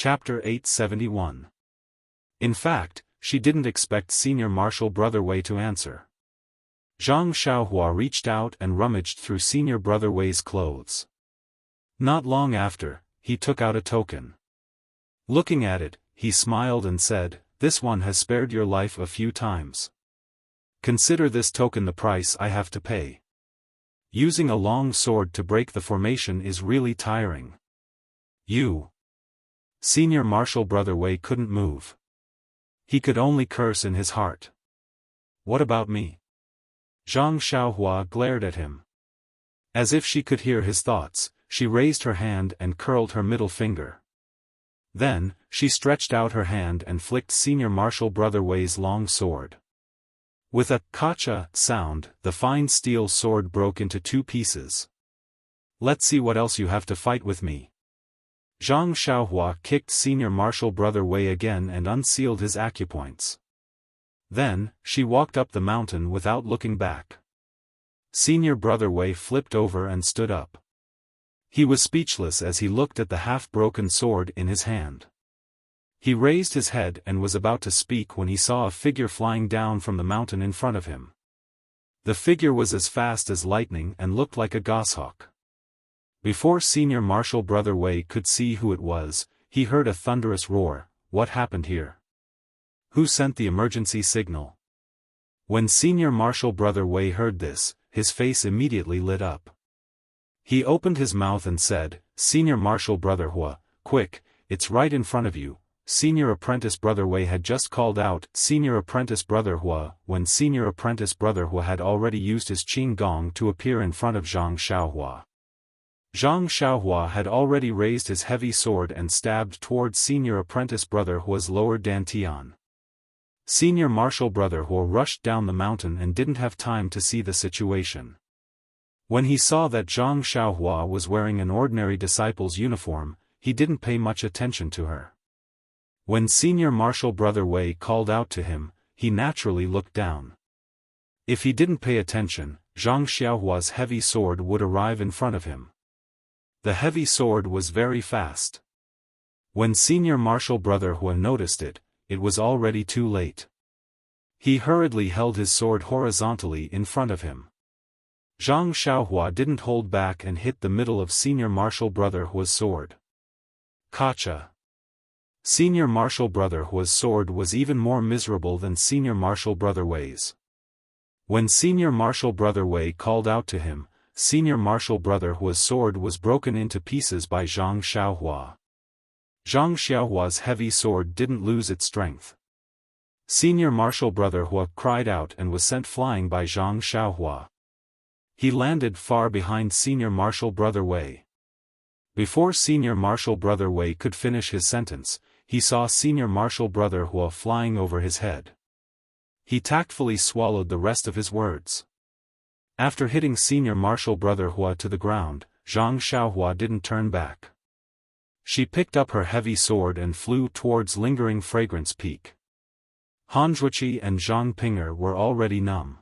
Chapter 871. In fact, she didn't expect Senior Marshal Brother Wei to answer. Zhang Xiaohua reached out and rummaged through Senior Brother Wei's clothes. Not long after, he took out a token. Looking at it, he smiled and said, "This one has spared your life a few times. Consider this token the price I have to pay. Using a long sword to break the formation is really tiring." "You." Senior Marshal Brother Wei couldn't move. He could only curse in his heart. "What about me?" Zhang Xiaohua glared at him. As if she could hear his thoughts, she raised her hand and curled her middle finger. Then, she stretched out her hand and flicked Senior Marshal Brother Wei's long sword. With a "kacha" sound, the fine steel sword broke into two pieces. "Let's see what else you have to fight with me." Zhang Xiaohua kicked Senior Marshal Brother Wei again and unsealed his acupoints. Then, she walked up the mountain without looking back. Senior Brother Wei flipped over and stood up. He was speechless as he looked at the half-broken sword in his hand. He raised his head and was about to speak when he saw a figure flying down from the mountain in front of him. The figure was as fast as lightning and looked like a goshawk. Before Senior Marshal Brother Wei could see who it was, he heard a thunderous roar. What happened here? Who sent the emergency signal? When Senior Marshal Brother Wei heard this, his face immediately lit up. He opened his mouth and said, "Senior Marshal Brother Hua, quick, it's right in front of you." Senior Apprentice Brother Wei had just called out, "Senior Apprentice Brother Hua," when Senior Apprentice Brother Hua had already used his Qing Gong to appear in front of Zhang Xiaohua. Zhang Xiaohua had already raised his heavy sword and stabbed towards Senior Apprentice Brother Hua's lower dantian. Senior Marshal Brother Hua rushed down the mountain and didn't have time to see the situation. When he saw that Zhang Xiaohua was wearing an ordinary disciple's uniform, he didn't pay much attention to her. When Senior Marshal Brother Wei called out to him, he naturally looked down. If he didn't pay attention, Zhang Xiaohua's heavy sword would arrive in front of him. The heavy sword was very fast. When Senior Marshal Brother Hua noticed it, it was already too late. He hurriedly held his sword horizontally in front of him. Zhang Xiaohua didn't hold back and hit the middle of Senior Marshal Brother Hua's sword. Kacha. Senior Marshal Brother Hua's sword was even more miserable than Senior Marshal Brother Wei's. When Senior Marshal Brother Wei called out to him, Senior Marshal Brother Hua's sword was broken into pieces by Zhang Xiaohua. Zhang Xiaohua's heavy sword didn't lose its strength. Senior Marshal Brother Hua cried out and was sent flying by Zhang Xiaohua. He landed far behind Senior Marshal Brother Wei. Before Senior Marshal Brother Wei could finish his sentence, he saw Senior Marshal Brother Hua flying over his head. He tactfully swallowed the rest of his words. After hitting Senior Marshal Brother Hua to the ground, Zhang Xiaohua didn't turn back. She picked up her heavy sword and flew towards Lingering Fragrance Peak. Han Zhuqi and Zhang Pinger were already numb.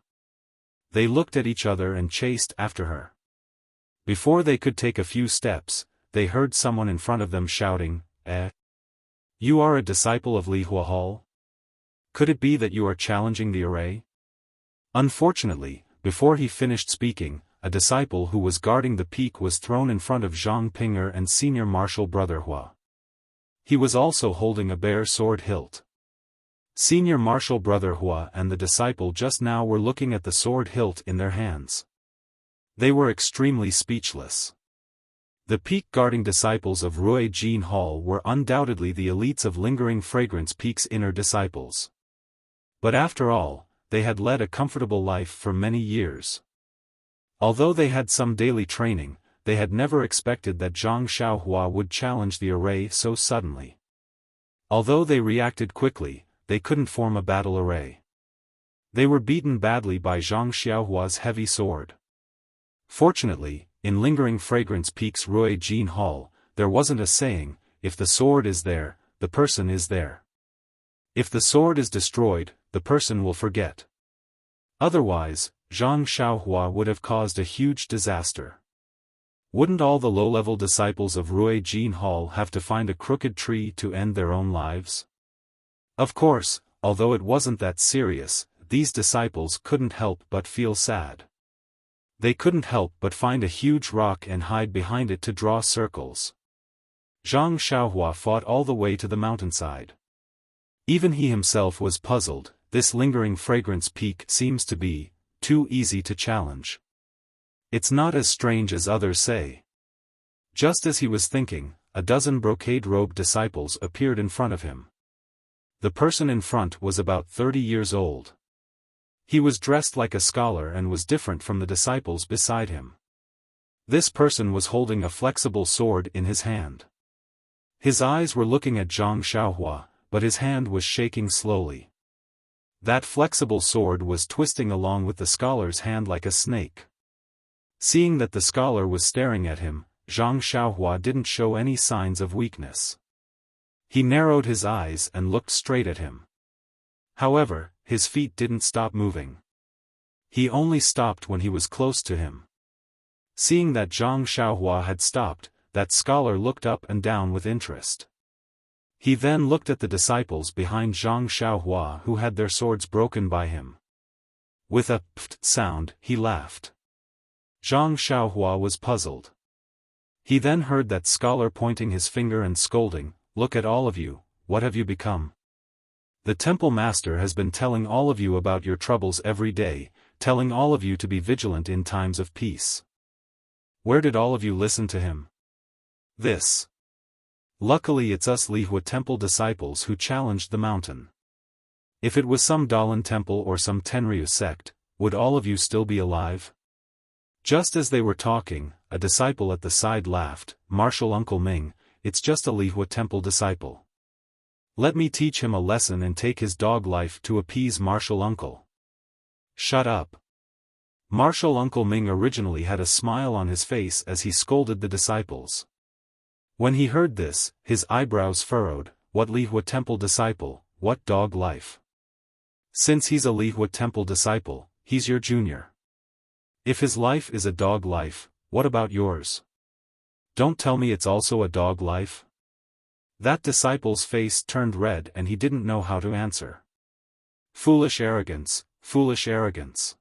They looked at each other and chased after her. Before they could take a few steps, they heard someone in front of them shouting, "Eh? You are a disciple of Li Huahao? Could it be that you are challenging the array?" Unfortunately, before he finished speaking, a disciple who was guarding the peak was thrown in front of Zhang Pinger and Senior Marshal Brother Hua. He was also holding a bare sword hilt. Senior Marshal Brother Hua and the disciple just now were looking at the sword hilt in their hands. They were extremely speechless. The peak-guarding disciples of Rui Jin Hall were undoubtedly the elites of Lingering Fragrance Peak's inner disciples. But after all, they had led a comfortable life for many years. Although they had some daily training, they had never expected that Zhang Xiaohua would challenge the array so suddenly. Although they reacted quickly, they couldn't form a battle array. They were beaten badly by Zhang Xiaohua's heavy sword. Fortunately, in Lingering Fragrance Peak's Rui Jin Hall, there wasn't a saying, "If the sword is there, the person is there." If the sword is destroyed, the person will forget. Otherwise, Zhang Xiaohua would have caused a huge disaster. Wouldn't all the low-level disciples of Rui Jin Hall have to find a crooked tree to end their own lives? Of course, although it wasn't that serious, these disciples couldn't help but feel sad. They couldn't help but find a huge rock and hide behind it to draw circles. Zhang Xiaohua fought all the way to the mountainside. Even he himself was puzzled. This lingering fragrance peak seems to be too easy to challenge. It's not as strange as others say. Just as he was thinking, a dozen brocade-robed disciples appeared in front of him. The person in front was about 30 years old. He was dressed like a scholar and was different from the disciples beside him. This person was holding a flexible sword in his hand. His eyes were looking at Zhang Xiaohua, but his hand was shaking slowly. That flexible sword was twisting along with the scholar's hand like a snake. Seeing that the scholar was staring at him, Zhang Xiaohua didn't show any signs of weakness. He narrowed his eyes and looked straight at him. However, his feet didn't stop moving. He only stopped when he was close to him. Seeing that Zhang Xiaohua had stopped, that scholar looked up and down with interest. He then looked at the disciples behind Zhang Xiaohua who had their swords broken by him. With a pft sound, he laughed. Zhang Xiaohua was puzzled. He then heard that scholar pointing his finger and scolding, "Look at all of you, what have you become? The temple master has been telling all of you about your troubles every day, telling all of you to be vigilant in times of peace. Where did all of you listen to him? This. Luckily it's us Lihua temple disciples who challenged the mountain. If it was some Dalan temple or some Tenryu sect, would all of you still be alive?" Just as they were talking, a disciple at the side laughed, "Martial Uncle Ming, it's just a Lihua temple disciple. Let me teach him a lesson and take his dog life to appease Martial Uncle." "Shut up." Martial Uncle Ming originally had a smile on his face as he scolded the disciples. When he heard this, his eyebrows furrowed. What Lihua temple disciple, what dog life? Since he's a Lihua temple disciple, he's your junior. If his life is a dog life, what about yours? Don't tell me it's also a dog life? That disciple's face turned red and he didn't know how to answer. Foolish arrogance, foolish arrogance.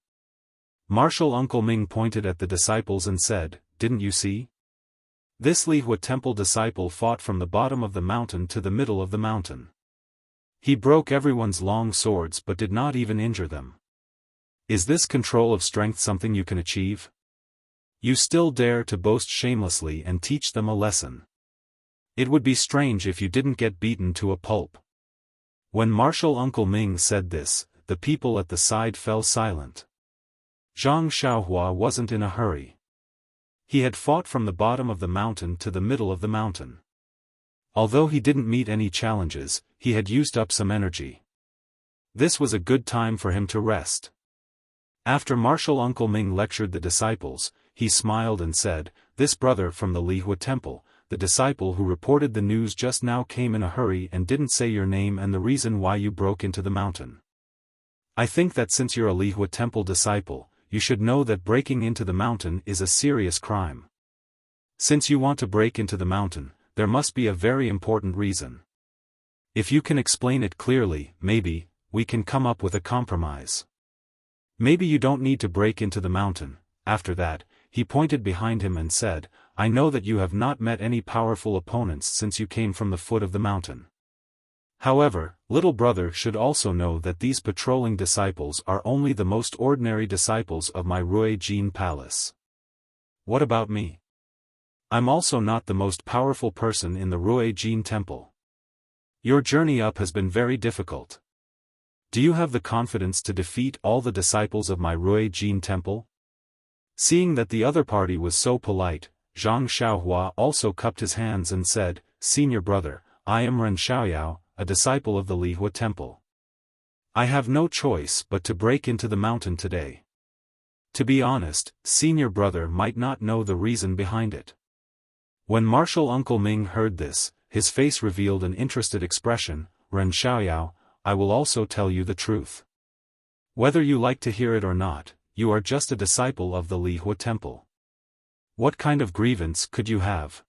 Martial Uncle Ming pointed at the disciples and said, "Didn't you see? This Lihua temple disciple fought from the bottom of the mountain to the middle of the mountain. He broke everyone's long swords but did not even injure them. Is this control of strength something you can achieve? You still dare to boast shamelessly and teach them a lesson. It would be strange if you didn't get beaten to a pulp." When Martial Uncle Ming said this, the people at the side fell silent. Zhang Xiaohua wasn't in a hurry. He had fought from the bottom of the mountain to the middle of the mountain. Although he didn't meet any challenges, he had used up some energy. This was a good time for him to rest. After Martial Uncle Ming lectured the disciples, he smiled and said, "This brother from the Lihua temple, the disciple who reported the news just now came in a hurry and didn't say your name and the reason why you broke into the mountain. I think that since you're a Lihua temple disciple, you should know that breaking into the mountain is a serious crime. Since you want to break into the mountain, there must be a very important reason. If you can explain it clearly, maybe we can come up with a compromise. Maybe you don't need to break into the mountain." After that, he pointed behind him and said, "I know that you have not met any powerful opponents since you came from the foot of the mountain. However, little brother should also know that these patrolling disciples are only the most ordinary disciples of my Rui Jin Palace. What about me? I'm also not the most powerful person in the Rui Jin Temple. Your journey up has been very difficult. Do you have the confidence to defeat all the disciples of my Rui Jin Temple?" Seeing that the other party was so polite, Zhang Xiaohua also cupped his hands and said, "Senior brother, I am Ren Xiaoyao, a disciple of the Lihua Temple. I have no choice but to break into the mountain today." To be honest, senior brother might not know the reason behind it. When Martial Uncle Ming heard this, his face revealed an interested expression. "Ren Xiaoyao, I will also tell you the truth. Whether you like to hear it or not, you are just a disciple of the Lihua Temple. What kind of grievance could you have?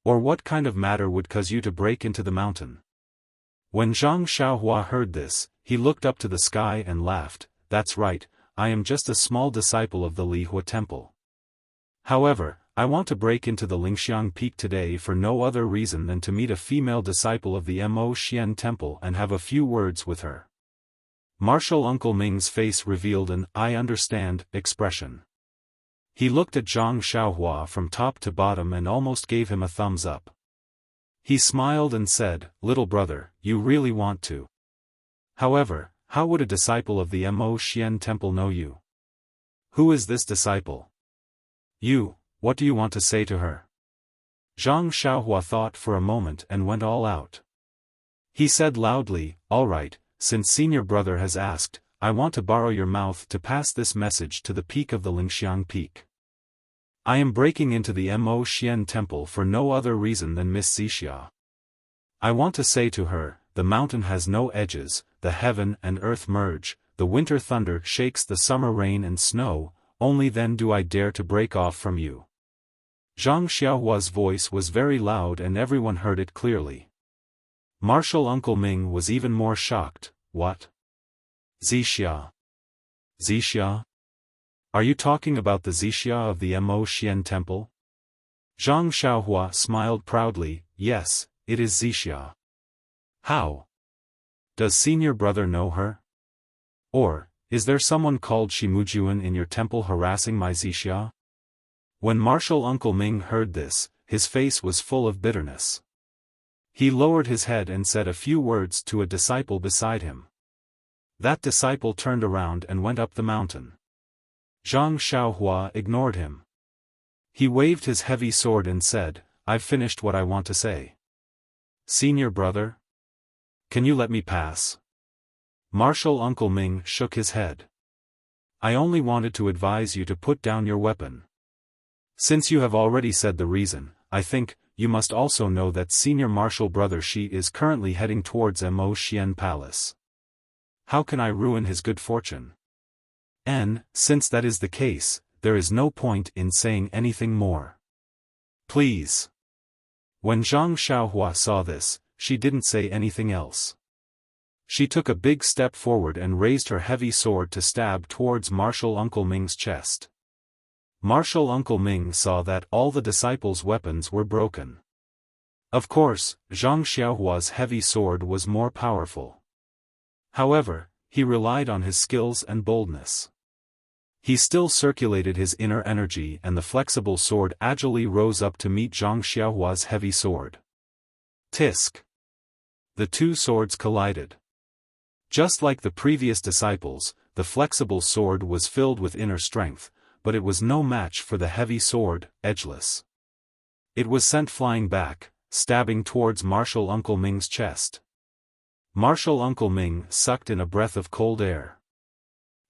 Or what kind of matter would cause you to break into the mountain? When Zhang Xiaohua heard this, he looked up to the sky and laughed. That's right, I am just a small disciple of the Lihua temple. However, I want to break into the Lingxiang peak today for no other reason than to meet a female disciple of the Mo Xian temple and have a few words with her. Martial Uncle Ming's face revealed an "I understand" expression. He looked at Zhang Xiaohua from top to bottom and almost gave him a thumbs up. He smiled and said, "Little brother, you really want to. However, how would a disciple of the Mo Xian temple know you? Who is this disciple? You, what do you want to say to her?" Zhang Xiaohua thought for a moment and went all out. He said loudly, "All right, since senior brother has asked, I want to borrow your mouth to pass this message to the peak of the Lingxiang peak. I am breaking into the Mo Xian temple for no other reason than Miss Xixia. I want to say to her, the mountain has no edges, the heaven and earth merge, the winter thunder shakes the summer rain and snow, only then do I dare to break off from you." Zhang Xiaohua's voice was very loud and everyone heard it clearly. Martial Uncle Ming was even more shocked. "What? Xixia? Xixia? Are you talking about the Xixia of the Mo Xian temple?" Zhang Xiaohua smiled proudly. "Yes, it is Xixia." "How? Does senior brother know her? Or, is there someone called Shimujuan in your temple harassing my Xixia?" When Martial Uncle Ming heard this, his face was full of bitterness. He lowered his head and said a few words to a disciple beside him. That disciple turned around and went up the mountain. Zhang Xiaohua ignored him. He waved his heavy sword and said, "I've finished what I want to say. Senior brother? Can you let me pass?" Martial Uncle Ming shook his head. "I only wanted to advise you to put down your weapon. Since you have already said the reason, I think, you must also know that senior martial brother Shi is currently heading towards Mo Xian Palace. How can I ruin his good fortune? And, since that is the case, there is no point in saying anything more. Please." When Zhang Xiaohua saw this, she didn't say anything else. She took a big step forward and raised her heavy sword to stab towards Martial Uncle Ming's chest. Martial Uncle Ming saw that all the disciples' weapons were broken. Of course, Zhang Xiaohua's heavy sword was more powerful. However, he relied on his skills and boldness. He still circulated his inner energy and the flexible sword agilely rose up to meet Zhang Xiaohua's heavy sword. Tisk! The two swords collided. Just like the previous disciples, the flexible sword was filled with inner strength, but it was no match for the heavy sword, edgeless. It was sent flying back, stabbing towards Martial Uncle Ming's chest. Martial Uncle Ming sucked in a breath of cold air.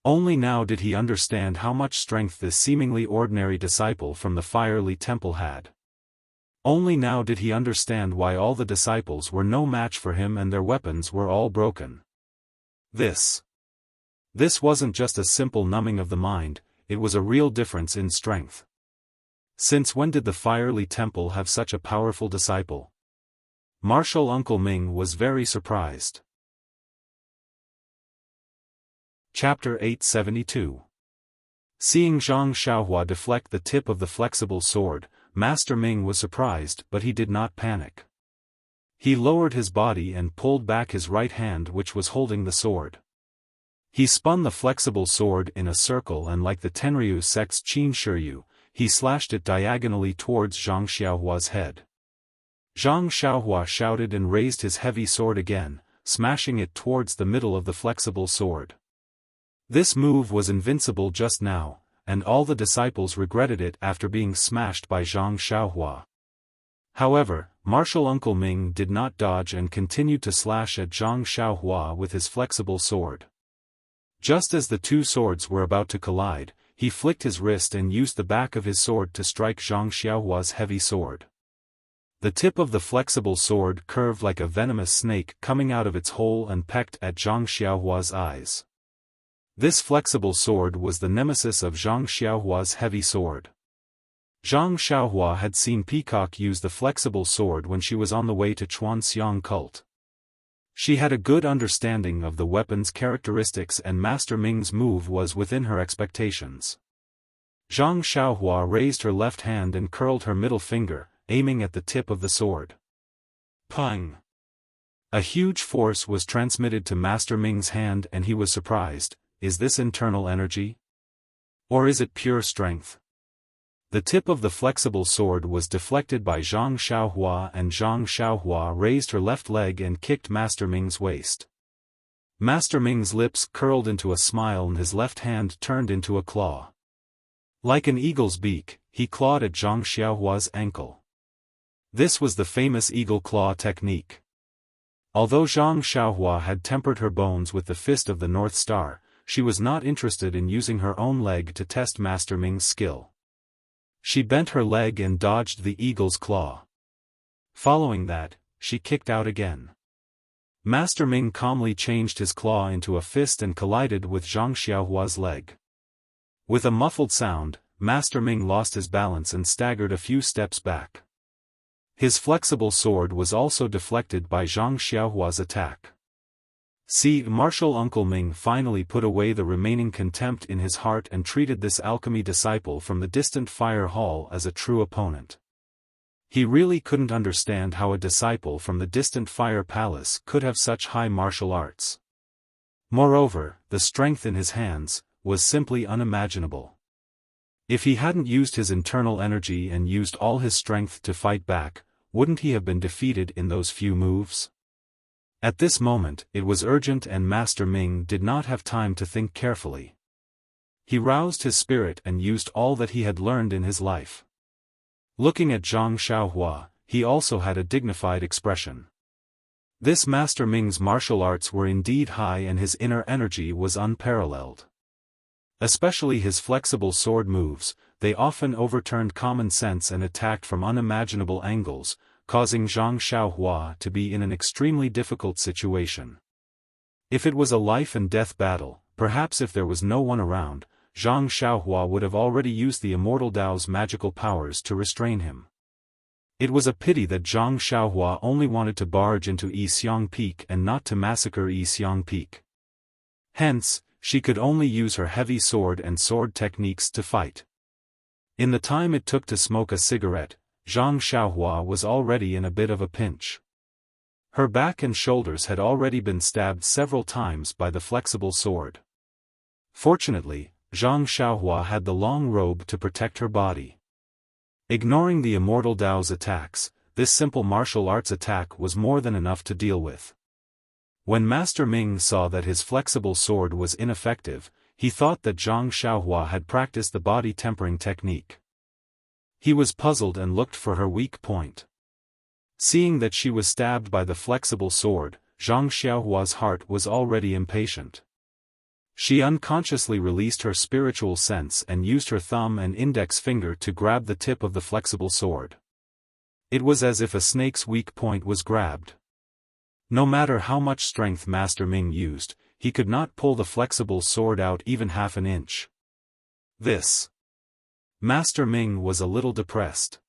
Only now did he understand how much strength this seemingly ordinary disciple from the Fierly Temple had. Only now did he understand why all the disciples were no match for him and their weapons were all broken. This wasn't just a simple numbing of the mind, it was a real difference in strength. Since when did the Fierly Temple have such a powerful disciple? Martial Uncle Ming was very surprised. Chapter 872. Seeing Zhang Xiaohua deflect the tip of the flexible sword, Master Ming was surprised but he did not panic. He lowered his body and pulled back his right hand which was holding the sword. He spun the flexible sword in a circle and like the Tenryu sect's Qin Shiryu, he slashed it diagonally towards Zhang Xiaohua's head. Zhang Xiaohua shouted and raised his heavy sword again, smashing it towards the middle of the flexible sword. This move was invincible just now, and all the disciples regretted it after being smashed by Zhang Xiaohua. However, Martial Uncle Ming did not dodge and continued to slash at Zhang Xiaohua with his flexible sword. Just as the two swords were about to collide, he flicked his wrist and used the back of his sword to strike Zhang Xiaohua's heavy sword. The tip of the flexible sword curved like a venomous snake coming out of its hole and pecked at Zhang Xiaohua's eyes. This flexible sword was the nemesis of Zhang Xiaohua's heavy sword. Zhang Xiaohua had seen Peacock use the flexible sword when she was on the way to Chuanxiang cult. She had a good understanding of the weapon's characteristics and Master Ming's move was within her expectations. Zhang Xiaohua raised her left hand and curled her middle finger, aiming at the tip of the sword. Pang! A huge force was transmitted to Master Ming's hand and he was surprised. Is this internal energy? Or is it pure strength? The tip of the flexible sword was deflected by Zhang Xiaohua and Zhang Xiaohua raised her left leg and kicked Master Ming's waist. Master Ming's lips curled into a smile and his left hand turned into a claw. Like an eagle's beak, he clawed at Zhang Xiaohua's ankle. This was the famous eagle claw technique. Although Zhang Xiaohua had tempered her bones with the fist of the North Star, she was not interested in using her own leg to test Master Ming's skill. She bent her leg and dodged the eagle's claw. Following that, she kicked out again. Master Ming calmly changed his claw into a fist and collided with Zhang Xiaohua's leg. With a muffled sound, Master Ming lost his balance and staggered a few steps back. His flexible sword was also deflected by Zhang Xiaohua's attack. See, Martial Uncle Ming finally put away the remaining contempt in his heart and treated this alchemy disciple from the distant fire hall as a true opponent. He really couldn't understand how a disciple from the distant fire palace could have such high martial arts. Moreover, the strength in his hands was simply unimaginable. If he hadn't used his internal energy and used all his strength to fight back, wouldn't he have been defeated in those few moves? At this moment, it was urgent and Master Ming did not have time to think carefully. He roused his spirit and used all that he had learned in his life. Looking at Zhang Xiaohua, he also had a dignified expression. This Master Ming's martial arts were indeed high and his inner energy was unparalleled. Especially his flexible sword moves, they often overturned common sense and attacked from unimaginable angles, causing Zhang Xiaohua to be in an extremely difficult situation. If it was a life-and-death battle, perhaps if there was no one around, Zhang Xiaohua would have already used the Immortal Dao's magical powers to restrain him. It was a pity that Zhang Xiaohua only wanted to barge into Yixiang Peak and not to massacre Yixiang Peak. Hence, she could only use her heavy sword and sword techniques to fight. In the time it took to smoke a cigarette, Zhang Xiaohua was already in a bit of a pinch. Her back and shoulders had already been stabbed several times by the flexible sword. Fortunately, Zhang Xiaohua had the long robe to protect her body. Ignoring the Immortal Dao's attacks, this simple martial arts attack was more than enough to deal with. When Master Ming saw that his flexible sword was ineffective, he thought that Zhang Xiaohua had practiced the body tempering technique. He was puzzled and looked for her weak point. Seeing that she was stabbed by the flexible sword, Zhang Xiaohua's heart was already impatient. She unconsciously released her spiritual sense and used her thumb and index finger to grab the tip of the flexible sword. It was as if a snake's weak point was grabbed. No matter how much strength Master Ming used, he could not pull the flexible sword out even half an inch. Master Ming was a little depressed.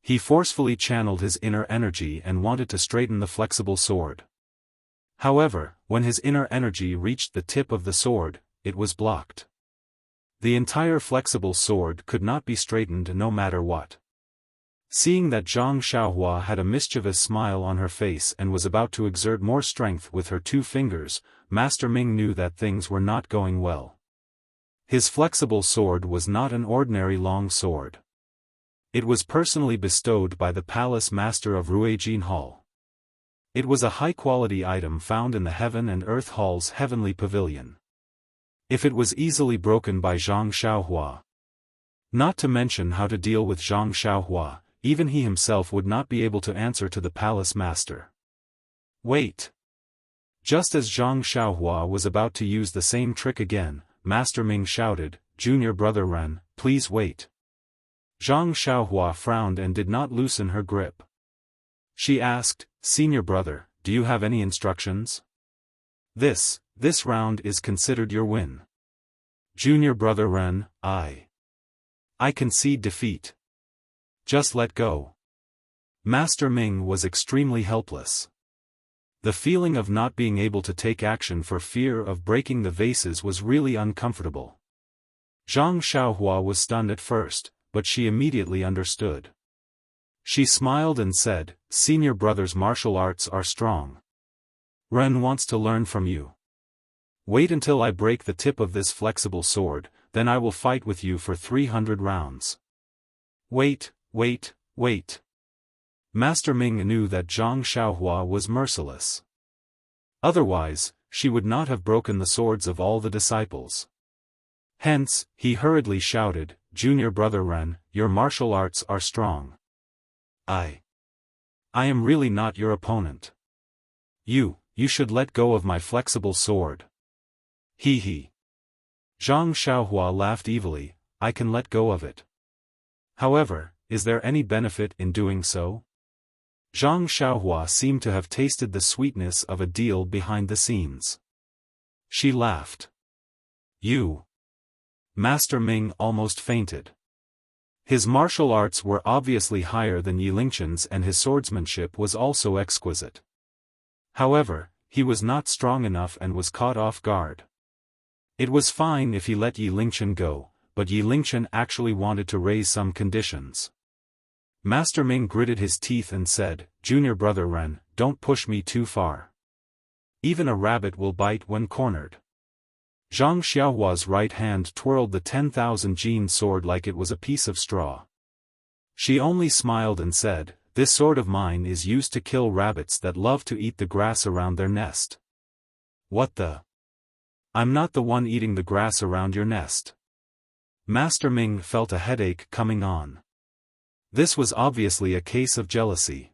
He forcefully channeled his inner energy and wanted to straighten the flexible sword. However, when his inner energy reached the tip of the sword, it was blocked. The entire flexible sword could not be straightened no matter what. Seeing that Zhang Xiaohua had a mischievous smile on her face and was about to exert more strength with her two fingers, Master Ming knew that things were not going well. His flexible sword was not an ordinary long sword. It was personally bestowed by the Palace Master of Ruijin Hall. It was a high-quality item found in the Heaven and Earth Hall's heavenly pavilion. If it was easily broken by Zhang Xiaohua, not to mention how to deal with Zhang Xiaohua, even he himself would not be able to answer to the Palace Master. Wait! Just as Zhang Xiaohua was about to use the same trick again, Master Ming shouted, "Junior brother Ren, please wait." Zhang Xiaohua frowned and did not loosen her grip. She asked, "Senior brother, do you have any instructions? This round is considered your win." Junior brother Ren, I concede defeat. Just let go. Master Ming was extremely helpless. The feeling of not being able to take action for fear of breaking the vases was really uncomfortable. Zhang Xiaohua was stunned at first, but she immediately understood. She smiled and said, "Senior brother's martial arts are strong. Ren wants to learn from you. Wait until I break the tip of this flexible sword, then I will fight with you for 300 rounds." Wait. Master Ming knew that Zhang Xiaohua was merciless. Otherwise, she would not have broken the swords of all the disciples. Hence, he hurriedly shouted, "Junior brother Ren, your martial arts are strong. I am really not your opponent. You should let go of my flexible sword." He. Zhang Xiaohua laughed evilly, "I can let go of it. However, is there any benefit in doing so?" Zhang Xiaohua seemed to have tasted the sweetness of a deal behind the scenes. She laughed. "You." Master Ming almost fainted. His martial arts were obviously higher than Yi Lingchen's and his swordsmanship was also exquisite. However, he was not strong enough and was caught off guard. It was fine if he let Yi Lingchen go, but Yi Lingchen actually wanted to raise some conditions. Master Ming gritted his teeth and said, "Junior brother Ren, don't push me too far. Even a rabbit will bite when cornered." Zhang Xiaohua's right hand twirled the 10,000 Jin sword like it was a piece of straw. She only smiled and said, "This sword of mine is used to kill rabbits that love to eat the grass around their nest." "What the? I'm not the one eating the grass around your nest." Master Ming felt a headache coming on. This was obviously a case of jealousy.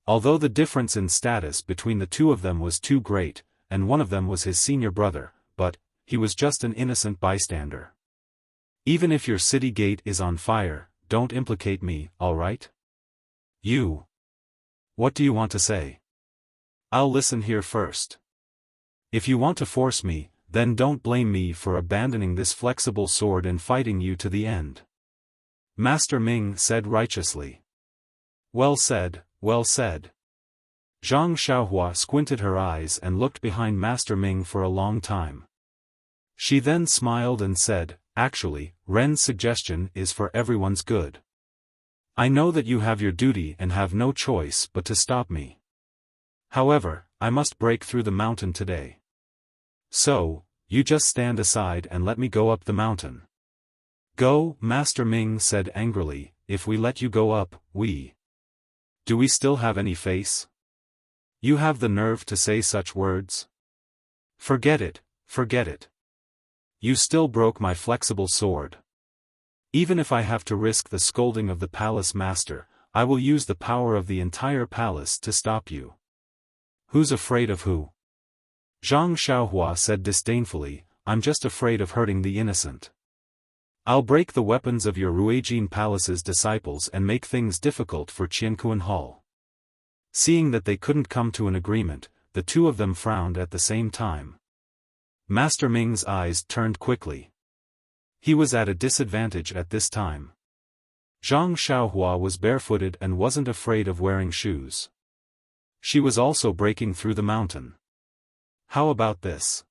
Although the difference in status between the two of them was too great, and one of them was his senior brother, but he was just an innocent bystander. "Even if your city gate is on fire, don't implicate me, all right? You. What do you want to say? I'll listen here first. If you want to force me, then don't blame me for abandoning this flexible sword and fighting you to the end." Master Ming said righteously. Well said, well said." Zhang Xiaohua squinted her eyes and looked behind Master Ming for a long time. She then smiled and said, "Actually, Ren's suggestion is for everyone's good. I know that you have your duty and have no choice but to stop me. However, I must break through the mountain today. So, you just stand aside and let me go up the mountain." "Go," Master Ming said angrily, "if we let you go up, do we still have any face? You have the nerve to say such words? Forget it. You still broke my flexible sword. Even if I have to risk the scolding of the palace master, I will use the power of the entire palace to stop you." "Who's afraid of who?" Zhang Xiaohua said disdainfully, "I'm just afraid of hurting the innocent. I'll break the weapons of your Ruijin Palace's disciples and make things difficult for Qiankuan Hall." Seeing that they couldn't come to an agreement, the two of them frowned at the same time. Master Ming's eyes turned quickly. He was at a disadvantage at this time. Zhang Xiaohua was barefooted and wasn't afraid of wearing shoes. She was also breaking through the mountain. How about this?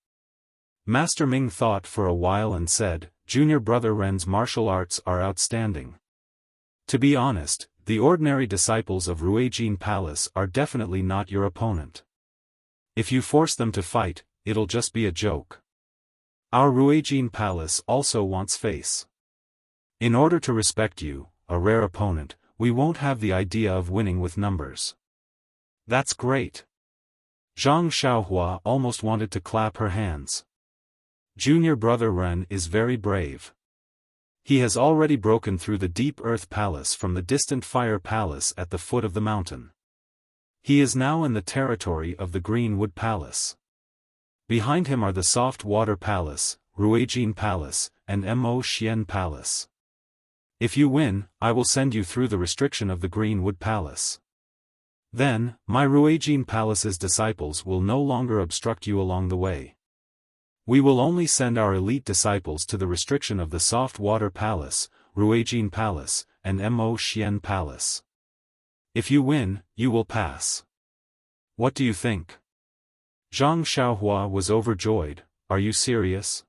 Master Ming thought for a while and said, "Junior brother Ren's martial arts are outstanding. To be honest, the ordinary disciples of Ruijin Palace are definitely not your opponent. If you force them to fight, it'll just be a joke. Our Ruijin Palace also wants face. In order to respect you, a rare opponent, we won't have the idea of winning with numbers." "That's great." Zhang Xiaohua almost wanted to clap her hands. Junior brother Ren is very brave. He has already broken through the deep earth palace from the distant fire palace at the foot of the mountain. He is now in the territory of the green wood palace. Behind him are the soft water palace, Ruijin Palace, and Mo Xian Palace. If you win, I will send you through the restriction of the green wood palace. Then, my Ruijin Palace's disciples will no longer obstruct you along the way. We will only send our elite disciples to the restriction of the soft water palace, Ruijin Palace, and Mo Xian Palace. If you win, you will pass. What do you think? Zhang Xiaohua was overjoyed. Are you serious?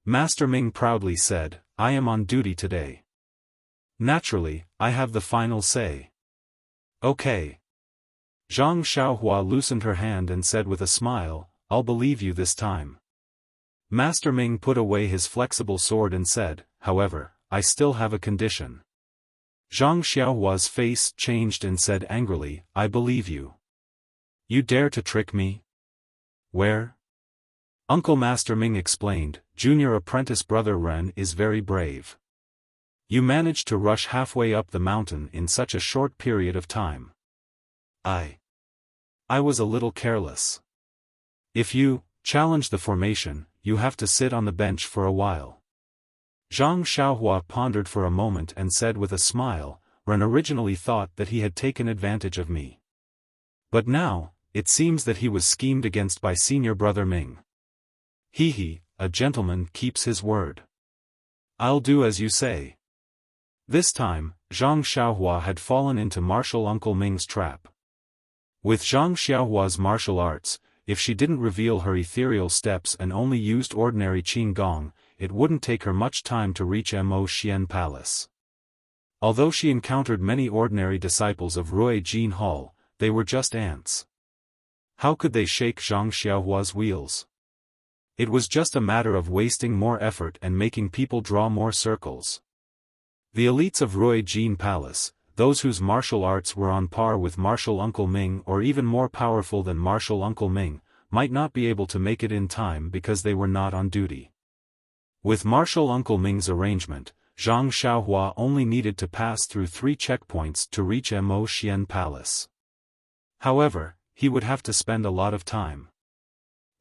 Master Ming proudly said, I am on duty today. Naturally, I have the final say. Okay. Zhang Xiaohua loosened her hand and said with a smile, I'll believe you this time. Master Ming put away his flexible sword and said, however, I still have a condition. Zhang Xiaohua's face changed and said angrily, I believe you. You dare to trick me? Where? Uncle Master Ming explained, Junior Apprentice Brother Ren is very brave. You managed to rush halfway up the mountain in such a short period of time. I was a little careless. If you challenge the formation, you have to sit on the bench for a while. Zhang Xiaohua pondered for a moment and said with a smile, Ren originally thought that he had taken advantage of me. But now, it seems that he was schemed against by Senior Brother Ming. A gentleman keeps his word. I'll do as you say. This time, Zhang Xiaohua had fallen into martial Uncle Ming's trap. With Zhang Xiaohua's martial arts, if she didn't reveal her ethereal steps and only used ordinary Qin Gong, it wouldn't take her much time to reach Mo Xian Palace. Although she encountered many ordinary disciples of Rui Jin Hall, they were just ants. How could they shake Zhang Xiaohua's wheels? It was just a matter of wasting more effort and making people draw more circles. The elites of Rui Jin Palace, those whose martial arts were on par with martial Uncle Ming or even more powerful than martial Uncle Ming, might not be able to make it in time because they were not on duty. With martial Uncle Ming's arrangement, Zhang Xiaohua only needed to pass through 3 checkpoints to reach Mo Xian Palace. However, he would have to spend a lot of time.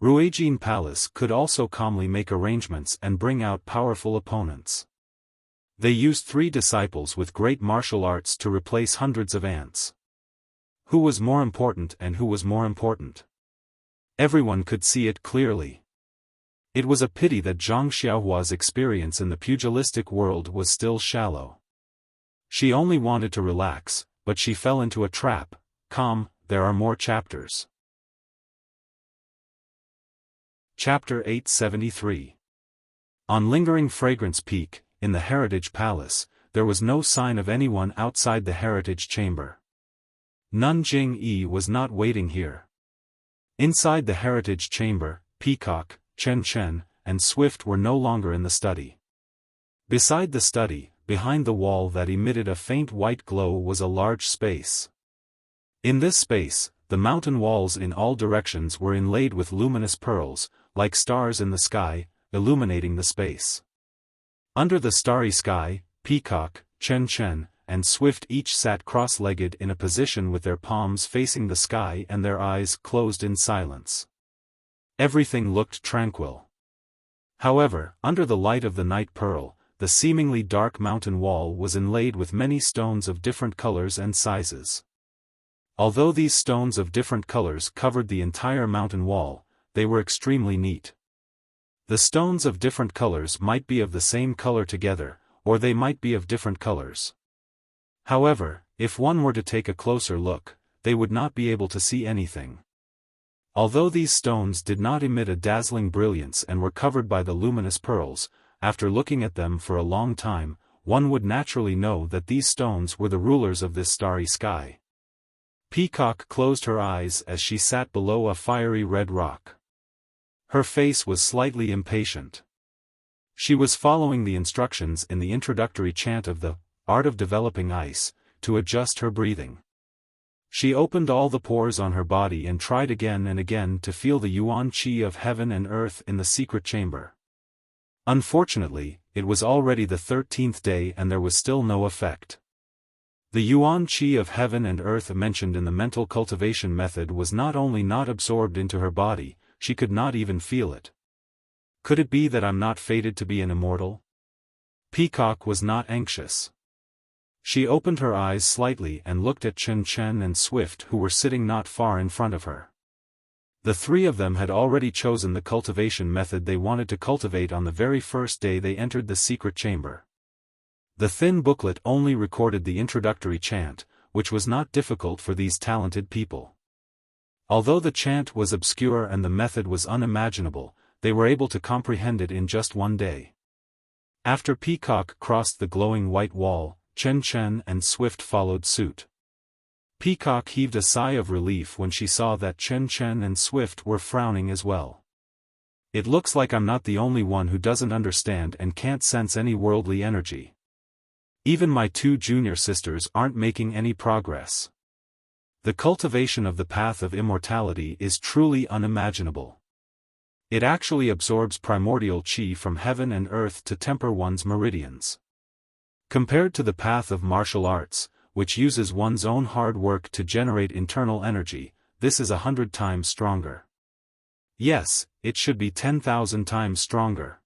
Ruijin Palace could also calmly make arrangements and bring out powerful opponents. They used 3 disciples with great martial arts to replace hundreds of ants. Who was more important and who was more important? Everyone could see it clearly. It was a pity that Zhang Xiaohua's experience in the pugilistic world was still shallow. She only wanted to relax, but she fell into a trap. There are more chapters. Chapter 873. On Lingering Fragrance Peak, in the Heritage Palace, there was no sign of anyone outside the Heritage Chamber. Nun Jing-yi was not waiting here. Inside the Heritage Chamber, Peacock, Chen, and Swift were no longer in the study. Beside the study, behind the wall that emitted a faint white glow was a large space. In this space, the mountain walls in all directions were inlaid with luminous pearls, like stars in the sky, illuminating the space. Under the starry sky, Peacock, Chen, and Swift each sat cross-legged in a position with their palms facing the sky and their eyes closed in silence. Everything looked tranquil. However, under the light of the night pearl, the seemingly dark mountain wall was inlaid with many stones of different colors and sizes. Although these stones of different colors covered the entire mountain wall, they were extremely neat. The stones of different colors might be of the same color together, or they might be of different colors. However, if one were to take a closer look, they would not be able to see anything. Although these stones did not emit a dazzling brilliance and were covered by the luminous pearls, after looking at them for a long time, one would naturally know that these stones were the rulers of this starry sky. Peacock closed her eyes as she sat below a fiery red rock. Her face was slightly impatient. She was following the instructions in the introductory chant of the Art of Developing Ice, to adjust her breathing. She opened all the pores on her body and tried again and again to feel the yuan qi of heaven and earth in the secret chamber. Unfortunately, it was already the 13th day and there was still no effect. The yuan qi of heaven and earth mentioned in the mental cultivation method was not only not absorbed into her body, she could not even feel it. Could it be that I'm not fated to be an immortal? Peacock was not anxious. She opened her eyes slightly and looked at Chen and Swift who were sitting not far in front of her. The 3 of them had already chosen the cultivation method they wanted to cultivate on the very first day they entered the secret chamber. The thin booklet only recorded the introductory chant, which was not difficult for these talented people. Although the chant was obscure and the method was unimaginable, they were able to comprehend it in just one day. After Peacock crossed the glowing white wall, Chen Chen and Swift followed suit. Peacock heaved a sigh of relief when she saw that Chen Chen and Swift were frowning as well. It looks like I'm not the only one who doesn't understand and can't sense any worldly energy. Even my two junior sisters aren't making any progress. The cultivation of the path of immortality is truly unimaginable. It actually absorbs primordial chi from heaven and earth to temper one's meridians. Compared to the path of martial arts, which uses one's own hard work to generate internal energy, this is 100 times stronger. Yes, it should be 10,000 times stronger.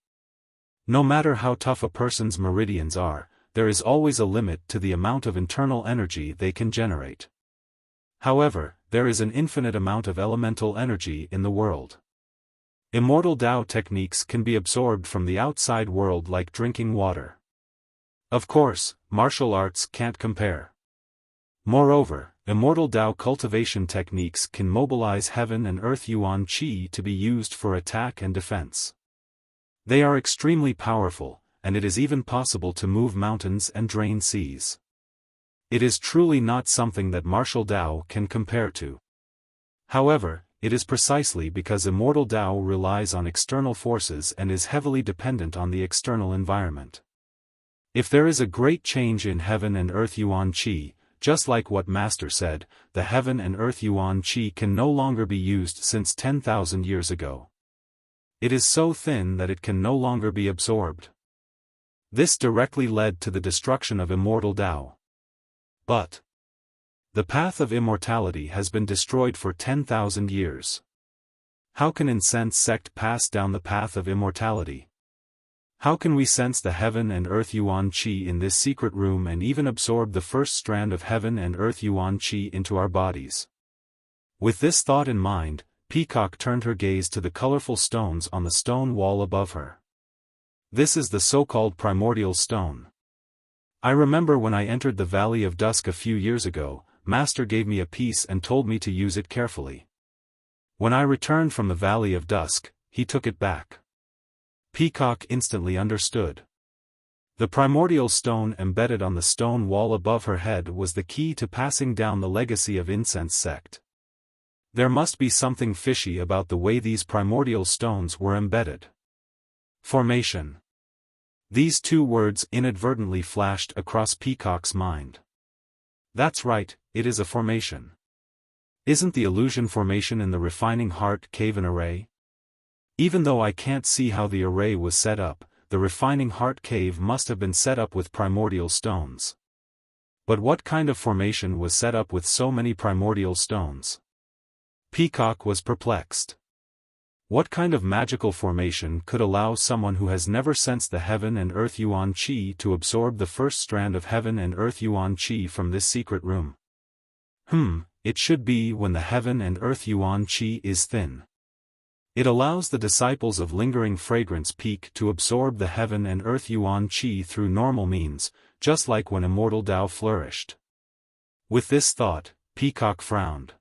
No matter how tough a person's meridians are, there is always a limit to the amount of internal energy they can generate. However, there is an infinite amount of elemental energy in the world. Immortal Tao techniques can be absorbed from the outside world like drinking water. Of course, martial arts can't compare. Moreover, immortal Tao cultivation techniques can mobilize heaven and earth yuan qi to be used for attack and defense. They are extremely powerful, and it is even possible to move mountains and drain seas. It is truly not something that martial Tao can compare to. However, it is precisely because immortal Tao relies on external forces and is heavily dependent on the external environment. If there is a great change in heaven and earth yuan qi, just like what Master said, the heaven and earth yuan qi can no longer be used since 10,000 years ago. It is so thin that it can no longer be absorbed. This directly led to the destruction of immortal Tao. But the path of immortality has been destroyed for 10,000 years. How can Incense sect pass down the path of immortality? How can we sense the heaven and earth yuan qi in this secret room and even absorb the first strand of heaven and earth yuan qi into our bodies? With this thought in mind, Peacock turned her gaze to the colorful stones on the stone wall above her. This is the so-called primordial stone. I remember when I entered the Valley of Dusk a few years ago, Master gave me a piece and told me to use it carefully. When I returned from the Valley of Dusk, he took it back. Peacock instantly understood. The primordial stone embedded on the stone wall above her head was the key to passing down the legacy of Incense sect. There must be something fishy about the way these primordial stones were embedded. Formation. These two words inadvertently flashed across Peacock's mind. That's right, it is a formation. Isn't the illusion formation in the refining heart cave an array? Even though I can't see how the array was set up, the refining heart cave must have been set up with primordial stones. But what kind of formation was set up with so many primordial stones? Peacock was perplexed. What kind of magical formation could allow someone who has never sensed the heaven and earth yuan qi to absorb the first strand of heaven and earth yuan qi from this secret room? It should be when the heaven and earth yuan qi is thin. It allows the disciples of lingering fragrance peak to absorb the heaven and earth yuan qi through normal means, just like when immortal Tao flourished. With this thought, Peacock frowned.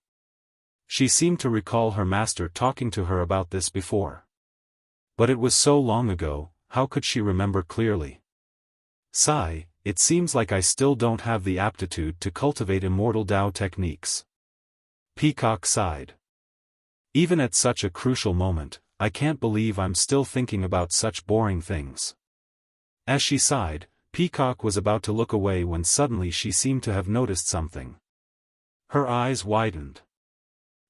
She seemed to recall her master talking to her about this before. But it was so long ago, how could she remember clearly? Sigh, it seems like I still don't have the aptitude to cultivate immortal Tao techniques. Peacock sighed. Even at such a crucial moment, I can't believe I'm still thinking about such boring things. As she sighed, Peacock was about to look away when suddenly she seemed to have noticed something. Her eyes widened.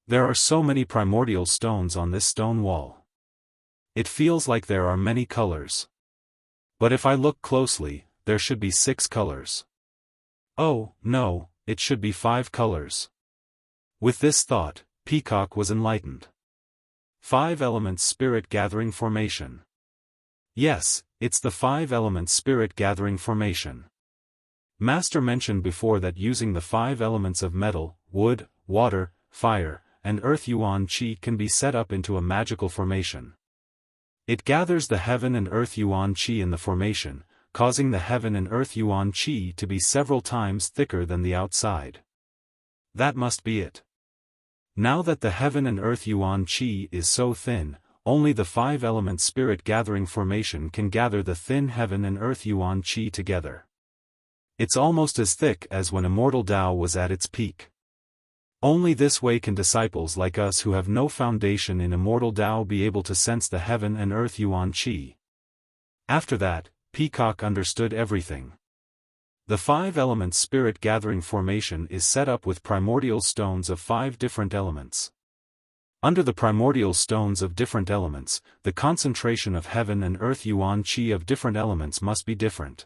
There are so many primordial stones on this stone wall. It feels like there are many colors. But if I look closely, there should be 6 colors. Oh, no, it should be 5 colors. With this thought, Peacock was enlightened. 5 elements spirit gathering formation. Yes, it's the 5 elements spirit gathering formation. Master mentioned before that using the 5 elements of metal, wood, water, fire, and earth yuan qi can be set up into a magical formation. It gathers the heaven and earth yuan qi in the formation, causing the heaven and earth yuan qi to be several times thicker than the outside. That must be it. Now that the heaven and earth yuan qi is so thin, only the five-element spirit gathering formation can gather the thin heaven and earth yuan qi together. It's almost as thick as when immortal Tao was at its peak. Only this way can disciples like us who have no foundation in immortal Tao be able to sense the heaven and earth yuan qi. After that, Peacock understood everything. The five-element spirit gathering formation is set up with primordial stones of 5 different elements. Under the primordial stones of different elements, the concentration of heaven and earth yuan qi of different elements must be different.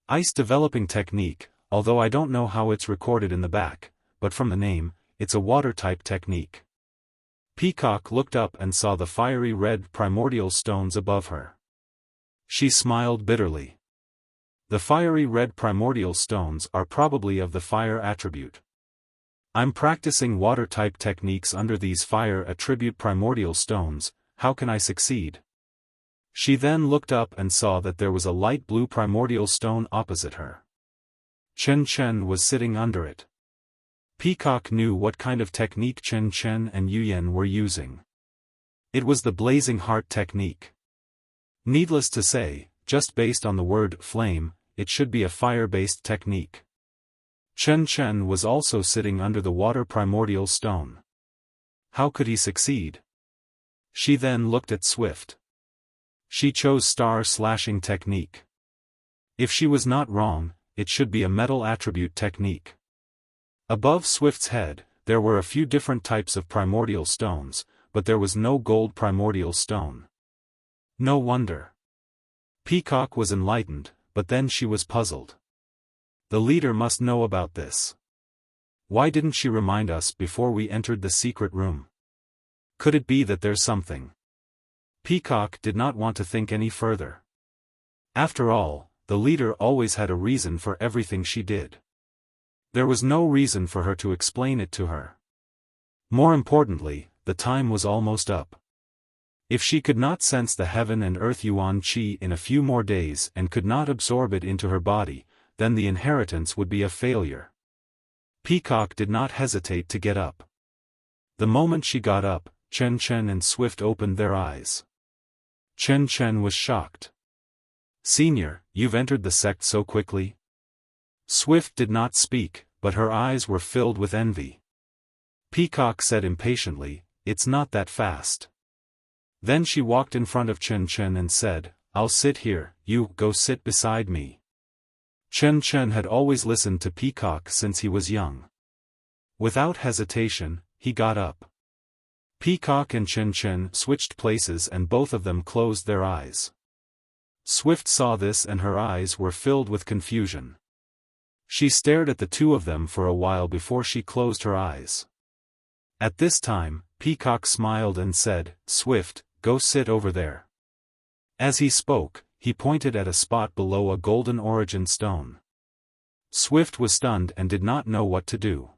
Ice developing technique, although I don't know how it's recorded in the back, but from the name, it's a water-type technique. Peacock looked up and saw the fiery red primordial stones above her. She smiled bitterly. The fiery red primordial stones are probably of the fire attribute. I'm practicing water-type techniques under these fire attribute primordial stones, how can I succeed? She then looked up and saw that there was a light blue primordial stone opposite her. Chen Chen was sitting under it. Peacock knew what kind of technique Chen Chen and Yuyan were using. It was the blazing heart technique. Needless to say, just based on the word flame, it should be a fire-based technique. Chen Chen was also sitting under the water primordial stone. How could he succeed? She then looked at Swift. She chose star slashing technique. If she was not wrong, it should be a metal attribute technique. Above Swift's head, there were a few different types of primordial stones, but there was no gold primordial stone. No wonder. Peacock was enlightened, but then she was puzzled. The leader must know about this. Why didn't she remind us before we entered the secret room? Could it be that there's something? Peacock did not want to think any further. After all, the leader always had a reason for everything she did. There was no reason for her to explain it to her. More importantly, the time was almost up. If she could not sense the heaven and earth yuan qi in a few more days and could not absorb it into her body, then the inheritance would be a failure. Peacock did not hesitate to get up. The moment she got up, Chen Chen and Swift opened their eyes. Chen Chen was shocked. "Senior, you've entered the sect so quickly?" Swift did not speak, but her eyes were filled with envy. Peacock said impatiently, "It's not that fast." Then she walked in front of Chen Chen and said, "I'll sit here, you go sit beside me." Chen Chen had always listened to Peacock since he was young. Without hesitation, he got up. Peacock and Chen Chen switched places and both of them closed their eyes. Swift saw this and her eyes were filled with confusion. She stared at the two of them for a while before she closed her eyes. At this time, Peacock smiled and said, "Swift, go sit over there." As he spoke, he pointed at a spot below a golden origin stone. Swift was stunned and did not know what to do.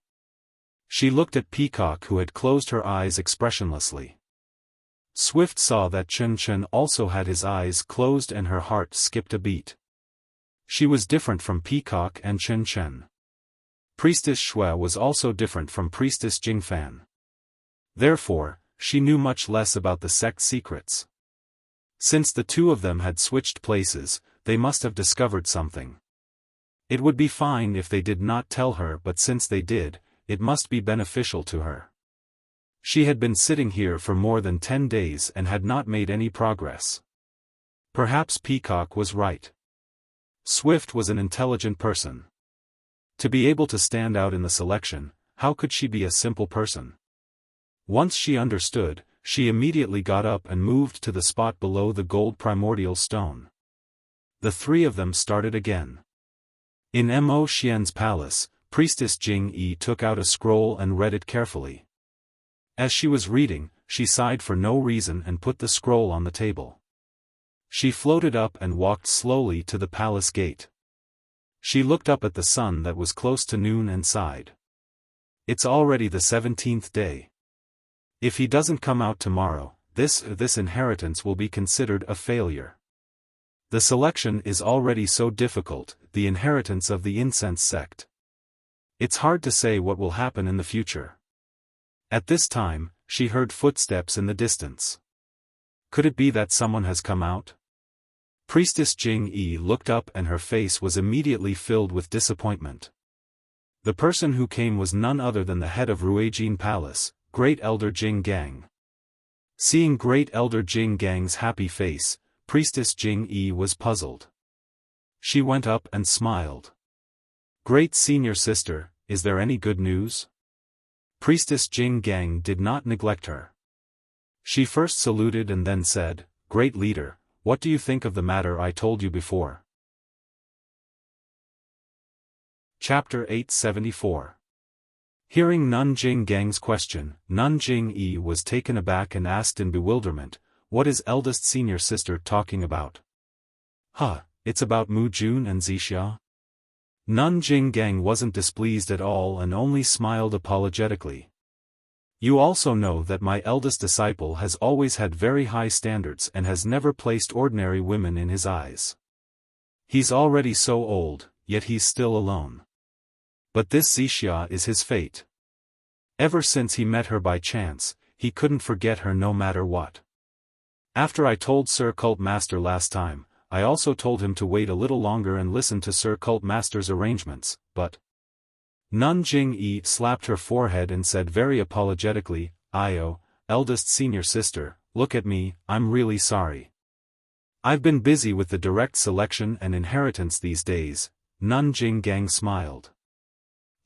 She looked at Peacock who had closed her eyes expressionlessly. Swift saw that Chen Chen also had his eyes closed and her heart skipped a beat. She was different from Peacock and Chen Chen. Priestess Xue was also different from Priestess Jingfan. Therefore, she knew much less about the sect secrets. Since the two of them had switched places, they must have discovered something. It would be fine if they did not tell her, but since they did, it must be beneficial to her. She had been sitting here for more than 10 days and had not made any progress. Perhaps Peacock was right. Swift was an intelligent person. To be able to stand out in the selection, how could she be a simple person? Once she understood, she immediately got up and moved to the spot below the gold primordial stone. The three of them started again. In Mo Xian's palace, Priestess Jing Yi took out a scroll and read it carefully. As she was reading, she sighed for no reason and put the scroll on the table. She floated up and walked slowly to the palace gate. She looked up at the sun that was close to noon and sighed. It's already the 17th day. If he doesn't come out tomorrow, this inheritance will be considered a failure. The selection is already so difficult, the inheritance of the incense sect. It's hard to say what will happen in the future. At this time, she heard footsteps in the distance. Could it be that someone has come out? Priestess Jing-yi looked up and her face was immediately filled with disappointment. The person who came was none other than the head of Ruijin Palace, Great Elder Jing Gang. Seeing Great Elder Jing Gang's happy face, Priestess Jing-yi was puzzled. She went up and smiled. Great Senior Sister, is there any good news? Priestess Jing Gang did not neglect her. She first saluted and then said, Great Leader, what do you think of the matter I told you before? Chapter 874. Hearing Nun Jing Gang's question, Nun Jing-yi was taken aback and asked in bewilderment, what is eldest senior sister talking about? It's about Mu Jun and Wuxia? Nun Jing Gang wasn't displeased at all and only smiled apologetically. You also know that my eldest disciple has always had very high standards and has never placed ordinary women in his eyes. He's already so old, yet he's still alone. But this Wuxia is his fate. Ever since he met her by chance, he couldn't forget her no matter what. After I told Sir Cult Master last time, I also told him to wait a little longer and listen to Sir Cult Master's arrangements, but... Nun Jing-yi slapped her forehead and said very apologetically, eldest senior sister, look at me, I'm really sorry. I've been busy with the direct selection and inheritance these days. Nun Jing Gang smiled.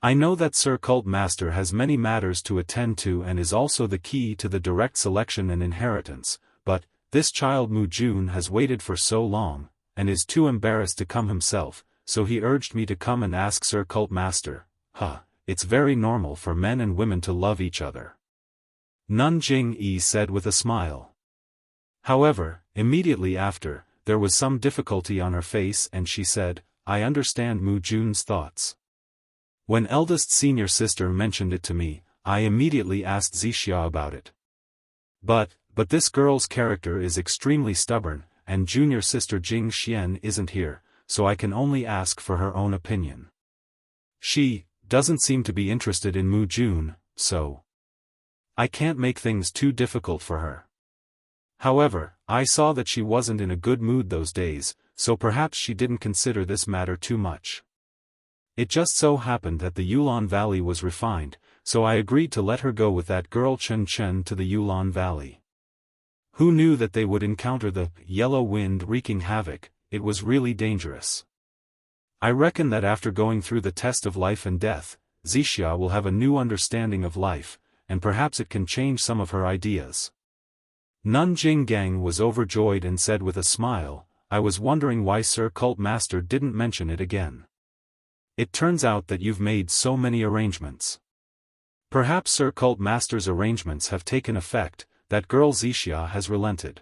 I know that Sir Cult Master has many matters to attend to and is also the key to the direct selection and inheritance, but, this child Mu Jun has waited for so long, and is too embarrassed to come himself, so he urged me to come and ask Sir Cult Master. It's very normal for men and women to love each other. Nun Jing-yi said with a smile. However, immediately after, there was some difficulty on her face and she said, I understand Mu Jun's thoughts. When eldest senior sister mentioned it to me, I immediately asked Wuxia about it. But this girl's character is extremely stubborn, and junior sister Jing Xian isn't here, so I can only ask for her own opinion. She doesn't seem to be interested in Mu Jun, so I can't make things too difficult for her. However, I saw that she wasn't in a good mood those days, so perhaps she didn't consider this matter too much. It just so happened that the Yulon Valley was refined, so I agreed to let her go with that girl Chen Chen to the Yulon Valley. Who knew that they would encounter the yellow wind wreaking havoc? It was really dangerous. I reckon that after going through the test of life and death, Wuxia will have a new understanding of life, and perhaps it can change some of her ideas. Nun Jing Gang was overjoyed and said with a smile, I was wondering why Sir Cult Master didn't mention it again. It turns out that you've made so many arrangements. Perhaps Sir Cult Master's arrangements have taken effect, that girl Wuxia has relented.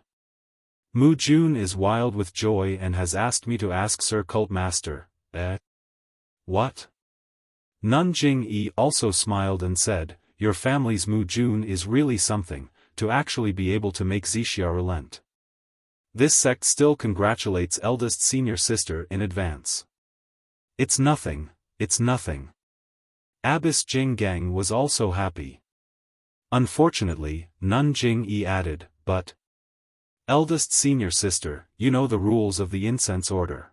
Mu Jun is wild with joy and has asked me to ask Sir Cult Master, What? Nun Jing-yi also smiled and said, your family's Mu Jun is really something, to actually be able to make Wuxia relent. This sect still congratulates eldest senior sister in advance. It's nothing, it's nothing. Abbess Jing Gang was also happy. Unfortunately, Nun Jing-yi added, but eldest senior sister, you know the rules of the incense order.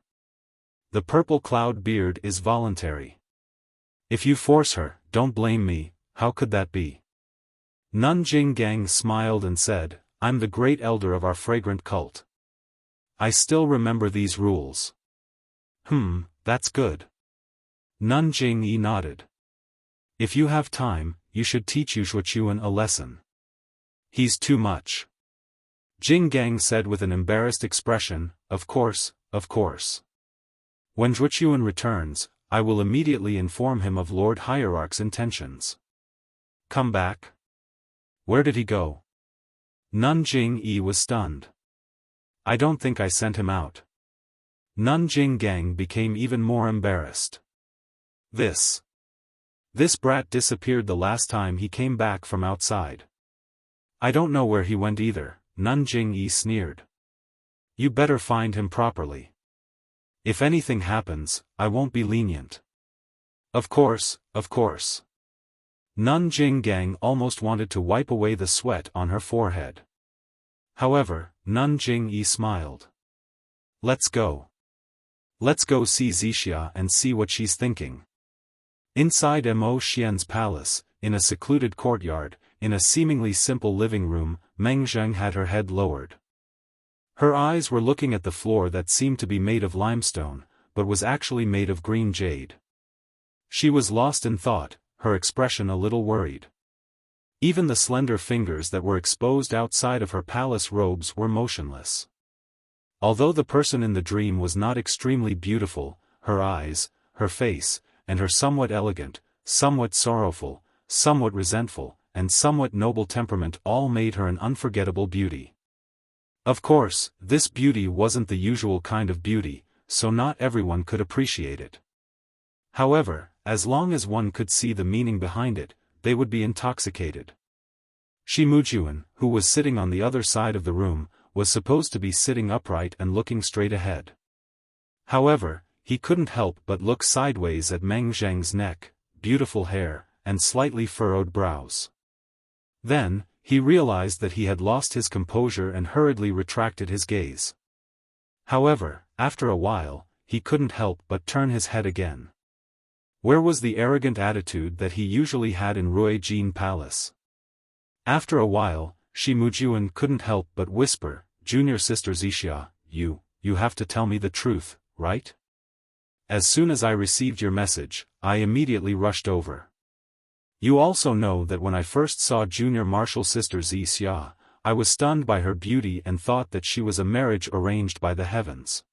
The purple cloud beard is voluntary. If you force her, don't blame me, how could that be? Nun Jing Gang smiled and said, I'm the great elder of our fragrant cult. I still remember these rules. That's good. Nun Jing-yi nodded. If you have time, you should teach Yuan a lesson. He's too much. Jing Gang said with an embarrassed expression, of course, of course. When Yuan returns, I will immediately inform him of Lord Hierarch's intentions. Come back? Where did he go? Nun Jing-yi was stunned. I don't think I sent him out. Nun Jing Gang became even more embarrassed. This brat disappeared the last time he came back from outside. I don't know where he went either, Nun Jing-yi sneered. You better find him properly. If anything happens, I won't be lenient. Of course, of course. Nun Jinggang almost wanted to wipe away the sweat on her forehead. However, Nun Jingyi smiled. Let's go. Let's go see Xixia and see what she's thinking. Inside Mo Xian's palace, in a secluded courtyard, in a seemingly simple living room, Meng Zheng had her head lowered. Her eyes were looking at the floor that seemed to be made of limestone, but was actually made of green jade. She was lost in thought, her expression a little worried. Even the slender fingers that were exposed outside of her palace robes were motionless. Although the person in the dream was not extremely beautiful, her eyes, her face, and her somewhat elegant, somewhat sorrowful, somewhat resentful, and somewhat noble temperament all made her an unforgettable beauty. Of course, this beauty wasn't the usual kind of beauty, so not everyone could appreciate it. However, as long as one could see the meaning behind it, they would be intoxicated. Shi Mujuan, who was sitting on the other side of the room, was supposed to be sitting upright and looking straight ahead. However, he couldn't help but look sideways at Meng Zheng's neck, beautiful hair, and slightly furrowed brows. Then, he realized that he had lost his composure and hurriedly retracted his gaze. However, after a while, he couldn't help but turn his head again. Where was the arrogant attitude that he usually had in Ruijin Palace? After a while, Shi Mujuan couldn't help but whisper, "Junior sister Xixia, you have to tell me the truth, right? As soon as I received your message, I immediately rushed over. You also know that when I first saw junior martial sister Xixia, I was stunned by her beauty and thought that she was a marriage arranged by the heavens.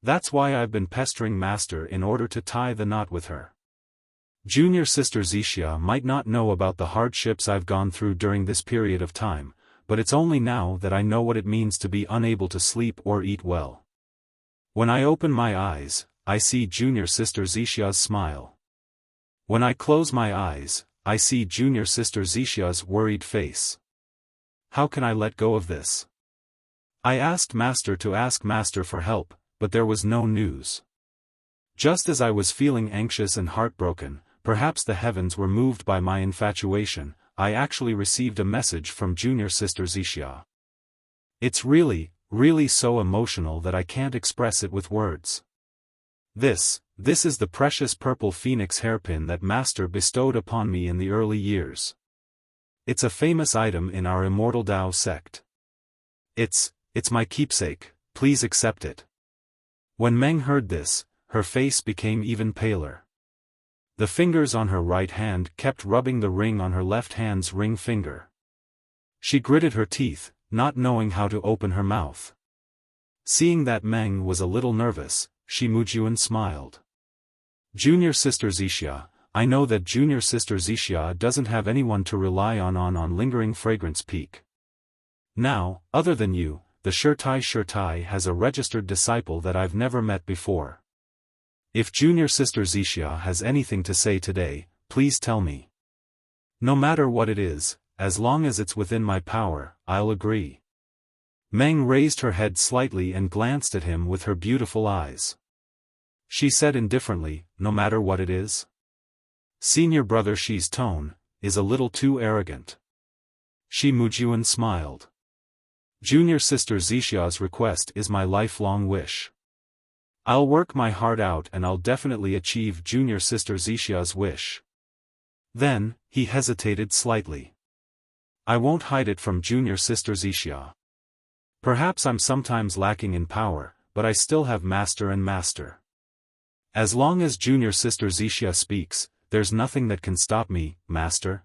That's why I've been pestering Master in order to tie the knot with her. Junior sister Xixia might not know about the hardships I've gone through during this period of time, but it's only now that I know what it means to be unable to sleep or eat well. When I open my eyes, I see junior sister Xixia's smile. When I close my eyes, I see junior sister Xixia's worried face. How can I let go of this? I asked Master to ask Master for help, but there was no news. Just as I was feeling anxious and heartbroken, perhaps the heavens were moved by my infatuation, I actually received a message from junior sister Xixia. It's really so emotional that I can't express it with words. This is the precious purple phoenix hairpin that Master bestowed upon me in the early years. It's a famous item in our Immortal Tao sect. It's my keepsake, please accept it. When Meng heard this, her face became even paler. The fingers on her right hand kept rubbing the ring on her left hand's ring finger. She gritted her teeth, not knowing how to open her mouth. Seeing that Meng was a little nervous, Shi Mujuan smiled. Junior sister Xixia, I know that junior sister Xixia doesn't have anyone to rely on lingering fragrance peak. Now, other than you, the Shirtai has a registered disciple that I've never met before. If junior sister Xixia has anything to say today, please tell me. No matter what it is, as long as it's within my power, I'll agree. Meng raised her head slightly and glanced at him with her beautiful eyes. She said indifferently, no matter what it is. Senior brother Shi's tone is a little too arrogant. Shi Mujuan smiled. Junior sister Xixia's request is my lifelong wish. I'll work my heart out and I'll definitely achieve junior sister Xixia's wish. Then, he hesitated slightly. I won't hide it from junior sister Xixia. Perhaps I'm sometimes lacking in power, but I still have Master and Master. As long as junior sister Xixia speaks, there's nothing that can stop me, Master.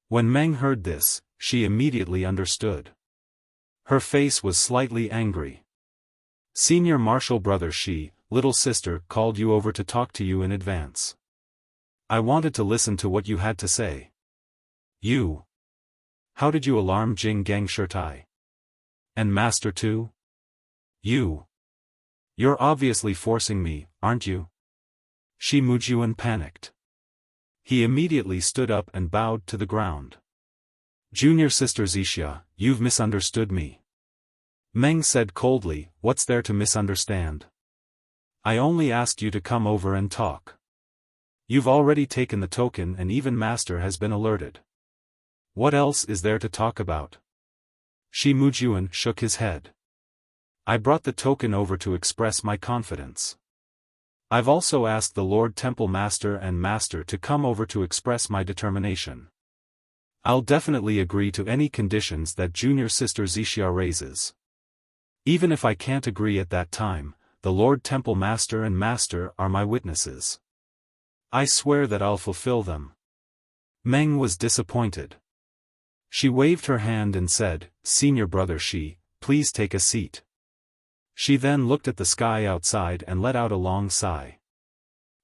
When Meng heard this, she immediately understood. Her face was slightly angry. Senior martial brother Shi, little sister, called you over to talk to you in advance. I wanted to listen to what you had to say. You. How did you alarm Jing Gang Shirtai? And Master too? You. You're obviously forcing me, aren't you? Shi Mujuan panicked. He immediately stood up and bowed to the ground. Junior sister Xixia, you've misunderstood me. Meng said coldly, "What's there to misunderstand? I only asked you to come over and talk. You've already taken the token and even Master has been alerted. What else is there to talk about?" Shi Mujuan shook his head. "I brought the token over to express my confidence. I've also asked the Lord Temple Master and Master to come over to express my determination. I'll definitely agree to any conditions that Junior Sister Xixia raises. Even if I can't agree at that time, the Lord Temple Master and Master are my witnesses. I swear that I'll fulfill them." Meng was disappointed. She waved her hand and said, "Senior brother Shi, please take a seat." She then looked at the sky outside and let out a long sigh.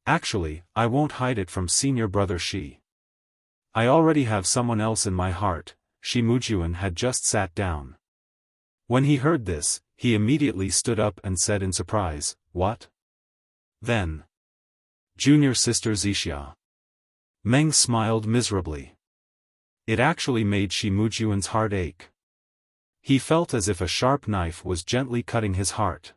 "Actually, I won't hide it from senior brother Shi. I already have someone else in my heart." Shi Mujuan had just sat down. When he heard this, he immediately stood up and said in surprise, "What?" "Then. Junior Sister Xixia." Meng smiled miserably. It actually made Shi Mujuan's heart ache. He felt as if a sharp knife was gently cutting his heart.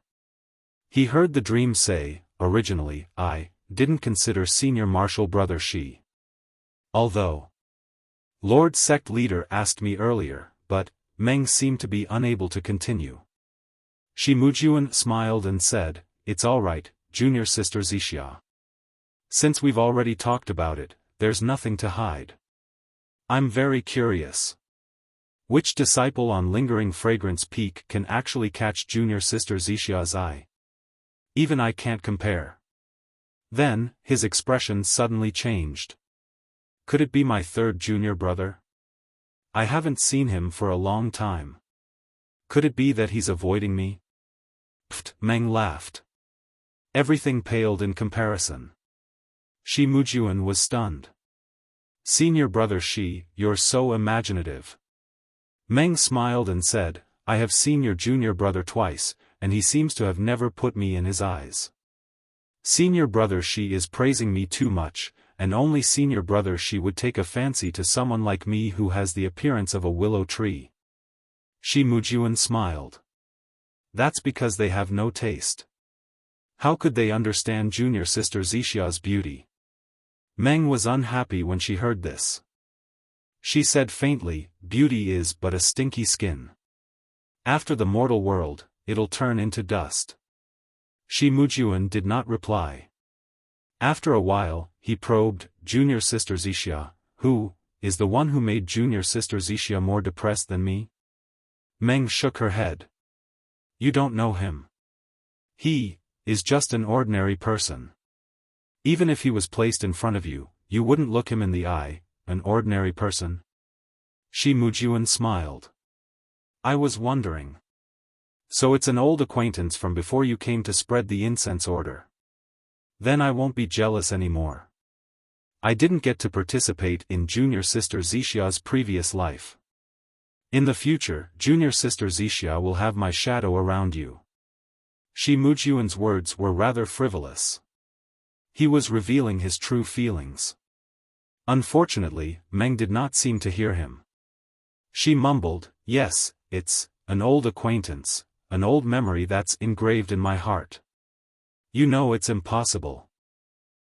He heard the dream say, "Originally, I didn't consider senior martial brother Shi. Although Lord Sect Leader asked me earlier, but..." Meng seemed to be unable to continue. Shi Mujuan smiled and said, "It's all right, Junior Sister Xixia. Since we've already talked about it, there's nothing to hide. I'm very curious. Which disciple on Lingering Fragrance Peak can actually catch Junior Sister Xixia's eye? Even I can't compare." Then, his expression suddenly changed. "Could it be my third junior brother? I haven't seen him for a long time. Could it be that he's avoiding me?" Pfft, Meng laughed. Everything paled in comparison. Shi Mujuan was stunned. "Senior brother Shi, you're so imaginative." Meng smiled and said, "I have seen your junior brother twice, and he seems to have never put me in his eyes. Senior brother Shi is praising me too much, and only senior brother Shi would take a fancy to someone like me who has the appearance of a willow tree." Shi Mujuan smiled. "That's because they have no taste. How could they understand Junior Sister Xixia's beauty?" Meng was unhappy when she heard this. She said faintly, "Beauty is but a stinky skin. After the mortal world, it'll turn into dust." Shi Mujuan did not reply. After a while, he probed, "Junior Sister Xixia, who is the one who made Junior Sister Xixia more depressed than me?" Meng shook her head. "You don't know him. He is just an ordinary person. Even if he was placed in front of you, you wouldn't look him in the eye. An ordinary person?" Shi Mujuan smiled. "I was wondering. So it's an old acquaintance from before you came to spread the incense order. Then I won't be jealous anymore. I didn't get to participate in Junior Sister Xixia's previous life. In the future, Junior Sister Xixia will have my shadow around you." Shi Mujuan's words were rather frivolous. He was revealing his true feelings. Unfortunately, Meng did not seem to hear him. She mumbled, "Yes, it's an old acquaintance, an old memory that's engraved in my heart. You know it's impossible.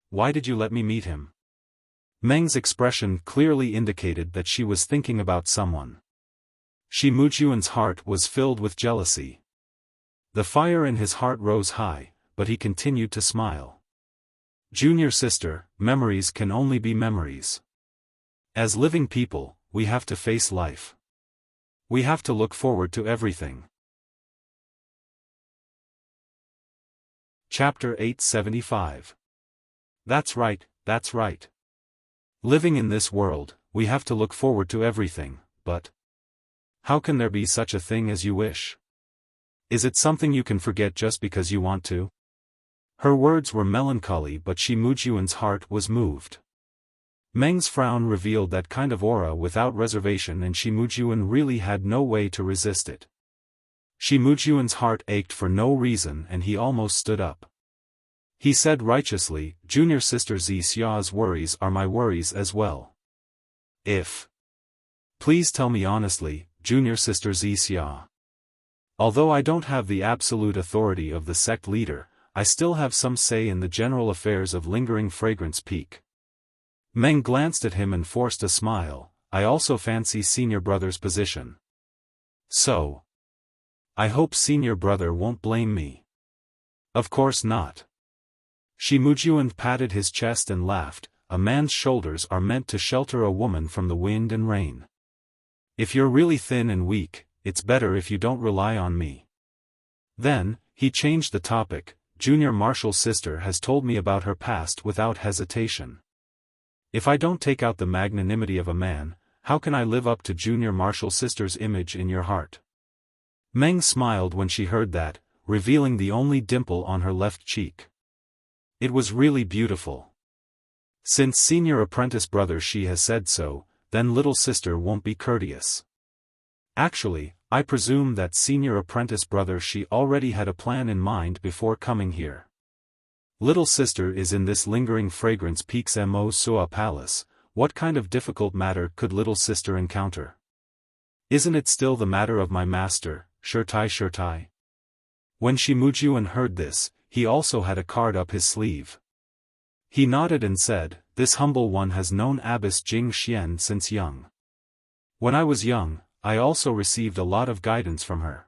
Why did you let me meet him?" Meng's expression clearly indicated that she was thinking about someone. Shi Mujuan's heart was filled with jealousy. The fire in his heart rose high, but he continued to smile. "Junior sister, memories can only be memories. As living people, we have to face life. We have to look forward to everything." Chapter 875. That's right, that's right. Living in this world, we have to look forward to everything, but how can there be such a thing as you wish? Is it something you can forget just because you want to? Her words were melancholy, but Shi Mujuan's heart was moved. Meng's frown revealed that kind of aura without reservation, and Shi Mujuan really had no way to resist it. Shi Mujuan's heart ached for no reason, and he almost stood up. He said righteously, "Junior Sister Xixia's worries are my worries as well. Please tell me honestly, Junior Sister Xixia. Although I don't have the absolute authority of the sect leader, I still have some say in the general affairs of Lingering Fragrance Peak. Meng glanced at him and forced a smile. I also fancy senior brother's position. So. I hope senior brother won't blame me. Of course not. Shi Mujuan patted his chest and laughed. A man's shoulders are meant to shelter a woman from the wind and rain. If you're really thin and weak, it's better if you don't rely on me. Then, he changed the topic. Junior Marshall's sister has told me about her past without hesitation. If I don't take out the magnanimity of a man, how can I live up to Junior Marshall's sister's image in your heart? Meng smiled when she heard that, revealing the only dimple on her left cheek. It was really beautiful. Since senior apprentice brother Shi has said so, then little sister won't be courteous. Actually, I presume that senior apprentice brother Shi already had a plan in mind before coming here. Little sister is in this Lingering Fragrance Peak's Mo Sua Palace. What kind of difficult matter could little sister encounter? Isn't it still the matter of my master, Shirtai? When Shi Mujuan heard this, he also had a card up his sleeve. He nodded and said, "This humble one has known Abbess Jing Xian since young. When I was young, I also received a lot of guidance from her.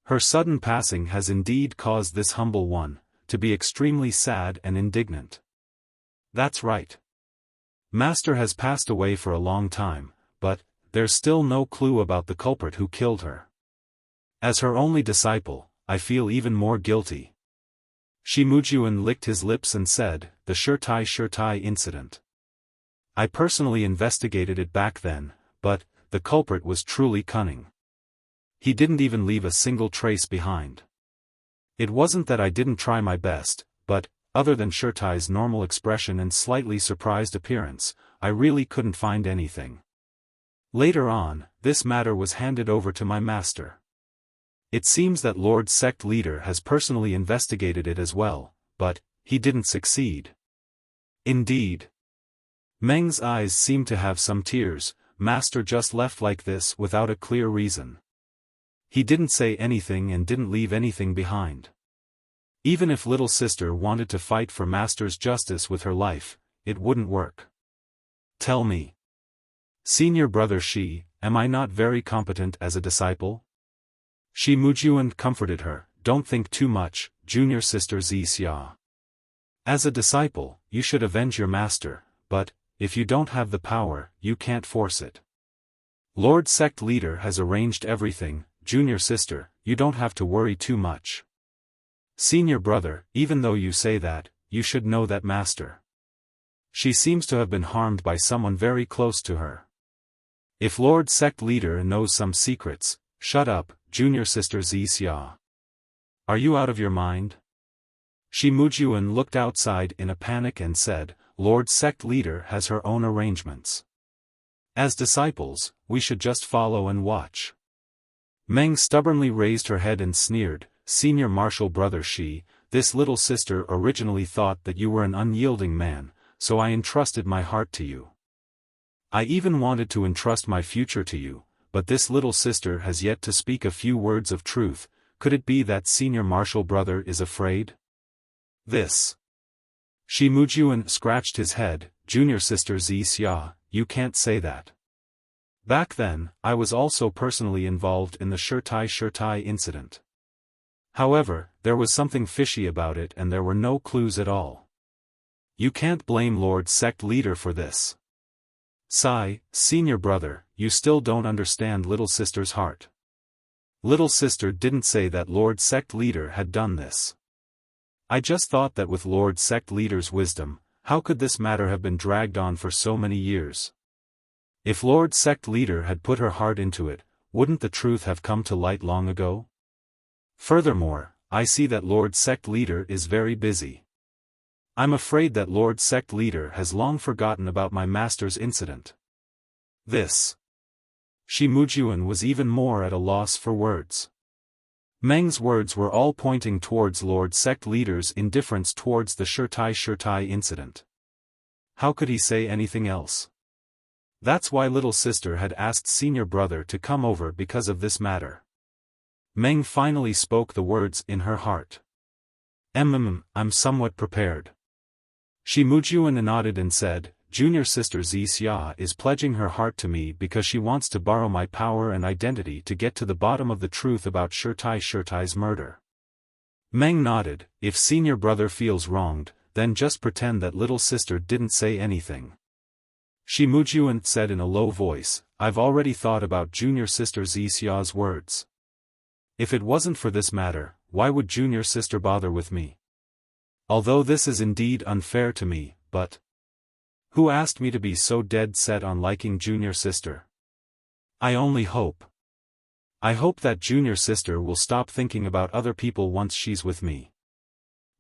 Her sudden passing has indeed caused this humble one to be extremely sad and indignant." That's right. Master has passed away for a long time, but there's still no clue about the culprit who killed her. As her only disciple, I feel even more guilty. Shi Mujuan licked his lips and said, "The Shirtai incident. I personally investigated it back then, but the culprit was truly cunning. He didn't even leave a single trace behind. It wasn't that I didn't try my best, but, other than Shirtai's normal expression and slightly surprised appearance, I really couldn't find anything. Later on, this matter was handed over to my master. It seems that Lord Sect Leader has personally investigated it as well, but he didn't succeed." Indeed. Meng's eyes seemed to have some tears. Master just left like this without a clear reason. He didn't say anything and didn't leave anything behind. Even if little sister wanted to fight for Master's justice with her life, it wouldn't work. Tell me. Senior brother Shi, am I not very competent as a disciple? Shi Mujuan comforted her. Don't think too much, junior sister Xia. As a disciple, you should avenge your master, but, if you don't have the power, you can't force it. Lord Sect Leader has arranged everything. Junior sister, you don't have to worry too much. Senior brother, even though you say that, you should know that master. She seems to have been harmed by someone very close to her. If Lord Sect Leader knows some secrets, shut up, junior sister Xia. Are you out of your mind? Shi Mujuan looked outside in a panic and said, Lord Sect Leader has her own arrangements. As disciples, we should just follow and watch. Meng stubbornly raised her head and sneered, Senior Marshal Brother Shi, this little sister originally thought that you were an unyielding man, so I entrusted my heart to you. I even wanted to entrust my future to you, but this little sister has yet to speak a few words of truth. Could it be that Senior Marshal Brother is afraid? This. Shi Mujuan scratched his head, Junior Sister Xia, you can't say that. Back then, I was also personally involved in the Shirtai incident. However, there was something fishy about it and there were no clues at all. You can't blame Lord Sect Leader for this. Sigh, Senior Brother, you still don't understand Little Sister's heart. Little Sister didn't say that Lord Sect Leader had done this. I just thought that with Lord Sect Leader's wisdom, how could this matter have been dragged on for so many years? If Lord Sect Leader had put her heart into it, wouldn't the truth have come to light long ago? Furthermore, I see that Lord Sect Leader is very busy. I'm afraid that Lord Sect Leader has long forgotten about my master's incident. This. Shi Mujuan was even more at a loss for words. Meng's words were all pointing towards Lord Sect Leader's indifference towards the Shirtai incident. How could he say anything else? That's why Little Sister had asked Senior Brother to come over because of this matter. Meng finally spoke the words in her heart. I'm somewhat prepared. Shi Mujuan nodded and said, Junior sister Xia is pledging her heart to me because she wants to borrow my power and identity to get to the bottom of the truth about Shirtai's murder. Meng nodded. If senior brother feels wronged, then just pretend that little sister didn't say anything. Shi Mujuan said in a low voice, I've already thought about junior sister Xia's words. If it wasn't for this matter, why would junior sister bother with me? Although this is indeed unfair to me, but who asked me to be so dead set on liking junior sister? I hope that junior sister will stop thinking about other people once she's with me.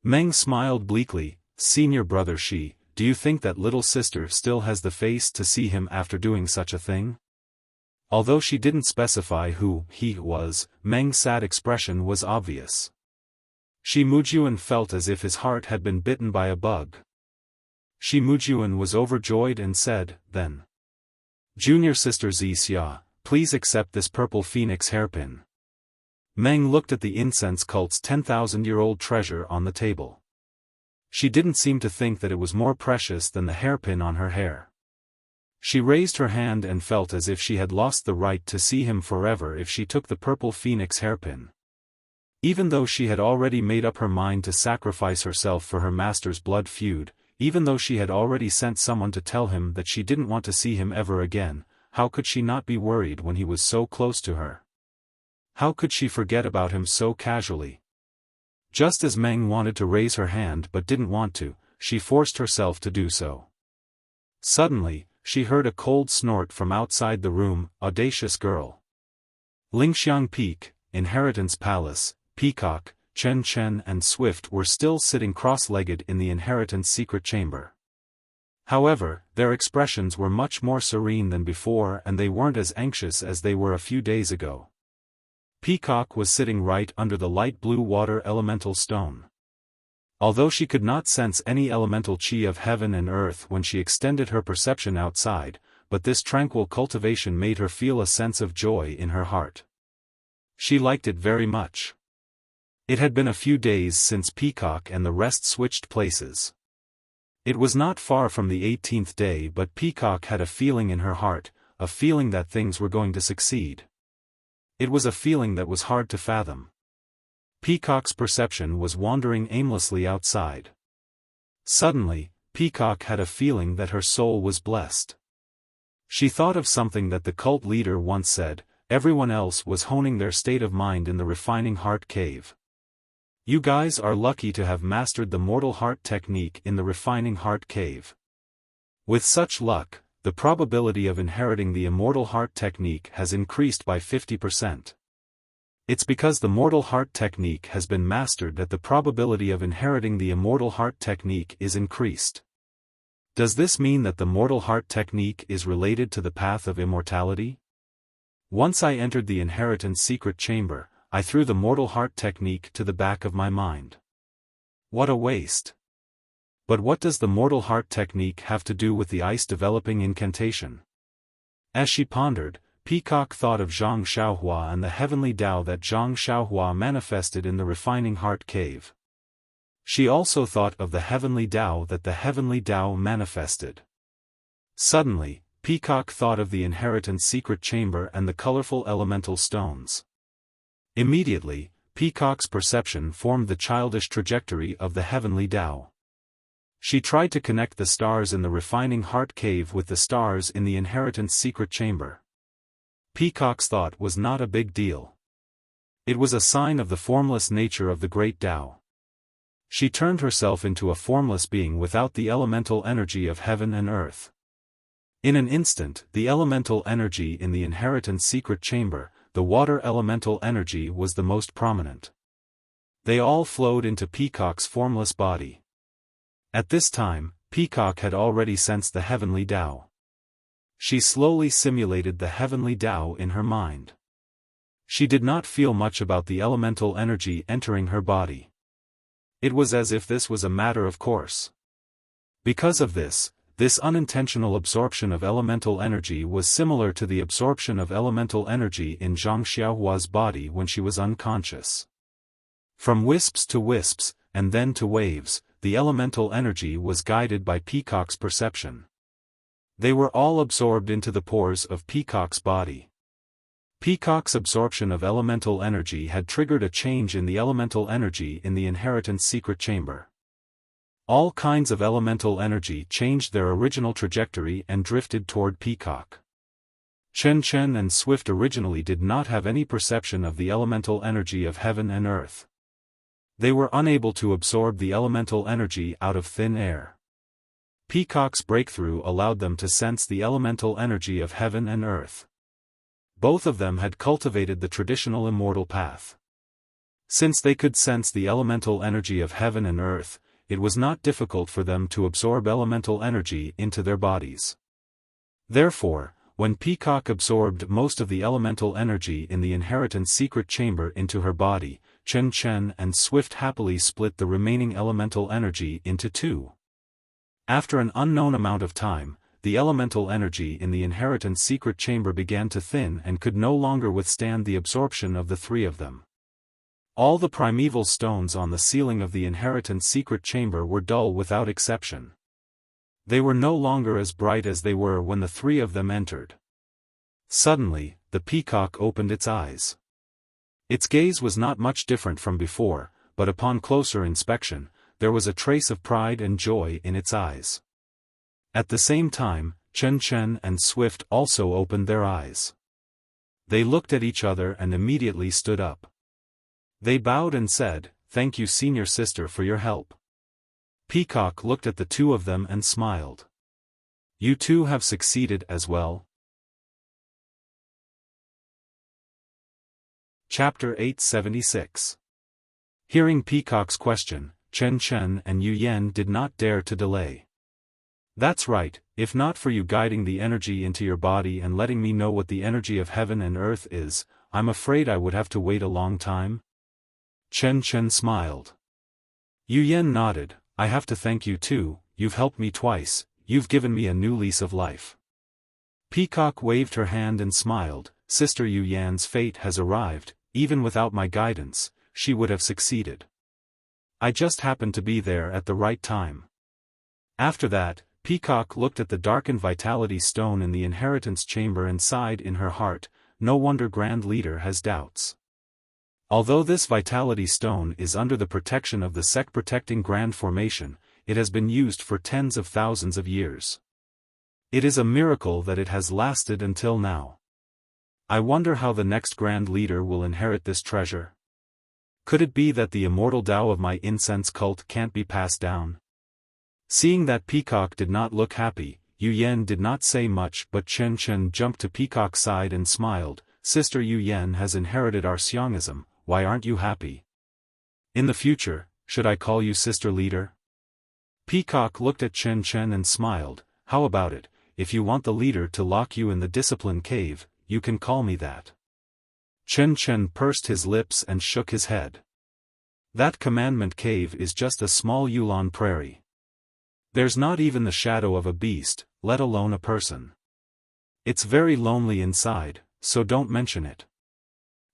Meng smiled bleakly. Senior brother Shi, do you think that little sister still has the face to see him after doing such a thing? Although she didn't specify who he was, Meng's sad expression was obvious. Shi Mujuan felt as if his heart had been bitten by a bug. Shi Mujuan was overjoyed and said, then, Junior sister Xia, please accept this purple phoenix hairpin. Meng looked at the incense cult's 10,000-year-old treasure on the table. She didn't seem to think that it was more precious than the hairpin on her hair. She raised her hand and felt as if she had lost the right to see him forever if she took the purple phoenix hairpin. Even though she had already made up her mind to sacrifice herself for her master's blood feud, even though she had already sent someone to tell him that she didn't want to see him ever again, how could she not be worried when he was so close to her? How could she forget about him so casually? Just as Meng wanted to raise her hand but didn't want to, she forced herself to do so. Suddenly, she heard a cold snort from outside the room. Audacious girl. Lingxiang Peak, Inheritance Palace, Peacock, Chen Chen and Swift were still sitting cross-legged in the Inheritance secret chamber. However, their expressions were much more serene than before and they weren't as anxious as they were a few days ago. Peacock was sitting right under the light blue water elemental stone. Although she could not sense any elemental chi of heaven and earth when she extended her perception outside, but this tranquil cultivation made her feel a sense of joy in her heart. She liked it very much. It had been a few days since Peacock and the rest switched places. It was not far from the 18th day, but Peacock had a feeling in her heart, a feeling that things were going to succeed. It was a feeling that was hard to fathom. Peacock's perception was wandering aimlessly outside. Suddenly, Peacock had a feeling that her soul was blessed. She thought of something that the cult leader once said, everyone else was honing their state of mind in the refining heart cave. You guys are lucky to have mastered the mortal heart technique in the refining heart cave. With such luck, the probability of inheriting the immortal heart technique has increased by 50%. It's because the mortal heart technique has been mastered that the probability of inheriting the immortal heart technique is increased. Does this mean that the mortal heart technique is related to the path of immortality? Once I entered the inheritance secret chamber, I threw the mortal heart technique to the back of my mind. What a waste! But what does the mortal heart technique have to do with the ice developing incantation? As she pondered, Peacock thought of Zhang Xiaohua and the heavenly Tao that Zhang Xiaohua manifested in the refining heart cave. She also thought of the heavenly Tao that the heavenly Tao manifested. Suddenly, Peacock thought of the inheritance secret chamber and the colorful elemental stones. Immediately, Peacock's perception formed the childish trajectory of the heavenly Tao. She tried to connect the stars in the refining heart cave with the stars in the inheritance secret chamber. Peacock's thought was not a big deal. It was a sign of the formless nature of the great Tao. She turned herself into a formless being without the elemental energy of heaven and earth. In an instant, the elemental energy in the inheritance secret chamber, the water elemental energy, was the most prominent. They all flowed into Peacock's formless body. At this time, Peacock had already sensed the heavenly Tao. She slowly simulated the heavenly Tao in her mind. She did not feel much about the elemental energy entering her body. It was as if this was a matter of course. Because of this, This unintentional absorption of elemental energy was similar to the absorption of elemental energy in Zhang Xiaohua's body when she was unconscious. From wisps to wisps, and then to waves, the elemental energy was guided by Peacock's perception. They were all absorbed into the pores of Peacock's body. Peacock's absorption of elemental energy had triggered a change in the elemental energy in the inheritance secret chamber. All kinds of elemental energy changed their original trajectory and drifted toward Peacock. Chen Chen and Swift originally did not have any perception of the elemental energy of heaven and earth. They were unable to absorb the elemental energy out of thin air. Peacock's breakthrough allowed them to sense the elemental energy of heaven and earth. Both of them had cultivated the traditional immortal path. Since they could sense the elemental energy of heaven and earth, it was not difficult for them to absorb elemental energy into their bodies. Therefore, when Peacock absorbed most of the elemental energy in the inheritance secret chamber into her body, Chen Chen and Swift happily split the remaining elemental energy into two. After an unknown amount of time, the elemental energy in the inheritance secret chamber began to thin and could no longer withstand the absorption of the three of them. All the primeval stones on the ceiling of the inheritance secret chamber were dull without exception. They were no longer as bright as they were when the three of them entered. Suddenly, the peacock opened its eyes. Its gaze was not much different from before, but upon closer inspection, there was a trace of pride and joy in its eyes. At the same time, Chen Chen and Swift also opened their eyes. They looked at each other and immediately stood up. They bowed and said, "Thank you, senior sister, for your help." Peacock looked at the two of them and smiled. "You two have succeeded as well." Chapter 876. Hearing Peacock's question, Chen Chen and Yu Yan did not dare to delay. "That's right, if not for you guiding the energy into your body and letting me know what the energy of heaven and earth is, I'm afraid I would have to wait a long time." Chen Chen smiled. Yu Yan nodded, "I have to thank you too, you've helped me twice, you've given me a new lease of life." Peacock waved her hand and smiled, "Sister Yu Yan's fate has arrived, even without my guidance, she would have succeeded. I just happened to be there at the right time." After that, Peacock looked at the darkened vitality stone in the inheritance chamber and sighed in her heart, "No wonder Grand Leader has doubts. Although this vitality stone is under the protection of the sect-protecting Grand Formation, it has been used for tens of thousands of years. It is a miracle that it has lasted until now. I wonder how the next Grand Leader will inherit this treasure. Could it be that the immortal Tao of my incense cult can't be passed down?" Seeing that Peacock did not look happy, Yu Yan did not say much, but Chen Chen jumped to Peacock's side and smiled, "Sister Yu Yan has inherited our Xiangism, why aren't you happy? In the future, should I call you Sister Leader?" Peacock looked at Chen Chen and smiled, "How about it, if you want the leader to lock you in the discipline cave, you can call me that." Chen Chen pursed his lips and shook his head. "That commandment cave is just a small Yulon prairie. There's not even the shadow of a beast, let alone a person. It's very lonely inside, so don't mention it."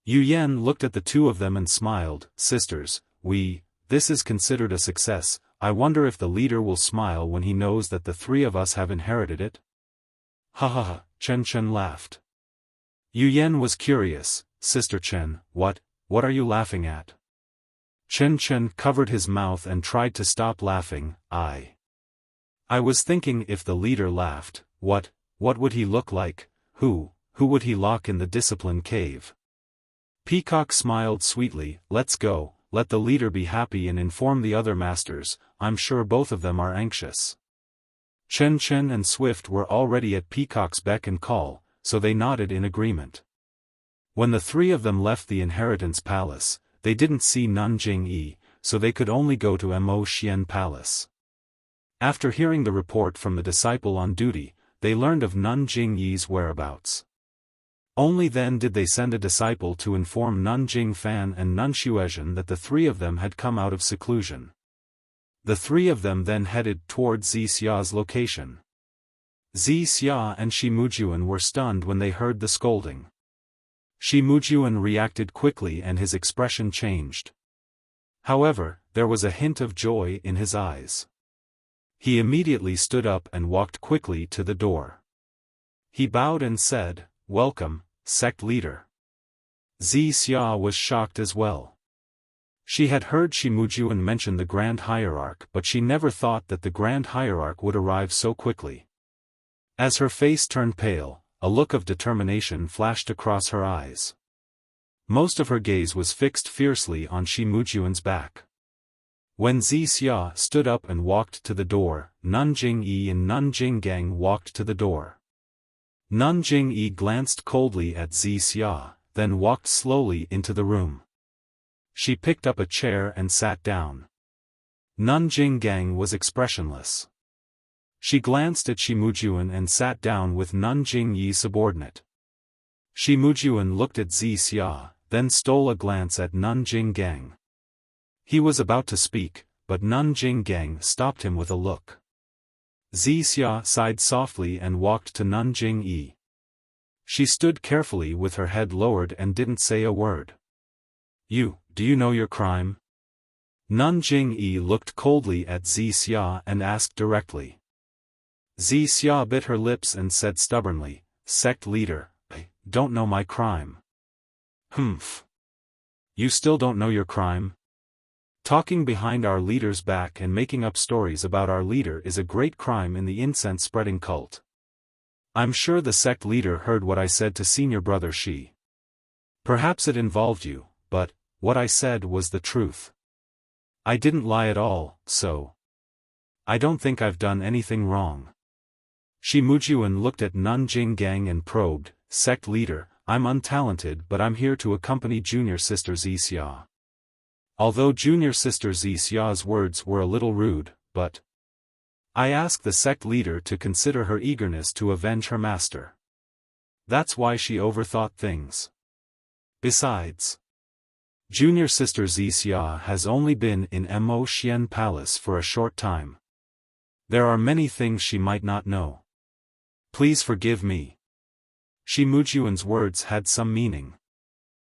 Yu Yan looked at the two of them and smiled, "Sisters, this is considered a success, I wonder if the leader will smile when he knows that the three of us have inherited it?" "Ha ha ha," Chen Chen laughed. Yu Yan was curious, "Sister Chen, what are you laughing at?" Chen Chen covered his mouth and tried to stop laughing. I was thinking if the leader laughed, what would he look like, who would he lock in the discipline cave?" Peacock smiled sweetly, "Let's go, let the leader be happy and inform the other masters, I'm sure both of them are anxious." Chen Chen and Swift were already at Peacock's beck and call, so they nodded in agreement. When the three of them left the inheritance palace, they didn't see Nun Jingyi, so they could only go to Mo Xian Palace. After hearing the report from the disciple on duty, they learned of Nun Jingyi's whereabouts. Only then did they send a disciple to inform Nun Jingfan and Nun Xuezhen that the three of them had come out of seclusion. The three of them then headed toward Zi Xia's location. Xia and Shi Mujuan were stunned when they heard the scolding. Shi Mujuan reacted quickly and his expression changed. However, there was a hint of joy in his eyes. He immediately stood up and walked quickly to the door. He bowed and said, "Welcome, sect leader." Xia was shocked as well. She had heard Shi Mujuan mention the Grand Hierarch, but she never thought that the Grand Hierarch would arrive so quickly. As her face turned pale, a look of determination flashed across her eyes. Most of her gaze was fixed fiercely on Shi Mujuan's back. When Xia stood up and walked to the door, Nun Jingyi and Nun Jinggang walked to the door. Nun Jingyi glanced coldly at Xia, then walked slowly into the room. She picked up a chair and sat down. Nun Jinggang was expressionless. She glanced at Shi Mujuan and sat down with Nun Jingyi's subordinate. Shi Mujuan looked at Xia, then stole a glance at Nun Jinggang. He was about to speak, but Nun Jinggang stopped him with a look. Xia sighed softly and walked to Nun Jingyi. She stood carefully with her head lowered and didn't say a word. Do you know your crime?" Nun Jingyi looked coldly at Xia and asked directly. Xia bit her lips and said stubbornly, "Sect leader, I don't know my crime." "Humph. You still don't know your crime? Talking behind our leader's back and making up stories about our leader is a great crime in the incense-spreading cult. I'm sure the sect leader heard what I said to senior brother Shi. Perhaps it involved you, but what I said was the truth. I didn't lie at all, so I don't think I've done anything wrong." Shi Mujuan looked at Nun Jinggang and probed, "Sect leader, I'm untalented but I'm here to accompany junior sister Xia." Although junior sister Xia's words were a little rude, but I ask the sect leader to consider her eagerness to avenge her master. That's why she overthought things. Besides, junior sister Xia has only been in Mo Xian Palace for a short time. There are many things she might not know. Please forgive me. Shi Mujuan's words had some meaning.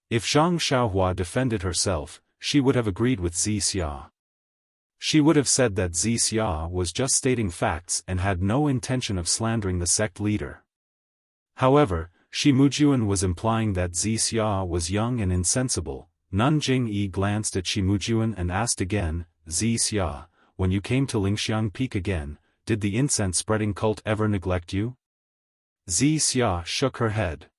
If Zhang Xiaohua defended herself, she would have agreed with Xia. She would have said that Xia was just stating facts and had no intention of slandering the sect leader. However, Shi Mujuan was implying that Xia was young and insensible. Nun Jingyi glanced at Shi Mujuan and asked again, "Xia, when you came to Lingxiang Peak again, did the incense-spreading cult ever neglect you?" Xia shook her head.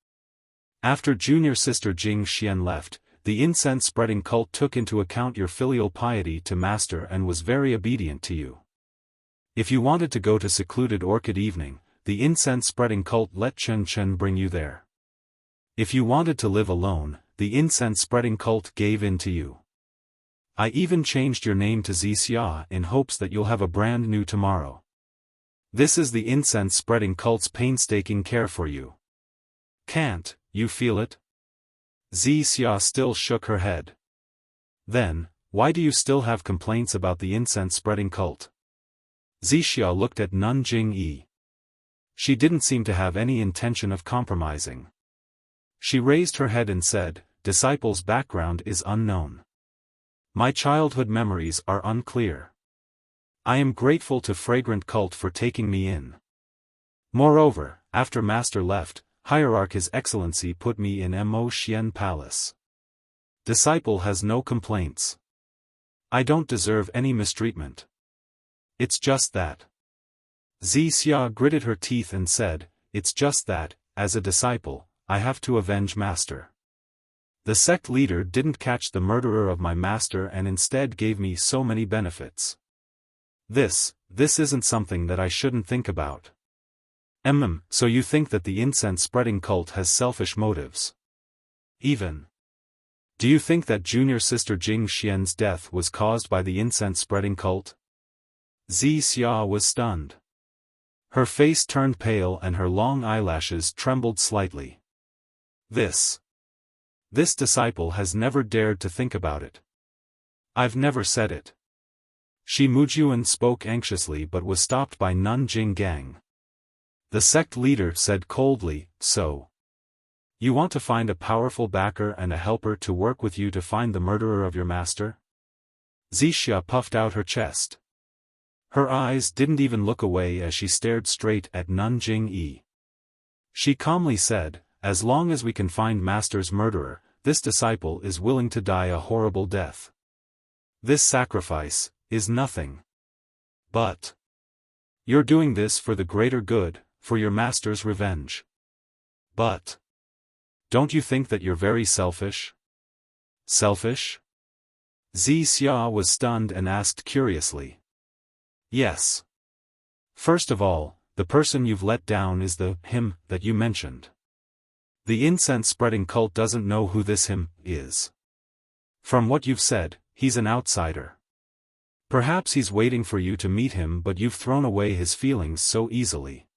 After junior sister Jing Xian left, the incense-spreading cult took into account your filial piety to master and was very obedient to you. If you wanted to go to secluded orchid evening, the incense-spreading cult let Chen Chen bring you there. If you wanted to live alone, the incense-spreading cult gave in to you. I even changed your name to Xia in hopes that you'll have a brand new tomorrow. This is the incense-spreading cult's painstaking care for you. Can't you feel it? Xia still shook her head. Then, why do you still have complaints about the incense-spreading cult? Xia looked at Nun Jingyi. She didn't seem to have any intention of compromising. She raised her head and said, "Disciple's background is unknown. My childhood memories are unclear. I am grateful to Fragrant Cult for taking me in. Moreover, after Master left, Hierarch His Excellency put me in Mo Xian Palace. Disciple has no complaints. I don't deserve any mistreatment. It's just that." Xia gritted her teeth and said, "It's just that, as a disciple, I have to avenge Master. The sect leader didn't catch the murderer of my master and instead gave me so many benefits. This isn't something that I shouldn't think about." So you think that the incense-spreading cult has selfish motives? Even. Do you think that junior sister Jing Xian's death was caused by the incense-spreading cult? Xia was stunned. Her face turned pale and her long eyelashes trembled slightly. This disciple has never dared to think about it. I've never said it. Shi Mujuan spoke anxiously but was stopped by Nun Jinggang. The sect leader said coldly, "So you want to find a powerful backer and a helper to work with you to find the murderer of your master?" Wuxia puffed out her chest. Her eyes didn't even look away as she stared straight at Nanjing-yi. She calmly said, "As long as we can find Master's murderer, this disciple is willing to die a horrible death. This sacrifice is nothing. But you're doing this for the greater good, for your master's revenge. But don't you think that you're very selfish?" "Selfish?" Wuxia was stunned and asked curiously. "Yes. First of all, the person you've let down is the him that you mentioned. The incense-spreading cult doesn't know who this him is. From what you've said, he's an outsider. Perhaps he's waiting for you to meet him, but you've thrown away his feelings so easily.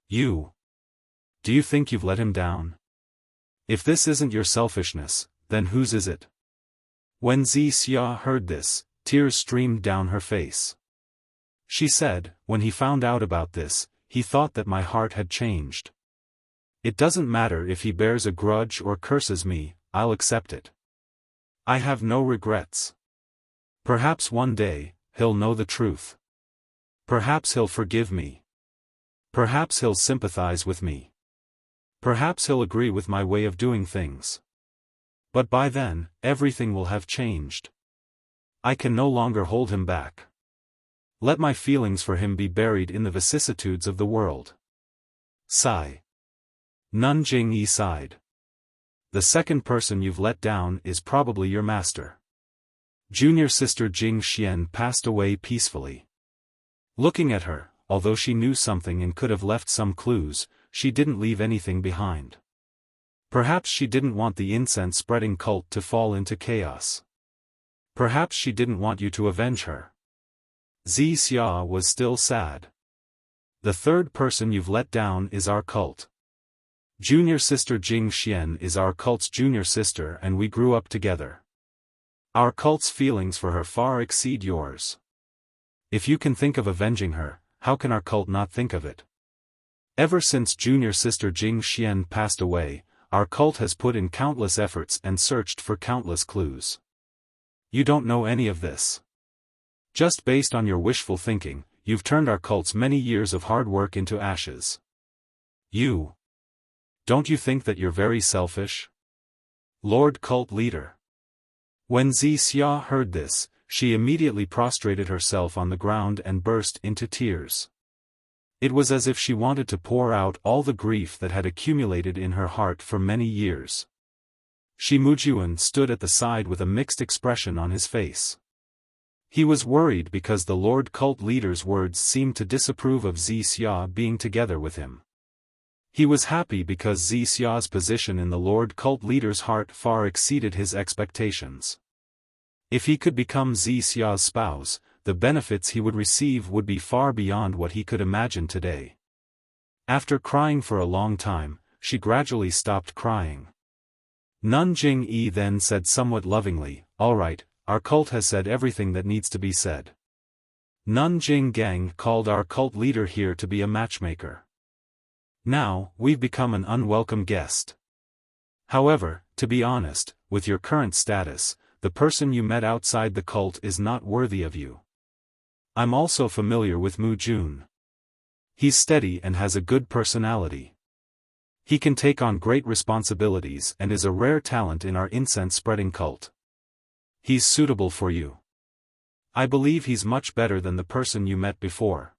Do you think you've let him down? If this isn't your selfishness, then whose is it?" When Wuxia heard this, tears streamed down her face. She said, "When he found out about this, he thought that my heart had changed. It doesn't matter if he bears a grudge or curses me, I'll accept it. I have no regrets. Perhaps one day, he'll know the truth. Perhaps he'll forgive me. Perhaps he'll sympathize with me. Perhaps he'll agree with my way of doing things. But by then, everything will have changed. I can no longer hold him back. Let my feelings for him be buried in the vicissitudes of the world." Sigh. Nanjing-yi sighed. "The second person you've let down is probably your master." Junior sister Jing Xian passed away peacefully. Looking at her, although she knew something and could have left some clues, she didn't leave anything behind. Perhaps she didn't want the incense-spreading cult to fall into chaos. Perhaps she didn't want you to avenge her. Wuxia was still sad. "The third person you've let down is our cult. Junior sister Jing Xian is our cult's junior sister and we grew up together. Our cult's feelings for her far exceed yours. If you can think of avenging her, how can our cult not think of it? Ever since junior sister Jing Xian passed away, our cult has put in countless efforts and searched for countless clues. You don't know any of this. Just based on your wishful thinking, you've turned our cult's many years of hard work into ashes. Don't you think that you're very selfish? Lord Cult Leader." When Wuxia heard this, she immediately prostrated herself on the ground and burst into tears. It was as if she wanted to pour out all the grief that had accumulated in her heart for many years. Shi Mujuan stood at the side with a mixed expression on his face. He was worried because the Lord Cult Leader's words seemed to disapprove of Wuxia being together with him. He was happy because Wuxia's position in the Lord Cult Leader's heart far exceeded his expectations. If he could become Wuxia's spouse, the benefits he would receive would be far beyond what he could imagine today. After crying for a long time, she gradually stopped crying. Nanjing-yi then said somewhat lovingly, "All right, our cult has said everything that needs to be said. Nanjing Gang called our cult leader here to be a matchmaker. Now, we've become an unwelcome guest. However, to be honest, with your current status, the person you met outside the cult is not worthy of you. I'm also familiar with Mu Jun. He's steady and has a good personality. He can take on great responsibilities and is a rare talent in our incense-spreading cult. He's suitable for you. I believe he's much better than the person you met before.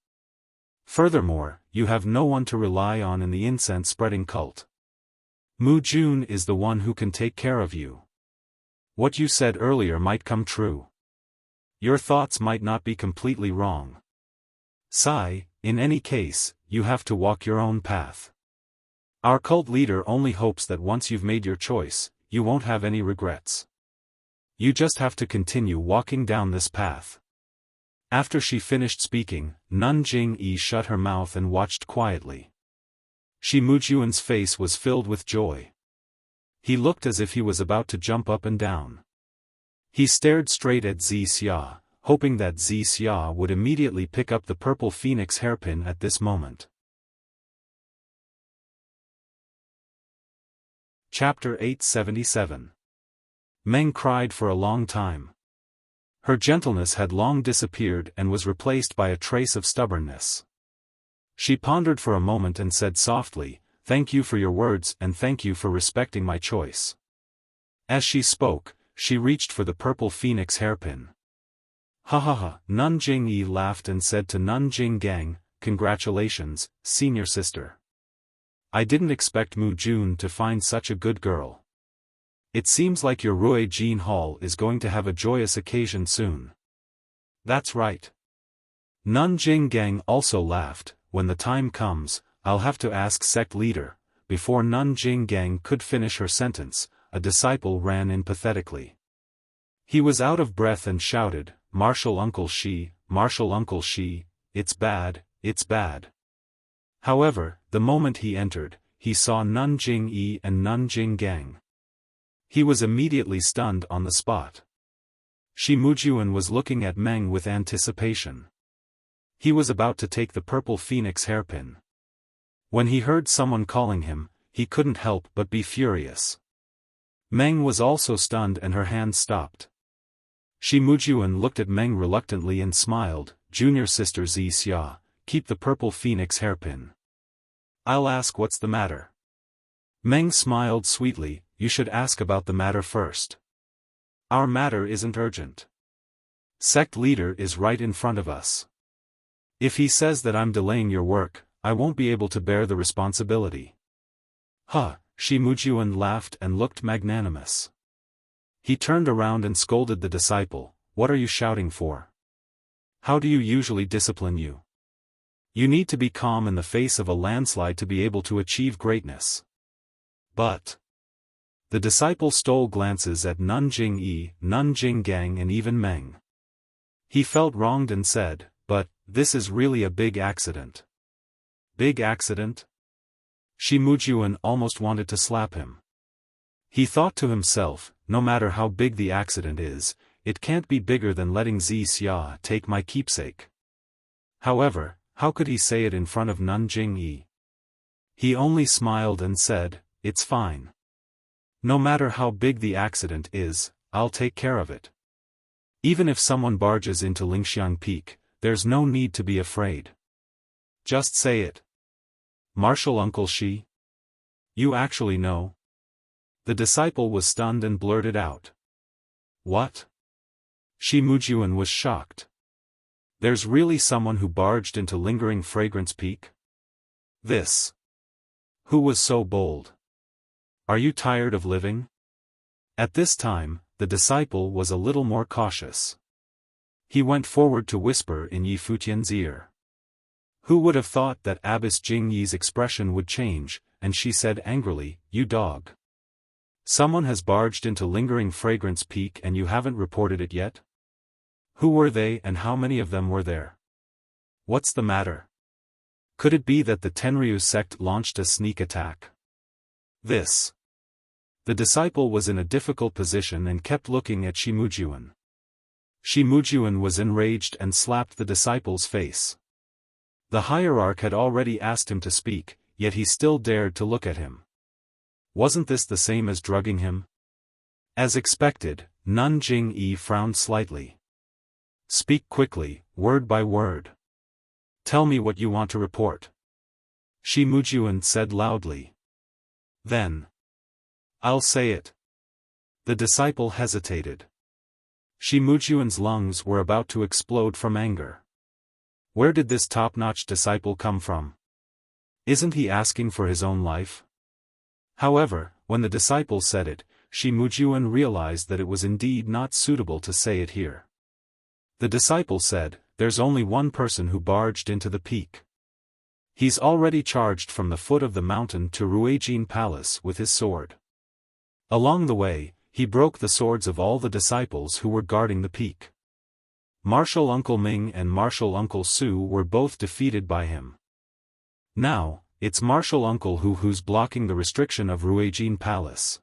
Furthermore, you have no one to rely on in the incense-spreading cult. Mu Jun is the one who can take care of you. What you said earlier might come true. Your thoughts might not be completely wrong. Sigh, in any case, you have to walk your own path. Our cult leader only hopes that once you've made your choice, you won't have any regrets. You just have to continue walking down this path." After she finished speaking, Nanjing-yi shut her mouth and watched quietly. Shi Mujuan's face was filled with joy. He looked as if he was about to jump up and down. He stared straight at Wuxia, hoping that Wuxia would immediately pick up the purple phoenix hairpin at this moment. Chapter 877. Meng cried for a long time. Her gentleness had long disappeared and was replaced by a trace of stubbornness. She pondered for a moment and said softly, "Thank you for your words and thank you for respecting my choice." As she spoke, she reached for the purple phoenix hairpin. "Ha ha ha!" Nun Jingyi laughed and said to Nun Jinggang, "Congratulations, senior sister. I didn't expect Mu Jun to find such a good girl. It seems like your Rui Jin Hall is going to have a joyous occasion soon." "That's right." Nun Jinggang also laughed. "When the time comes, I'll have to ask sect leader." Before Nun Jinggang could finish her sentence, a disciple ran in pathetically. He was out of breath and shouted, Martial Uncle Shi, it's bad, it's bad." However, the moment he entered, he saw Nun Jingyi and Nun Jinggang. He was immediately stunned on the spot. Shi Mujuan was looking at Meng with anticipation. He was about to take the purple phoenix hairpin. When he heard someone calling him, he couldn't help but be furious. Meng was also stunned and her hand stopped. Shi Mujuan looked at Meng reluctantly and smiled, "Junior sister Xia, keep the purple phoenix hairpin. I'll ask what's the matter." Meng smiled sweetly, "You should ask about the matter first. Our matter isn't urgent. Sect leader is right in front of us. If he says that I'm delaying your work, I won't be able to bear the responsibility." "Huh," Shi Mujuan laughed and looked magnanimous. He turned around and scolded the disciple, "What are you shouting for? How do you usually discipline you? You need to be calm in the face of a landslide to be able to achieve greatness." "But..." The disciple stole glances at Nun Jingyi, Nun Jinggang and even Meng. He felt wronged and said, "But, this is really a big accident." "Big accident?" Shi Mujuan almost wanted to slap him. He thought to himself, no matter how big the accident is, it can't be bigger than letting Xia take my keepsake. However, how could he say it in front of Nun Jingyi? He only smiled and said, "It's fine. No matter how big the accident is, I'll take care of it. Even if someone barges into Lingxiang Peak, there's no need to be afraid. Just say it." "Martial Uncle Shi? You actually know?" The disciple was stunned and blurted out. "What?" Shi Mujuan was shocked. "There's really someone who barged into Lingering Fragrance Peak? This. Who was so bold? Are you tired of living?" At this time, the disciple was a little more cautious. He went forward to whisper in Yi Futian's ear. Who would have thought that Abbess Jingyi's expression would change, and she said angrily, "You dog. Someone has barged into Lingering Fragrance Peak and you haven't reported it yet? Who were they and how many of them were there? What's the matter? Could it be that the Tenryu sect launched a sneak attack? This." The disciple was in a difficult position and kept looking at Shi Mujuan. Shi Mujuan was enraged and slapped the disciple's face. The hierarch had already asked him to speak, yet he still dared to look at him. Wasn't this the same as drugging him? As expected, Nun Jingyi frowned slightly. "Speak quickly, word by word. Tell me what you want to report," Shi Mujuan said loudly. "Then. I'll say it." The disciple hesitated. Shi Mujuan's lungs were about to explode from anger. Where did this top-notch disciple come from? Isn't he asking for his own life? However, when the disciple said it, Shi Mujuan realized that it was indeed not suitable to say it here. The disciple said, "There's only one person who barged into the peak. He's already charged from the foot of the mountain to Ruijin Palace with his sword. Along the way, he broke the swords of all the disciples who were guarding the peak. Martial Uncle Ming and Martial Uncle Su were both defeated by him. Now, it's Martial Uncle who's blocking the restriction of Ruijin Palace.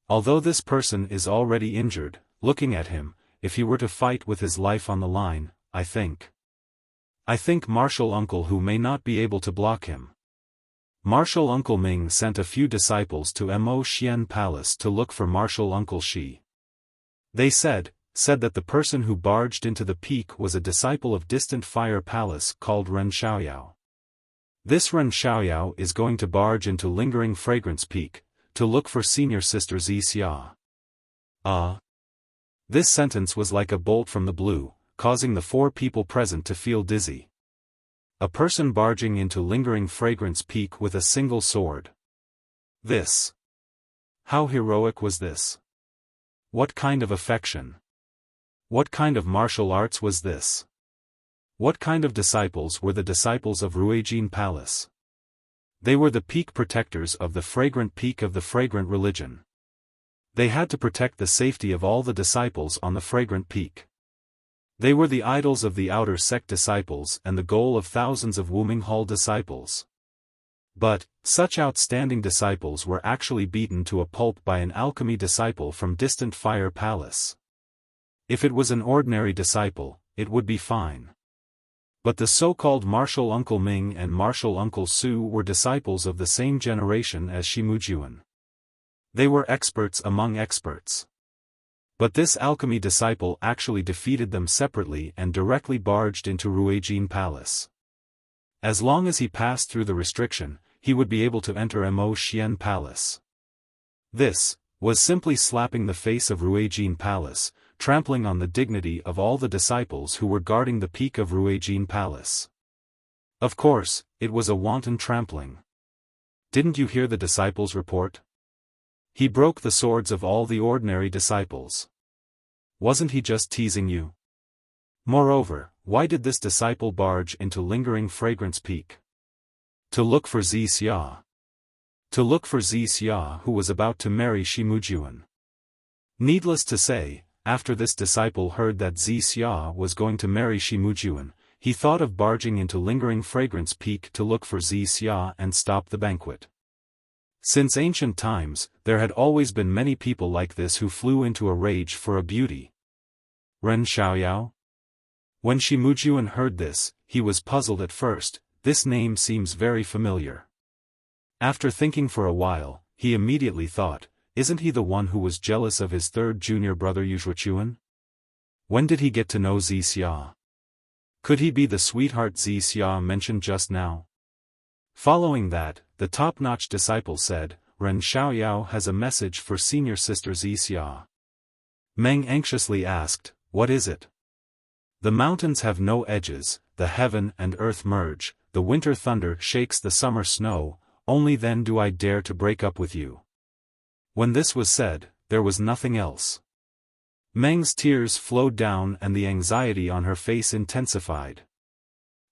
Although this person is already injured, looking at him, if he were to fight with his life on the line, I think Martial Uncle who may not be able to block him." Martial Uncle Ming sent a few disciples to Mo Xian Palace to look for Martial Uncle Shi. They said that the person who barged into the peak was a disciple of distant fire palace called Ren Xiaoyao. This Ren Xiaoyao is going to barge into Lingering Fragrance Peak, to look for senior sister Xia. This sentence was like a bolt from the blue, causing the 4 people present to feel dizzy. A person barging into Lingering Fragrance Peak with a single sword. This. How heroic was this? What kind of affection? What kind of martial arts was this? What kind of disciples were the disciples of Ruijin Palace? They were the peak protectors of the fragrant peak of the fragrant religion. They had to protect the safety of all the disciples on the fragrant peak. They were the idols of the outer sect disciples and the goal of thousands of Wuming Hall disciples. But, such outstanding disciples were actually beaten to a pulp by an alchemy disciple from distant Fire Palace. If it was an ordinary disciple, it would be fine. But the so-called Martial Uncle Ming and Martial Uncle Su were disciples of the same generation as Shimujuan. They were experts among experts. But this alchemy disciple actually defeated them separately and directly barged into Ruijin Palace. As long as he passed through the restriction, he would be able to enter Mo Xian Palace. This was simply slapping the face of Ruijin Palace, trampling on the dignity of all the disciples who were guarding the peak of Ruijin Palace. Of course, it was a wanton trampling. Didn't you hear the disciples report? He broke the swords of all the ordinary disciples. Wasn't he just teasing you? Moreover, why did this disciple barge into Lingering Fragrance Peak? To look for Xia. To look for Xia, who was about to marry Shimujuan. Needless to say, after this disciple heard that Xia was going to marry Shimujuan, he thought of barging into Lingering Fragrance Peak to look for Xia and stop the banquet. Since ancient times, there had always been many people like this who flew into a rage for a beauty. Ren Xiaoyao? When Shimujuan heard this, he was puzzled at first. This name seems very familiar. After thinking for a while, he immediately thought, isn't he the one who was jealous of his third junior brother Yuzhuchuan? When did he get to know Xia? Could he be the sweetheart Xia mentioned just now? Following that, the top-notch disciple said, Ren Xiaoyao has a message for senior sister Xia. Meng anxiously asked, what is it? The mountains have no edges, the heaven and earth merge, the winter thunder shakes the summer snow, only then do I dare to break up with you. When this was said, there was nothing else. Meng's tears flowed down and the anxiety on her face intensified.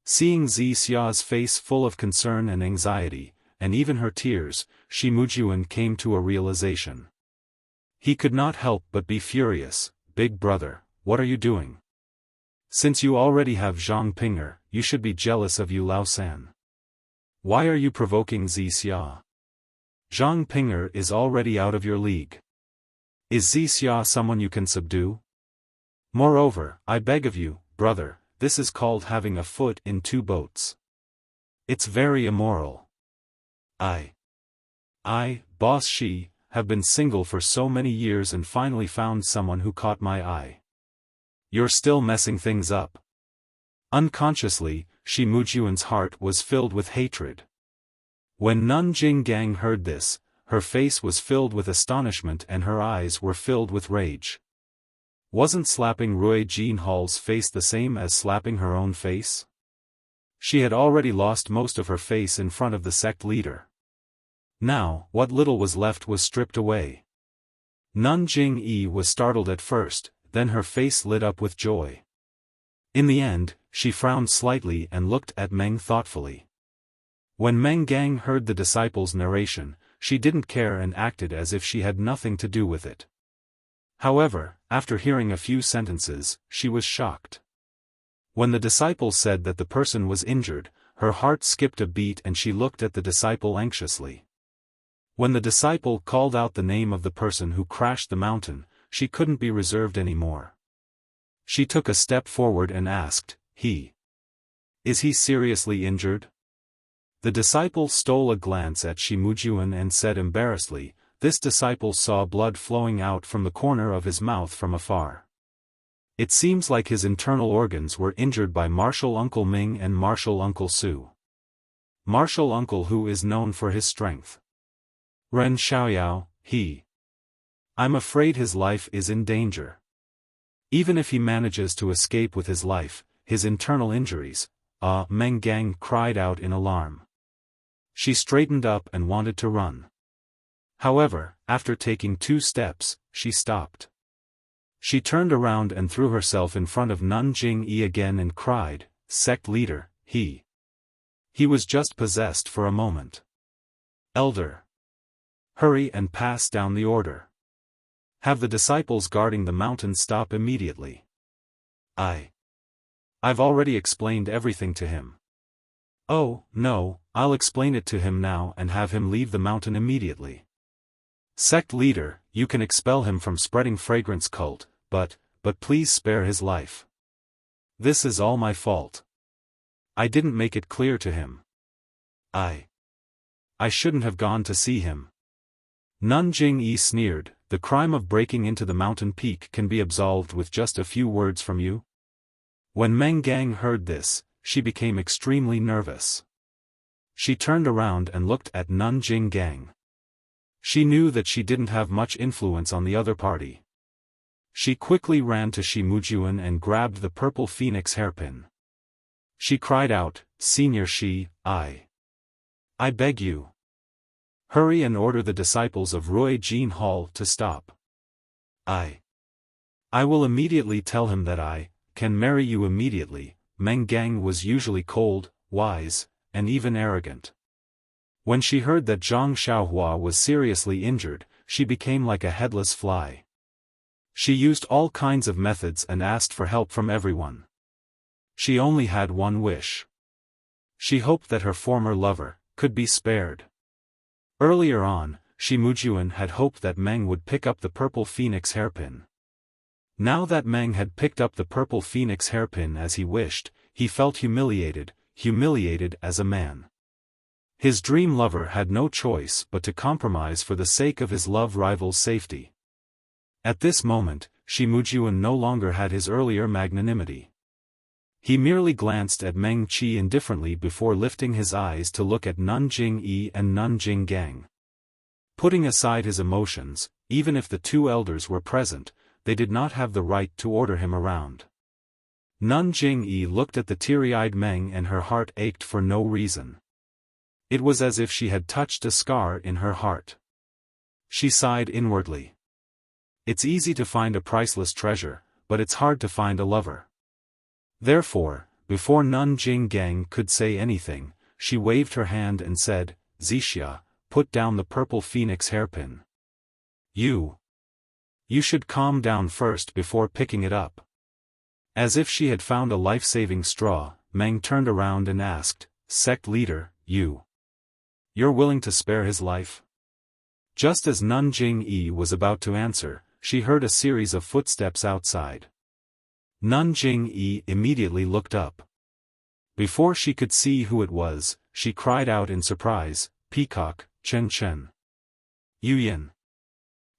Seeing Xia's face full of concern and anxiety, and even her tears, Shimujuan came to a realization. He could not help but be furious. Big brother, what are you doing? Since you already have Zhang Pinger, you should be jealous of Yu Laosan. Why are you provoking Xia? Zhang Pinger is already out of your league. Is Xia someone you can subdue? Moreover, I beg of you, brother, this is called having a foot in 2 boats. It's very immoral. I, Boss Shi, have been single for so many years and finally found someone who caught my eye. You're still messing things up. Unconsciously, Shimujuan's heart was filled with hatred. When Nun Jinggang heard this, her face was filled with astonishment and her eyes were filled with rage. Wasn't slapping Ruijin Hall's face the same as slapping her own face? She had already lost most of her face in front of the sect leader. Now, what little was left was stripped away. Nun Jing-yi was startled at first, then her face lit up with joy. In the end, she frowned slightly and looked at Meng thoughtfully. When Meng Gang heard the disciple's narration, she didn't care and acted as if she had nothing to do with it. However, after hearing a few sentences, she was shocked. When the disciple said that the person was injured, her heart skipped a beat and she looked at the disciple anxiously. When the disciple called out the name of the person who crashed the mountain, she couldn't be reserved anymore. She took a step forward and asked, Is he seriously injured? The disciple stole a glance at Shimujuan and said embarrassedly, this disciple saw blood flowing out from the corner of his mouth from afar. It seems like his internal organs were injured by Martial Uncle Ming and Martial Uncle Su. Martial Uncle who is known for his strength. Ren Xiaoyao, he. I'm afraid his life is in danger. Even if he manages to escape with his life, his internal injuries, Meng Gang cried out in alarm. She straightened up and wanted to run. However, after taking 2 steps, she stopped. She turned around and threw herself in front of Nun Jing-yi again and cried, "Sect leader, he was just possessed for a moment. Elder, hurry and pass down the order. Have the disciples guarding the mountain stop immediately. I've already explained everything to him." "Oh, no, I'll explain it to him now and have him leave the mountain immediately. Sect leader, you can expel him from spreading fragrance cult, but please spare his life. This is all my fault. I didn't make it clear to him. I shouldn't have gone to see him." Nun Jing-yi sneered, "The crime of breaking into the mountain peak can be absolved with just a few words from you?" When Meng Gang heard this, she became extremely nervous. She turned around and looked at Nun Jing Gang. She knew that she didn't have much influence on the other party. She quickly ran to Shimujuan and grabbed the purple phoenix hairpin. She cried out, "Senior Shi, I beg you. Hurry and order the disciples of Rui Jin Hall to stop. I will immediately tell him that I can marry you immediately." Meng Gang was usually cold, wise, and even arrogant. When she heard that Zhang Xiaohua was seriously injured, she became like a headless fly. She used all kinds of methods and asked for help from everyone. She only had one wish. She hoped that her former lover could be spared. Earlier on, Shimujuan had hoped that Meng would pick up the purple phoenix hairpin. Now that Meng had picked up the purple phoenix hairpin as he wished, he felt humiliated as a man. His dream lover had no choice but to compromise for the sake of his love rival's safety. At this moment, Shimujuan no longer had his earlier magnanimity. He merely glanced at Meng Qi indifferently before lifting his eyes to look at Nun Jing-yi and Nun Jing Gang. Putting aside his emotions, even if the 2 elders were present, they did not have the right to order him around. Nun Jing-yi looked at the teary-eyed Meng and her heart ached for no reason. It was as if she had touched a scar in her heart. She sighed inwardly. It's easy to find a priceless treasure, but it's hard to find a lover. Therefore, before Nun Jing Gang could say anything, she waved her hand and said, "Zixia, put down the purple phoenix hairpin. You should calm down first before picking it up." As if she had found a life-saving straw, Meng turned around and asked, "Sect leader, you're willing to spare his life?" Just as Nun Jing-yi was about to answer, she heard a series of footsteps outside. Nun Jing-yi immediately looked up. Before she could see who it was, she cried out in surprise, "Peacock, Chen Chen. Yuyan.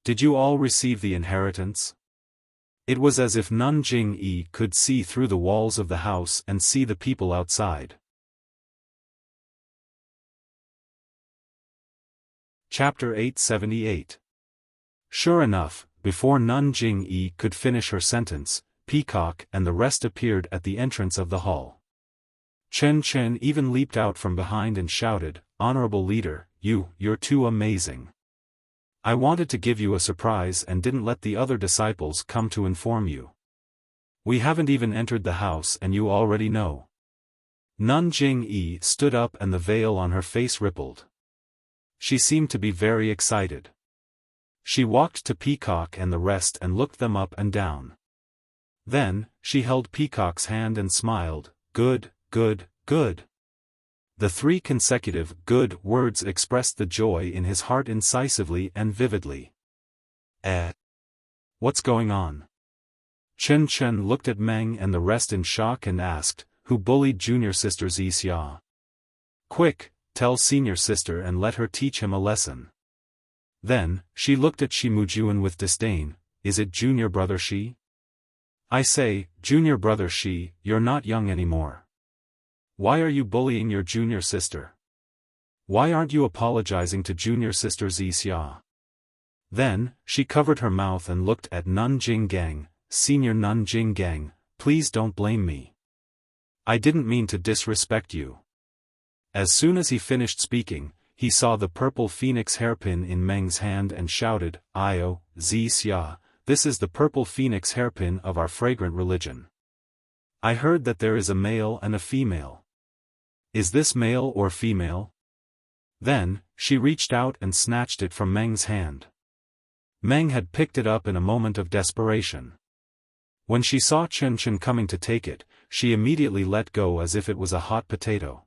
Did you all receive the inheritance?" It was as if Nun Jing-yi could see through the walls of the house and see the people outside. Chapter 878. Sure enough, before Nun Jing-yi could finish her sentence, Peacock and the rest appeared at the entrance of the hall. Chen Chen even leaped out from behind and shouted, "Honorable leader, you're too amazing. I wanted to give you a surprise and didn't let the other disciples come to inform you. We haven't even entered the house and you already know." Nun Jing-yi stood up and the veil on her face rippled. She seemed to be very excited. She walked to Peacock and the rest and looked them up and down. Then, she held Peacock's hand and smiled, "Good, good, good." The 3 consecutive "good" words expressed the joy in his heart incisively and vividly. What's going on?" Chen Chen looked at Meng and the rest in shock and asked, "Who bullied junior sister Xia?" "Quick, tell senior sister and let her teach him a lesson. Then, she looked at Shimujuan with disdain. Is it junior brother Shi? I say, junior brother Shi, you're not young anymore. Why are you bullying your junior sister? Why aren't you apologizing to junior sister Xia? Then, she covered her mouth and looked at Nun Jinggang. Senior Nun Jinggang, please don't blame me. I didn't mean to disrespect you. As soon as he finished speaking, he saw the purple phoenix hairpin in Meng's hand and shouted, "Io, Xia, this is the purple phoenix hairpin of our fragrant religion. I heard that there is a male and a female. Is this male or female?" Then, she reached out and snatched it from Meng's hand. Meng had picked it up in a moment of desperation. When she saw Chen Chen coming to take it, she immediately let go as if it was a hot potato.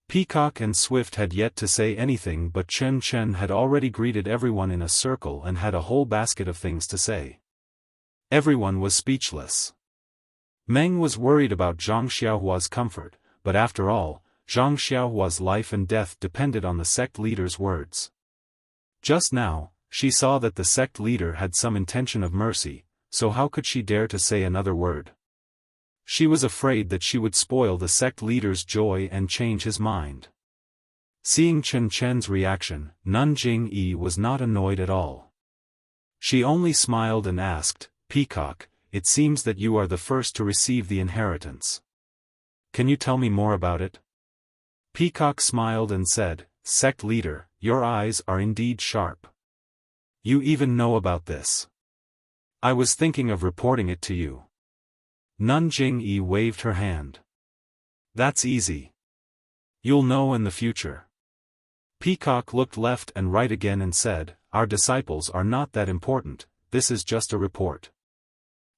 Peacock and Swift had yet to say anything, but Chen Chen had already greeted everyone in a circle and had a whole basket of things to say. Everyone was speechless. Meng was worried about Zhang Xiaohua's comfort, but after all, Zhang Xiaohua's life and death depended on the sect leader's words. Just now, she saw that the sect leader had some intention of mercy, so how could she dare to say another word? She was afraid that she would spoil the sect leader's joy and change his mind. Seeing Chen Chen's reaction, Nun Jingyi was not annoyed at all. She only smiled and asked, "Peacock, it seems that you are the first to receive the inheritance. Can you tell me more about it?" Peacock smiled and said, "Sect leader, your eyes are indeed sharp. You even know about this. I was thinking of reporting it to you." Nun Jingyi waved her hand. "That's easy. You'll know in the future." Peacock looked left and right again and said, "Our disciples are not that important, this is just a report.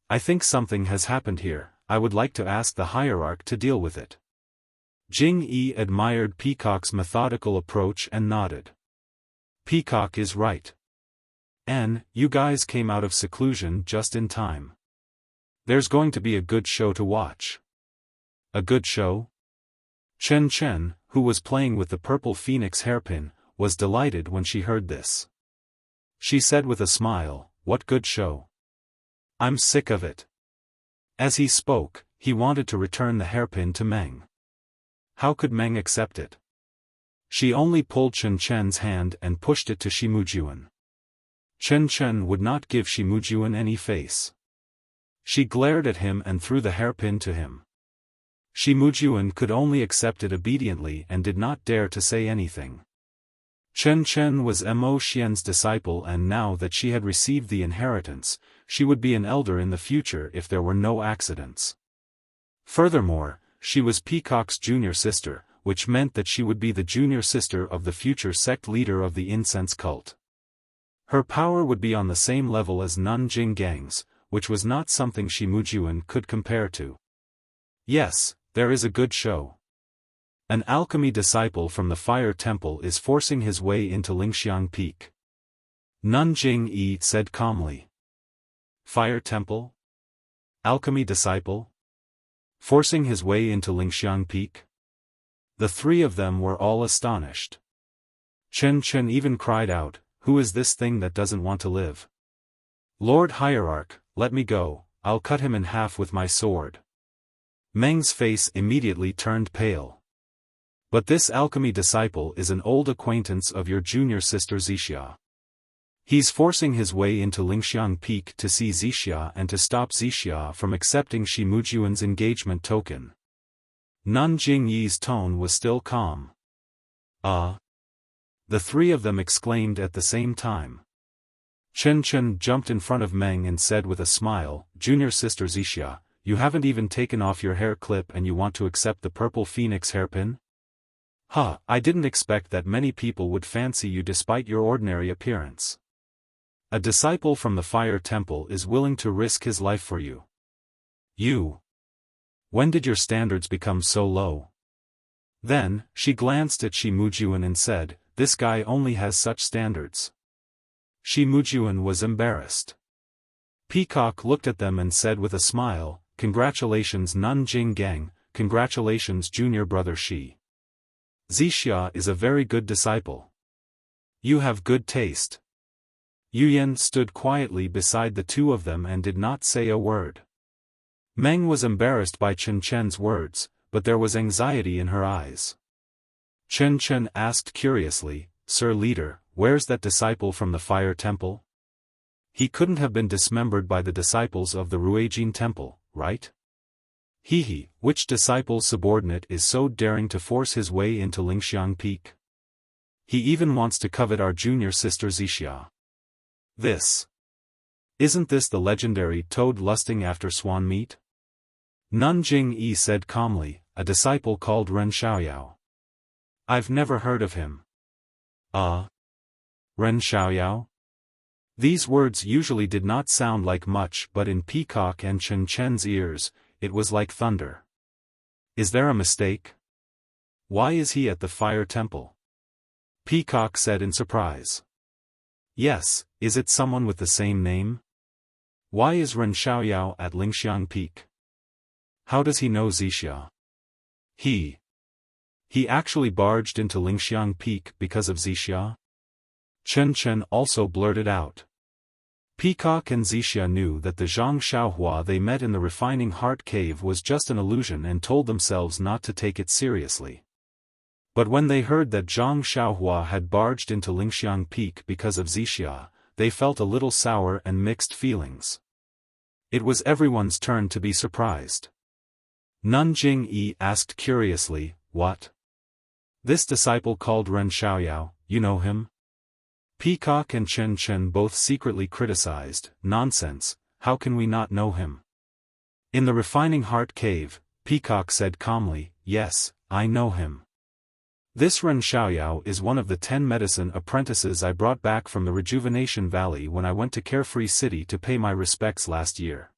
I think something has happened here, I would like to ask the hierarch to deal with it." Jingyi admired Peacock's methodical approach and nodded. "Peacock is right. And, you guys came out of seclusion just in time. There's going to be a good show to watch." "A good show?" Chen Chen, who was playing with the purple phoenix hairpin, was delighted when she heard this. She said with a smile, "What good show? I'm sick of it." As he spoke, he wanted to return the hairpin to Meng. How could Meng accept it? She only pulled Chen Chen's hand and pushed it to Shimujuan. Chen Chen would not give Shimujuan any face. She glared at him and threw the hairpin to him. Shimujuan could only accept it obediently and did not dare to say anything. Chen Chen was Mo Xian's disciple, and now that she had received the inheritance, she would be an elder in the future if there were no accidents. Furthermore, she was Peacock's junior sister, which meant that she would be the junior sister of the future sect leader of the incense cult. Her power would be on the same level as Nun Jinggang's, which was not something Shimujuan could compare to. Yes, there is a good show. An alchemy disciple from the Fire Temple is forcing his way into Lingxiang Peak. Nun Jingyi said calmly. Fire Temple? Alchemy disciple? Forcing his way into Lingxiang Peak? The three of them were all astonished. Chen Chen even cried out, "Who is this thing that doesn't want to live? Lord Hierarch, let me go, I'll cut him in half with my sword." Meng's face immediately turned pale. "But this alchemy disciple is an old acquaintance of your junior sister Xia. He's forcing his way into Lingxiang Peak to see Xia and to stop Xia from accepting Shimujuan's engagement token." Nun Jingyi's tone was still calm. The three of them exclaimed at the same time. Chen Chen jumped in front of Meng and said with a smile, "Junior sister Xia, you haven't even taken off your hair clip and you want to accept the purple phoenix hairpin? I didn't expect that many people would fancy you despite your ordinary appearance. A disciple from the Fire Temple is willing to risk his life for you. You. When did your standards become so low?" Then, she glanced at Shimujuan and said, "This guy only has such standards." Shimujuan was embarrassed. Peacock looked at them and said with a smile, "Congratulations Nun Jinggang, congratulations junior brother Shi. Zixia is a very good disciple. You have good taste. Yuyan stood quietly beside the two of them and did not say a word. Meng was embarrassed by Chen Chen's words, but there was anxiety in her eyes. Chen Chen asked curiously, "Sir Leader, where's that disciple from the Fire Temple? He couldn't have been dismembered by the disciples of the Ruijin Temple, right? Hehe, which disciple's subordinate is so daring to force his way into Lingxiang Peak? He even wants to covet our junior sister Zixia. Isn't this the legendary toad lusting after swan meat?" Nun Jing-yi said calmly, "A disciple called Ren Xiaoyao. I've never heard of him." Ren Xiaoyao? These words usually did not sound like much, but in Peacock and Chen Chen's ears, it was like thunder. Is there a mistake? Why is he at the Fire Temple? Peacock said in surprise. Yes, is it someone with the same name? Why is Ren Xiaoyao at Lingxiang Peak? How does he know Zixia? He actually barged into Lingxiang Peak because of Zixia? Chen Chen also blurted out. Peacock and Zixia knew that the Zhang Xiaohua they met in the Refining Heart Cave was just an illusion and told themselves not to take it seriously. But when they heard that Zhang Xiaohua had barged into Lingxiang Peak because of Zixia, they felt a little sour and mixed feelings. It was everyone's turn to be surprised. Nun Jing-yi asked curiously, "What? This disciple called Ren Xiaoyao, you know him?" Peacock and Chen Chen both secretly criticized, "Nonsense, how can we not know him?" In the Refining Heart Cave, Peacock said calmly, "Yes, I know him. This Ren Xiaoyao is one of the 10 medicine apprentices I brought back from the Rejuvenation Valley when I went to Carefree City to pay my respects last year.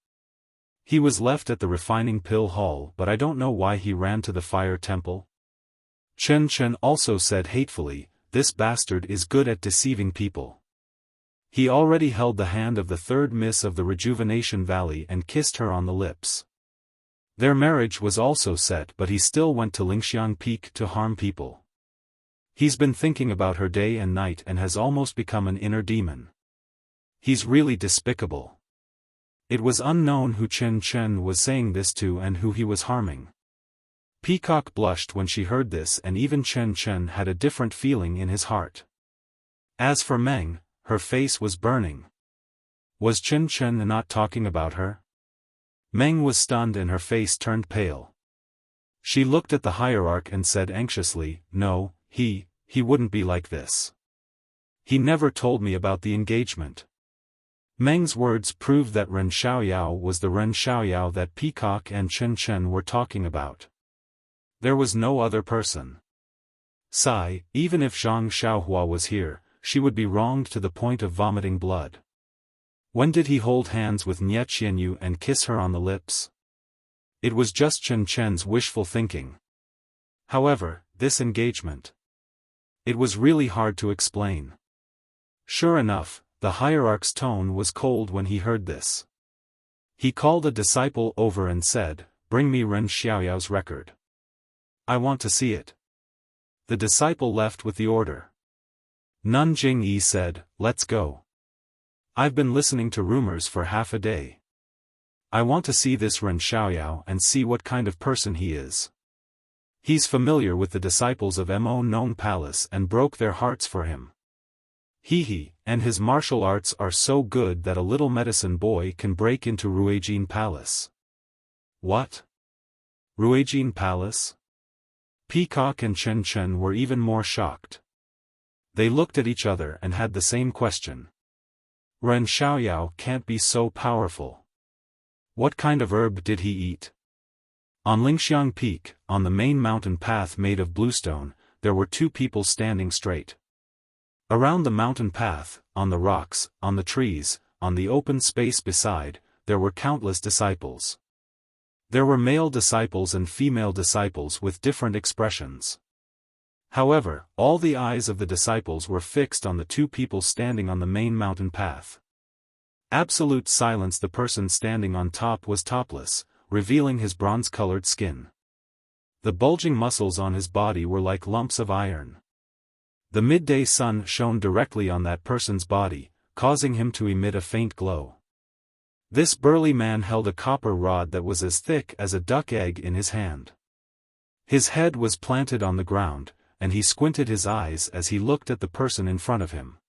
He was left at the Refining Pill Hall, but I don't know why he ran to the Fire Temple." Chen Chen also said hatefully, "This bastard is good at deceiving people. He already held the hand of the third miss of the Rejuvenation Valley and kissed her on the lips. Their marriage was also set, but he still went to Lingxiang Peak to harm people. He's been thinking about her day and night and has almost become an inner demon. He's really despicable." It was unknown who Chen Chen was saying this to and who he was harming. Peacock blushed when she heard this, and even Chen Chen had a different feeling in his heart. As for Meng, her face was burning. Was Chen Chen not talking about her? Meng was stunned and her face turned pale. She looked at the hierarch and said anxiously, "No, he wouldn't be like this. He never told me about the engagement." Meng's words proved that Ren Xiaoyao was the Ren Xiaoyao that Peacock and Chen Chen were talking about. There was no other person. Sigh, even if Zhang Xiaohua was here, she would be wronged to the point of vomiting blood. When did he hold hands with Nye Qianyu and kiss her on the lips? It was just Chen Chen's wishful thinking. However, this engagement. It was really hard to explain. Sure enough, the hierarch's tone was cold when he heard this. He called a disciple over and said, "Bring me Ren Xiaoyao's record. I want to see it." The disciple left with the order. Nun Jing-yi said, "Let's go. I've been listening to rumors for half a day. I want to see this Ren Xiaoyao and see what kind of person he is. He's familiar with the disciples of Mo Nong Palace and broke their hearts for him. And his martial arts are so good that a little medicine boy can break into Ruijin Palace." What? Ruijin Palace? Peacock and Chen Chen were even more shocked. They looked at each other and had the same question. Ren Xiaoyao can't be so powerful. What kind of herb did he eat? On Lingxiang Peak, on the main mountain path made of bluestone, there were two people standing straight. Around the mountain path, on the rocks, on the trees, on the open space beside, there were countless disciples. There were male disciples and female disciples with different expressions. However, all the eyes of the disciples were fixed on the two people standing on the main mountain path. Absolute silence. The person standing on top was topless, revealing his bronze-colored skin. The bulging muscles on his body were like lumps of iron. The midday sun shone directly on that person's body, causing him to emit a faint glow. This burly man held a copper rod that was as thick as a duck egg in his hand. His head was planted on the ground, and he squinted his eyes as he looked at the person in front of him.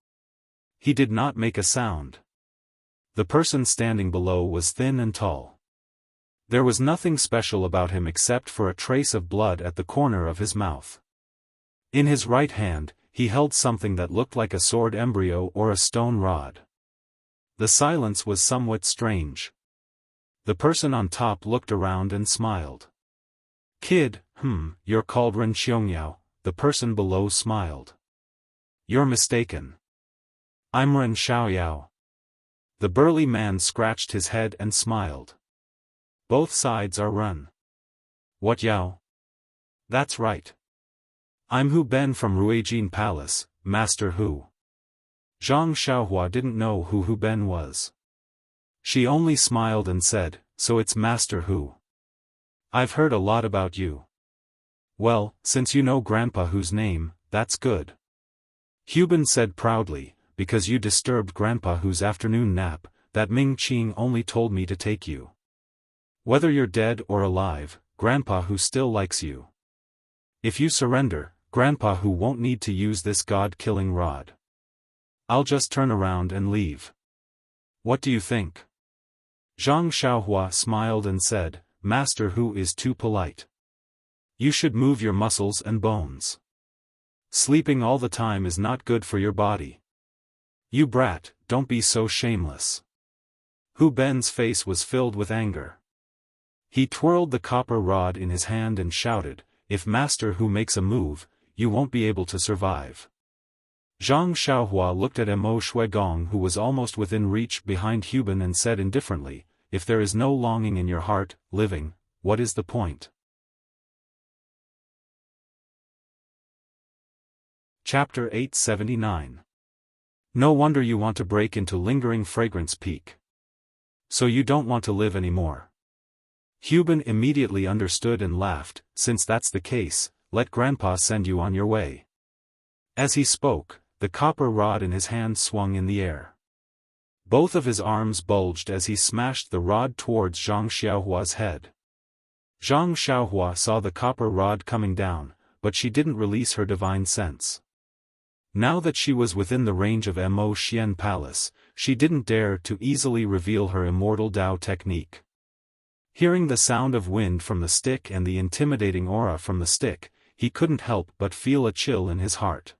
He did not make a sound. The person standing below was thin and tall. There was nothing special about him except for a trace of blood at the corner of his mouth. In his right hand, he held something that looked like a sword embryo or a stone rod. The silence was somewhat strange. The person on top looked around and smiled. "Kid, you're called Ren Xiongyao," the person below smiled. "You're mistaken. I'm Ren Xiaoyao." The burly man scratched his head and smiled. "Both sides are Ren." "What Yao?" "That's right. I'm Hu Ben from Ruijin Palace, Master Hu." Zhang Xiaohua didn't know who Hu Ben was. She only smiled and said, "So it's Master Hu. I've heard a lot about you." "Well, since you know Grandpa Hu's name, that's good." Hu Ben said proudly, "Because you disturbed Grandpa Hu's afternoon nap, that Ming Qing only told me to take you. Whether you're dead or alive, Grandpa Hu still likes you. If you surrender, Grandpa Hu won't need to use this god-killing rod. I'll just turn around and leave. What do you think?" Zhang Xiaohua smiled and said, "Master Hu is too polite. You should move your muscles and bones. Sleeping all the time is not good for your body. You brat, don't be so shameless." Hu Ben's face was filled with anger. He twirled the copper rod in his hand and shouted, "If Master Hu makes a move, you won't be able to survive." Zhang Xiaohua looked at Mo Shuigong, who was almost within reach behind Hu Ben, and said indifferently, "If there is no longing in your heart, living, what is the point?" Chapter 879. No wonder you want to break into Lingering Fragrance Peak. So you don't want to live anymore. Hu Ben immediately understood and laughed, "Since that's the case, let Grandpa send you on your way." As he spoke, the copper rod in his hand swung in the air. Both of his arms bulged as he smashed the rod towards Zhang Xiaohua's head. Zhang Xiaohua saw the copper rod coming down, but she didn't release her divine sense. Now that she was within the range of Mo Xian Palace, she didn't dare to easily reveal her immortal Dao technique. Hearing the sound of wind from the stick and the intimidating aura from the stick, he couldn't help but feel a chill in his heart.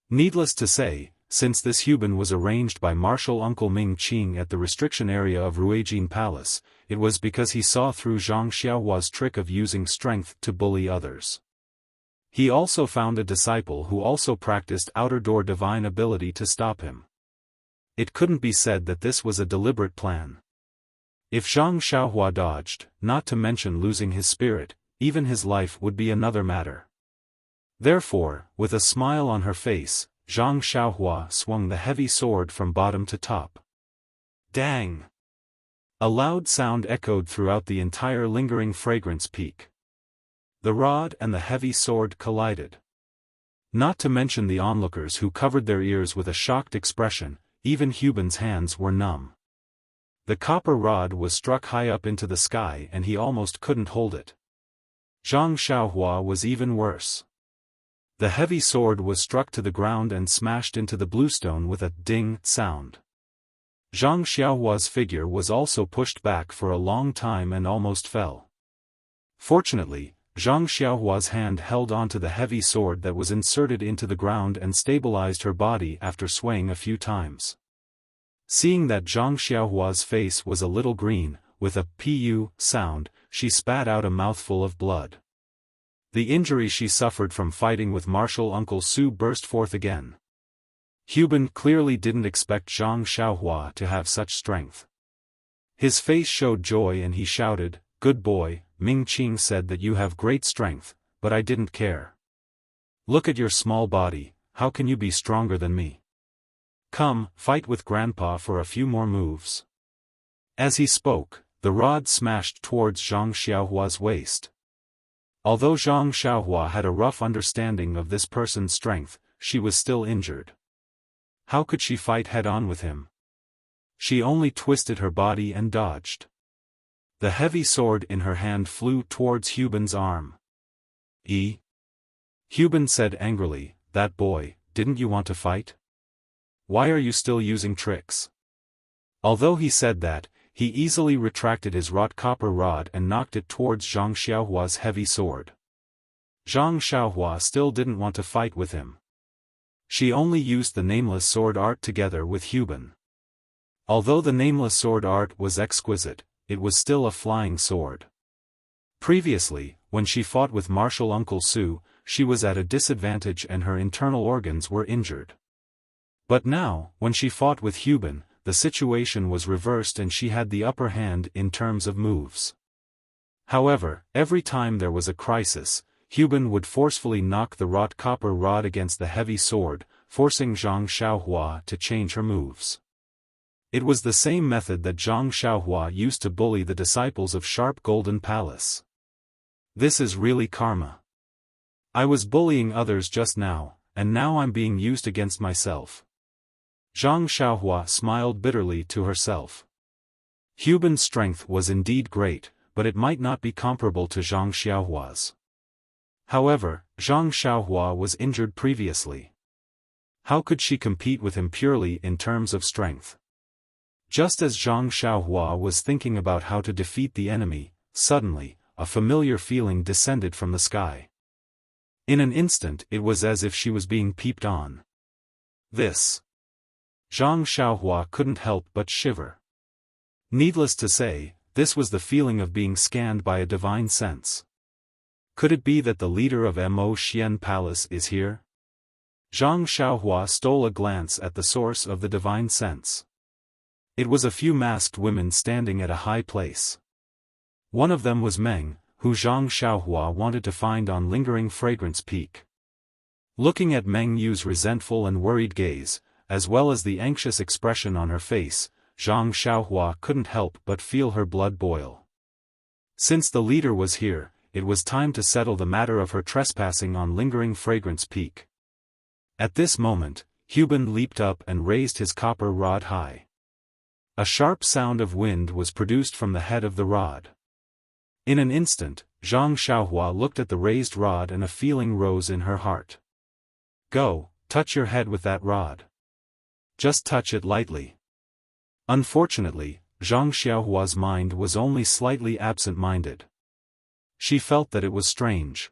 Needless to say, since this Hu Ben was arranged by Martial Uncle Ming Qing at the restriction area of Ruijin Palace, it was because he saw through Zhang Xiaohua's trick of using strength to bully others. He also found a disciple who also practiced outer door divine ability to stop him. It couldn't be said that this was a deliberate plan. If Zhang Xiaohua dodged, not to mention losing his spirit, even his life would be another matter. Therefore, with a smile on her face, Zhang Xiaohua swung the heavy sword from bottom to top. Dang! A loud sound echoed throughout the entire Lingering Fragrance Peak. The rod and the heavy sword collided. Not to mention the onlookers who covered their ears with a shocked expression, even Hu Ben's hands were numb. The copper rod was struck high up into the sky and he almost couldn't hold it. Zhang Xiaohua was even worse. The heavy sword was struck to the ground and smashed into the bluestone with a ding sound. Zhang Xiaohua's figure was also pushed back for a long time and almost fell. Fortunately, Zhang Xiaohua's hand held onto the heavy sword that was inserted into the ground and stabilized her body after swaying a few times. Seeing that Zhang Xiaohua's face was a little green, with a pu sound, she spat out a mouthful of blood. The injury she suffered from fighting with Martial Uncle Su burst forth again. Hu Ben clearly didn't expect Zhang Xiaohua to have such strength. His face showed joy and he shouted, "Good boy, Ming Qing said that you have great strength, but I didn't care. Look at your small body, how can you be stronger than me? Come, fight with Grandpa for a few more moves." As he spoke, the rod smashed towards Zhang Xiaohua's waist. Although Zhang Xiaohua had a rough understanding of this person's strength, she was still injured. How could she fight head-on with him? She only twisted her body and dodged. The heavy sword in her hand flew towards Huban's arm. Huban said angrily, "That boy, didn't you want to fight? Why are you still using tricks?" Although he said that, he easily retracted his wrought copper rod and knocked it towards Zhang Xiaohua's heavy sword. Zhang Xiaohua still didn't want to fight with him. She only used the nameless sword art together with Huban. Although the nameless sword art was exquisite, it was still a flying sword. Previously, when she fought with martial Uncle Su, she was at a disadvantage and her internal organs were injured. But now, when she fought with Huban, the situation was reversed and she had the upper hand in terms of moves. However, every time there was a crisis, Huban would forcefully knock the wrought copper rod against the heavy sword, forcing Zhang Xiaohua to change her moves. It was the same method that Zhang Xiaohua used to bully the disciples of Sharp Golden Palace. This is really karma. I was bullying others just now, and now I'm being used against myself. Zhang Xiaohua smiled bitterly to herself. Huban's strength was indeed great, but it might not be comparable to Zhang Xiaohua's. However, Zhang Xiaohua was injured previously. How could she compete with him purely in terms of strength? Just as Zhang Xiaohua was thinking about how to defeat the enemy, suddenly, a familiar feeling descended from the sky. In an instant it was as if she was being peeped on. Zhang Xiaohua couldn't help but shiver. Needless to say, this was the feeling of being scanned by a divine sense. Could it be that the leader of Mo Xian Palace is here? Zhang Xiaohua stole a glance at the source of the divine sense. It was a few masked women standing at a high place. One of them was Meng, who Zhang Xiaohua wanted to find on Lingering Fragrance Peak. Looking at Meng Yu's resentful and worried gaze, as well as the anxious expression on her face, Zhang Xiaohua couldn't help but feel her blood boil. Since the leader was here, it was time to settle the matter of her trespassing on Lingering Fragrance Peak. At this moment, Huban leaped up and raised his copper rod high. A sharp sound of wind was produced from the head of the rod. In an instant, Zhang Xiaohua looked at the raised rod and a feeling rose in her heart. "Go, touch your head with that rod. Just touch it lightly." Unfortunately, Zhang Xiaohua's mind was only slightly absent-minded. She felt that it was strange.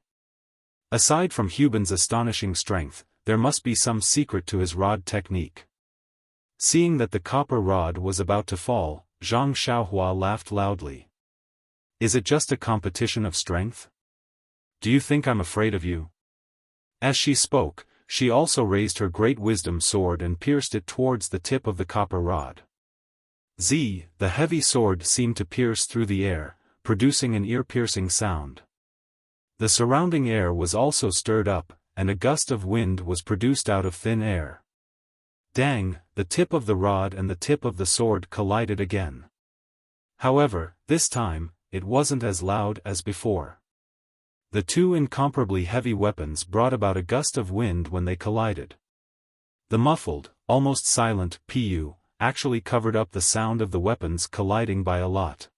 Aside from Huban's astonishing strength, there must be some secret to his rod technique. Seeing that the copper rod was about to fall, Zhang Xiaohua laughed loudly. "Is it just a competition of strength? Do you think I'm afraid of you?" As she spoke, she also raised her great wisdom sword and pierced it towards the tip of the copper rod. The heavy sword seemed to pierce through the air, producing an ear-piercing sound. The surrounding air was also stirred up, and a gust of wind was produced out of thin air. Dang, the tip of the rod and the tip of the sword collided again. However, this time, it wasn't as loud as before. The two incomparably heavy weapons brought about a gust of wind when they collided. The muffled, almost silent "pu" actually covered up the sound of the weapons colliding by a lot.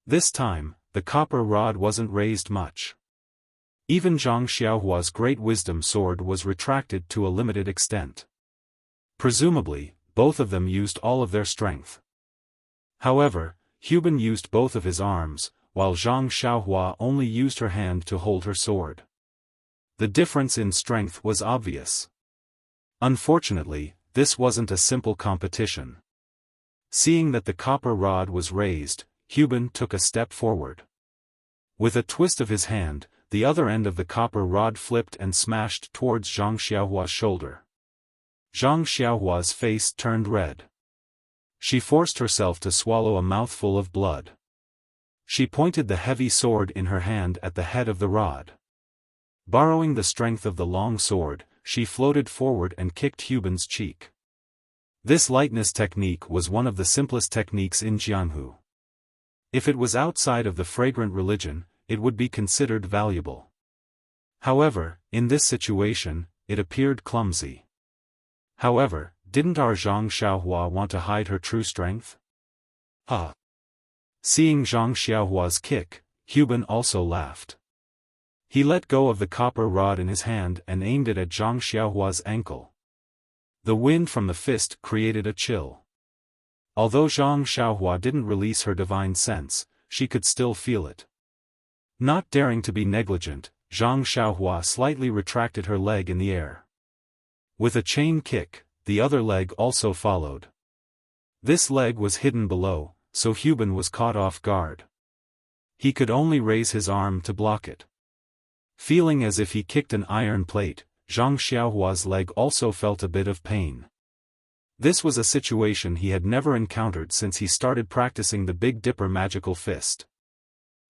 This time, the copper rod wasn't raised much. Even Zhang Xiaohua's great wisdom sword was retracted to a limited extent. Presumably, both of them used all of their strength. However, Huban used both of his arms, while Zhang Xiaohua only used her hand to hold her sword. The difference in strength was obvious. Unfortunately, this wasn't a simple competition. Seeing that the copper rod was raised, Huban took a step forward. With a twist of his hand, the other end of the copper rod flipped and smashed towards Zhang Xiaohua's shoulder. Zhang Xiaohua's face turned red. She forced herself to swallow a mouthful of blood. She pointed the heavy sword in her hand at the head of the rod. Borrowing the strength of the long sword, she floated forward and kicked Huban's cheek. This lightness technique was one of the simplest techniques in Jianhu. If it was outside of the fragrant religion, it would be considered valuable. However, in this situation, it appeared clumsy. However, didn't our Zhang Xiaohua want to hide her true strength? Seeing Zhang Xiaohua's kick, Huban also laughed. He let go of the copper rod in his hand and aimed it at Zhang Xiaohua's ankle. The wind from the fist created a chill. Although Zhang Xiaohua didn't release her divine sense, she could still feel it. Not daring to be negligent, Zhang Xiaohua slightly retracted her leg in the air. With a chain kick, the other leg also followed. This leg was hidden below, so Huban was caught off guard. He could only raise his arm to block it. Feeling as if he kicked an iron plate, Zhang Xiaohua's leg also felt a bit of pain. This was a situation he had never encountered since he started practicing the Big Dipper magical fist.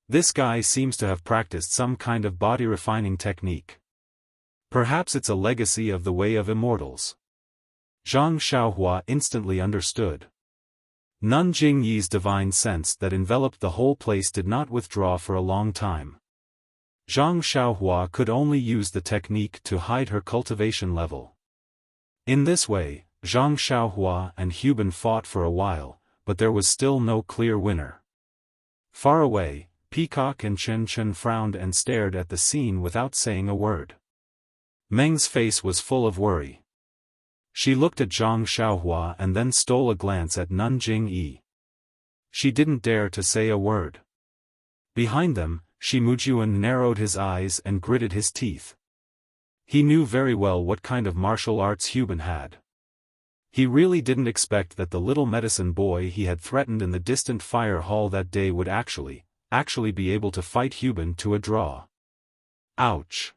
This guy seems to have practiced some kind of body refining technique. Perhaps it's a legacy of the Way of Immortals. Zhang Xiaohua instantly understood. Nun Jingyi's divine sense that enveloped the whole place did not withdraw for a long time. Zhang Xiaohua could only use the technique to hide her cultivation level. In this way, Zhang Xiaohua and Huban fought for a while, but there was still no clear winner. Far away, Peacock and Chen Chen frowned and stared at the scene without saying a word. Meng's face was full of worry. She looked at Zhang Xiaohua and then stole a glance at Nun Jingyi. She didn't dare to say a word. Behind them, Shi Mujuan narrowed his eyes and gritted his teeth. He knew very well what kind of martial arts Huban had. He really didn't expect that the little medicine boy he had threatened in the distant fire hall that day would actually be able to fight Huban to a draw. Ouch!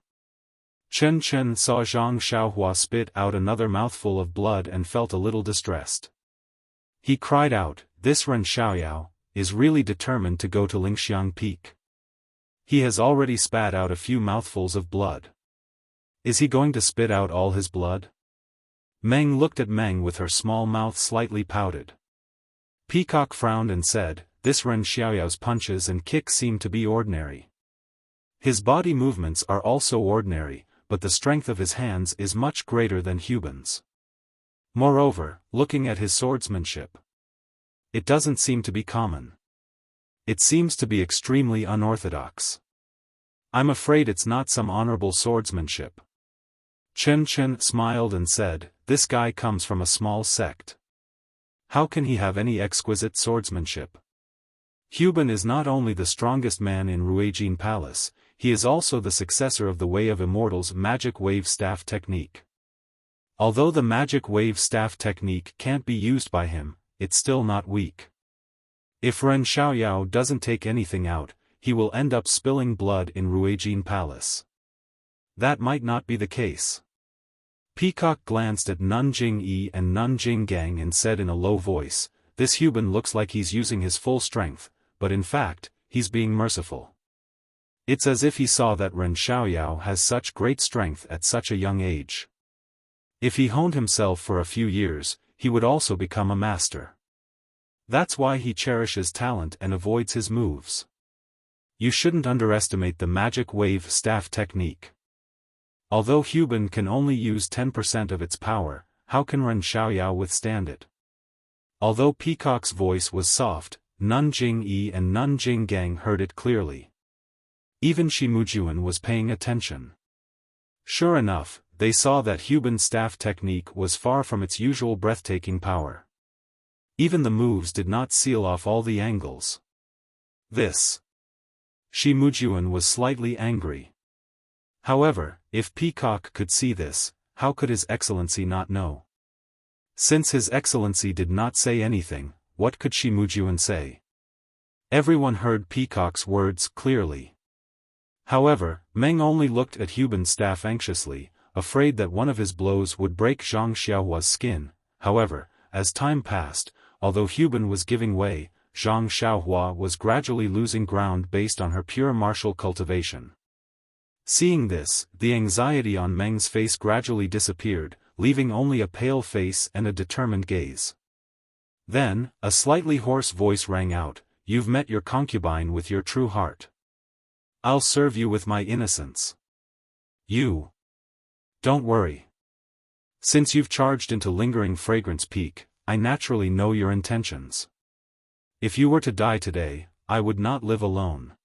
Chen Chen saw Zhang Xiaohua spit out another mouthful of blood and felt a little distressed. He cried out, "This Ren Xiaoyao is really determined to go to Lingxiang Peak. He has already spat out a few mouthfuls of blood. Is he going to spit out all his blood?" Meng looked at Meng with her small mouth slightly pouted. Peacock frowned and said, "This Ren Xiaoyao's punches and kicks seem to be ordinary. His body movements are also ordinary, but the strength of his hands is much greater than Huban's. Moreover, looking at his swordsmanship, it doesn't seem to be common. It seems to be extremely unorthodox. I'm afraid it's not some honorable swordsmanship." Chen Chen smiled and said, "This guy comes from a small sect. How can he have any exquisite swordsmanship? Huban is not only the strongest man in Ruijin Palace, he is also the successor of the Way of Immortals' magic wave staff technique. Although the magic wave staff technique can't be used by him, it's still not weak. If Ren Xiaoyao doesn't take anything out, he will end up spilling blood in Ruijin Palace. That might not be the case." Peacock glanced at Nun Jingyi and Nun Jinggang and said in a low voice, "This Huban looks like he's using his full strength, but in fact, he's being merciful. It's as if he saw that Ren Xiaoyao has such great strength at such a young age. If he honed himself for a few years, he would also become a master. That's why he cherishes talent and avoids his moves. You shouldn't underestimate the magic wave staff technique. Although Huban can only use 10% of its power, how can Ren Xiaoyao withstand it?" Although Peacock's voice was soft, Nun Jingyi and Nun Jinggang heard it clearly. Even Shi Mujuan was paying attention. Sure enough, they saw that Huban's staff technique was far from its usual breathtaking power. Even the moves did not seal off all the angles. Shi Mujuan was slightly angry. However, if Peacock could see this, how could His Excellency not know? Since His Excellency did not say anything, what could Shi Mujuan say? Everyone heard Peacock's words clearly. However, Meng only looked at Huban's staff anxiously, afraid that one of his blows would break Zhang Xiaohua's skin. However, as time passed, although Huban was giving way, Zhang Xiaohua was gradually losing ground based on her pure martial cultivation. Seeing this, the anxiety on Meng's face gradually disappeared, leaving only a pale face and a determined gaze. Then, a slightly hoarse voice rang out, "You've met your concubine with your true heart. I'll serve you with my innocence. You. Don't worry. Since you've charged into lingering fragrance peak, I naturally know your intentions. If you were to die today, I would not live alone.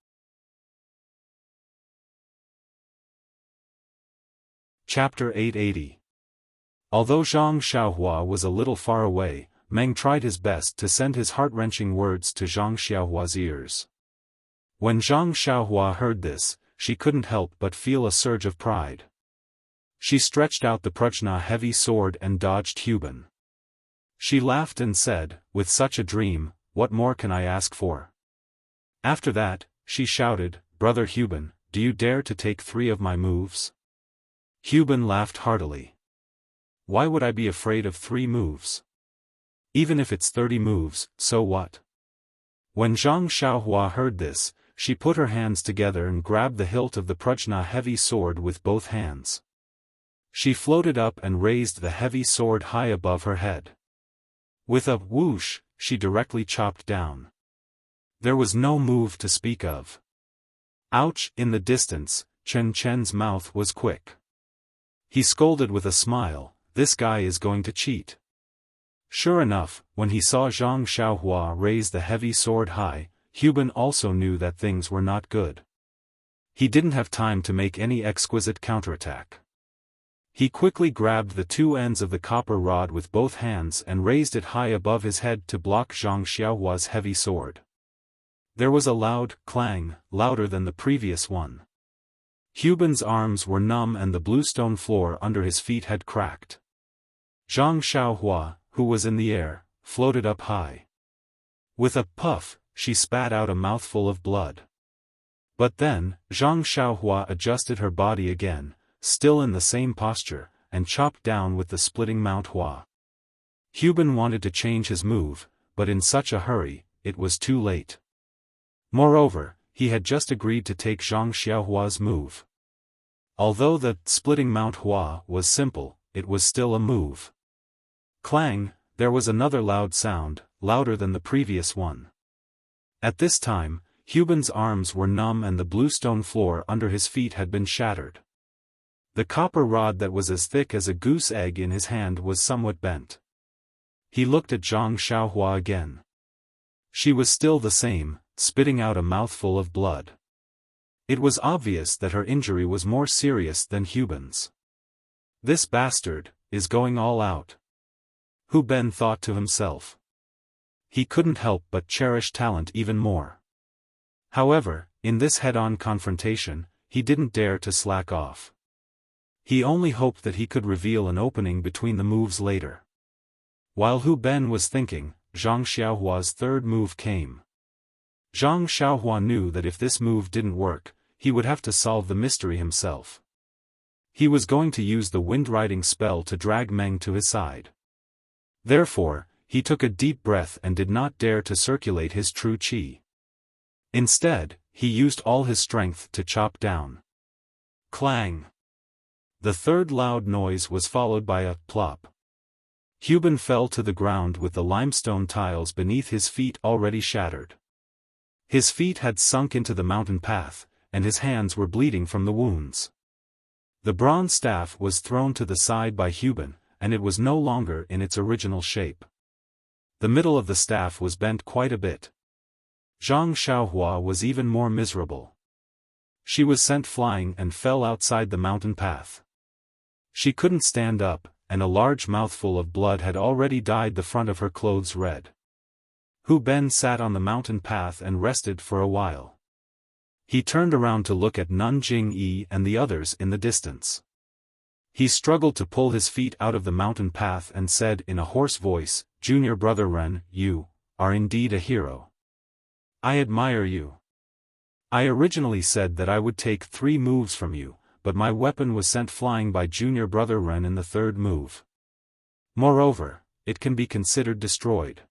Chapter 880. Although Zhang Xiaohua was a little far away, Meng tried his best to send his heart-wrenching words to Zhang Xiaohua's ears. When Zhang Xiaohua heard this, she couldn't help but feel a surge of pride. She stretched out the prajna heavy sword and dodged Huban. She laughed and said, "With such a dream, what more can I ask for?" After that, she shouted, "Brother Huban, do you dare to take 3 of my moves?" Huban laughed heartily. "Why would I be afraid of 3 moves? Even if it's 30 moves, so what?" When Zhang Xiaohua heard this, she put her hands together and grabbed the hilt of the prajna heavy sword with both hands. She floated up and raised the heavy sword high above her head. With a whoosh, she directly chopped down. There was no move to speak of. Ouch! In the distance, Chen Chen's mouth was quick. He scolded with a smile, "This guy is going to cheat." Sure enough, when he saw Zhang Xiaohua raise the heavy sword high, Huban also knew that things were not good. He didn't have time to make any exquisite counterattack. He quickly grabbed the 2 ends of the copper rod with both hands and raised it high above his head to block Zhang Xiaohua's heavy sword. There was a loud clang, louder than the previous one. Huban's arms were numb and the bluestone floor under his feet had cracked. Zhang Xiaohua, who was in the air, floated up high. With a puff, she spat out a mouthful of blood. But then, Zhang Xiaohua adjusted her body again, still in the same posture, and chopped down with the splitting Mount Hua. Huban wanted to change his move, but in such a hurry, it was too late. Moreover, he had just agreed to take Zhang Xiaohua's move. Although the splitting Mount Hua was simple, it was still a move. Clang! There was another loud sound, louder than the previous one. At this time, Huban's arms were numb and the bluestone floor under his feet had been shattered. The copper rod that was as thick as a goose egg in his hand was somewhat bent. He looked at Zhang Xiaohua again. She was still the same, spitting out a mouthful of blood. It was obvious that her injury was more serious than Huban's. "This bastard is going all out," Hu Ben thought to himself. He couldn't help but cherish talent even more. However, in this head-on confrontation, he didn't dare to slack off. He only hoped that he could reveal an opening between the moves later. While Hu Ben was thinking, Zhang Xiaohua's 3rd move came. Zhang Xiaohua knew that if this move didn't work, he would have to solve the mystery himself. He was going to use the wind-riding spell to drag Meng to his side. Therefore, he took a deep breath and did not dare to circulate his true qi. Instead, he used all his strength to chop down. Clang! The 3rd loud noise was followed by a plop. Huban fell to the ground with the limestone tiles beneath his feet already shattered. His feet had sunk into the mountain path, and his hands were bleeding from the wounds. The bronze staff was thrown to the side by Huban, and it was no longer in its original shape. The middle of the staff was bent quite a bit. Zhang Xiaohua was even more miserable. She was sent flying and fell outside the mountain path. She couldn't stand up, and a large mouthful of blood had already dyed the front of her clothes red. Hu Ben sat on the mountain path and rested for a while. He turned around to look at Nun Jing-yi and the others in the distance. He struggled to pull his feet out of the mountain path and said in a hoarse voice, "Junior brother Ren, you are indeed a hero. I admire you. I originally said that I would take 3 moves from you, but my weapon was sent flying by junior brother Ren in the 3rd move. Moreover, it can be considered destroyed.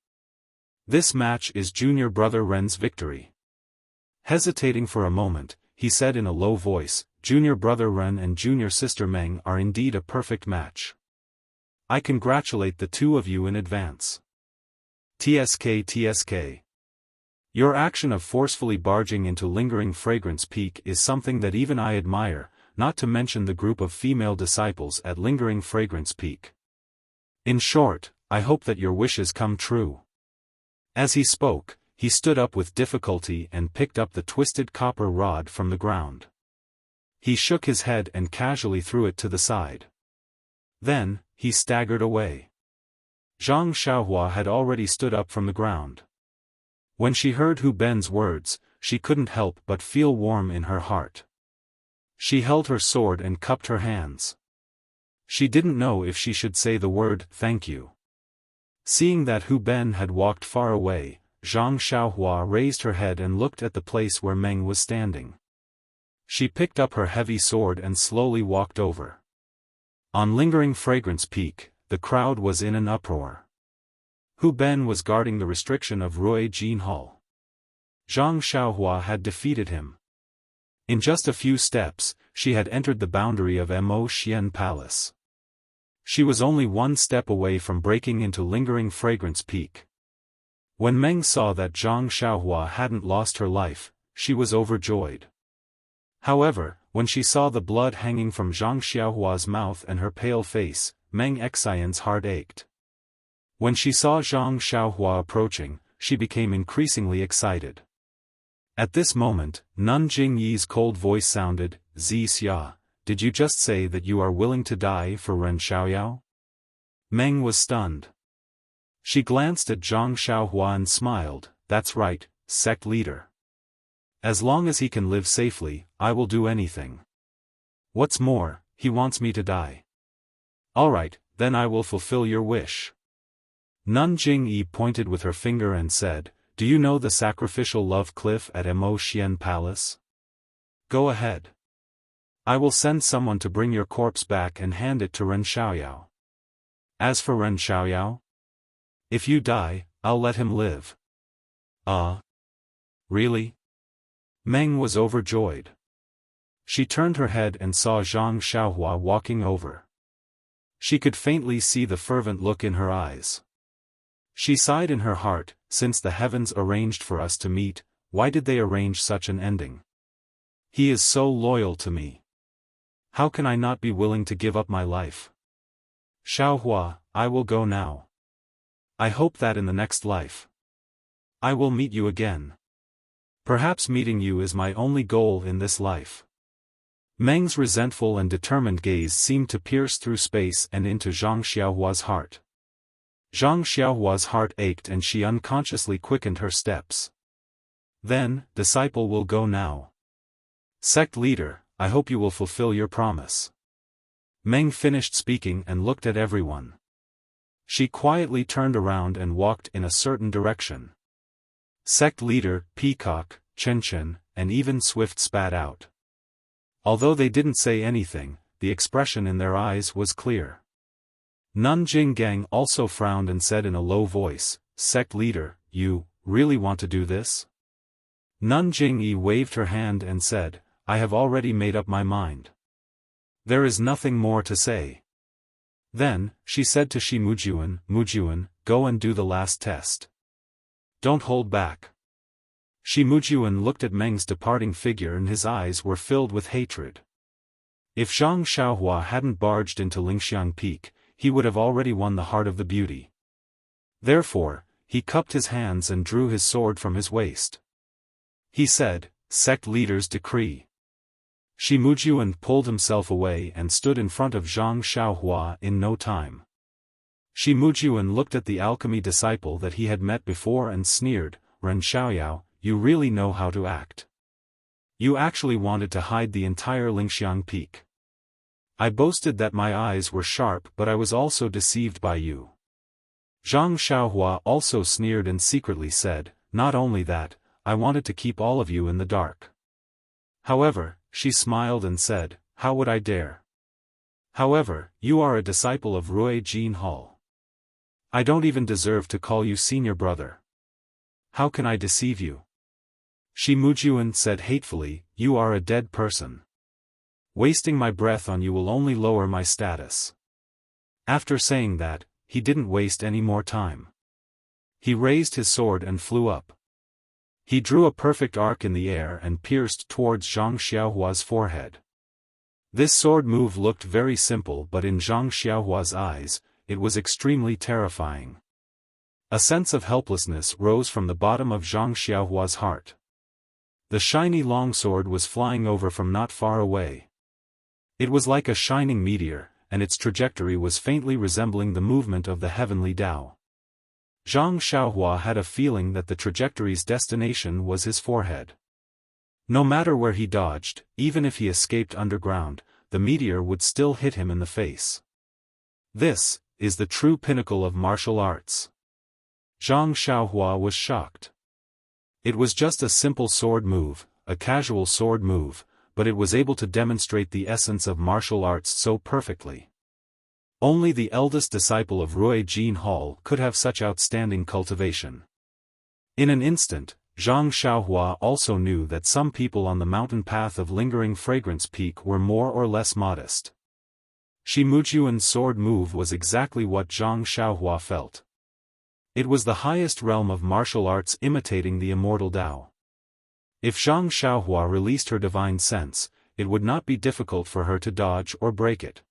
This match is junior brother Ren's victory." Hesitating for a moment, he said in a low voice, "Junior brother Ren and junior sister Meng are indeed a perfect match. I congratulate the 2 of you in advance. TSK TSK. Your action of forcefully barging into Lingering Fragrance Peak is something that even I admire, not to mention the group of female disciples at Lingering Fragrance Peak. In short, I hope that your wishes come true." As he spoke, he stood up with difficulty and picked up the twisted copper rod from the ground. He shook his head and casually threw it to the side. Then, he staggered away. Zhang Xiaohua had already stood up from the ground. When she heard Hu Ben's words, she couldn't help but feel warm in her heart. She held her sword and cupped her hands. She didn't know if she should say the word, "thank you." Seeing that Hu Ben had walked far away, Zhang Xiaohua raised her head and looked at the place where Meng was standing. She picked up her heavy sword and slowly walked over. On Lingering Fragrance Peak, the crowd was in an uproar. Hu Ben was guarding the restriction of Rui Jin Hall. Zhang Xiaohua had defeated him. In just a few steps, she had entered the boundary of Mo Xian Palace. She was only one step away from breaking into Lingering Fragrance Peak. When Meng saw that Zhang Xiaohua hadn't lost her life, she was overjoyed. However, when she saw the blood hanging from Zhang Xiaohua's mouth and her pale face, Meng Xian's heart ached. When she saw Zhang Xiaohua approaching, she became increasingly excited. At this moment, Nun Jingyi's cold voice sounded, "Zi Xia, did you just say that you are willing to die for Ren Xiaoyao?" Meng was stunned. She glanced at Zhang Xiaohua and smiled, "That's right, sect leader. As long as he can live safely, I will do anything. What's more, he wants me to die. All right, then I will fulfill your wish." Nun Jingyi pointed with her finger and said, "Do you know the sacrificial love cliff at Mo Xian Palace? Go ahead. I will send someone to bring your corpse back and hand it to Ren Xiaoyao. As for Ren Xiaoyao? If you die, I'll let him live." Really? Meng was overjoyed. She turned her head and saw Zhang Xiaohua walking over. She could faintly see the fervent look in her eyes. She sighed in her heart, "Since the heavens arranged for us to meet, why did they arrange such an ending? He is so loyal to me. How can I not be willing to give up my life? Xiaohua, I will go now. I hope that in the next life, I will meet you again. Perhaps meeting you is my only goal in this life." Meng's resentful and determined gaze seemed to pierce through space and into Zhang Xiaohua's heart. Zhang Xiaohua's heart ached and she unconsciously quickened her steps. "Then, disciple will go now. Sect leader, I hope you will fulfill your promise." Meng finished speaking and looked at everyone. She quietly turned around and walked in a certain direction. Sect leader, Peacock, Chen, and even Swift spat out. Although they didn't say anything, the expression in their eyes was clear. Nun Jinggang also frowned and said in a low voice, "Sect leader, you really want to do this?" Nun Jingyi waved her hand and said, "I have already made up my mind. There is nothing more to say." Then, she said to Shi Mujuan, "Go and do the last test. Don't hold back." Shi Mujuan looked at Meng's departing figure and his eyes were filled with hatred. If Zhang Xiaohua hadn't barged into Lingxiang Peak, he would have already won the heart of the beauty. Therefore, he cupped his hands and drew his sword from his waist. He said, "Sect leader's decree." Shi Mujuan pulled himself away and stood in front of Zhang Xiaohua in no time. Shi Mujuan looked at the alchemy disciple that he had met before and sneered, "Ren Xiaoyao, you really know how to act. You actually wanted to hide the entire Lingxiang Peak. I boasted that my eyes were sharp, but I was also deceived by you." Zhang Xiaohua also sneered and secretly said, "Not only that, I wanted to keep all of you in the dark." However, she smiled and said, "How would I dare? However, you are a disciple of Rui Jin Hall. I don't even deserve to call you senior brother. How can I deceive you?" Shi Mujuan said hatefully, "You are a dead person. Wasting my breath on you will only lower my status." After saying that, he didn't waste any more time. He raised his sword and flew up. He drew a perfect arc in the air and pierced towards Zhang Xiaohua's forehead. This sword move looked very simple, but in Zhang Xiaohua's eyes, it was extremely terrifying. A sense of helplessness rose from the bottom of Zhang Xiaohua's heart. The shiny longsword was flying over from not far away. It was like a shining meteor, and its trajectory was faintly resembling the movement of the heavenly Tao. Zhang Xiaohua had a feeling that the trajectory's destination was his forehead. No matter where he dodged, even if he escaped underground, the meteor would still hit him in the face. This is the true pinnacle of martial arts. Zhang Xiaohua was shocked. It was just a simple sword move, a casual sword move, but it was able to demonstrate the essence of martial arts so perfectly. Only the eldest disciple of Rui Jin Hall could have such outstanding cultivation. In an instant, Zhang Xiaohua also knew that some people on the mountain path of Lingering Fragrance Peak were more or less modest. Shi Mujuan's sword move was exactly what Zhang Xiaohua felt. It was the highest realm of martial arts imitating the immortal Tao. If Zhang Xiaohua released her divine sense, it would not be difficult for her to dodge or break it.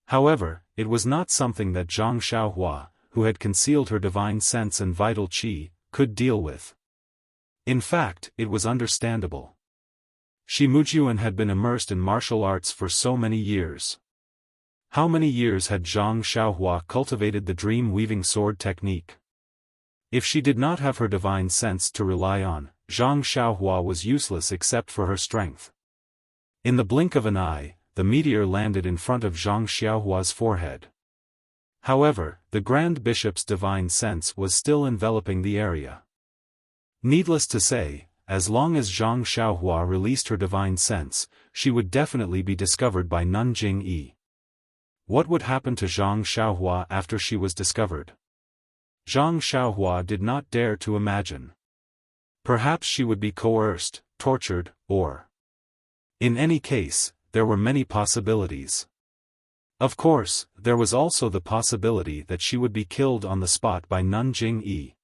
However, it was not something that Zhang Xiaohua, who had concealed her divine sense and vital qi, could deal with. In fact, it was understandable. Shi Mujuan had been immersed in martial arts for so many years. How many years had Zhang Xiaohua cultivated the dream-weaving sword technique? If she did not have her divine sense to rely on, Zhang Xiaohua was useless except for her strength. In the blink of an eye, the meteor landed in front of Zhang Xiaohua's forehead. However, the Grand Bishop's divine sense was still enveloping the area. Needless to say, as long as Zhang Xiaohua released her divine sense, she would definitely be discovered by Nanjing Yi. What would happen to Zhang Xiaohua after she was discovered? Zhang Xiaohua did not dare to imagine. Perhaps she would be coerced, tortured, or... In any case, there were many possibilities. Of course, there was also the possibility that she would be killed on the spot by Nanjing Yi.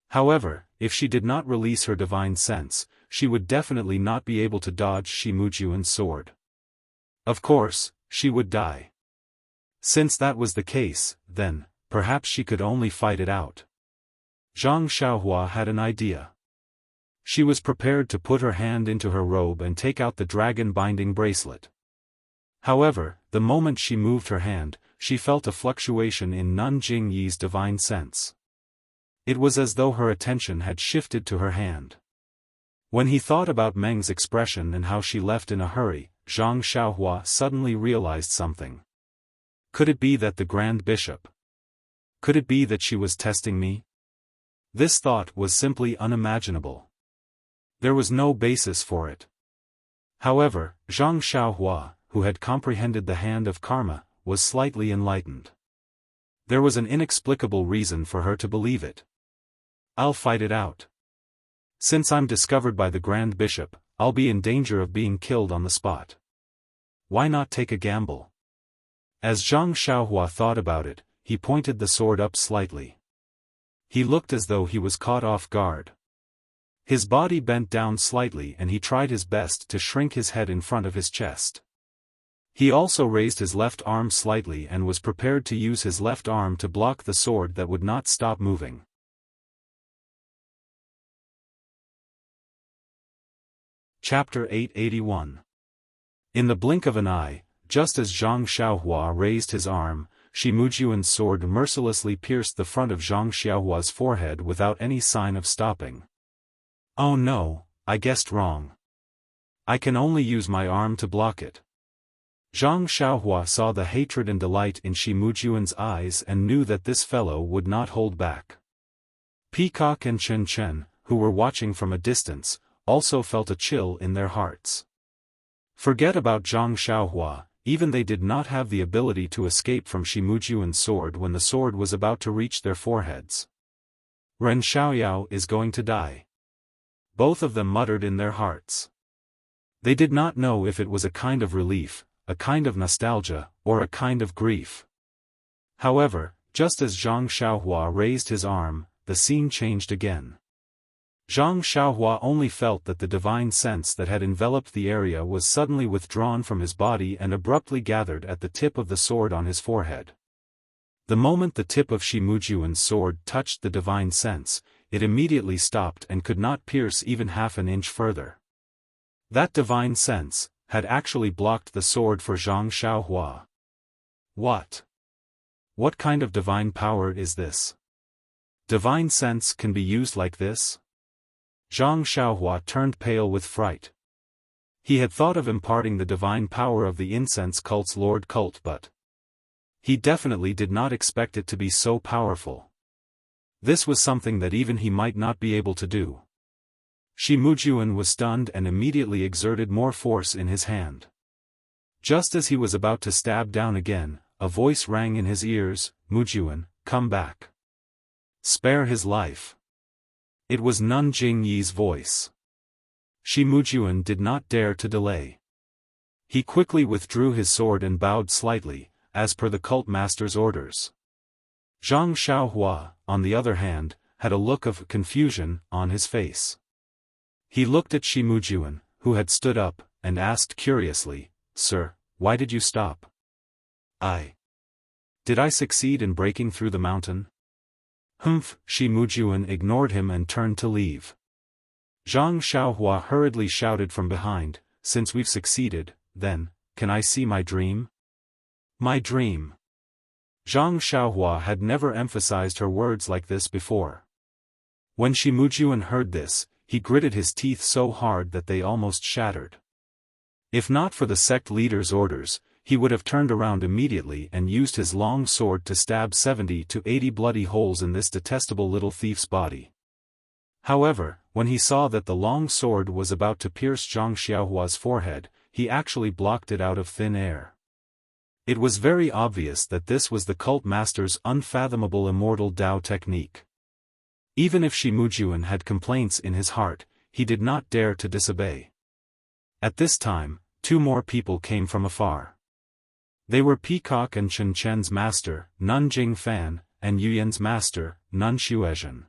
However, if she did not release her divine sense, she would definitely not be able to dodge Shi Mujuan's sword. Of course, she would die. Since that was the case, then, perhaps she could only fight it out. Zhang Xiaohua had an idea. She was prepared to put her hand into her robe and take out the dragon-binding bracelet. However, the moment she moved her hand, she felt a fluctuation in Nanjing Yi's divine sense. It was as though her attention had shifted to her hand. When he thought about Meng's expression and how she left in a hurry, Zhang Xiaohua suddenly realized something. Could it be that the Grand Bishop? Could it be that she was testing me? This thought was simply unimaginable. There was no basis for it. However, Zhang Xiaohua, who had comprehended the hand of karma, was slightly enlightened. There was an inexplicable reason for her to believe it. I'll fight it out. Since I'm discovered by the Grand Bishop, I'll be in danger of being killed on the spot. Why not take a gamble? As Zhang Xiaohua thought about it, he pointed the sword up slightly. He looked as though he was caught off guard. His body bent down slightly and he tried his best to shrink his head in front of his chest. He also raised his left arm slightly and was prepared to use his left arm to block the sword that would not stop moving. Chapter 881. In the blink of an eye, just as Zhang Xiaohua raised his arm, Shi Mujuan's sword mercilessly pierced the front of Zhang Xiaohua's forehead without any sign of stopping. Oh no, I guessed wrong. I can only use my arm to block it. Zhang Xiaohua saw the hatred and delight in Shi Mujuan's eyes and knew that this fellow would not hold back. Peacock and Chen Chen, who were watching from a distance, also felt a chill in their hearts. Forget about Zhang Xiaohua, even they did not have the ability to escape from Shi Mujuan's sword when the sword was about to reach their foreheads. Ren Xiaoyao is going to die. Both of them muttered in their hearts. They did not know if it was a kind of relief, a kind of nostalgia, or a kind of grief. However, just as Zhang Xiaohua raised his arm, the scene changed again. Zhang Xiaohua only felt that the divine sense that had enveloped the area was suddenly withdrawn from his body and abruptly gathered at the tip of the sword on his forehead. The moment the tip of Shi Mujuan's sword touched the divine sense, it immediately stopped and could not pierce even half an inch further. That divine sense had actually blocked the sword for Zhang Xiaohua. What? What kind of divine power is this? Divine sense can be used like this? Zhang Xiaohua turned pale with fright. He had thought of imparting the divine power of the incense cult's Lord Cult, but he definitely did not expect it to be so powerful. This was something that even he might not be able to do. Shi Mujuan was stunned and immediately exerted more force in his hand. Just as he was about to stab down again, a voice rang in his ears, "Mujuan, come back. Spare his life." It was Nun Jingyi's voice. Shi Mujuan did not dare to delay. He quickly withdrew his sword and bowed slightly, as per the cult master's orders. Zhang Xiaohua, on the other hand, had a look of confusion on his face. He looked at Shi Mujuan, who had stood up, and asked curiously, "Sir, why did you stop?" Did I succeed in breaking through the mountain?" "Humph." Shi Mujuan ignored him and turned to leave. Zhang Xiaohua hurriedly shouted from behind, "Since we've succeeded, then, can I see my dream?" "My dream?" Zhang Xiaohua had never emphasized her words like this before. When Shi Mujuan heard this, he gritted his teeth so hard that they almost shattered. If not for the sect leader's orders, he would have turned around immediately and used his long sword to stab 70 to 80 bloody holes in this detestable little thief's body. However, when he saw that the long sword was about to pierce Zhang Xiaohua's forehead, he actually blocked it out of thin air. It was very obvious that this was the cult master's unfathomable immortal Dao technique. Even if Shi Mujuan had complaints in his heart, he did not dare to disobey. At this time, two more people came from afar. They were Peacock and Chen Chen's master, Nun Jingfan, and Yuyan's master, Nun Xuezhen.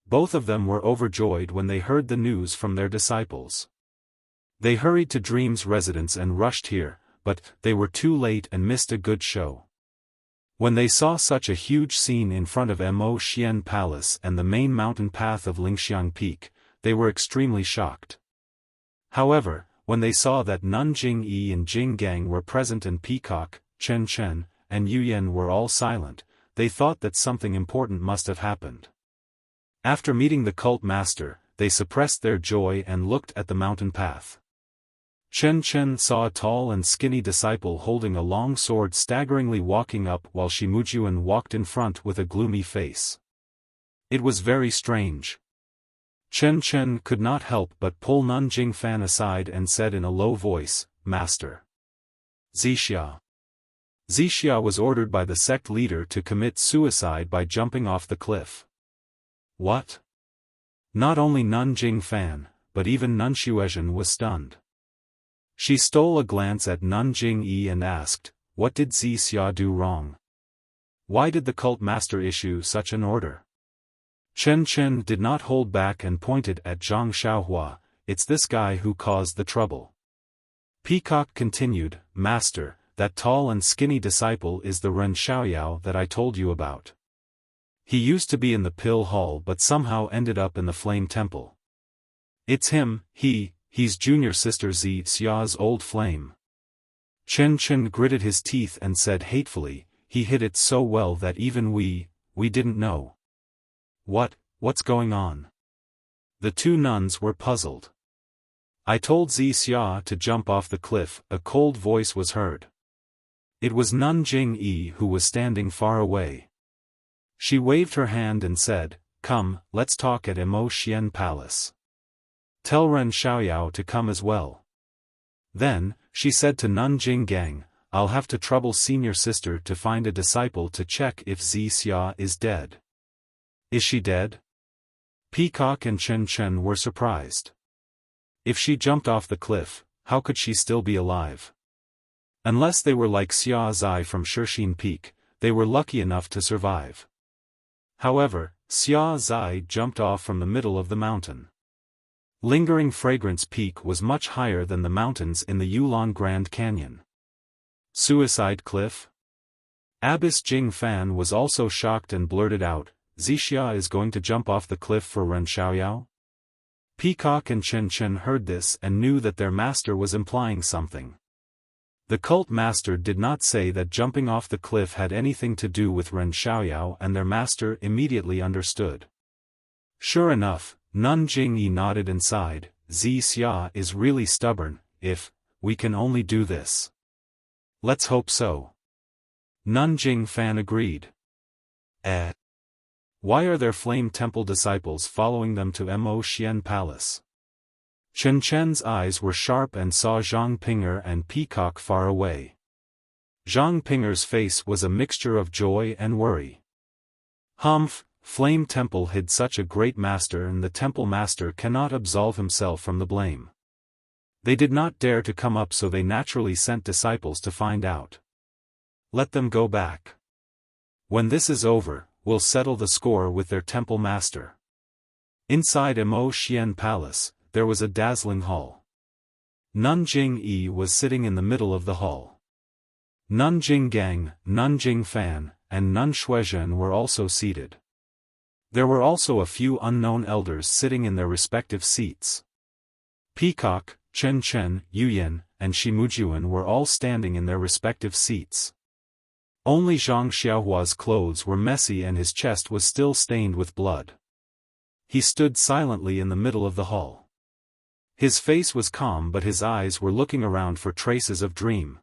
Both of them were overjoyed when they heard the news from their disciples. They hurried to Dream's residence and rushed here, but they were too late and missed a good show. When they saw such a huge scene in front of Mo Xian Palace and the main mountain path of Lingxiang Peak, they were extremely shocked. However, when they saw that Nun Jingyi and Jing Gang were present and Peacock, Chen Chen, and Yuyan were all silent, they thought that something important must have happened. After meeting the cult master, they suppressed their joy and looked at the mountain path. Chen Chen saw a tall and skinny disciple holding a long sword staggeringly walking up while Shi Mujuan walked in front with a gloomy face. It was very strange. Chen Chen could not help but pull Nun Jingfan aside and said in a low voice, "Master." Zixia. Zixia was ordered by the sect leader to commit suicide by jumping off the cliff. What? Not only Nun Jingfan, but even Nun Xuezhen was stunned. She stole a glance at Nun Jingyi and asked, "What did Zixia do wrong? Why did the cult master issue such an order?" Chen Chen did not hold back and pointed at Zhang Xiaohua, "It's this guy who caused the trouble." Peacock continued, "Master, that tall and skinny disciple is the Ren Xiaoyao that I told you about. He used to be in the pill hall but somehow ended up in the flame temple. It's him, he's junior sister Xia's old flame." Chen Chen gritted his teeth and said hatefully, "He hid it so well that even we didn't know." What's going on?" The two nuns were puzzled. "I told Xia to jump off the cliff," a cold voice was heard. It was Nun Jingyi who was standing far away. She waved her hand and said, "Come, let's talk at Mo Xian Palace. Tell Ren Xiaoyao to come as well." Then, she said to Nun Jinggang, "I'll have to trouble senior sister to find a disciple to check if Xia is dead." "Is she dead?" Peacock and Chen Chen were surprised. If she jumped off the cliff, how could she still be alive? Unless they were like Xia Zai from Shixin Peak, they were lucky enough to survive. However, Xia Zai jumped off from the middle of the mountain. Lingering Fragrance Peak was much higher than the mountains in the Yulon Grand Canyon. Suicide Cliff? Abbess Jing Fan was also shocked and blurted out, Zixia is going to jump off the cliff for Ren Xiaoyao? Peacock and Chen Chen heard this and knew that their master was implying something. The cult master did not say that jumping off the cliff had anything to do with Ren Xiaoyao, and their master immediately understood. Sure enough, Nun Jingyi nodded and sighed, Zixia is really stubborn. If we can only do this. Let's hope so. Nun Jing Fan agreed. Why are their Flame Temple disciples following them to Mo Xian Palace? Chen Chen's eyes were sharp and saw Zhang Pinger and Peacock far away. Zhang Pinger's face was a mixture of joy and worry. Humph, Flame Temple hid such a great master, and the Temple Master cannot absolve himself from the blame. They did not dare to come up, so they naturally sent disciples to find out. Let them go back. When this is over, we'll settle the score with their Temple Master. Inside Mo Xian Palace, there was a dazzling hall. Nun Jing-yi was sitting in the middle of the hall. Nun Jing-gang, Nun Jing-fan, and Nun Shuizhen were also seated. There were also a few unknown elders sitting in their respective seats. Peacock, Chen Chen, Yuyan, and Shimujuan were all standing in their respective seats. Only Zhang Xiaohua's clothes were messy and his chest was still stained with blood. He stood silently in the middle of the hall. His face was calm, but his eyes were looking around for traces of dream.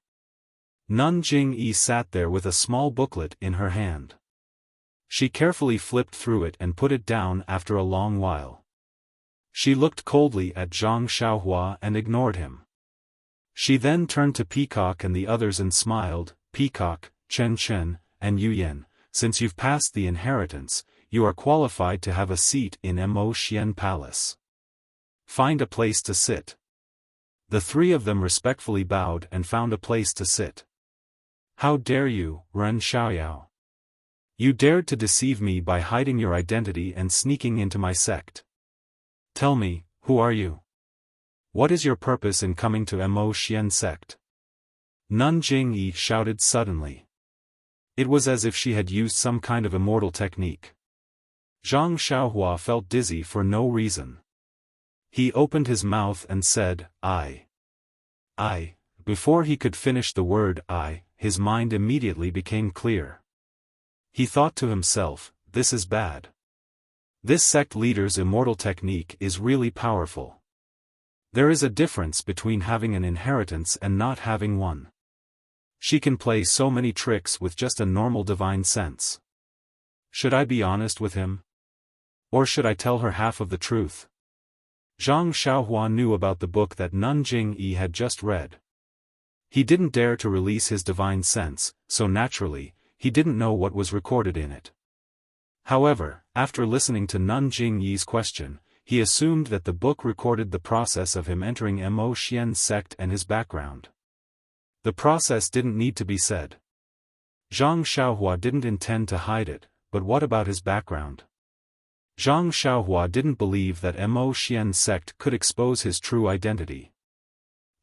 Nun Jing-yi sat there with a small booklet in her hand. She carefully flipped through it and put it down after a long while. She looked coldly at Zhang Xiaohua and ignored him. She then turned to Peacock and the others and smiled, Peacock, Chen Chen, and Yuyan, since you've passed the inheritance, you are qualified to have a seat in Mo Xian Palace. Find a place to sit. The three of them respectfully bowed and found a place to sit. How dare you, Ren Xiaoyao? You dared to deceive me by hiding your identity and sneaking into my sect. Tell me, who are you? What is your purpose in coming to Mo Xian sect? Nun Jing-yi shouted suddenly. It was as if she had used some kind of immortal technique. Zhang Xiaohua felt dizzy for no reason. He opened his mouth and said, I. Before he could finish the word I, his mind immediately became clear. He thought to himself, this is bad. This sect leader's immortal technique is really powerful. There is a difference between having an inheritance and not having one. She can play so many tricks with just a normal divine sense. Should I be honest with him? Or should I tell her half of the truth? Zhang Xiaohua knew about the book that Nun Jing-yi had just read. He didn't dare to release his divine sense, so naturally, he didn't know what was recorded in it. However, after listening to Nun Jing-yi's question, he assumed that the book recorded the process of him entering Mo Xian's sect and his background. The process didn't need to be said. Zhang Xiaohua didn't intend to hide it, but what about his background? Zhang Xiaohua didn't believe that Mo Xian's sect could expose his true identity.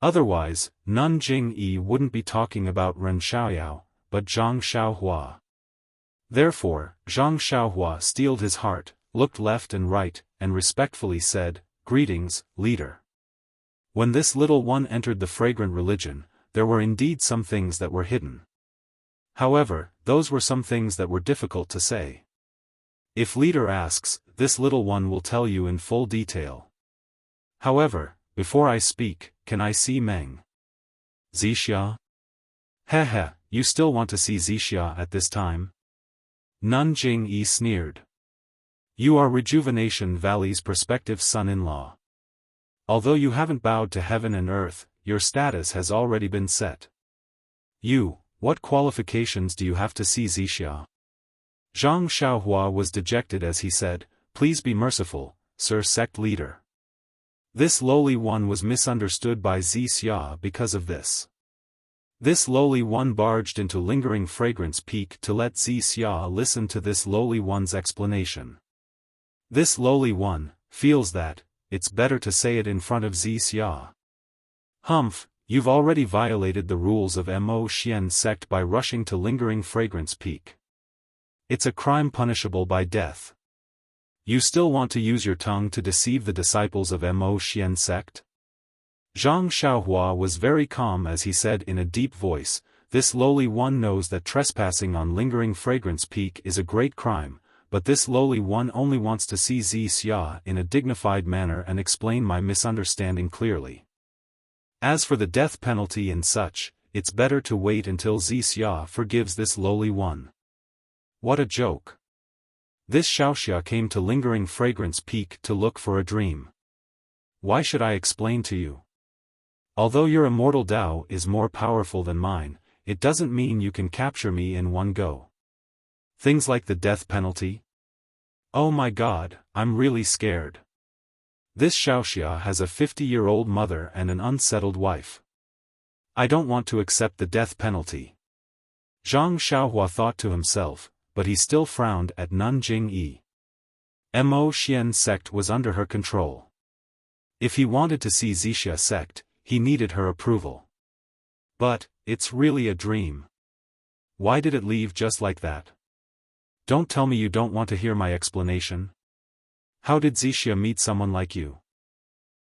Otherwise, Nun Jing-yi wouldn't be talking about Ren Xiaoyao, but Zhang Xiaohua. Therefore, Zhang Xiaohua steeled his heart, looked left and right, and respectfully said, Greetings, leader. When this little one entered the fragrant religion, there were indeed some things that were hidden. However, those were some things that were difficult to say. If leader asks, this little one will tell you in full detail. However, before I speak, can I see Meng? Zixia? Heh, you still want to see Zixia at this time? Nun Jing-yi sneered. You are Rejuvenation Valley's prospective son-in-law. Although you haven't bowed to heaven and earth, your status has already been set. What qualifications do you have to see Zixia? Zhang Xiaohua was dejected as he said, Please be merciful, Sir Sect Leader. This lowly one was misunderstood by Zixia because of this. This lowly one barged into Lingering Fragrance Peak to let Zixia listen to this lowly one's explanation. This lowly one feels that it's better to say it in front of Wuxia. Humph, you've already violated the rules of Mo Xian sect by rushing to Lingering Fragrance Peak. It's a crime punishable by death. You still want to use your tongue to deceive the disciples of Mo Xian sect? Zhang Xiaohua was very calm as he said in a deep voice, this lowly one knows that trespassing on Lingering Fragrance Peak is a great crime, but this lowly one only wants to see Wuxia in a dignified manner and explain my misunderstanding clearly. As for the death penalty and such, it's better to wait until Wuxia forgives this lowly one. What a joke. This Xiaoxia came to Lingering Fragrance Peak to look for a dream. Why should I explain to you? Although your immortal Tao is more powerful than mine, it doesn't mean you can capture me in one go. Things like the death penalty? Oh my God, I'm really scared. This Xiaoxia has a 50-year-old mother and an unsettled wife. I don't want to accept the death penalty. Zhang Xiaohua thought to himself, but he still frowned at Nanjing Yi. Mo Xian sect was under her control. If he wanted to see Wuxia sect, he needed her approval. But, it's really a dream. Why did it leave just like that? Don't tell me you don't want to hear my explanation. How did Wuxia meet someone like you?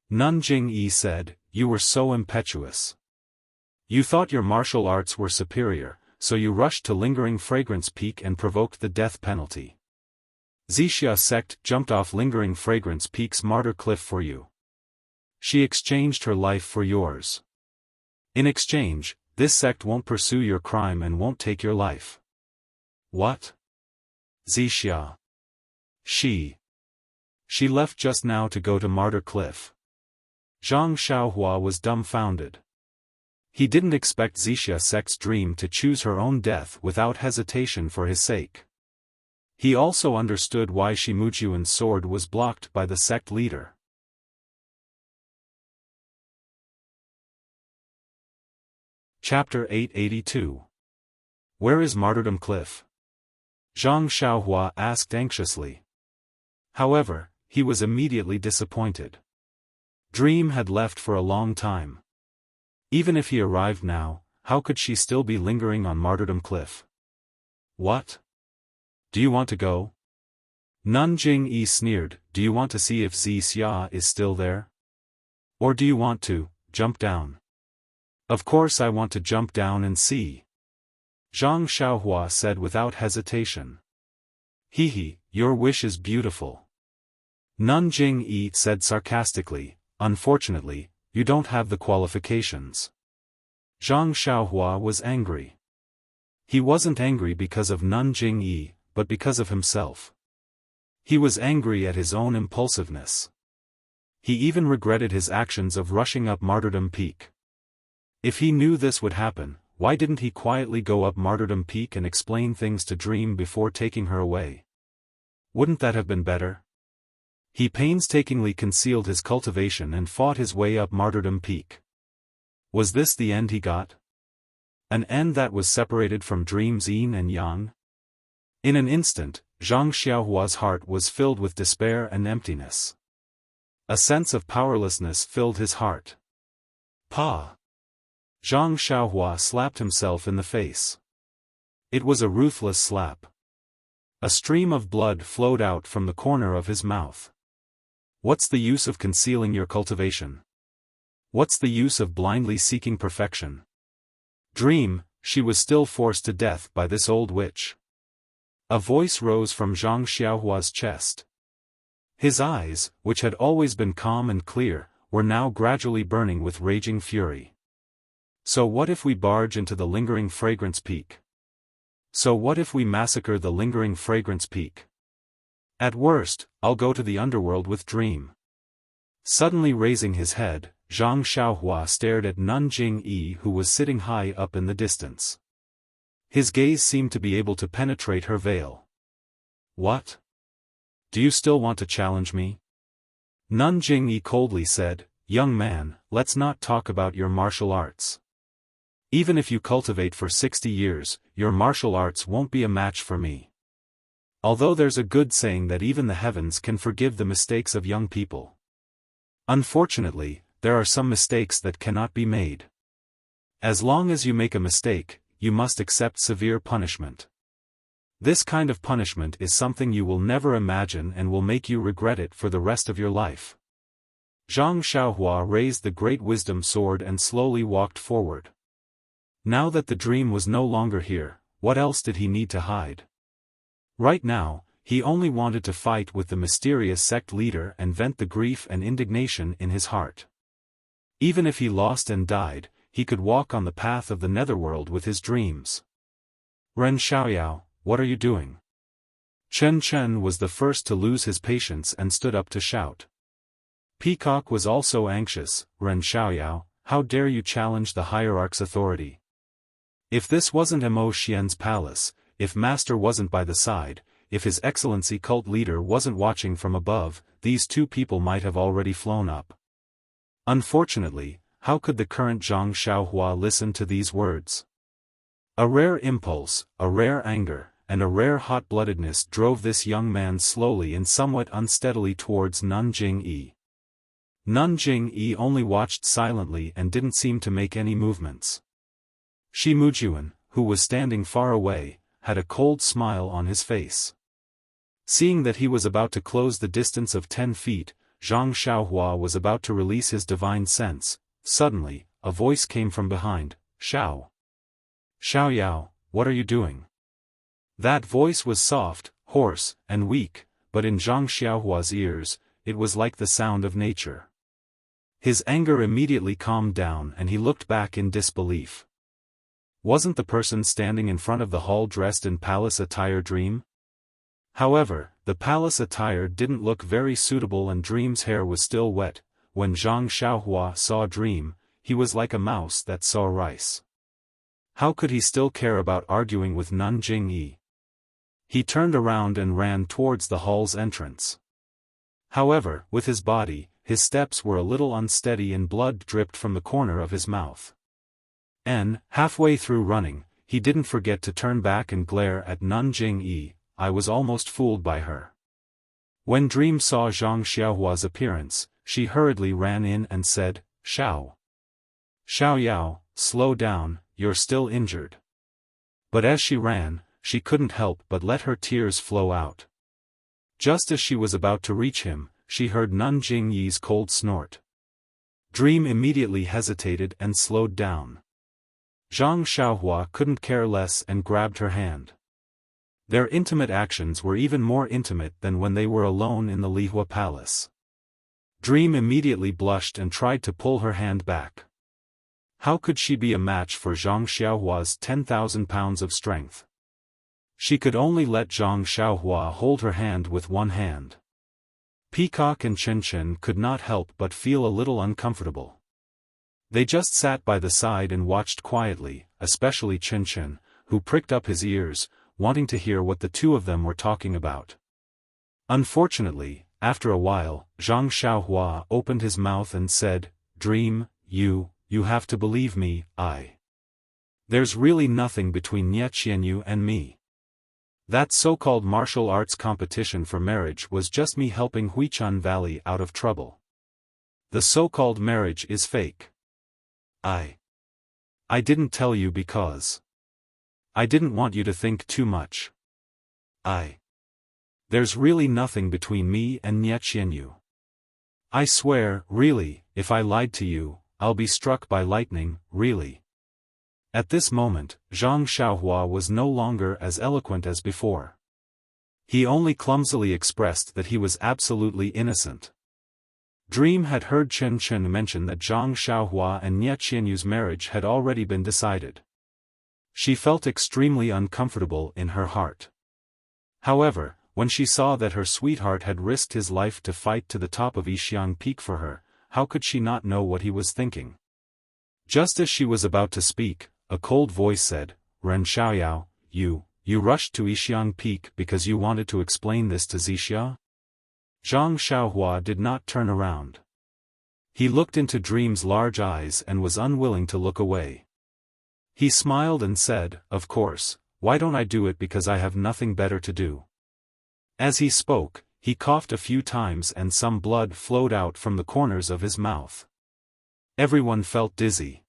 Nanjing Yi said, you were so impetuous. You thought your martial arts were superior, so you rushed to Lingering Fragrance Peak and provoked the death penalty. Wuxia sect jumped off Lingering Fragrance Peak's martyr cliff for you. She exchanged her life for yours. In exchange, this sect won't pursue your crime and won't take your life. What? Wuxia. She left just now to go to Martyr Cliff. Zhang Xiaohua was dumbfounded. He didn't expect Wuxia sect's dream to choose her own death without hesitation for his sake. He also understood why Shimujuan's sword was blocked by the sect leader. Chapter 882. Where is Martyrdom Cliff? Zhang Xiaohua asked anxiously. However, he was immediately disappointed. Dream had left for a long time. Even if he arrived now, how could she still be lingering on Martyrdom Cliff? What? Do you want to go? Nanjing Yi sneered, do you want to see if Wuxia is still there? Or do you want to jump down? Of course I want to jump down and see. Zhang Xiaohua said without hesitation. Hehe, your wish is beautiful. Nanjing Yi said sarcastically, unfortunately, you don't have the qualifications. Zhang Xiaohua was angry. He wasn't angry because of Nanjing Yi, but because of himself. He was angry at his own impulsiveness. He even regretted his actions of rushing up Martyrdom Peak. If he knew this would happen, why didn't he quietly go up Martyrdom Peak and explain things to Dream before taking her away? Wouldn't that have been better? He painstakingly concealed his cultivation and fought his way up Martyrdom Peak. Was this the end he got? An end that was separated from Dream's yin and yang? In an instant, Zhang Xiaohua's heart was filled with despair and emptiness. A sense of powerlessness filled his heart. Pa! Zhang Xiaohua slapped himself in the face. It was a ruthless slap. A stream of blood flowed out from the corner of his mouth. What's the use of concealing your cultivation? What's the use of blindly seeking perfection? Dream, she was still forced to death by this old witch. A voice rose from Zhang Xiaohua's chest. His eyes, which had always been calm and clear, were now gradually burning with raging fury. So what if we barge into the Lingering Fragrance Peak? So what if we massacre the Lingering Fragrance Peak? At worst, I'll go to the underworld with Dream. Suddenly raising his head, Zhang Xiaohua stared at Nanjing Yi who was sitting high up in the distance. His gaze seemed to be able to penetrate her veil. What? Do you still want to challenge me? Nanjing Yi coldly said, young man, let's not talk about your martial arts. Even if you cultivate for 60 years, your martial arts won't be a match for me. Although there's a good saying that even the heavens can forgive the mistakes of young people. Unfortunately, there are some mistakes that cannot be made. As long as you make a mistake, you must accept severe punishment. This kind of punishment is something you will never imagine and will make you regret it for the rest of your life. Zhang Xiaohua raised the great wisdom sword and slowly walked forward. Now that the dream was no longer here, what else did he need to hide? Right now, he only wanted to fight with the mysterious sect leader and vent the grief and indignation in his heart. Even if he lost and died, he could walk on the path of the netherworld with his dreams. Ren Xiaoyao, what are you doing? Chen Chen was the first to lose his patience and stood up to shout. Peacock was also anxious. Ren Xiaoyao, how dare you challenge the hierarch's authority? If this wasn't Mo Xian's palace, if Master wasn't by the side, if His Excellency cult leader wasn't watching from above, these two people might have already flown up. Unfortunately, how could the current Zhang Xiaohua listen to these words? A rare impulse, a rare anger, and a rare hot-bloodedness drove this young man slowly and somewhat unsteadily towards Nanjing Yi. Nanjing Yi only watched silently and didn't seem to make any movements. Shi Mujuan, who was standing far away, had a cold smile on his face. Seeing that he was about to close the distance of 10 feet, Zhang Xiaohua was about to release his divine sense. Suddenly, a voice came from behind, Xiao. Xiaoyao, what are you doing? That voice was soft, hoarse, and weak, but in Zhang Xiaohua's ears, it was like the sound of nature. His anger immediately calmed down and he looked back in disbelief. Wasn't the person standing in front of the hall dressed in palace attire Dream? However, the palace attire didn't look very suitable and Dream's hair was still wet. When Zhang Xiaohua saw Dream, he was like a mouse that saw rice. How could he still care about arguing with Nanjing Yi? He turned around and ran towards the hall's entrance. However, with his body, his steps were a little unsteady and blood dripped from the corner of his mouth. And, halfway through running, he didn't forget to turn back and glare at Nanjing Yi. I was almost fooled by her. When Dream saw Zhang Xiaohua's appearance, she hurriedly ran in and said, Xiao. Xiaoyao, slow down, you're still injured. But as she ran, she couldn't help but let her tears flow out. Just as she was about to reach him, she heard Nanjing Yi's cold snort. Dream immediately hesitated and slowed down. Zhang Xiaohua couldn't care less and grabbed her hand. Their intimate actions were even more intimate than when they were alone in the Lihua Palace. Dream immediately blushed and tried to pull her hand back. How could she be a match for Zhang Xiaohua's 10,000 pounds of strength? She could only let Zhang Xiaohua hold her hand with one hand. Peacock and Chen Chen could not help but feel a little uncomfortable. They just sat by the side and watched quietly, especially Chen Chen, who pricked up his ears, wanting to hear what the two of them were talking about. Unfortunately, after a while, Zhang Xiaohua opened his mouth and said, Dream, you have to believe me, There's really nothing between Nie Qianyu and me. That so-called martial arts competition for marriage was just me helping Huichan Valley out of trouble. The so-called marriage is fake. I didn't tell you because I didn't want you to think too much. There's really nothing between me and Nie Qianyu. I swear, really, if I lied to you, I'll be struck by lightning, really. At this moment, Zhang Xiaohua was no longer as eloquent as before. He only clumsily expressed that he was absolutely innocent. Dream had heard Chen Chen mention that Zhang Xiaohua and Nie Qianyu's marriage had already been decided. She felt extremely uncomfortable in her heart. However, when she saw that her sweetheart had risked his life to fight to the top of Yixiang Peak for her, how could she not know what he was thinking? Just as she was about to speak, a cold voice said, Ren Xiaoyao, you rushed to Yixiang Peak because you wanted to explain this to Zixia? Zhang Xiaohua did not turn around. He looked into Dream's large eyes and was unwilling to look away. He smiled and said, Of course, why don't I do it because I have nothing better to do? As he spoke, he coughed a few times and some blood flowed out from the corners of his mouth. Everyone felt dizzy.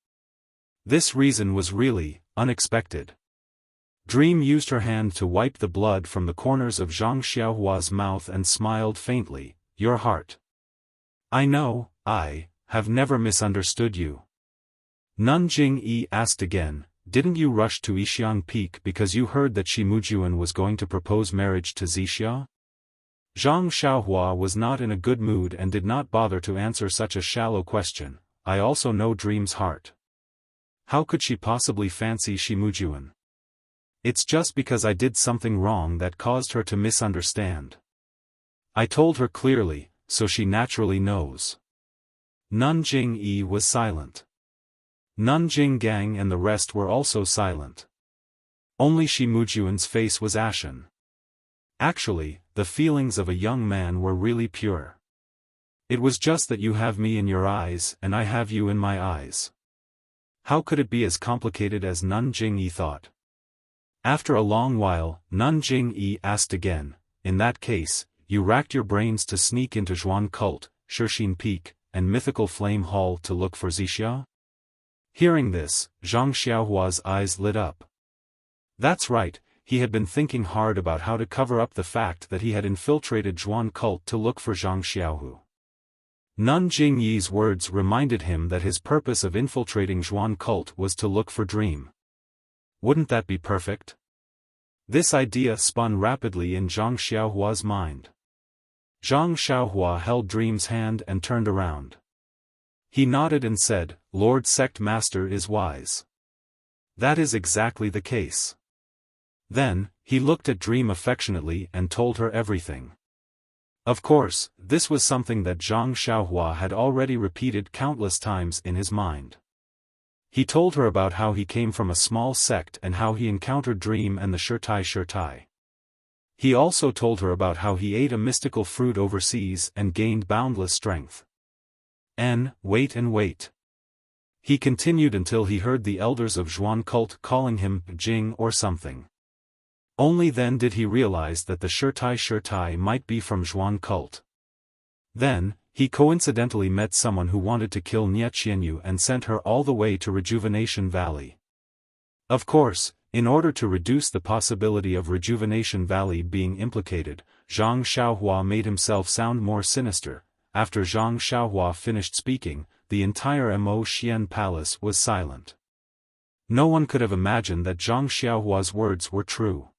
This reason was really unexpected. Dream used her hand to wipe the blood from the corners of Zhang Xiaohua's mouth and smiled faintly. Your heart. I know, I have never misunderstood you. Nun Jingyi asked again, didn't you rush to Yixiang Peak because you heard that Shi Mujuan was going to propose marriage to Zixia? Zhang Xiaohua was not in a good mood and did not bother to answer such a shallow question. I also know Dream's heart. How could she possibly fancy Shi Mujuan? It's just because I did something wrong that caused her to misunderstand. I told her clearly, so she naturally knows. Nun Jingyi was silent. Nun Jinggang and the rest were also silent. Only Shi Mujuan's face was ashen. Actually, the feelings of a young man were really pure. It was just that you have me in your eyes and I have you in my eyes. How could it be as complicated as Nun Jingyi thought? After a long while, Nun Jingyi asked again, in that case, you racked your brains to sneak into Zhuan Cult, Shixin Peak, and Mythical Flame Hall to look for Zixia? Hearing this, Zhang Xiaohua's eyes lit up. That's right, he had been thinking hard about how to cover up the fact that he had infiltrated Zhuan Cult to look for Zhang Xiaohu. Nun Jingyi's words reminded him that his purpose of infiltrating Zhuan Cult was to look for Dream. Wouldn't that be perfect? This idea spun rapidly in Zhang Xiaohua's mind. Zhang Xiaohua held Dream's hand and turned around. He nodded and said, Lord Sect Master is wise. That is exactly the case. Then, he looked at Dream affectionately and told her everything. Of course, this was something that Zhang Xiaohua had already repeated countless times in his mind. He told her about how he came from a small sect and how he encountered Dream and the Shirtai. He also told her about how he ate a mystical fruit overseas and gained boundless strength. Wait and wait. He continued until he heard the elders of Zhuan Cult calling him Jing or something. Only then did he realize that the Shirtai might be from Zhuan Cult. Then, he coincidentally met someone who wanted to kill Nie Qianyu and sent her all the way to Rejuvenation Valley. Of course, in order to reduce the possibility of Rejuvenation Valley being implicated, Zhang Xiaohua made himself sound more sinister. After Zhang Xiaohua finished speaking, the entire Mo Xian Palace was silent. No one could have imagined that Zhang Xiaohua's words were true.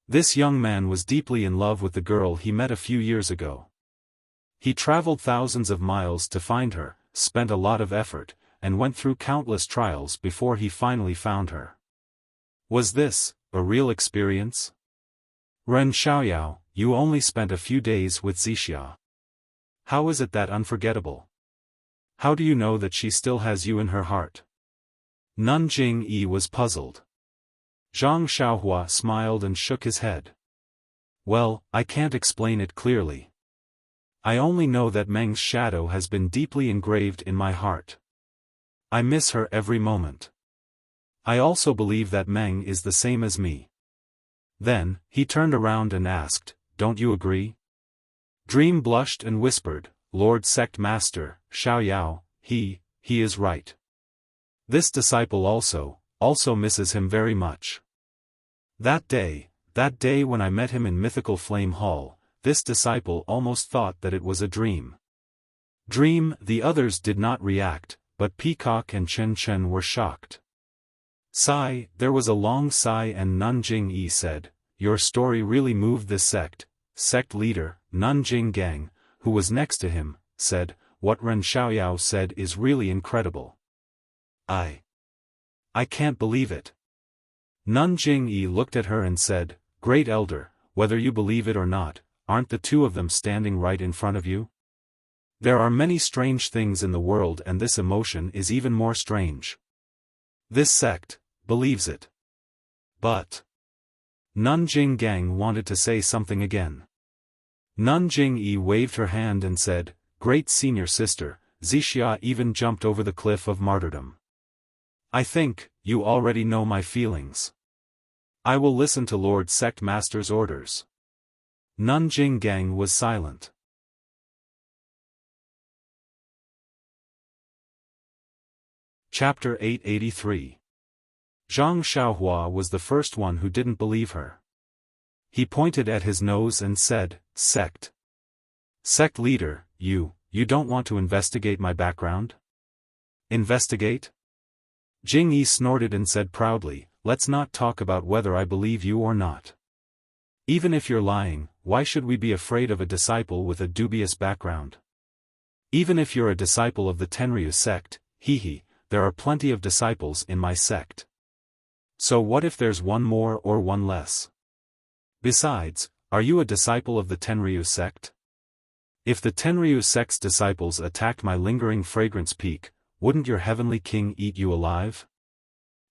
This young man was deeply in love with the girl he met a few years ago. He traveled thousands of miles to find her, spent a lot of effort, and went through countless trials before he finally found her. Was this a real experience? Ren Xiaoyao, you only spent a few days with Zixia. How is it that unforgettable? How do you know that she still has you in her heart? Nun Jingyi was puzzled. Zhang Xiaohua smiled and shook his head. Well, I can't explain it clearly. I only know that Meng's shadow has been deeply engraved in my heart. I miss her every moment. I also believe that Meng is the same as me. Then, he turned around and asked, don't you agree? Dream blushed and whispered, Lord Sect Master, Xiaoyao, he is right. This disciple also misses him very much. That day when I met him in Mythical Flame Hall, this disciple almost thought that it was a dream. The others did not react, but Peacock and Chen Chen were shocked. There was a long sigh and Nun Jingyi said, your story really moved this sect. Sect leader, Nun Jinggang, who was next to him, said, what Ren Xiaoyao said is really incredible. I can't believe it. Nun Jingyi looked at her and said, Great Elder, whether you believe it or not, aren't the two of them standing right in front of you? There are many strange things in the world and this emotion is even more strange. This sect believes it. But Nun Jinggang wanted to say something again. Nun Jingyi waved her hand and said, Great senior sister, Zixia even jumped over the cliff of martyrdom. I think, you already know my feelings. I will listen to Lord Sect Master's orders. Nanjing Gang was silent. Chapter 883. Zhang Xiaohua was the first one who didn't believe her. He pointed at his nose and said, "Sect. Sect leader, you don't want to investigate my background?" "Investigate?" Jing Yi snorted and said proudly, "Let's not talk about whether I believe you or not. Even if you're lying, why should we be afraid of a disciple with a dubious background? Even if you're a disciple of the Tenryu sect, there are plenty of disciples in my sect. So what if there's one more or one less? Besides, are you a disciple of the Tenryu sect? If the Tenryu sect's disciples attacked my lingering fragrance peak, wouldn't your heavenly king eat you alive?"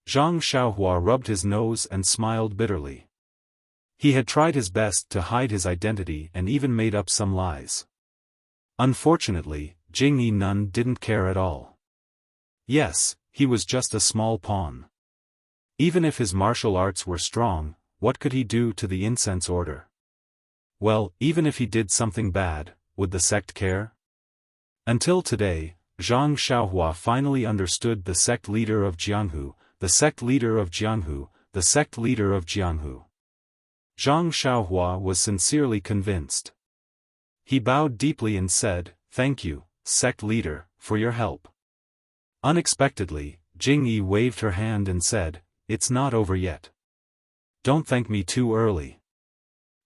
Zhang Xiaohua rubbed his nose and smiled bitterly. He had tried his best to hide his identity and even made up some lies. Unfortunately, Jing Yi Nun didn't care at all. Yes, he was just a small pawn. Even if his martial arts were strong, what could he do to the incense order? Well, even if he did something bad, would the sect care? Until today, Zhang Xiaohua finally understood the sect leader of Jianghu, the sect leader of Jianghu, the sect leader of Jianghu. Zhang Xiaohua was sincerely convinced. He bowed deeply and said, "Thank you, sect leader, for your help." Unexpectedly, Jing Yi waved her hand and said, "It's not over yet. Don't thank me too early."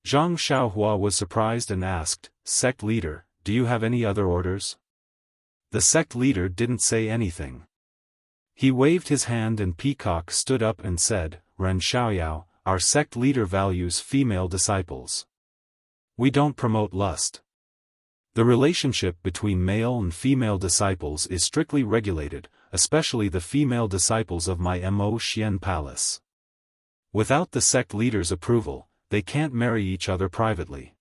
Zhang Xiaohua was surprised and asked, "Sect leader, do you have any other orders?" The sect leader didn't say anything. He waved his hand and Peacock stood up and said, "Ren Xiaoyao, our sect leader values female disciples. We don't promote lust. The relationship between male and female disciples is strictly regulated, especially the female disciples of my Mo Xian Palace. Without the sect leader's approval, they can't marry each other privately.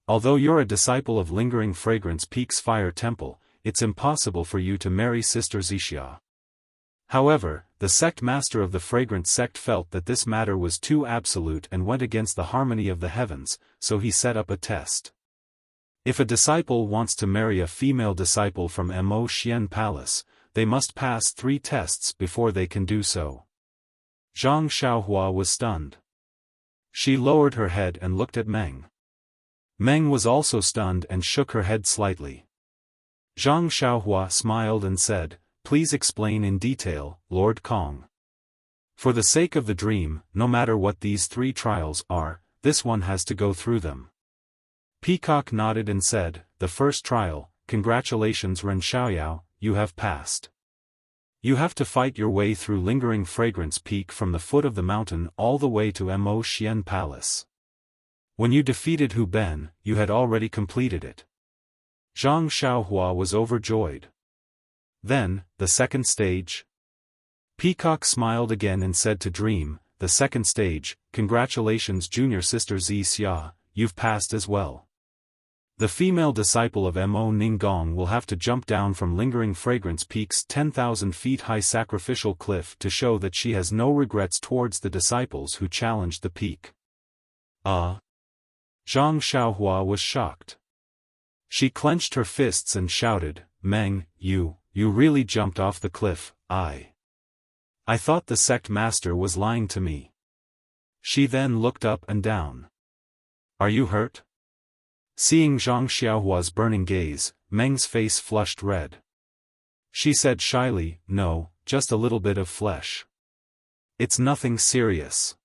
Although you're a disciple of Lingering Fragrance Peak's Fire Temple, it's impossible for you to marry Sister Xixia." However, the sect master of the Fragrance sect felt that this matter was too absolute and went against the harmony of the heavens, so he set up a test. If a disciple wants to marry a female disciple from Mo Xian Palace, they must pass 3 tests before they can do so. Zhang Xiaohua was stunned. She lowered her head and looked at Meng. Meng was also stunned and shook her head slightly. Zhang Xiaohua smiled and said, "Please explain in detail, Lord Kong. For the sake of the dream, no matter what these 3 trials are, this one has to go through them." Peacock nodded and said, "The first trial, congratulations Ren Xiaoyao, you have passed. You have to fight your way through Lingering Fragrance Peak from the foot of the mountain all the way to Mo Xian Palace. When you defeated Hu Ben, you had already completed it." Zhang Xiaohua was overjoyed. "Then, the second stage?" Peacock smiled again and said to Dream, "The second stage, congratulations junior sister Xixia, you've passed as well. The female disciple of Mo Ninggong will have to jump down from Lingering Fragrance Peak's 10,000 feet high sacrificial cliff to show that she has no regrets towards the disciples who challenged the peak." Zhang Xiaohua was shocked. She clenched her fists and shouted, "Meng, you really jumped off the cliff. I thought the sect master was lying to me." She then looked up and down. "Are you hurt?" Seeing Zhang Xiaohua's burning gaze, Meng's face flushed red. She said shyly, "No, just a little bit of flesh. It's nothing serious."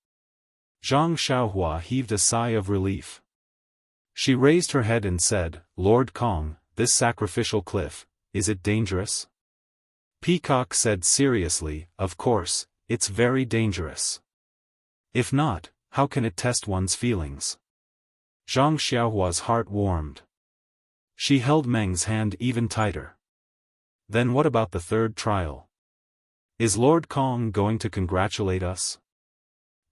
Zhang Xiaohua heaved a sigh of relief. She raised her head and said, "Lord Kong, this sacrificial cliff, is it dangerous?" Peacock said seriously, "Of course, it's very dangerous. If not, how can it test one's feelings?" Zhang Xiaohua's heart warmed. She held Meng's hand even tighter. "Then what about the third trial? Is Lord Kong going to congratulate us?"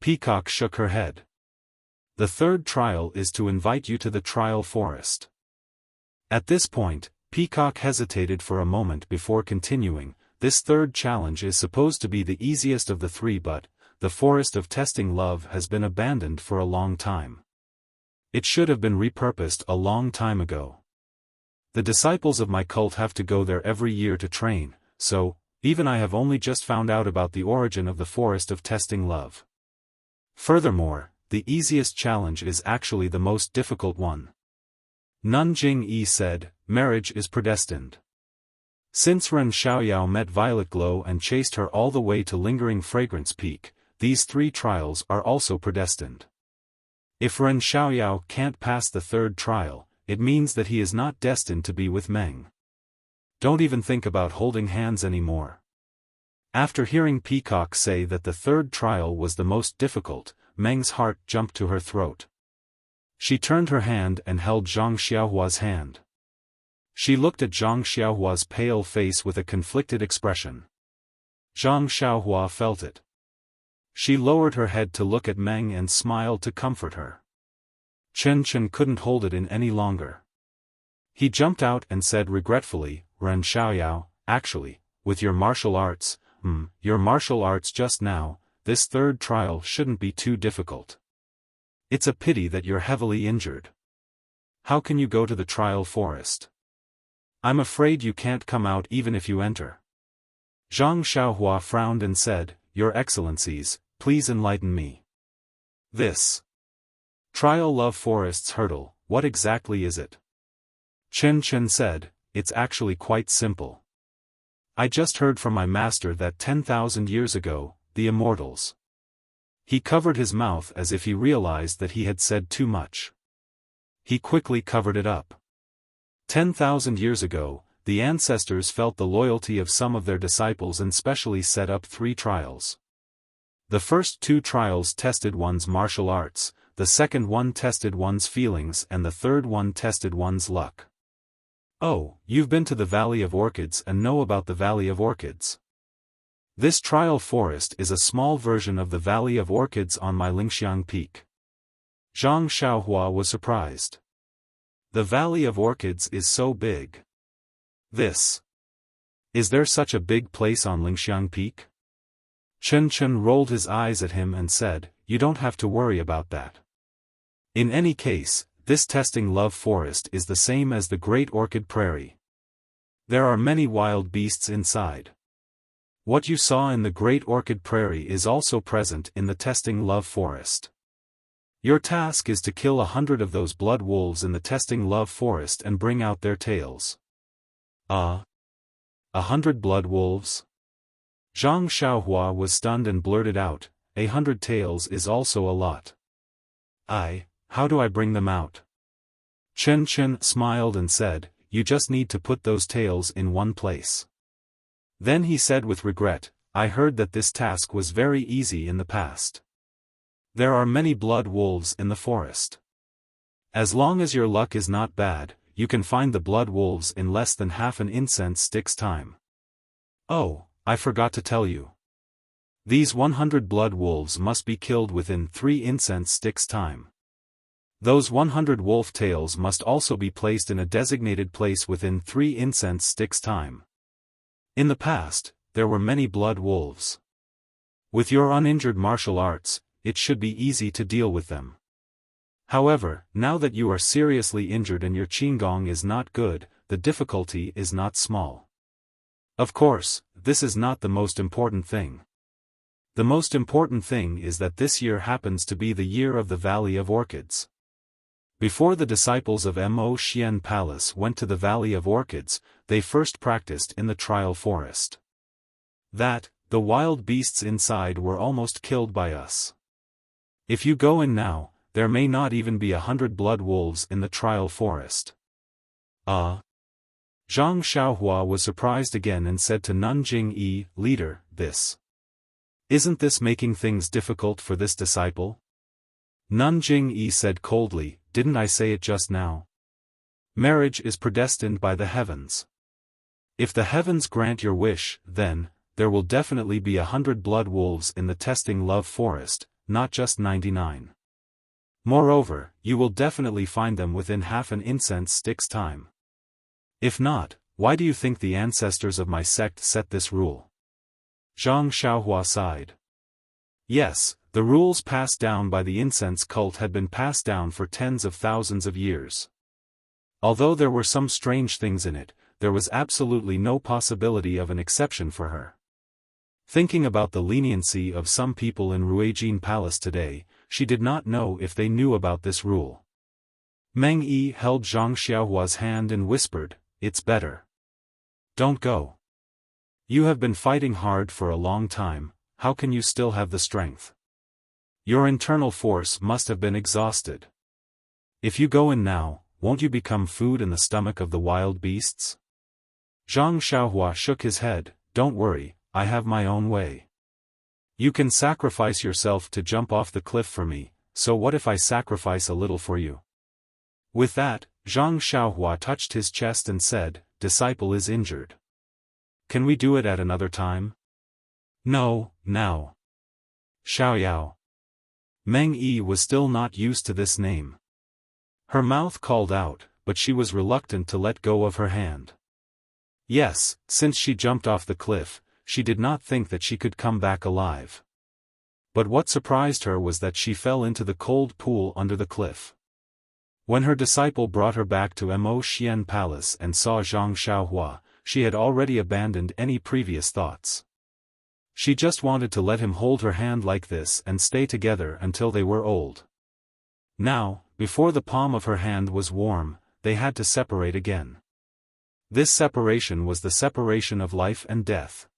Peacock shook her head. "The third trial is to invite you to the trial forest." At this point, Peacock hesitated for a moment before continuing, "This third challenge is supposed to be the easiest of the 3 but, the forest of testing love has been abandoned for a long time. It should have been repurposed a long time ago. The disciples of my cult have to go there every year to train, so, even I have only just found out about the origin of the forest of testing love. Furthermore, the easiest challenge is actually the most difficult one. Nun Jing-yi said, marriage is predestined. Since Ren Xiaoyao met Violet Glow and chased her all the way to Lingering Fragrance Peak, these 3 trials are also predestined. If Ren Xiaoyao can't pass the 3rd trial, it means that he is not destined to be with Meng. Don't even think about holding hands anymore. After hearing Peacock say that the 3rd trial was the most difficult, Meng's heart jumped to her throat. She turned her hand and held Zhang Xiaohua's hand. She looked at Zhang Xiaohua's pale face with a conflicted expression. Zhang Xiaohua felt it. She lowered her head to look at Meng and smiled to comfort her. Chen Chen couldn't hold it in any longer. He jumped out and said regretfully, Ren Xiaoyao, actually, with your martial arts, just now, this 3rd trial shouldn't be too difficult. It's a pity that you're heavily injured. How can you go to the trial forest? I'm afraid you can't come out even if you enter. Zhang Xiaohua frowned and said, Your Excellencies, please enlighten me. This Trial Love Forest's hurdle, what exactly is it? Chen Chen said, it's actually quite simple. I just heard from my master that 10,000 years ago, the immortals. He covered his mouth as if he realized that he had said too much. He quickly covered it up. 10,000 years ago, the ancestors felt the loyalty of some of their disciples and specially set up 3 trials. The first 2 trials tested one's martial arts, the second one tested one's feelings and the third one tested one's luck. Oh, you've been to the Valley of Orchids and know about the Valley of Orchids. This trial forest is a small version of the Valley of Orchids on my Lingxiang Peak. Zhang Xiaohua was surprised. The Valley of Orchids is so big. Is there such a big place on Lingxiang Peak? Chen Chen rolled his eyes at him and said, you don't have to worry about that. In any case, this testing love forest is the same as the Great Orchid Prairie. There are many wild beasts inside. What you saw in the Great Orchid Prairie is also present in the testing love forest. Your task is to kill 100 of those blood wolves in the testing love forest and bring out their tails. 100 blood wolves? Zhang Xiaohua was stunned and blurted out, 100 tails is also a lot. How do I bring them out? Chen Chen smiled and said, you just need to put those tails in one place. Then he said with regret, I heard that this task was very easy in the past. There are many blood wolves in the forest. As long as your luck is not bad, you can find the blood wolves in less than half an incense stick's time. Oh, I forgot to tell you. These 100 blood wolves must be killed within 3 incense sticks' time. Those 100 wolf tails must also be placed in a designated place within 3 incense sticks' time. In the past, there were many blood wolves. With your uninjured martial arts, it should be easy to deal with them. However, now that you are seriously injured and your qigong is not good, the difficulty is not small. Of course, this is not the most important thing. The most important thing is that this year happens to be the year of the Valley of Orchids. Before the disciples of Mo Xian Palace went to the Valley of Orchids, they first practiced in the trial forest. The wild beasts inside were almost killed by us. If you go in now, there may not even be 100 blood wolves in the trial forest. Zhang Xiaohua was surprised again and said to Nun Jing-yi, leader, isn't this making things difficult for this disciple? Nun Jing-yi said coldly, didn't I say it just now? Marriage is predestined by the heavens. If the heavens grant your wish, then, there will definitely be 100 blood wolves in the testing love forest, not just 99. Moreover, you will definitely find them within half an incense stick's time. If not, why do you think the ancestors of my sect set this rule? Zhang Xiaohua sighed. Yes, The rules passed down by the incense cult had been passed down for tens of thousands of years. Although there were some strange things in it, there was absolutely no possibility of an exception for her. Thinking about the leniency of some people in Ruijin Palace today, she did not know if they knew about this rule. Meng Yi held Zhang Xiaohua's hand and whispered, "It's better. Don't go. You have been fighting hard for a long time, how can you still have the strength? Your internal force must have been exhausted. If you go in now, won't you become food in the stomach of the wild beasts?" Zhang Xiaohua shook his head, "Don't worry, I have my own way. You can sacrifice yourself to jump off the cliff for me, so what if I sacrifice a little for you?" With that, Zhang Xiaohua touched his chest and said, "Disciple is injured. Can we do it at another time?" "No, now." Xiaoyao. Meng Yi was still not used to this name. Her mouth called out, but she was reluctant to let go of her hand. Yes, since she jumped off the cliff, she did not think that she could come back alive. But what surprised her was that she fell into the cold pool under the cliff. When her disciple brought her back to Mo Xian Palace and saw Zhang Xiaohua, she had already abandoned any previous thoughts. She just wanted to let him hold her hand like this and stay together until they were old. Now, before the palm of her hand was warm, they had to separate again. This separation was the separation of life and death.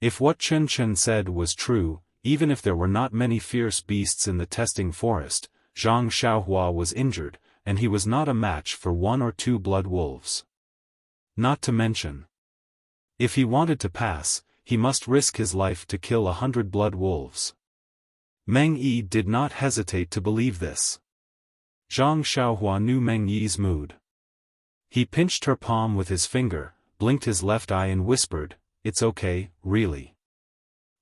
If what Chen Chen said was true, even if there were not many fierce beasts in the testing forest, Zhang Xiaohua was injured, and he was not a match for 1 or 2 blood wolves. Not to mention, if he wanted to pass, he must risk his life to kill 100 blood wolves. Meng Yi did not hesitate to believe this. Zhang Xiaohua knew Meng Yi's mood. He pinched her palm with his finger, blinked his left eye and whispered, "It's okay, really.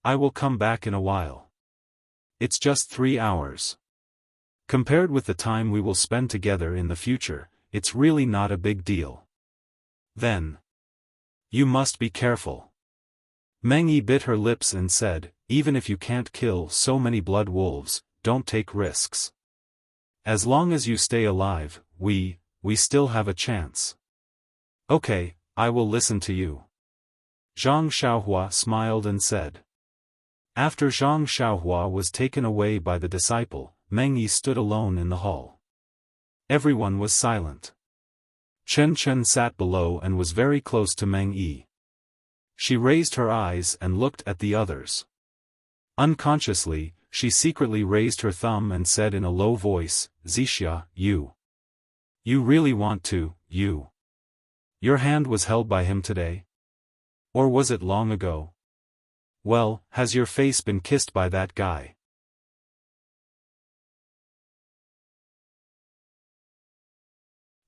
I will come back in a while. It's just 3 hours. Compared with the time we will spend together in the future, it's really not a big deal." Then, "You must be careful." Meng Yi bit her lips and said, "Even if you can't kill so many blood wolves, don't take risks. As long as you stay alive, we still have a chance." "Okay, I will listen to you." Zhang Xiaohua smiled and said. After Zhang Xiaohua was taken away by the disciple, Meng Yi stood alone in the hall. Everyone was silent. Chen Chen sat below and was very close to Meng Yi. She raised her eyes and looked at the others. Unconsciously, she secretly raised her thumb and said in a low voice, "Zixia, you really want to, Your hand was held by him today? Or was it long ago? Well, has your face been kissed by that guy?"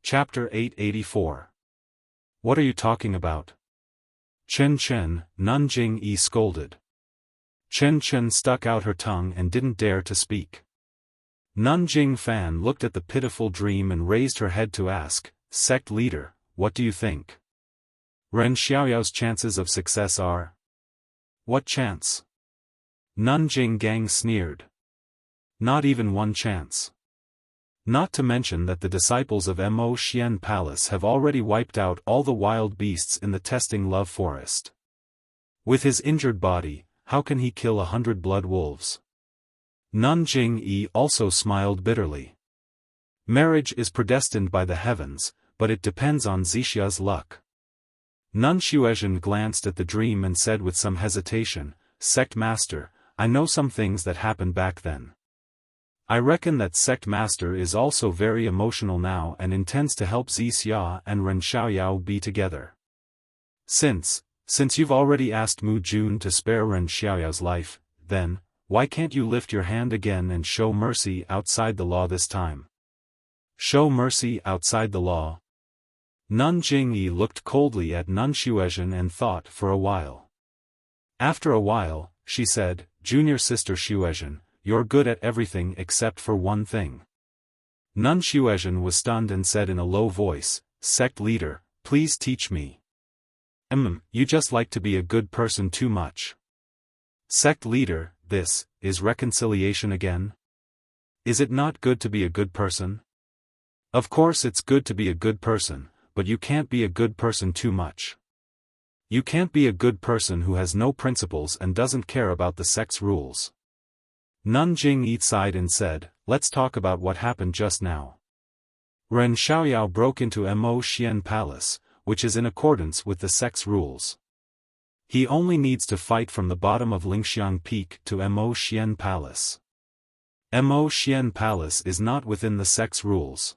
Chapter 884. What are you talking about? Chen Chen, Nanjing Yi scolded. Chen Chen stuck out her tongue and didn't dare to speak. Nanjing Fan looked at the pitiful dream and raised her head to ask, "Sect leader, what do you think? Ren Xiaoyao's chances of success are?" "What chance?" Nanjing Gang sneered. "Not even one chance. Not to mention that the disciples of Mo Xian Palace have already wiped out all the wild beasts in the testing love forest. With his injured body, how can he kill 100 blood wolves?" Nanjing Yi also smiled bitterly. "Marriage is predestined by the heavens, but it depends on Zixia's luck." Nun Xuezhen glanced at the dream and said with some hesitation, "Sect Master, I know some things that happened back then. I reckon that Sect Master is also very emotional now and intends to help Zixia and Ren Xiaoyao be together. Since you've already asked Mu Jun to spare Ren Xiaoyao's life, then, why can't you lift your hand again and show mercy outside the law this time?" "Show mercy outside the law?" Nun Jingyi looked coldly at Nun Xuezhen and thought for a while. After a while, she said, "Junior sister Xuezhen, you're good at everything except for one thing." Nun Xuezhen was stunned and said in a low voice, "Sect leader, please teach me." You just like to be a good person too much." "Sect leader, this, is reconciliation again? Is it not good to be a good person? Of course it's good to be a good person, but you can't be a good person too much. You can't be a good person who has no principles and doesn't care about the sex rules. Nun Jingyi sighed and said, let's talk about what happened just now. Ren Xiaoyao broke into Mo Xian Palace, which is in accordance with the sex rules. He only needs to fight from the bottom of Lingxiang Peak to Mo Xian Palace. Mo Xian Palace is not within the sex rules.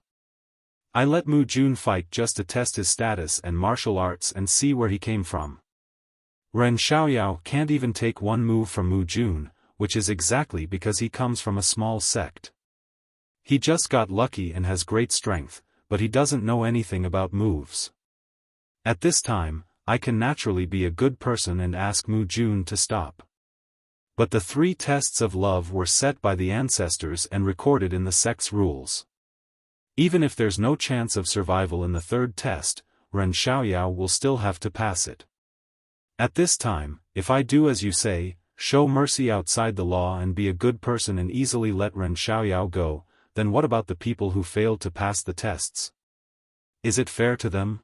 I let Mu Jun fight just to test his status and martial arts and see where he came from. Ren Xiaoyao can't even take one move from Mu Jun, which is exactly because he comes from a small sect. He just got lucky and has great strength, but he doesn't know anything about moves. At this time, I can naturally be a good person and ask Mu Jun to stop. But the 3 tests of love were set by the ancestors and recorded in the sex rules. Even if there's no chance of survival in the 3rd test, Ren Xiaoyao will still have to pass it. At this time, if I do as you say, show mercy outside the law and be a good person and easily let Ren Xiaoyao go, then what about the people who failed to pass the tests? Is it fair to them?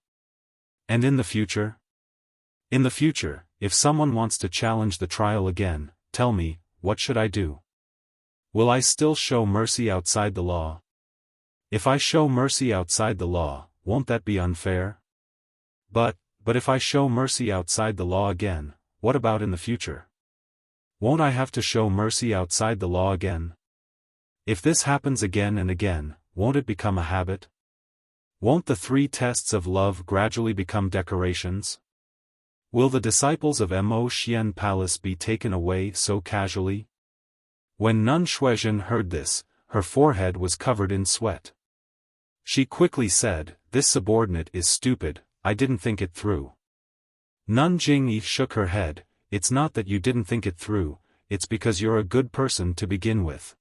And in the future? In the future, if someone wants to challenge the trial again, tell me, what should I do? Will I still show mercy outside the law? If I show mercy outside the law, won't that be unfair? But if I show mercy outside the law again, what about in the future? Won't I have to show mercy outside the law again? If this happens again and again, won't it become a habit? Won't the 3 tests of love gradually become decorations? Will the disciples of Mo Xian Palace be taken away so casually? When Nun Shuizhen heard this, her forehead was covered in sweat. She quickly said, this subordinate is stupid, I didn't think it through. Nun Jingyi shook her head, it's not that you didn't think it through, it's because you're a good person to begin with.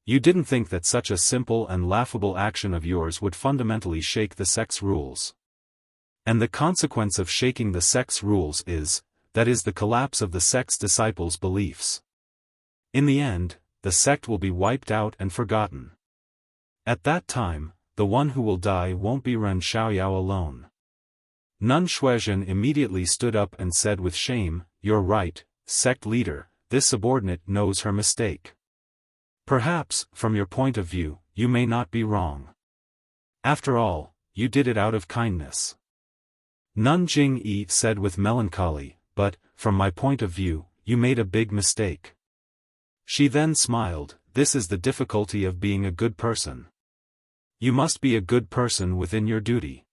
You didn't think that such a simple and laughable action of yours would fundamentally shake the sex rules. And the consequence of shaking the sex rules is the collapse of the sect's disciples' beliefs. In the end, the sect will be wiped out and forgotten. At that time, the one who will die won't be Ren Xiaoyao alone. Nun Shuizhen immediately stood up and said with shame, you're right, sect leader, this subordinate knows her mistake. Perhaps, from your point of view, you may not be wrong. After all, you did it out of kindness. Nun Jingyi said with melancholy, but, from my point of view, you made a big mistake. She then smiled, this is the difficulty of being a good person. You must be a good person within your duty.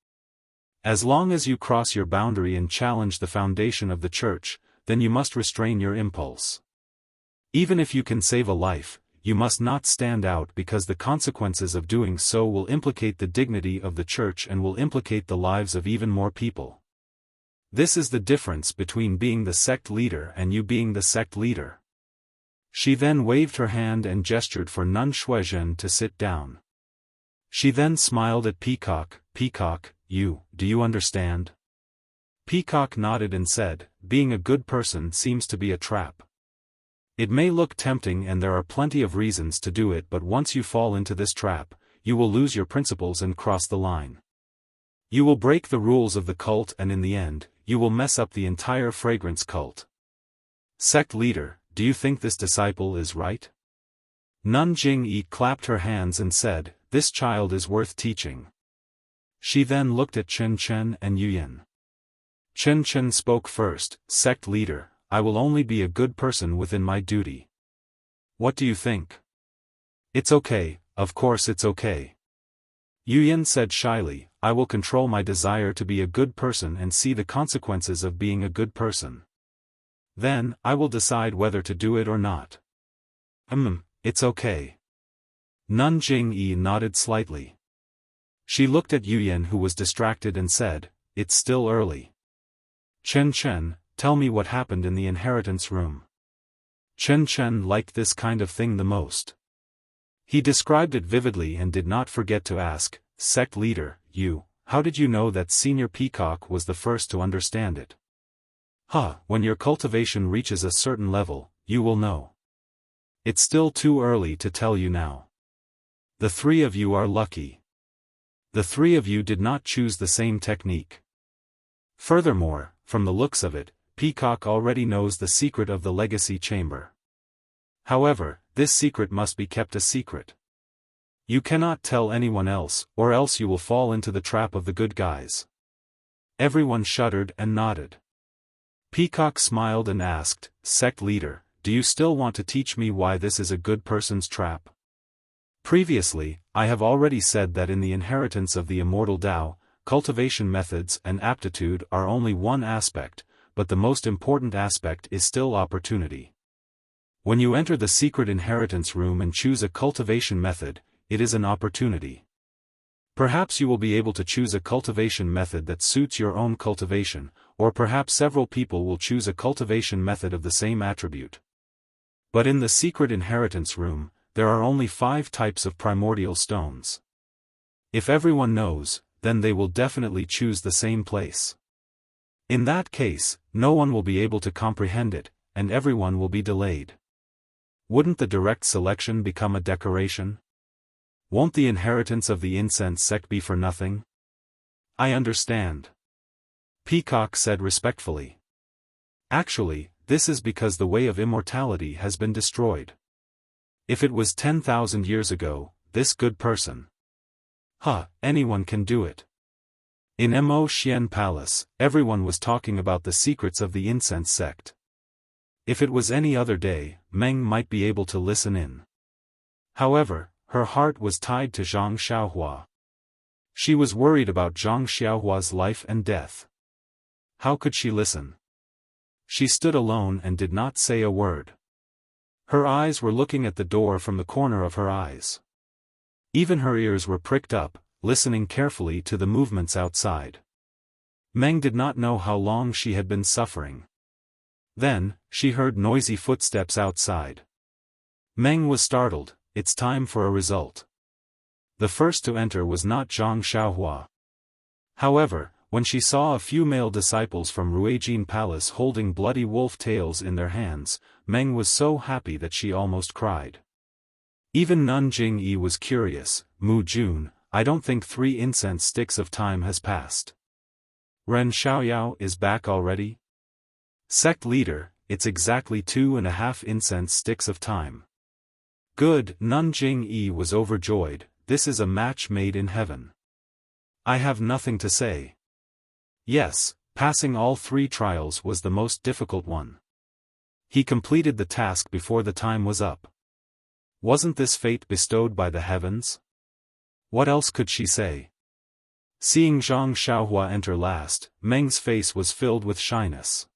As long as you cross your boundary and challenge the foundation of the church, then you must restrain your impulse. Even if you can save a life, you must not stand out because the consequences of doing so will implicate the dignity of the church and will implicate the lives of even more people. This is the difference between being the sect leader and you being the sect leader. She then waved her hand and gestured for Nun Shuizhen to sit down. She then smiled at Peacock, Peacock, do you understand? Peacock nodded and said, being a good person seems to be a trap. It may look tempting and there are plenty of reasons to do it, but once you fall into this trap, you will lose your principles and cross the line. You will break the rules of the cult and in the end, you will mess up the entire fragrance cult. Sect leader, do you think this disciple is right? Nun Jingyi clapped her hands and said, this child is worth teaching. She then looked at Chen Chen and Yuyan. Chen Chen spoke first, sect leader, I will only be a good person within my duty. What do you think? It's okay, of course it's okay. Yuyan said shyly, I will control my desire to be a good person and see the consequences of being a good person. Then, I will decide whether to do it or not. It's okay. Nun Jingyi nodded slightly. She looked at Yuyan who was distracted and said, it's still early. Chen Chen, tell me what happened in the inheritance room. Chen Chen liked this kind of thing the most. He described it vividly and did not forget to ask, sect leader, how did you know that Senior Peacock was the first to understand it? When your cultivation reaches a certain level, you will know. It's still too early to tell you now. The three of you are lucky. The three of you did not choose the same technique. Furthermore, from the looks of it, Peacock already knows the secret of the legacy chamber. However, this secret must be kept a secret. You cannot tell anyone else, or else you will fall into the trap of the good guys. Everyone shuddered and nodded. Peacock smiled and asked, "Sect leader, do you still want to teach me why this is a good person's trap?" Previously, I have already said that in the inheritance of the immortal Tao, cultivation methods and aptitude are only one aspect, but the most important aspect is still opportunity. When you enter the secret inheritance room and choose a cultivation method, it is an opportunity. Perhaps you will be able to choose a cultivation method that suits your own cultivation, or perhaps several people will choose a cultivation method of the same attribute. But in the secret inheritance room, there are only 5 types of primordial stones. If everyone knows, then they will definitely choose the same place. In that case, no one will be able to comprehend it, and everyone will be delayed. Wouldn't the direct selection become a decoration? Won't the inheritance of the incense sect be for nothing? I understand. Peacock said respectfully. Actually, this is because the way of immortality has been destroyed. If it was 10,000 years ago, this good person. Anyone can do it. In Mo Xian Palace, everyone was talking about the secrets of the incense sect. If it was any other day, Meng might be able to listen in. However, her heart was tied to Zhang Xiaohua. She was worried about Zhang Xiaohua's life and death. How could she listen? She stood alone and did not say a word. Her eyes were looking at the door from the corner of her eyes. Even her ears were pricked up, listening carefully to the movements outside. Meng did not know how long she had been suffering. Then, she heard noisy footsteps outside. Meng was startled. It's time for a result. The first to enter was not Zhang Xiaohua. However, when she saw a few male disciples from Ruijin Palace holding bloody wolf tails in their hands, Meng was so happy that she almost cried. Even Nun Jingyi was curious. Mu Jun, I don't think 3 incense sticks of time has passed. Ren Xiaoyao is back already? Sect leader, it's exactly 2.5 incense sticks of time. Good, Nun Jingyi was overjoyed. This is a match made in heaven. I have nothing to say. Yes, passing all 3 trials was the most difficult one. He completed the task before the time was up. Wasn't this fate bestowed by the heavens? What else could she say? Seeing Zhang Xiaohua enter last, Meng's face was filled with shyness.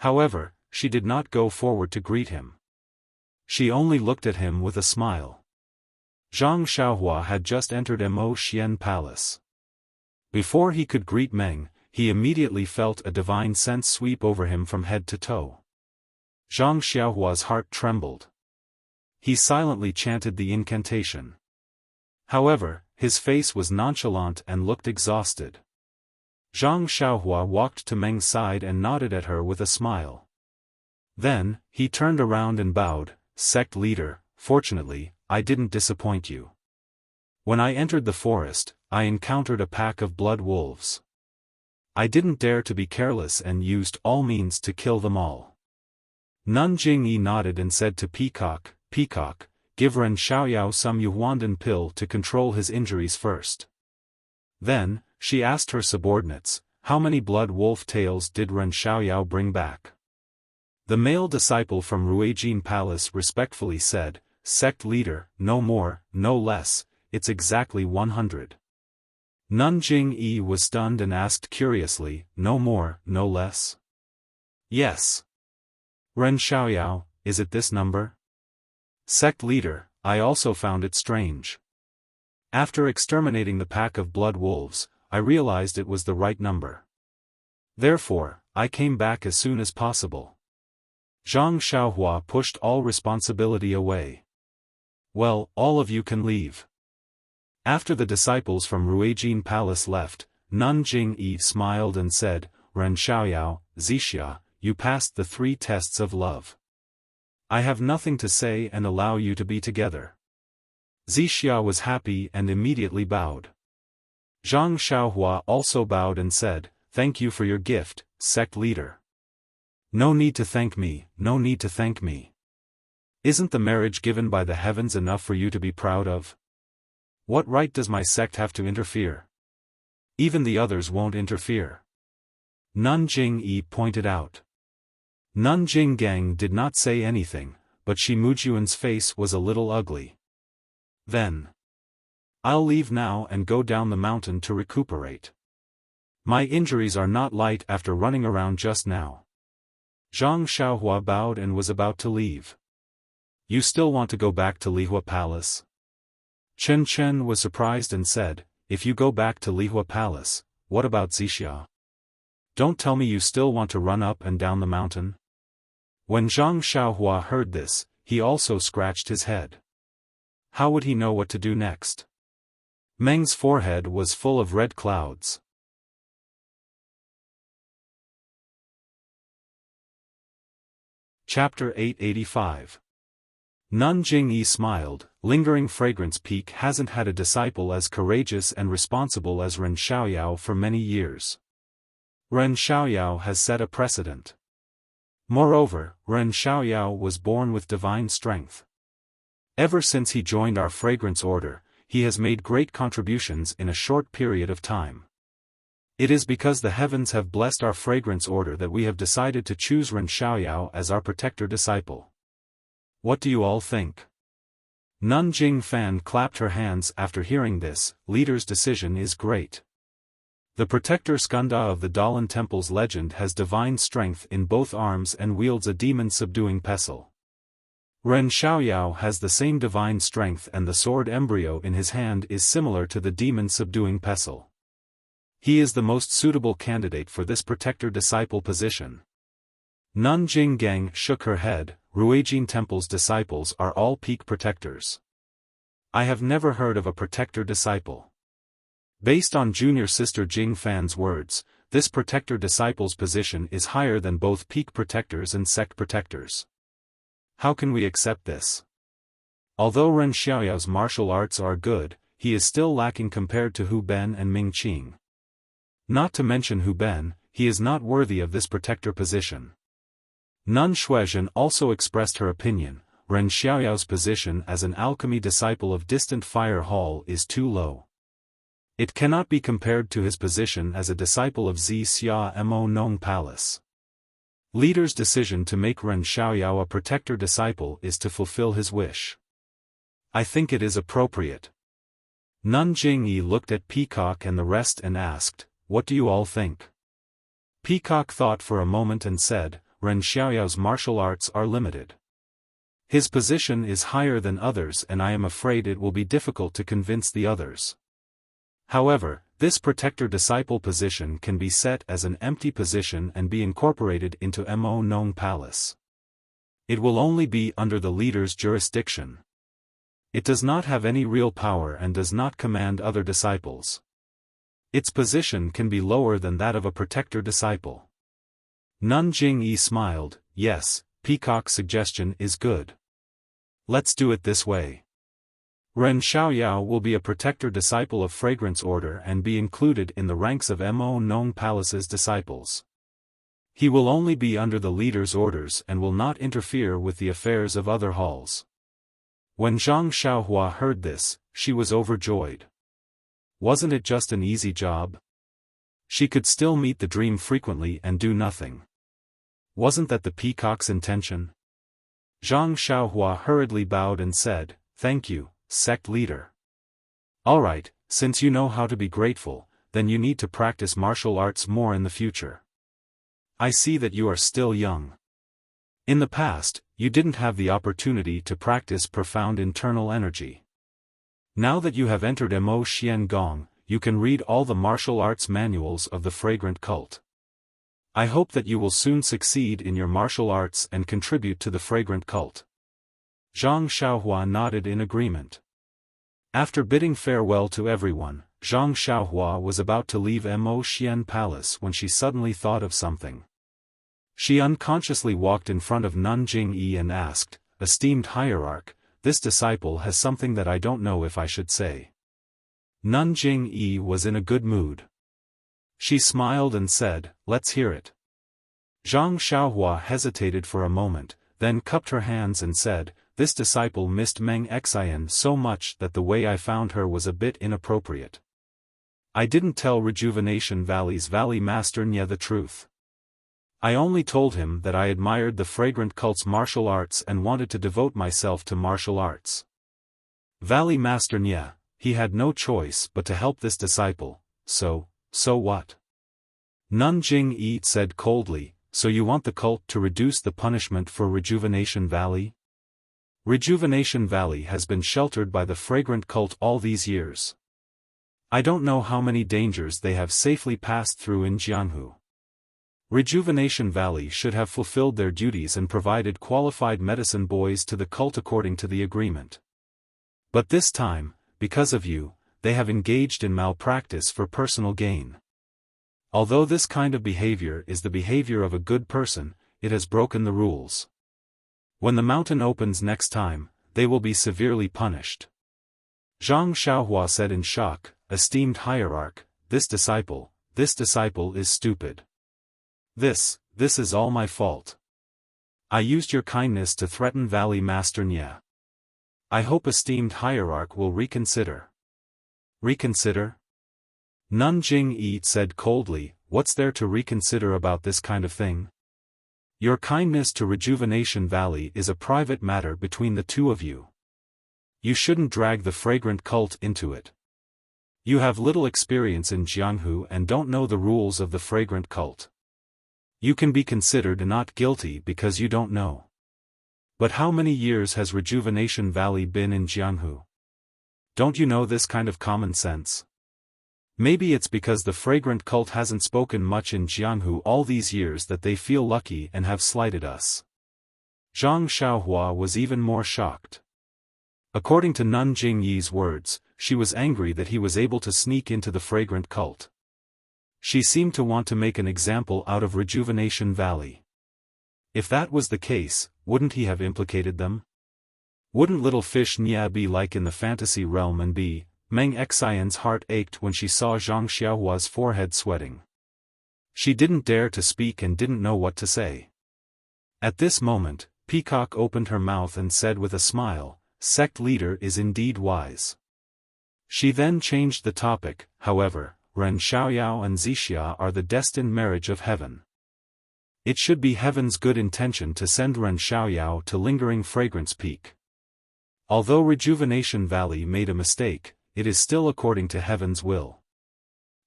However, she did not go forward to greet him. She only looked at him with a smile. Zhang Xiaohua had just entered Mo Xian Palace. Before he could greet Meng, he immediately felt a divine sense sweep over him from head to toe. Zhang Xiaohua's heart trembled. He silently chanted the incantation. However, his face was nonchalant and looked exhausted. Zhang Xiaohua walked to Meng's side and nodded at her with a smile. Then, he turned around and bowed. Sect leader, fortunately, I didn't disappoint you. When I entered the forest, I encountered a pack of blood wolves. I didn't dare to be careless and used all means to kill them all. Nun Jingyi nodded and said to Peacock, Peacock, give Ren Xiaoyao some Yuhuandan pill to control his injuries first. Then, she asked her subordinates, how many blood wolf tails did Ren Xiaoyao bring back? The male disciple from Ruijin Palace respectfully said, Sect leader, no more, no less, it's exactly 100. Nun Jingyi was stunned and asked curiously, no more, no less? Yes. Ren Xiaoyao, is it this number? Sect leader, I also found it strange. After exterminating the pack of blood wolves, I realized it was the right number. Therefore, I came back as soon as possible. Zhang Xiaohua pushed all responsibility away. Well, all of you can leave. After the disciples from Ruijin Palace left, Nun Jingyi smiled and said, Ren Xiaoyao, Zixia, you passed the 3 tests of love. I have nothing to say and allow you to be together. Wuxia was happy and immediately bowed. Zhang Xiaohua also bowed and said, "Thank you for your gift, sect leader." "No need to thank me, no need to thank me. Isn't the marriage given by the heavens enough for you to be proud of? What right does my sect have to interfere? Even the others won't interfere." Nun Jingyi pointed out. Nun Jinggang did not say anything, but Shi Mujuan's face was a little ugly. Then, "I'll leave now and go down the mountain to recuperate. My injuries are not light after running around just now." Zhang Xiaohua bowed and was about to leave. "You still want to go back to Lihua Palace?" Chen Chen was surprised and said, "If you go back to Lihua Palace, what about Wuxia? Don't tell me you still want to run up and down the mountain?" When Zhang Xiaohua heard this, he also scratched his head. How would he know what to do next? Meng's forehead was full of red clouds. Chapter 885. Nun Jingyi smiled. Lingering Fragrance Peak hasn't had a disciple as courageous and responsible as Ren Xiaoyao for many years. Ren Xiaoyao has set a precedent. Moreover, Ren Xiaoyao was born with divine strength. Ever since he joined our fragrance order, he has made great contributions in a short period of time. It is because the heavens have blessed our fragrance order that we have decided to choose Ren Xiaoyao as our protector disciple. What do you all think? Nun Jingfan clapped her hands after hearing this. Leader's decision is great. The protector Skanda of the Dalan Temple's legend has divine strength in both arms and wields a demon-subduing pestle. Ren Xiaoyao has the same divine strength, and the sword embryo in his hand is similar to the demon-subduing pestle. He is the most suitable candidate for this protector disciple position. Nun Jinggang shook her head. Ruijin Temple's disciples are all peak protectors. I have never heard of a protector disciple. Based on junior sister Jingfan's words, this protector disciple's position is higher than both peak protectors and sect protectors. How can we accept this? Although Ren Xiaoyao's martial arts are good, he is still lacking compared to Hu Ben and Ming Qing. Not to mention Hu Ben, he is not worthy of this protector position. Nun Shuizhen also expressed her opinion. Ren Xiaoyao's position as an alchemy disciple of distant fire hall is too low. It cannot be compared to his position as a disciple of Zi Xia Mo Nong Palace. Leader's decision to make Ren Xiaoyao a protector disciple is to fulfill his wish. I think it is appropriate. Nun Jingyi looked at Peacock and the rest and asked, "What do you all think?" Peacock thought for a moment and said, "Ren Xiaoyao's martial arts are limited. His position is higher than others, and I am afraid it will be difficult to convince the others. However, this protector disciple position can be set as an empty position and be incorporated into Mo Nong Palace. It will only be under the leader's jurisdiction. It does not have any real power and does not command other disciples. Its position can be lower than that of a protector disciple." Nun Jingyi smiled. "Yes, Peacock's suggestion is good. Let's do it this way. Ren Xiaoyao will be a protector disciple of Fragrance Order and be included in the ranks of Mo Nong Palace's disciples. He will only be under the leader's orders and will not interfere with the affairs of other halls." When Zhang Xiaohua heard this, she was overjoyed. Wasn't it just an easy job? She could still meet the dream frequently and do nothing. Wasn't that the Peacock's intention? Zhang Xiaohua hurriedly bowed and said, "Thank you, sect leader. Alright, since you know how to be grateful, then you need to practice martial arts more in the future. I see that you are still young. In the past, you didn't have the opportunity to practice profound internal energy. Now that you have entered Mo Xian Gong, you can read all the martial arts manuals of the fragrant cult. I hope that you will soon succeed in your martial arts and contribute to the fragrant cult." Zhang Xiaohua nodded in agreement. After bidding farewell to everyone, Zhang Xiaohua was about to leave Mo Xian Palace when she suddenly thought of something. She unconsciously walked in front of Nun Jingyi and asked, "Esteemed hierarch, this disciple has something that I don't know if I should say." Nun Jingyi was in a good mood. She smiled and said, "Let's hear it." Zhang Xiaohua hesitated for a moment, then cupped her hands and said, "This disciple missed Meng Xian so much that the way I found her was a bit inappropriate. I didn't tell Rejuvenation Valley's Valley Master Nye the truth. I only told him that I admired the fragrant cult's martial arts and wanted to devote myself to martial arts. Valley Master Nye, he had no choice but to help this disciple, so what?" Nun Jingyi said coldly, "So you want the cult to reduce the punishment for Rejuvenation Valley? Rejuvenation Valley has been sheltered by the fragrant cult all these years. I don't know how many dangers they have safely passed through in Jianghu. Rejuvenation Valley should have fulfilled their duties and provided qualified medicine boys to the cult according to the agreement. But this time, because of you, they have engaged in malpractice for personal gain. Although this kind of behavior is the behavior of a good person, it has broken the rules. When the mountain opens next time, they will be severely punished." Zhang Xiaohua said in shock, "Esteemed hierarch, this disciple is stupid. This is all my fault. I used your kindness to threaten Valley Master Nye. I hope esteemed hierarch will reconsider." "Reconsider?" Nun Jingyi said coldly, "What's there to reconsider about this kind of thing? Your kindness to Rejuvenation Valley is a private matter between the two of you. You shouldn't drag the fragrant cult into it. You have little experience in Jianghu and don't know the rules of the fragrant cult. You can be considered not guilty because you don't know. But how many years has Rejuvenation Valley been in Jianghu? Don't you know this kind of common sense? Maybe it's because the fragrant cult hasn't spoken much in Jianghu all these years that they feel lucky and have slighted us." Zhang Xiaohua was even more shocked. According to Nun Jingyi's words, she was angry that he was able to sneak into the fragrant cult. She seemed to want to make an example out of Rejuvenation Valley. If that was the case, wouldn't he have implicated them? Wouldn't little fish Nye be like in the fantasy realm and be? Meng Xian's heart ached when she saw Zhang Xiaohua's forehead sweating. She didn't dare to speak and didn't know what to say. At this moment, Peacock opened her mouth and said with a smile, "Sect leader is indeed wise." She then changed the topic, however, Ren Xiaoyao and Zixia are the destined marriage of heaven. It should be heaven's good intention to send Ren Xiaoyao to Lingering Fragrance Peak. Although Rejuvenation Valley made a mistake, it is still according to heaven's will.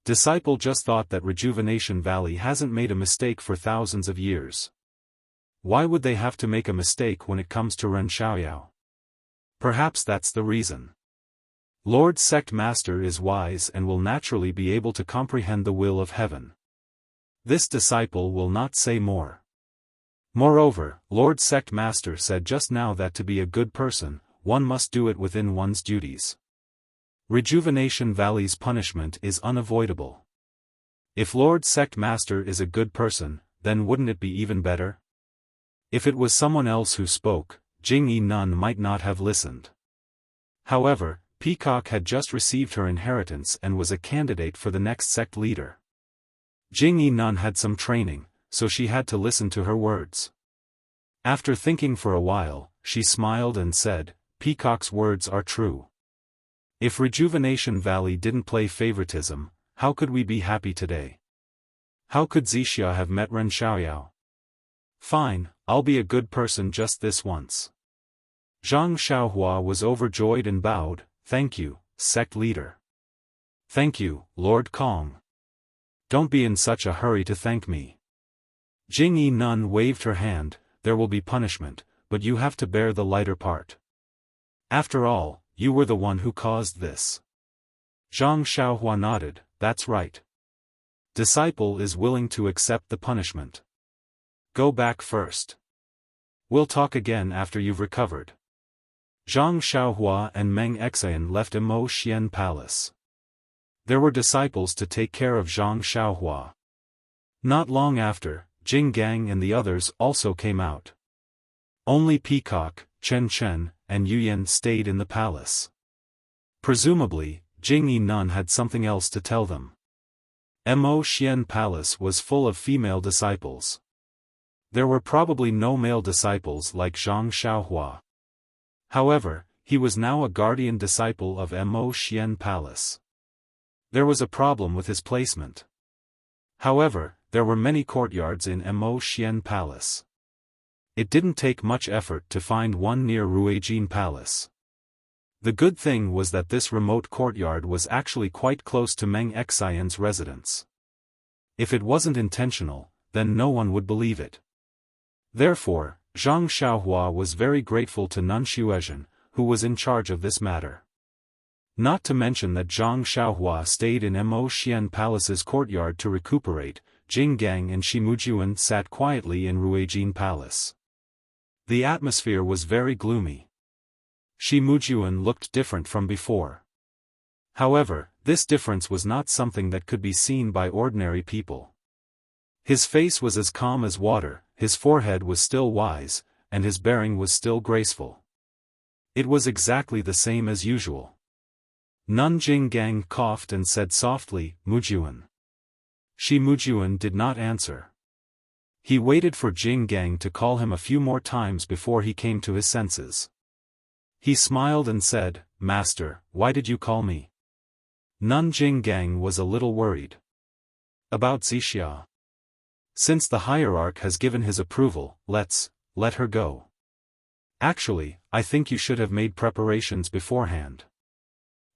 Disciple just thought that Rejuvenation Valley hasn't made a mistake for thousands of years. Why would they have to make a mistake when it comes to Ren Xiaoyao? Perhaps that's the reason. Lord Sect Master is wise and will naturally be able to comprehend the will of heaven. This disciple will not say more. Moreover, Lord Sect Master said just now that to be a good person, one must do it within one's duties. Rejuvenation Valley's punishment is unavoidable. If Lord Sect Master is a good person, then wouldn't it be even better? If it was someone else who spoke, Jingyi Nun might not have listened. However, Peacock had just received her inheritance and was a candidate for the next sect leader. Jingyi Nun had some training, so she had to listen to her words. After thinking for a while, she smiled and said, "Peacock's words are true. If Rejuvenation Valley didn't play favoritism, how could we be happy today? How could Zixia have met Ren Xiaoyao? Fine, I'll be a good person just this once." Zhang Xiaohua was overjoyed and bowed, "Thank you, sect leader." "Thank you, Lord Kong. Don't be in such a hurry to thank me." Jingyi Nun waved her hand, "There will be punishment, but you have to bear the lighter part. After all, you were the one who caused this." Zhang Xiaohua nodded, "That's right. Disciple is willing to accept the punishment. Go back first. We'll talk again after you've recovered." Zhang Xiaohua and Meng Xian left Mo Xian Palace. There were disciples to take care of Zhang Xiaohua. Not long after, Jing Gang and the others also came out. Only Peacock, Chen Chen, and Yuyan stayed in the palace. Presumably, Jing Yi Nun had something else to tell them. Mo Xian Palace was full of female disciples. There were probably no male disciples like Zhang Xiaohua. However, he was now a guardian disciple of Mo Xian Palace. There was a problem with his placement. However, there were many courtyards in Mo Xian Palace. It didn't take much effort to find one near Ruijin Palace. The good thing was that this remote courtyard was actually quite close to Meng Xian's residence. If it wasn't intentional, then no one would believe it. Therefore, Zhang Xiaohua was very grateful to Nun Xuezhen, who was in charge of this matter. Not to mention that Zhang Xiaohua stayed in Mo Xian Palace's courtyard to recuperate. Jing Gang and Shimujuan sat quietly in Ruijin Palace. The atmosphere was very gloomy. Shimujuan looked different from before. However, this difference was not something that could be seen by ordinary people. His face was as calm as water, his forehead was still wise, and his bearing was still graceful. It was exactly the same as usual. Nun Jing Gang coughed and said softly, "Mujuan." Shimujuan did not answer. He waited for Jing Gang to call him a few more times before he came to his senses. He smiled and said, "Master, why did you call me?" Nun Jing Gang was a little worried. "About Zixia. Since the hierarch has given his approval, let her go. Actually, I think you should have made preparations beforehand.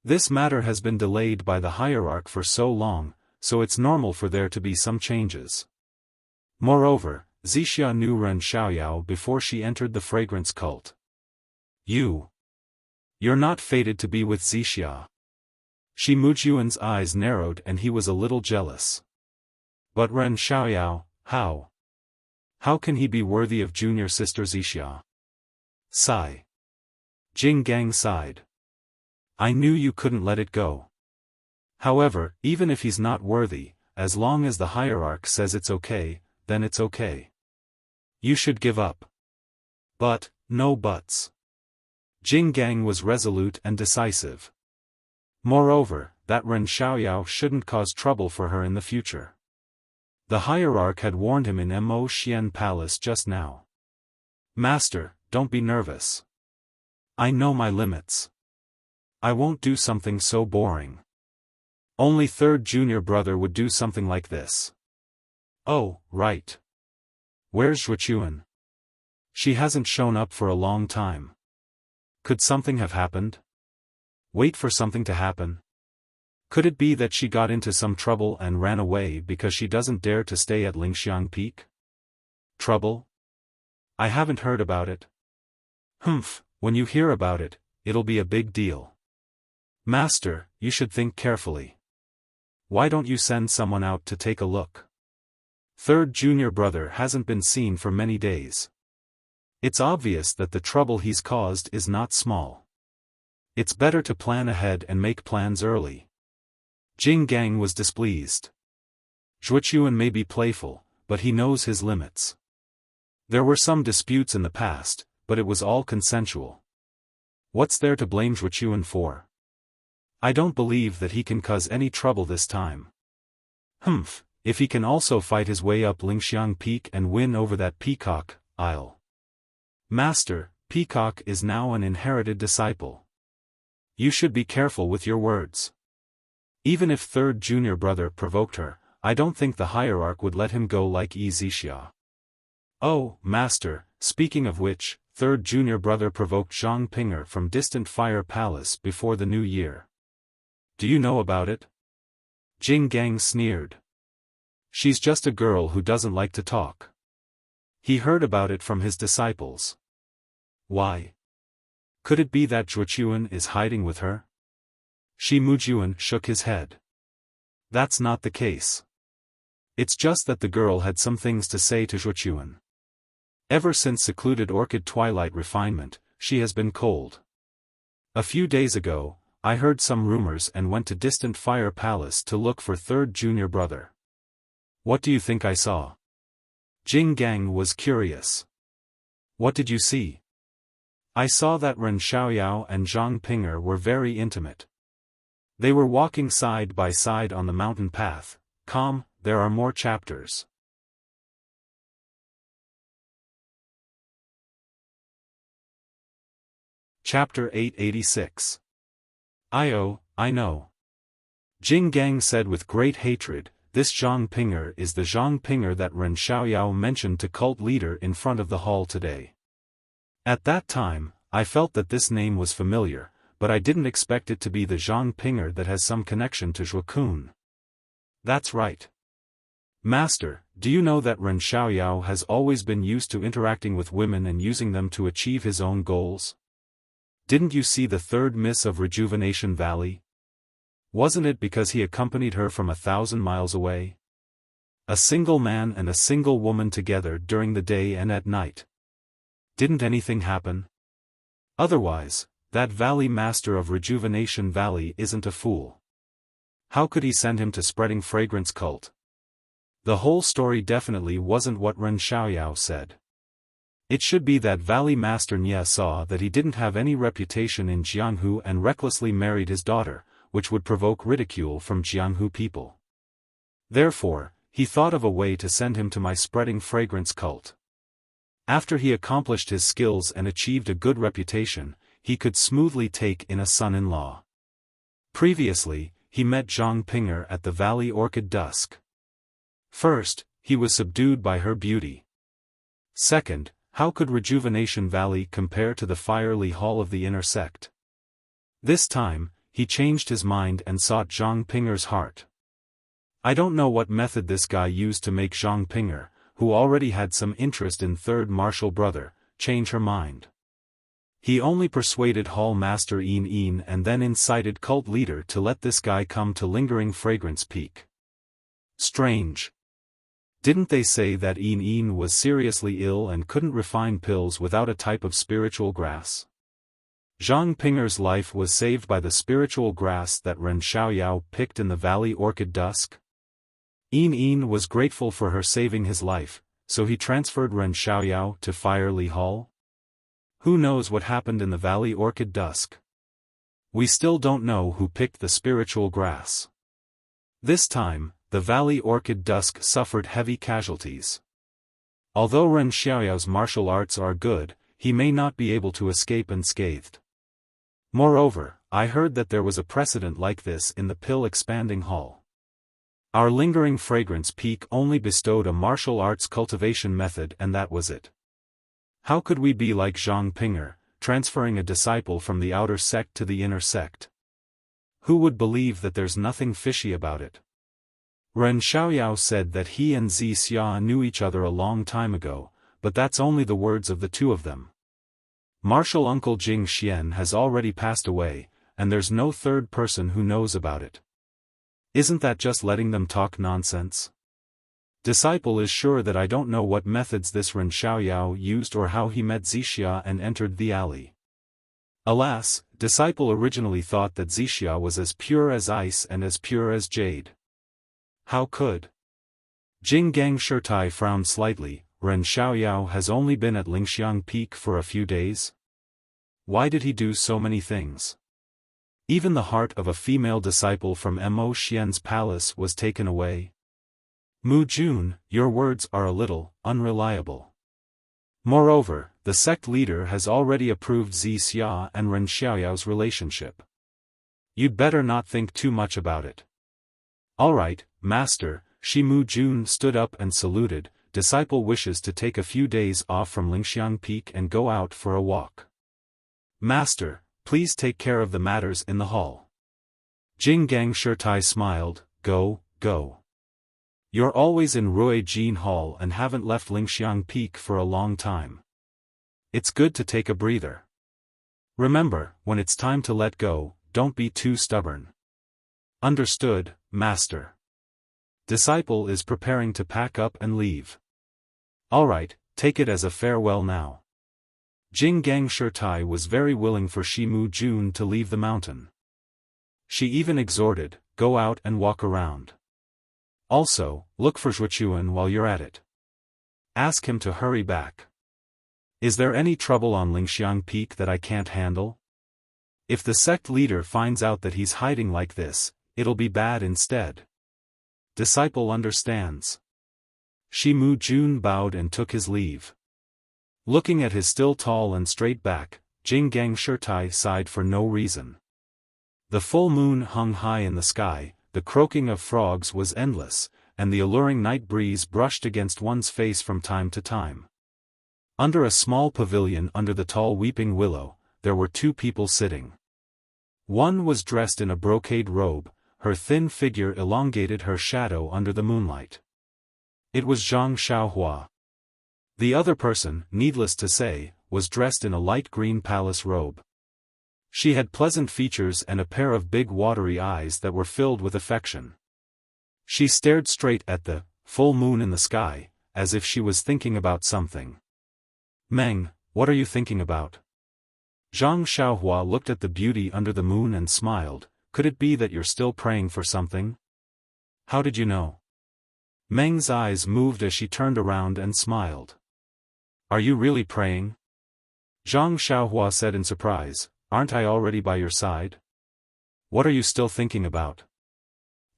This matter has been delayed by the hierarch for so long, so it's normal for there to be some changes. Moreover, Zixia knew Ren Xiaoyao before she entered the fragrance cult. You're not fated to be with Zixia." Shimujuan's eyes narrowed and he was a little jealous. But Ren Xiaoyao, how? How can he be worthy of junior sister Zixia? Sigh. Jing Gang sighed. I knew you couldn't let it go. However, even if he's not worthy, as long as the hierarch says it's okay, then it's okay. You should give up. But, no buts. Jing Gang was resolute and decisive. Moreover, that Ren Xiaoyao shouldn't cause trouble for her in the future. The hierarch had warned him in Mo Xian Palace just now. Master, don't be nervous. I know my limits. I won't do something so boring. Only third junior brother would do something like this. Oh, right. Where's Zhuchuan? She hasn't shown up for a long time. Could something have happened? Wait for something to happen? Could it be that she got into some trouble and ran away because she doesn't dare to stay at Lingxiang Peak? Trouble? I haven't heard about it. Humph, when you hear about it, it'll be a big deal. Master, you should think carefully. Why don't you send someone out to take a look? Third junior brother hasn't been seen for many days. It's obvious that the trouble he's caused is not small. It's better to plan ahead and make plans early. Jing Gang was displeased. Zhuchuan may be playful, but he knows his limits. There were some disputes in the past, but it was all consensual. What's there to blame Zhuchuan for? I don't believe that he can cause any trouble this time. Humph, if he can also fight his way up Lingxiang Peak and win over that Peacock, I'll. Master, Peacock is now an inherited disciple. You should be careful with your words. Even if third junior brother provoked her, I don't think the hierarch would let him go like Zixia. Oh, Master, speaking of which, third junior brother provoked Zhang Pinger from distant Fire Palace before the new year. Do you know about it? Jing Gang sneered. She's just a girl who doesn't like to talk. He heard about it from his disciples. Why? Could it be that Zhuchuan is hiding with her? Shimujuan shook his head. That's not the case. It's just that the girl had some things to say to Zhuchuan. Ever since secluded Orchid Twilight refinement, she has been cold. A few days ago, I heard some rumors and went to distant Fire Palace to look for third junior brother. What do you think I saw? Jing Gang was curious. What did you see? I saw that Ren Xiaoyao and Zhang Pinger were very intimate. They were walking side by side on the mountain path. There are more chapters. Chapter 886. I know. Jing Gang said with great hatred, this Zhang Pinger is the Zhang Pinger that Ren Xiaoyao mentioned to cult leader in front of the hall today. At that time, I felt that this name was familiar, but I didn't expect it to be the Zhang Pinger that has some connection to Zhuo Kun. That's right. Master, do you know that Ren Xiaoyao has always been used to interacting with women and using them to achieve his own goals? Didn't you see the third miss of Rejuvenation Valley? Wasn't it because he accompanied her from 1,000 miles away? A single man and a single woman together during the day and at night. Didn't anything happen? Otherwise, that Valley Master of Rejuvenation Valley isn't a fool. How could he send him to spreading fragrance cult? The whole story definitely wasn't what Ren Xiaoyao said. It should be that Valley Master Nye saw that he didn't have any reputation in Jianghu and recklessly married his daughter, which would provoke ridicule from Jianghu people. Therefore, he thought of a way to send him to my spreading fragrance cult. After he accomplished his skills and achieved a good reputation, he could smoothly take in a son-in-law. Previously, he met Zhang Pinger at the Valley Orchid Dusk. First, he was subdued by her beauty. Second, how could Rejuvenation Valley compare to the fiery hall of the inner sect? This time, he changed his mind and sought Zhang Pinger's heart. I don't know what method this guy used to make Zhang Pinger, who already had some interest in third martial brother, change her mind. He only persuaded Hall Master Yin and then incited cult leader to let this guy come to Lingering Fragrance Peak. Strange. Didn't they say that Yin was seriously ill and couldn't refine pills without a type of spiritual grass? Zhang Pinger's life was saved by the spiritual grass that Ren Xiaoyao picked in the Valley Orchid Dusk. Yin was grateful for her saving his life, so he transferred Ren Xiaoyao to Firely Hall? Who knows what happened in the Valley Orchid Dusk? We still don't know who picked the spiritual grass. This time, the Valley Orchid Dusk suffered heavy casualties. Although Ren Xiaoyao's martial arts are good, he may not be able to escape unscathed. Moreover, I heard that there was a precedent like this in the Pill Expanding Hall. Our Lingering Fragrance Peak only bestowed a martial arts cultivation method and that was it. How could we be like Zhang Pinger, transferring a disciple from the outer sect to the inner sect? Who would believe that there's nothing fishy about it? Ren Xiaoyao said that he and Xia knew each other a long time ago, but that's only the words of the two of them. Martial uncle Jing Xian has already passed away, and there's no third person who knows about it. Isn't that just letting them talk nonsense? Disciple is sure that I don't know what methods this Ren Xiaoyao used or how he met Xia and entered the alley. Alas, Disciple originally thought that Xia was as pure as ice and as pure as jade. How could? Jing Gang Shirtai frowned slightly. Ren Xiaoyao has only been at Lingxiang Peak for a few days? Why did he do so many things? Even the heart of a female disciple from Mo Xian's palace was taken away. Mu Jun, your words are a little unreliable. Moreover, the sect leader has already approved Xia and Ren Xiaoyao's relationship. You'd better not think too much about it. Alright, Master. Mu Jun stood up and saluted. Disciple wishes to take a few days off from Lingxiang Peak and go out for a walk. Master, please take care of the matters in the hall. Jing Gang Shirtai smiled. Go. You're always in Rui Jin Hall and haven't left Lingxiang Peak for a long time. It's good to take a breather. Remember, when it's time to let go, don't be too stubborn. Understood, Master. Disciple is preparing to pack up and leave. Alright, take it as a farewell now. Jing Gang Shirtai was very willing for Mu Jun to leave the mountain. She even exhorted, go out and walk around. Also, look for Zhuochuan while you're at it. Ask him to hurry back. Is there any trouble on Lingxiang Peak that I can't handle? If the sect leader finds out that he's hiding like this, it'll be bad instead. Disciple understands. Shi Mu Jun bowed and took his leave. Looking at his still tall and straight back, Jing Gang Shirtai sighed for no reason. The full moon hung high in the sky, the croaking of frogs was endless, and the alluring night breeze brushed against one's face from time to time. Under a small pavilion under the tall weeping willow, there were two people sitting. One was dressed in a brocade robe, her thin figure elongated her shadow under the moonlight. It was Zhang Xiaohua. The other person, needless to say, was dressed in a light green palace robe. She had pleasant features and a pair of big watery eyes that were filled with affection. She stared straight at the full moon in the sky, as if she was thinking about something. Meng, what are you thinking about? Zhang Xiaohua looked at the beauty under the moon and smiled. Could it be that you're still praying for something? How did you know? Meng's eyes moved as she turned around and smiled. Are you really praying? Zhang Xiaohua said in surprise, aren't I already by your side? What are you still thinking about?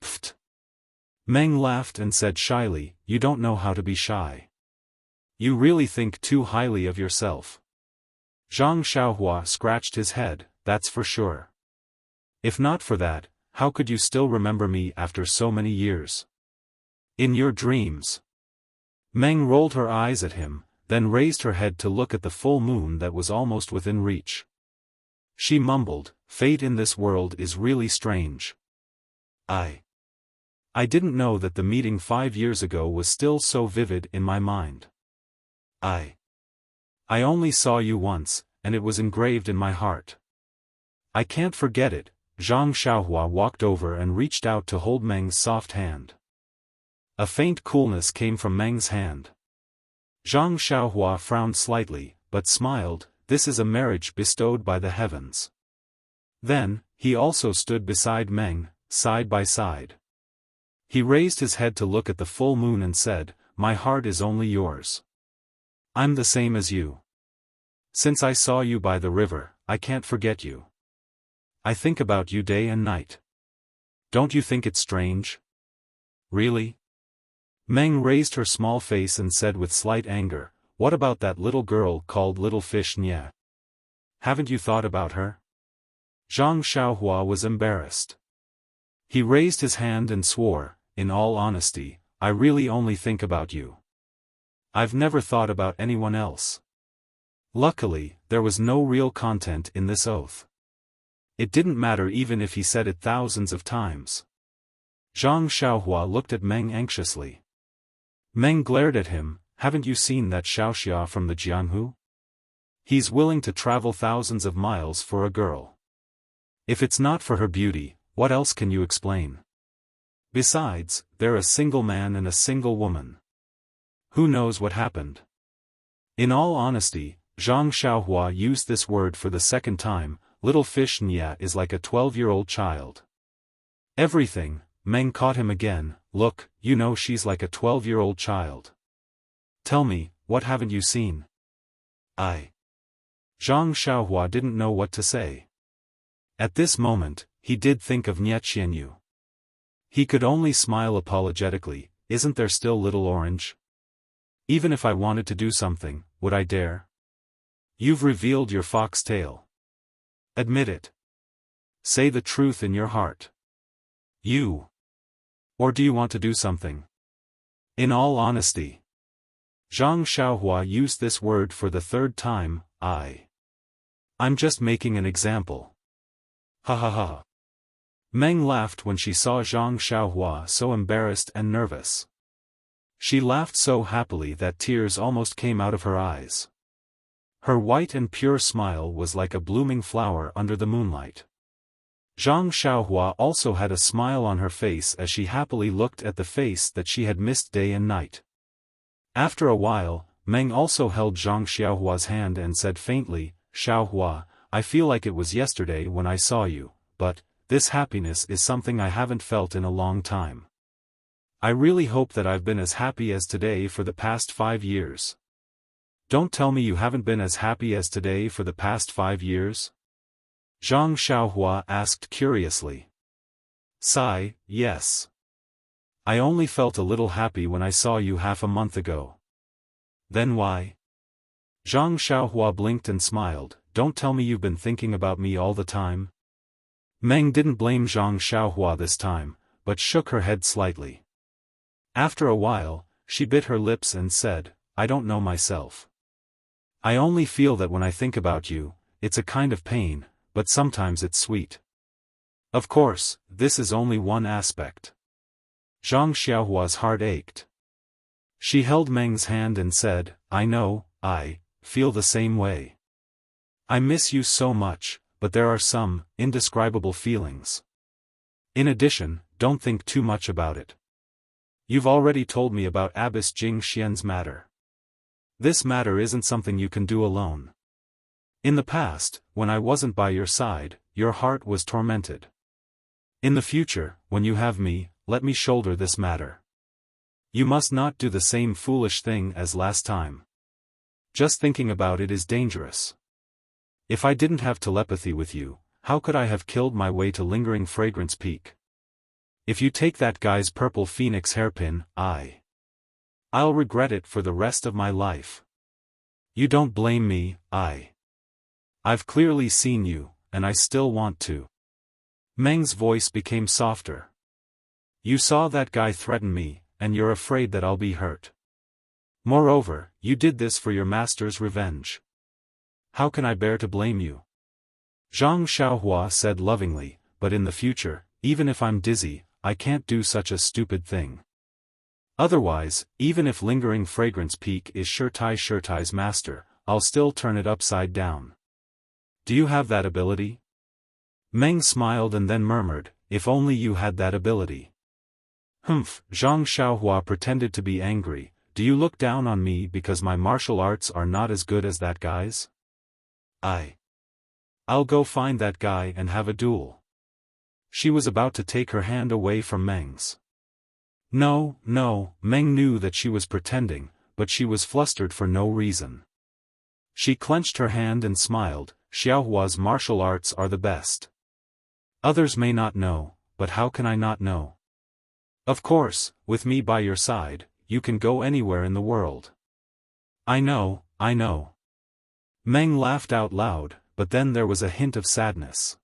Pfft. Meng laughed and said shyly, you don't know how to be shy. You really think too highly of yourself. Zhang Xiaohua scratched his head, that's for sure. If not for that, how could you still remember me after so many years? In your dreams. Meng rolled her eyes at him, then raised her head to look at the full moon that was almost within reach. She mumbled, fate in this world is really strange. I didn't know that the meeting 5 years ago was still so vivid in my mind. I only saw you once, and it was engraved in my heart. I can't forget it. Zhang Xiaohua walked over and reached out to hold Meng's soft hand. A faint coolness came from Meng's hand. Zhang Xiaohua frowned slightly, but smiled, this is a marriage bestowed by the heavens. Then, he also stood beside Meng, side by side. He raised his head to look at the full moon and said, my heart is only yours. I'm the same as you. Since I saw you by the river, I can't forget you. I think about you day and night. Don't you think it's strange? Really? Meng raised her small face and said with slight anger, what about that little girl called Little Fish Nye? Haven't you thought about her? Zhang Xiaohua was embarrassed. He raised his hand and swore, in all honesty, I really only think about you. I've never thought about anyone else. Luckily, there was no real content in this oath. It didn't matter even if he said it thousands of times. Zhang Xiaohua looked at Meng anxiously. Meng glared at him, haven't you seen that Xiaoxia from the Jianghu? He's willing to travel thousands of miles for a girl. If it's not for her beauty, what else can you explain? Besides, they're a single man and a single woman. Who knows what happened? In all honesty, Zhang Xiaohua used this word for the second time, Little Fish Nye is like a 12-year-old child. Everything, Meng caught him again, look, you know she's like a 12-year-old child. Tell me, what haven't you seen? Zhang Xiaohua didn't know what to say. At this moment, he did think of Nye Qianyu. He could only smile apologetically, isn't there still Little Orange? Even if I wanted to do something, would I dare? You've revealed your fox tail. Admit it. Say the truth in your heart. You. Or do you want to do something? In all honesty. Zhang Xiaohua used this word for the third time, I'm just making an example. Ha ha ha. Meng laughed when she saw Zhang Xiaohua so embarrassed and nervous. She laughed so happily that tears almost came out of her eyes. Her white and pure smile was like a blooming flower under the moonlight. Zhang Xiaohua also had a smile on her face as she happily looked at the face that she had missed day and night. After a while, Meng also held Zhang Xiaohua's hand and said faintly, Xiaohua, I feel like it was yesterday when I saw you, but this happiness is something I haven't felt in a long time. I really hope that I've been as happy as today for the past 5 years. Don't tell me you haven't been as happy as today for the past 5 years? Zhang Xiaohua asked curiously. Sigh, yes. I only felt a little happy when I saw you half a month ago. Then why? Zhang Xiaohua blinked and smiled. Don't tell me you've been thinking about me all the time? Meng didn't blame Zhang Xiaohua this time, but shook her head slightly. After a while, she bit her lips and said, I don't know myself. I only feel that when I think about you, it's a kind of pain, but sometimes it's sweet. Of course, this is only one aspect. Zhang Xiaohua's heart ached. She held Meng's hand and said, I know, I feel the same way. I miss you so much, but there are some indescribable feelings. In addition, don't think too much about it. You've already told me about Abbess Jing Xian's matter. This matter isn't something you can do alone. In the past, when I wasn't by your side, your heart was tormented. In the future, when you have me, let me shoulder this matter. You must not do the same foolish thing as last time. Just thinking about it is dangerous. If I didn't have telepathy with you, how could I have killed my way to Lingering Fragrance Peak? If you take that guy's purple phoenix hairpin, I'll regret it for the rest of my life. You don't blame me, I've clearly seen you, and I still want to. Meng's voice became softer. You saw that guy threaten me, and you're afraid that I'll be hurt. Moreover, you did this for your master's revenge. How can I bear to blame you? Zhang Xiaohua said lovingly, but in the future, even if I'm dizzy, I can't do such a stupid thing. Otherwise, even if Lingering Fragrance Peak is Shirtai's master, I'll still turn it upside down. Do you have that ability? Meng smiled and then murmured, if only you had that ability. Humph, Zhang Xiaohua pretended to be angry. Do you look down on me because my martial arts are not as good as that guy's? I'll go find that guy and have a duel. She was about to take her hand away from Meng's. No, Meng knew that she was pretending, but she was flustered for no reason. She clenched her hand and smiled. Xiaohua's martial arts are the best. Others may not know, but how can I not know? Of course, with me by your side, you can go anywhere in the world. I know. Meng laughed out loud, but then there was a hint of sadness.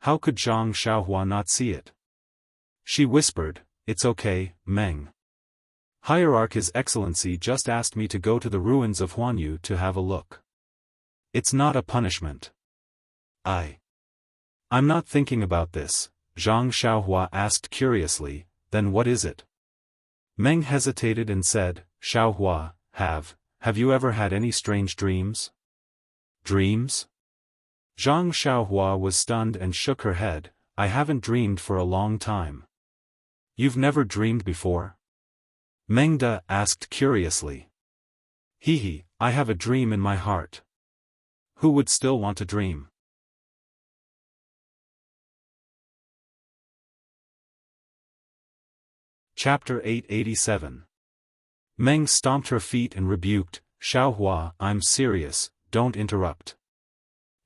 How could Zhang Xiaohua not see it? She whispered, it's okay, Meng. Hierarch His Excellency just asked me to go to the ruins of Huanyu to have a look. It's not a punishment. I'm not thinking about this, Zhang Xiaohua asked curiously, then what is it? Meng hesitated and said, Xiaohua, have you ever had any strange dreams? Dreams? Zhang Xiaohua was stunned and shook her head, I haven't dreamed for a long time. You've never dreamed before? Meng De asked curiously. I have a dream in my heart. Who would still want to dream? Chapter 887. Meng stomped her feet and rebuked, Xiaohua, I'm serious, don't interrupt.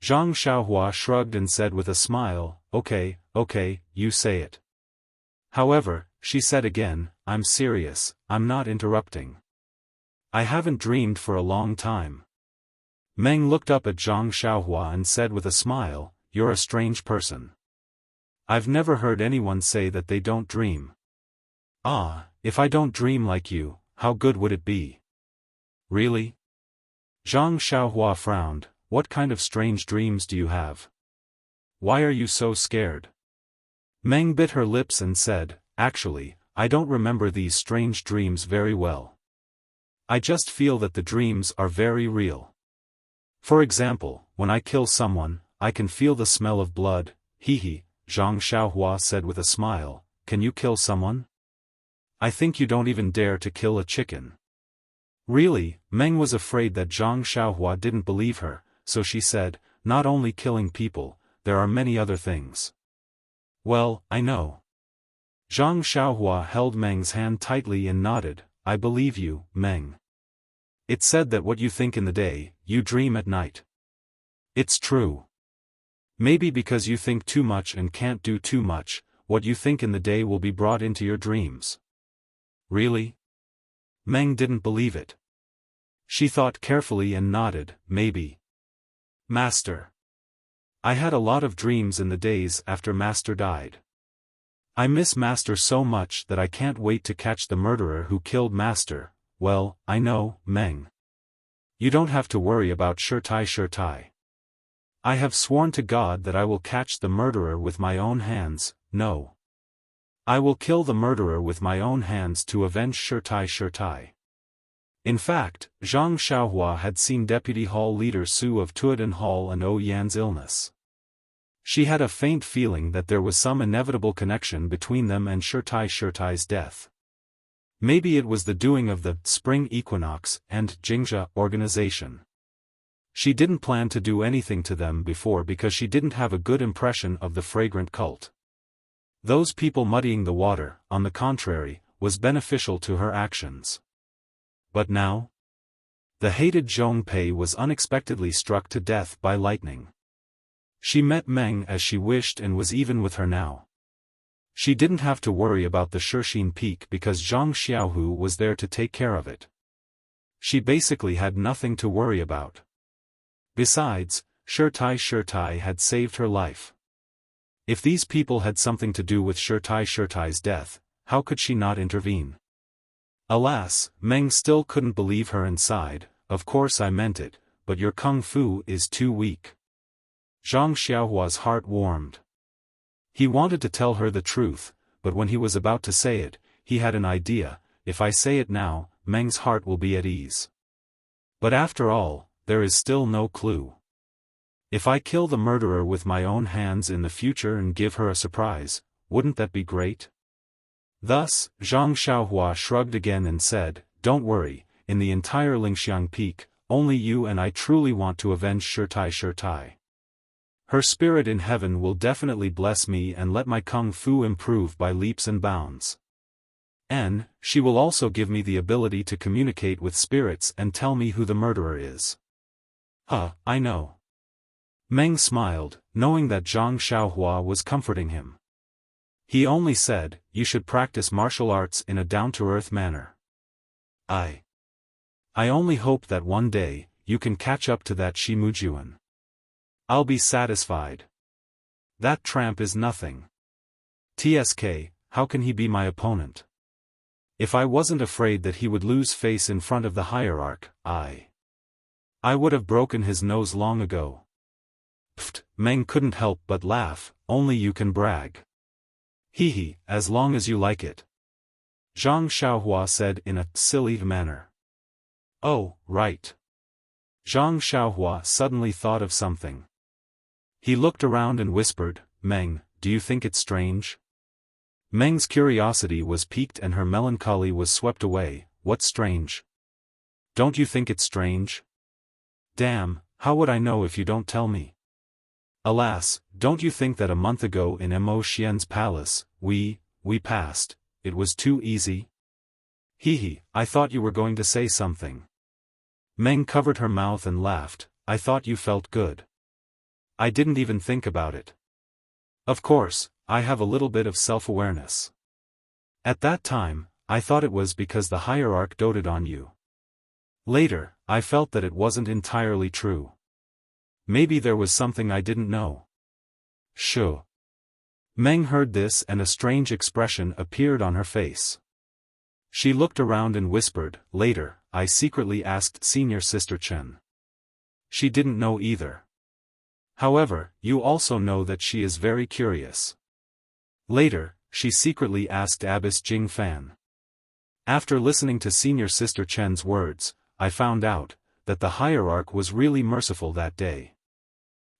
Zhang Xiaohua shrugged and said with a smile, okay, you say it. However, she said again, I'm serious, I'm not interrupting. I haven't dreamed for a long time. Meng looked up at Zhang Xiaohua and said with a smile, you're a strange person. I've never heard anyone say that they don't dream. If I don't dream like you, how good would it be? Really? Zhang Xiaohua frowned, what kind of strange dreams do you have? Why are you so scared? Meng bit her lips and said, actually, I don't remember these strange dreams very well. I just feel that the dreams are very real. For example, when I kill someone, I can feel the smell of blood. Zhang Xiaohua said with a smile, can you kill someone? I think you don't even dare to kill a chicken. Really, Meng was afraid that Zhang Xiaohua didn't believe her, so she said, not only killing people, there are many other things. Well, I know. Zhang Xiaohua held Meng's hand tightly and nodded. I believe you, Meng. It's said that what you think in the day, you dream at night. It's true. Maybe because you think too much and can't do too much, what you think in the day will be brought into your dreams. Really? Meng didn't believe it. She thought carefully and nodded, maybe. Master. I had a lot of dreams in the days after Master died. I miss Master so much that I can't wait to catch the murderer who killed Master. Well, I know, Meng. You don't have to worry about Shirtai. I have sworn to God that I will catch the murderer with my own hands. No. I will kill the murderer with my own hands to avenge Shirtai. In fact, Zhang Xiaohua had seen Deputy Hall Leader Su of Tuodan Hall and Oyan's illness. She had a faint feeling that there was some inevitable connection between them and Shirtai's death. Maybe it was the doing of the Spring Equinox and Jingxia organization. She didn't plan to do anything to them before because she didn't have a good impression of the fragrant cult. Those people muddying the water, on the contrary, was beneficial to her actions. But now? The hated Zhong Pei was unexpectedly struck to death by lightning. She met Meng as she wished and was even with her now. She didn't have to worry about the Shixin Peak because Zhang Xiaohu was there to take care of it. She basically had nothing to worry about. Besides, Shirtai had saved her life. If these people had something to do with Shirtai's death, how could she not intervene? Alas, Meng still couldn't believe her and sighed. Of course I meant it, but your kung fu is too weak. Zhang Xiaohua's heart warmed. He wanted to tell her the truth, but when he was about to say it, he had an idea. If I say it now, Meng's heart will be at ease. But after all, there is still no clue. If I kill the murderer with my own hands in the future and give her a surprise, wouldn't that be great? Thus, Zhang Xiaohua shrugged again and said, don't worry, in the entire Lingxiang Peak, only you and I truly want to avenge Shirtai. Her spirit in heaven will definitely bless me and let my kung fu improve by leaps and bounds. And she will also give me the ability to communicate with spirits and tell me who the murderer is. I know. Meng smiled, knowing that Zhang Xiaohua was comforting him. He only said, you should practice martial arts in a down-to-earth manner. I only hope that one day, you can catch up to that Shimujuan. I'll be satisfied. That tramp is nothing. TSK, how can he be my opponent? If I wasn't afraid that he would lose face in front of the hierarch, I would have broken his nose long ago. Pfft, Meng couldn't help but laugh, only you can brag. Hee, as long as you like it. Zhang Xiaohua said in a silly manner. Oh, right. Zhang Xiaohua suddenly thought of something. He looked around and whispered, Meng, do you think it's strange? Meng's curiosity was piqued and her melancholy was swept away. What's strange? Don't you think it's strange? Damn, how would I know if you don't tell me? Alas, don't you think that a month ago in Mo Xian's palace, we passed, it was too easy? Hee, I thought you were going to say something. Meng covered her mouth and laughed, I thought you felt good. I didn't even think about it. Of course, I have a little bit of self-awareness. At that time, I thought it was because the hierarch doted on you. Later, I felt that it wasn't entirely true. Maybe there was something I didn't know. Sure. Meng heard this and a strange expression appeared on her face. She looked around and whispered, later, I secretly asked Senior Sister Chen. She didn't know either. However, you also know that she is very curious. Later, she secretly asked Abbess Jing Fan. After listening to Senior Sister Chen's words, I found out that the hierarch was really merciful that day.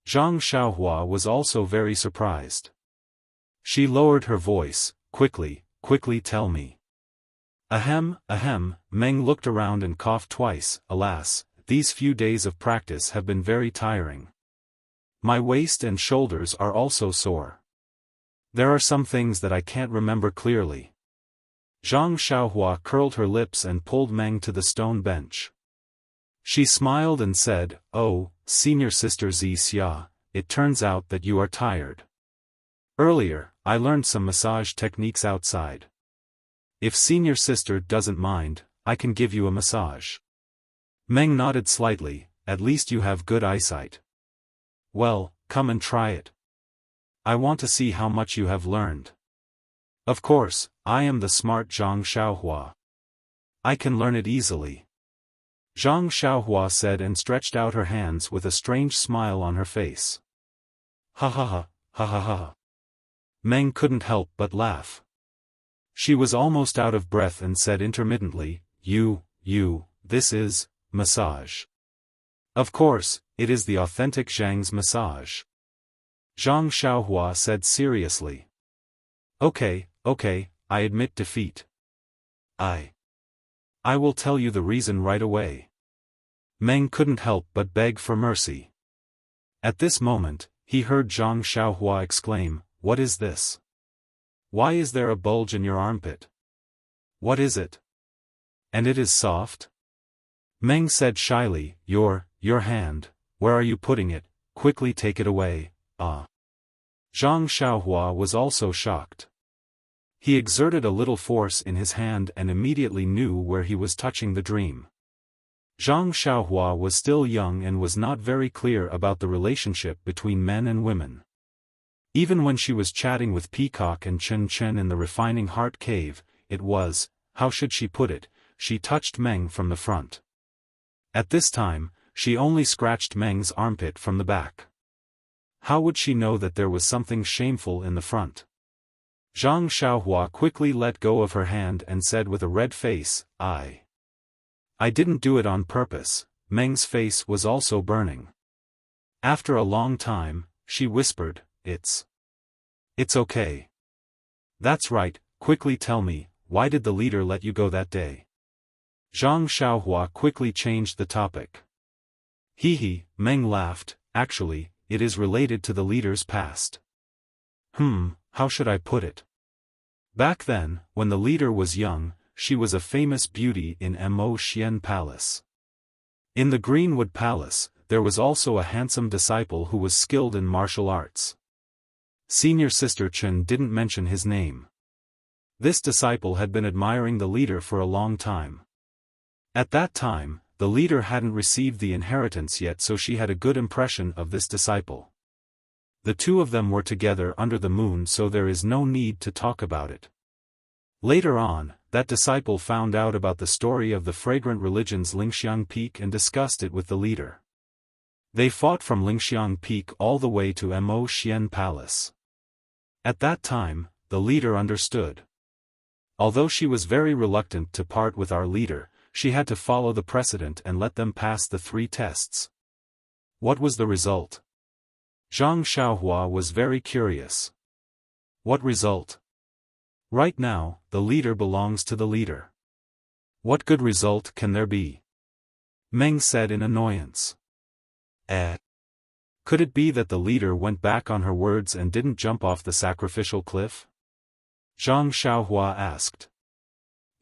Zhang Xiaohua was also very surprised. She lowered her voice, quickly tell me. Ahem, Meng looked around and coughed twice, alas, these few days of practice have been very tiring. My waist and shoulders are also sore. There are some things that I can't remember clearly. Zhang Xiaohua curled her lips and pulled Meng to the stone bench. She smiled and said, "Oh, senior sister Xia, it turns out that you are tired. Earlier, I learned some massage techniques outside. If senior sister doesn't mind, I can give you a massage." Meng nodded slightly. "At least you have good eyesight. Well, come and try it. I want to see how much you have learned." "Of course, I am the smart Zhang Xiaohua. I can learn it easily," Zhang Xiaohua said and stretched out her hands with a strange smile on her face. "Ha ha ha, ha ha ha." Meng couldn't help but laugh. She was almost out of breath and said intermittently, this is massage. Of course, it is the authentic Zhang's massage." Zhang Xiaohua said seriously. Okay, I admit defeat. I will tell you the reason right away." Meng couldn't help but beg for mercy. At this moment, he heard Zhang Xiaohua exclaim, "What is this? Why is there a bulge in your armpit? What is it? And it is soft?" Meng said shyly, Your hand, where are you putting it? Quickly take it away." "Ah." Zhang Xiaohua was also shocked. He exerted a little force in his hand and immediately knew where he was touching the dream. Zhang Xiaohua was still young and was not very clear about the relationship between men and women. Even when she was chatting with Peacock and Chen Chen in the Refining Heart Cave, it was, how should she put it, she touched Meng from the front. At this time, she only scratched Meng's armpit from the back. How would she know that there was something shameful in the front? Zhang Xiaohua quickly let go of her hand and said with a red face, I didn't do it on purpose." Meng's face was also burning. After a long time, she whispered, It's okay. That's right, quickly tell me, why did the leader let you go that day?" Zhang Xiaohua quickly changed the topic. Meng laughed, "Actually, it is related to the leader's past." How should I put it? Back then, when the leader was young, she was a famous beauty in Mo Xian Palace. In the Greenwood Palace, there was also a handsome disciple who was skilled in martial arts. Senior sister Chen didn't mention his name. This disciple had been admiring the leader for a long time. At that time, the leader hadn't received the inheritance yet, so she had a good impression of this disciple. The two of them were together under the moon, so there is no need to talk about it. Later on, that disciple found out about the story of the fragrant religion's Lingxiang Peak and discussed it with the leader. They fought from Lingxiang Peak all the way to Mo Xian Palace. At that time, the leader understood. Although she was very reluctant to part with our leader, she had to follow the precedent and let them pass the 3 tests. What was the result? Zhang Xiaohua was very curious. What result? Right now, the leader belongs to the leader. What good result can there be? Meng said in annoyance. Could it be that the leader went back on her words and didn't jump off the sacrificial cliff? Zhang Xiaohua asked.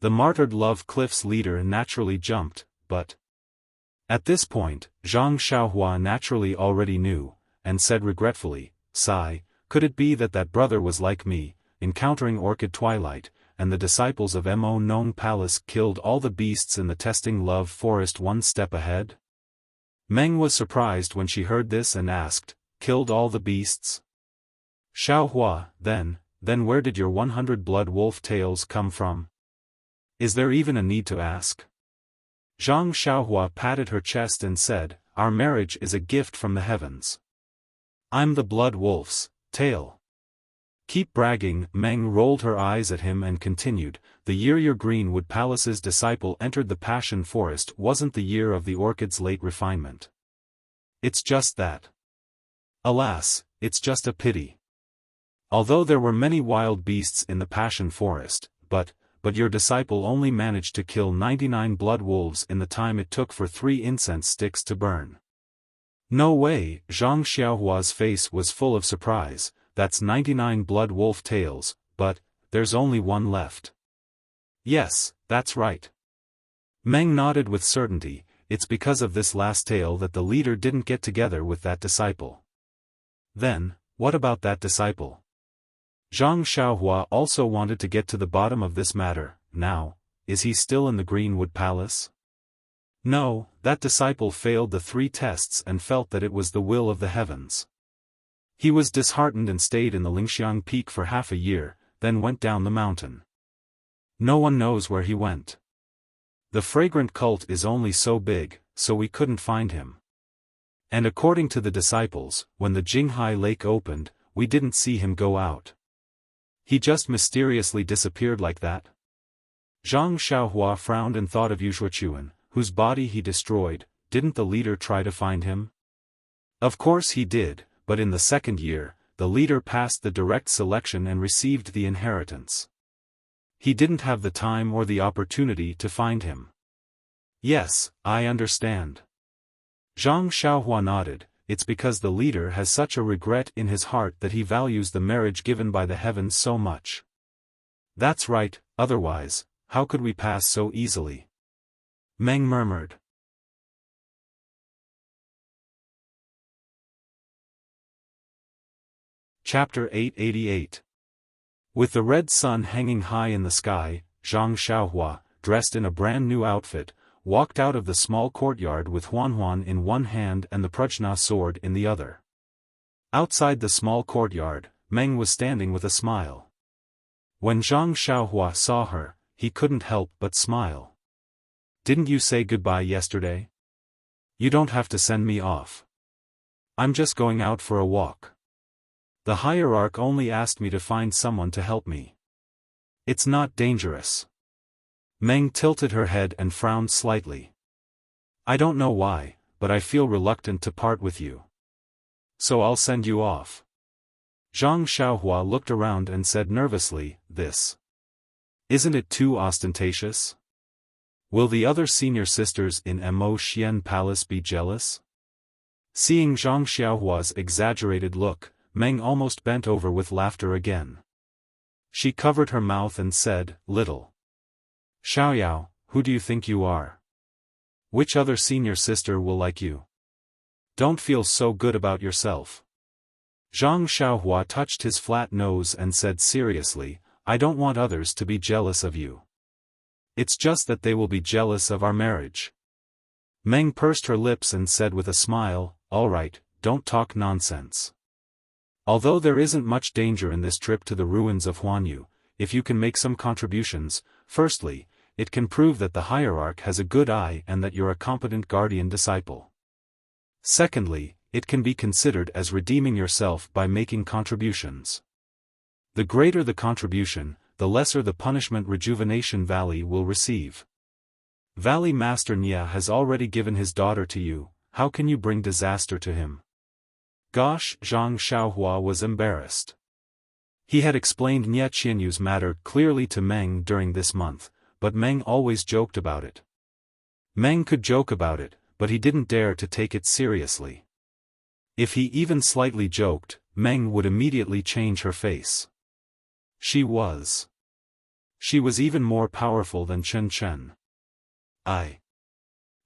The martyred love cliff's leader naturally jumped, but... At this point, Zhang Xiaohua naturally already knew, and said regretfully, Sigh, could it be that that brother was like me, encountering Orchid Twilight, and the disciples of Mo Nong Palace killed all the beasts in the testing love forest one step ahead? Meng was surprised when she heard this and asked, Killed all the beasts? Xiaohua, then where did your 100 blood wolf tails come from? Is there even a need to ask? Zhang Xiaohua patted her chest and said, Our marriage is a gift from the heavens. I'm the blood wolf's tail. Keep bragging. Meng rolled her eyes at him and continued, The year your Greenwood Palace's disciple entered the Passion Forest wasn't the year of the orchid's late refinement. It's just that. Alas, it's just a pity. Although there were many wild beasts in the Passion Forest, but your disciple only managed to kill 99 blood wolves in the time it took for 3 incense sticks to burn. No way. Zhang Xiaohua's face was full of surprise, that's 99 blood wolf tails, but there's only one left. Yes, that's right. Meng nodded with certainty. It's because of this last tale that the leader didn't get together with that disciple. Then, what about that disciple? Zhang Xiaohua also wanted to get to the bottom of this matter. Now, is he still in the Greenwood Palace? No, that disciple failed the 3 tests and felt that it was the will of the heavens. He was disheartened and stayed in the Lingxiang Peak for half a year, then went down the mountain. No one knows where he went. The fragrant cult is only so big, so we couldn't find him. And according to the disciples, when the Jinghai Lake opened, we didn't see him go out. He just mysteriously disappeared like that. Zhang Xiaohua frowned and thought of Yushuachuan, whose body he destroyed. Didn't the leader try to find him? Of course he did, but in the 2nd year, the leader passed the direct selection and received the inheritance. He didn't have the time or the opportunity to find him. Yes, I understand. Zhang Xiaohua nodded. It's because the leader has such a regret in his heart that he values the marriage given by the heavens so much. That's right, otherwise, how could we pass so easily? Meng murmured. Chapter 888. With the red sun hanging high in the sky, Zhang Xiaohua, dressed in a brand new outfit, walked out of the small courtyard with Huanhuan in one hand and the Prajna sword in the other. Outside the small courtyard, Meng was standing with a smile. When Zhang Xiaohua saw her, he couldn't help but smile. Didn't you say goodbye yesterday? You don't have to send me off. I'm just going out for a walk. The hierarch only asked me to find someone to help me. It's not dangerous. Meng tilted her head and frowned slightly. I don't know why, but I feel reluctant to part with you. So I'll send you off. Zhang Xiaohua looked around and said nervously, Isn't it too ostentatious? Will the other senior sisters in Mo Xian Palace be jealous? Seeing Zhang Xiaohua's exaggerated look, Meng almost bent over with laughter again. She covered her mouth and said, Little Xiaoyao, who do you think you are? Which other senior sister will like you? Don't feel so good about yourself. Zhang Xiaohua touched his flat nose and said seriously, I don't want others to be jealous of you. It's just that they will be jealous of our marriage. Meng pursed her lips and said with a smile, All right, don't talk nonsense. Although there isn't much danger in this trip to the ruins of Huanyu, if you can make some contributions, firstly, it can prove that the hierarch has a good eye and that you're a competent guardian disciple. Secondly, it can be considered as redeeming yourself by making contributions. The greater the contribution, the lesser the punishment Rejuvenation Valley will receive. Valley Master Nia has already given his daughter to you, how can you bring disaster to him? Gosh, Zhang Xiaohua was embarrassed. He had explained Nia Qianyu's matter clearly to Meng during this month, but Meng always joked about it. Meng could joke about it, but he didn't dare to take it seriously. If he even slightly joked, Meng would immediately change her face. She was even more powerful than Chen Chen. Zhang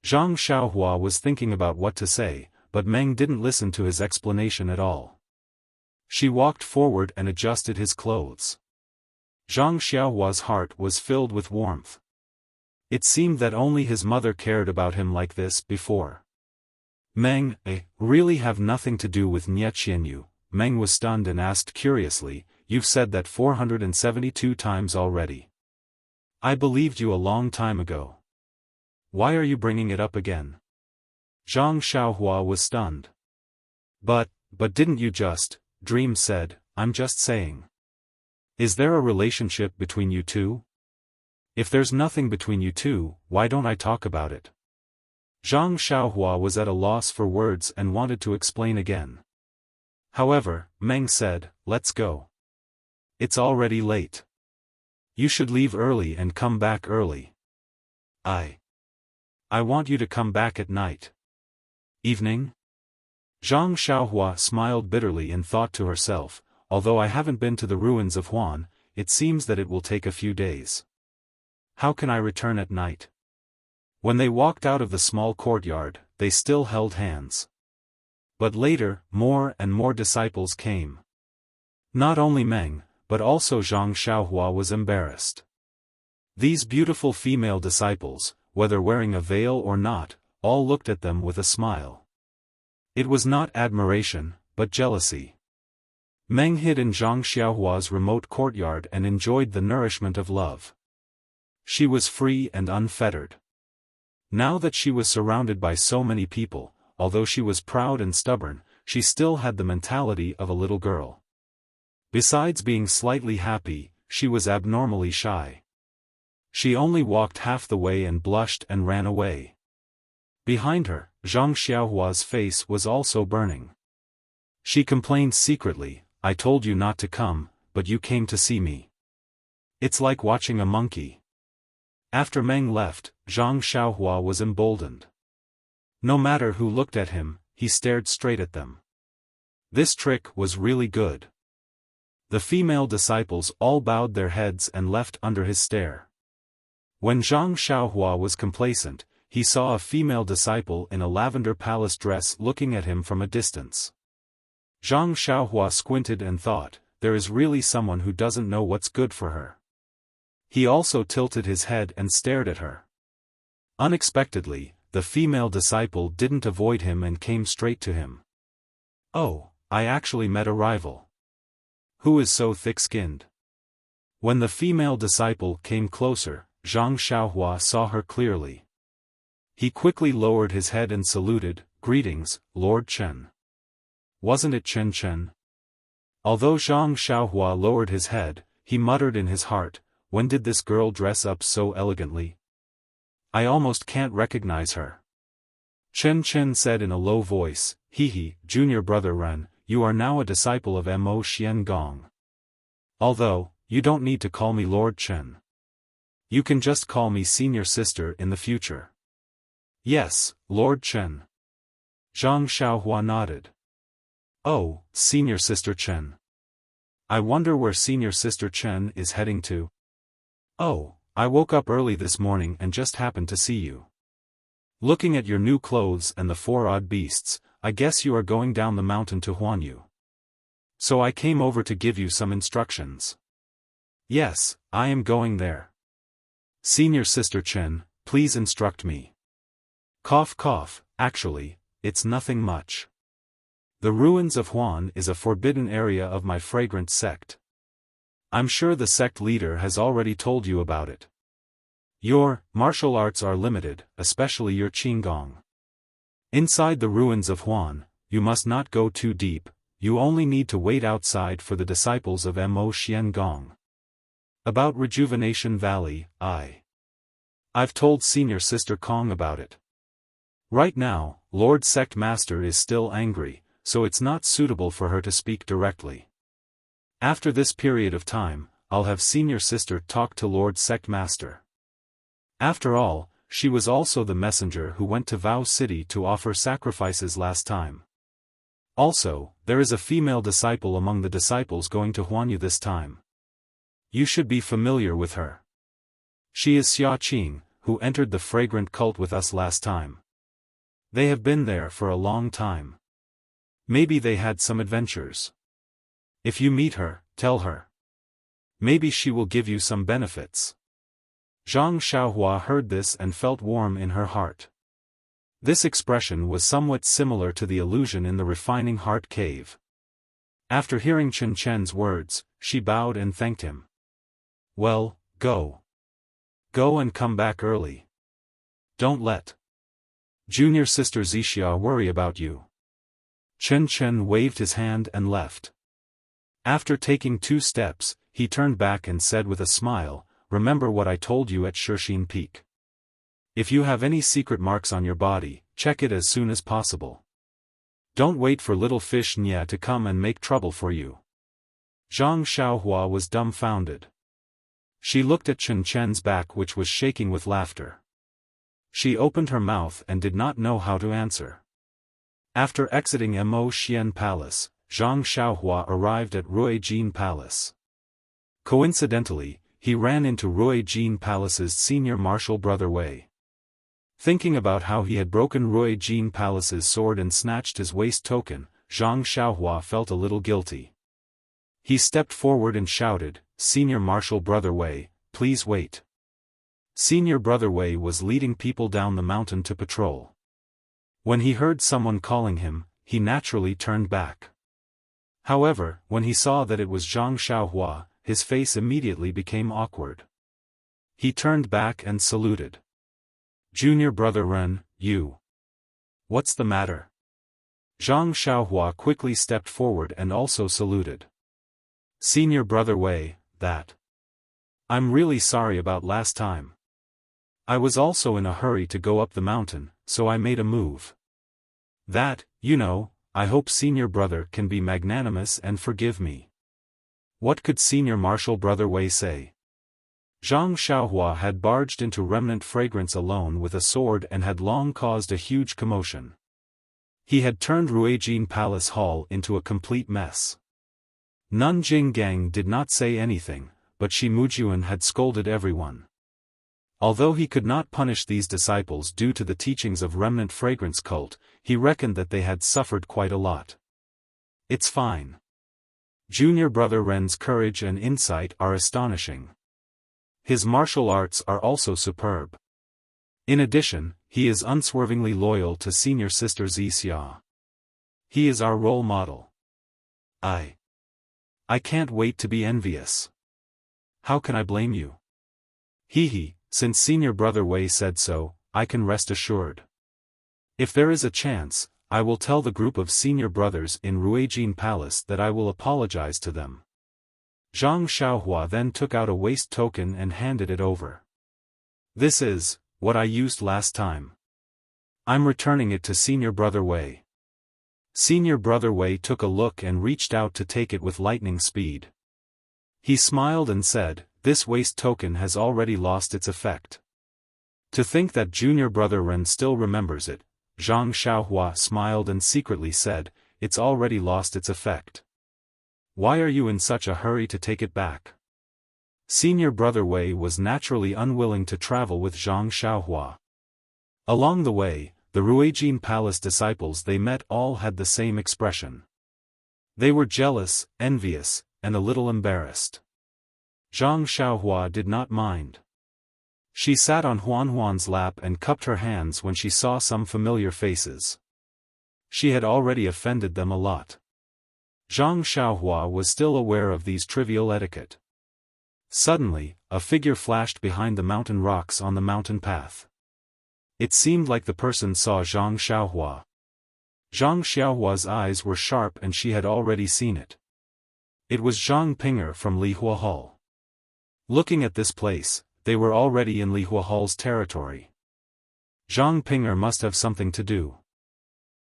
Xiaohua was thinking about what to say, but Meng didn't listen to his explanation at all. She walked forward and adjusted his clothes. Zhang Xiaohua's heart was filled with warmth. It seemed that only his mother cared about him like this before. Meng, really have nothing to do with Nia Qianyu. Meng was stunned and asked curiously, You've said that 472 times already. I believed you a long time ago. Why are you bringing it up again? Zhang Xiaohua was stunned. But didn't you just, Dream said, I'm just saying. Is there a relationship between you two? If there's nothing between you two, why don't I talk about it? Zhang Xiaohua was at a loss for words and wanted to explain again. However, Meng said, Let's go. It's already late. You should leave early and come back early. I want you to come back at night. Evening? Zhang Xiaohua smiled bitterly and thought to herself, although I haven't been to the ruins of Huan, it seems that it will take a few days. How can I return at night? When they walked out of the small courtyard, they still held hands. But later, more and more disciples came. Not only Meng, but also Zhang Xiaohua was embarrassed. These beautiful female disciples, whether wearing a veil or not, all looked at them with a smile. It was not admiration, but jealousy. Meng hid in Zhang Xiaohua's remote courtyard and enjoyed the nourishment of love. She was free and unfettered. Now that she was surrounded by so many people, although she was proud and stubborn, she still had the mentality of a little girl. Besides being slightly happy, she was abnormally shy. She only walked half the way and blushed and ran away. Behind her, Zhang Xiaohua's face was also burning. She complained secretly, "I told you not to come, but you came to see me. It's like watching a monkey." After Meng left, Zhang Xiaohua was emboldened. No matter who looked at him, he stared straight at them. This trick was really good. The female disciples all bowed their heads and left under his stare. When Zhang Xiaohua was complacent, he saw a female disciple in a lavender palace dress looking at him from a distance. Zhang Xiaohua squinted and thought, there is really someone who doesn't know what's good for her. He also tilted his head and stared at her. Unexpectedly, the female disciple didn't avoid him and came straight to him. "Oh, I actually met a rival. Who is so thick-skinned?" When the female disciple came closer, Zhang Xiaohua saw her clearly. He quickly lowered his head and saluted, "Greetings, Lord Chen." Wasn't it Chen Chen? Although Zhang Xiaohua lowered his head, he muttered in his heart, "When did this girl dress up so elegantly? I almost can't recognize her." Chen Chen said in a low voice, "Hehe, junior brother Ren, you are now a disciple of Mo Xian Gong. Although, you don't need to call me Lord Chen. You can just call me senior sister in the future." "Yes, Lord Chen." Zhang Xiaohua nodded. "Oh, senior sister Chen. I wonder where senior sister Chen is heading to." "Oh, I woke up early this morning and just happened to see you. Looking at your new clothes and the 4 odd beasts, I guess you are going down the mountain to Huanyu. So I came over to give you some instructions." "Yes, I am going there. Senior sister Chen, please instruct me." Cough cough, actually, it's nothing much. The ruins of Huan is a forbidden area of my fragrant sect. I'm sure the sect leader has already told you about it. Your martial arts are limited, especially your Qinggong. Inside the ruins of Huan, you must not go too deep, you only need to wait outside for the disciples of Mo Xian Gong. About Rejuvenation Valley, I've told senior sister Kong about it. Right now, Lord Sect Master is still angry, so it's not suitable for her to speak directly. After this period of time, I'll have senior sister talk to Lord Sect Master. After all, she was also the messenger who went to Vow City to offer sacrifices last time. Also, there is a female disciple among the disciples going to Huanyu this time. You should be familiar with her. She is Xia Qing, who entered the fragrant cult with us last time. They have been there for a long time. Maybe they had some adventures. If you meet her, tell her. Maybe she will give you some benefits." Zhang Xiaohua heard this and felt warm in her heart. This expression was somewhat similar to the illusion in the refining heart cave. After hearing Chen Chen's words, she bowed and thanked him. "Well, go. Go and come back early. Don't let junior sister Zixia worry about you." Chen Chen waved his hand and left. After taking 2 steps, he turned back and said with a smile, "Remember what I told you at Shixin Peak. If you have any secret marks on your body, check it as soon as possible. Don't wait for little fish Nya to come and make trouble for you." Zhang Xiaohua was dumbfounded. She looked at Chen Chen's back, which was shaking with laughter. She opened her mouth and did not know how to answer. After exiting Mo Xian Palace, Zhang Xiaohua arrived at Ruijin Palace. Coincidentally, he ran into Ruijin Palace's senior martial brother Wei. Thinking about how he had broken Ruijin Palace's sword and snatched his waist token, Zhang Xiaohua felt a little guilty. He stepped forward and shouted, "Senior martial brother Wei, please wait." Senior brother Wei was leading people down the mountain to patrol. When he heard someone calling him, he naturally turned back. However, when he saw that it was Zhang Xiaohua, his face immediately became awkward. He turned back and saluted. "Junior brother Ren, you. What's the matter?" Zhang Xiaohua quickly stepped forward and also saluted. "Senior brother Wei, that. I'm really sorry about last time. I was also in a hurry to go up the mountain, so I made a move. That, I hope senior brother can be magnanimous and forgive me." What could senior martial brother Wei say? Zhang Xiaohua had barged into remnant fragrance alone with a sword and had long caused a huge commotion. He had turned Ruijin Palace Hall into a complete mess. Nanjing Gang did not say anything, but Shi Mujuan had scolded everyone. Although he could not punish these disciples due to the teachings of remnant fragrance cult, he reckoned that they had suffered quite a lot. "It's fine. Junior brother Ren's courage and insight are astonishing. His martial arts are also superb. In addition, he is unswervingly loyal to senior sister Xia. He is our role model. I can't wait to be envious. How can I blame you? Since senior brother Wei said so, I can rest assured. If there is a chance, I will tell the group of senior brothers in Ruijin Palace that I will apologize to them." Zhang Xiaohua then took out a waist token and handed it over. "This is what I used last time. I'm returning it to senior brother Wei." Senior brother Wei took a look and reached out to take it with lightning speed. He smiled and said, "This waist token has already lost its effect." To think that junior brother Ren still remembers it, Zhang Xiaohua smiled and secretly said, "It's already lost its effect. Why are you in such a hurry to take it back?" Senior brother Wei was naturally unwilling to travel with Zhang Xiaohua. Along the way, the Ruijin Palace disciples they met all had the same expression. They were jealous, envious, and a little embarrassed. Zhang Xiaohua did not mind. She sat on Huan's lap and cupped her hands when she saw some familiar faces. She had already offended them a lot. Zhang Xiaohua was still aware of these trivial etiquette. Suddenly, a figure flashed behind the mountain rocks on the mountain path. It seemed like the person saw Zhang Xiaohua. Zhang Xiaohua's eyes were sharp and she had already seen it. It was Zhang Pinger from Lihua Hall. Looking at this place, they were already in Lihua Hall's territory. Zhang Pinger must have something to do.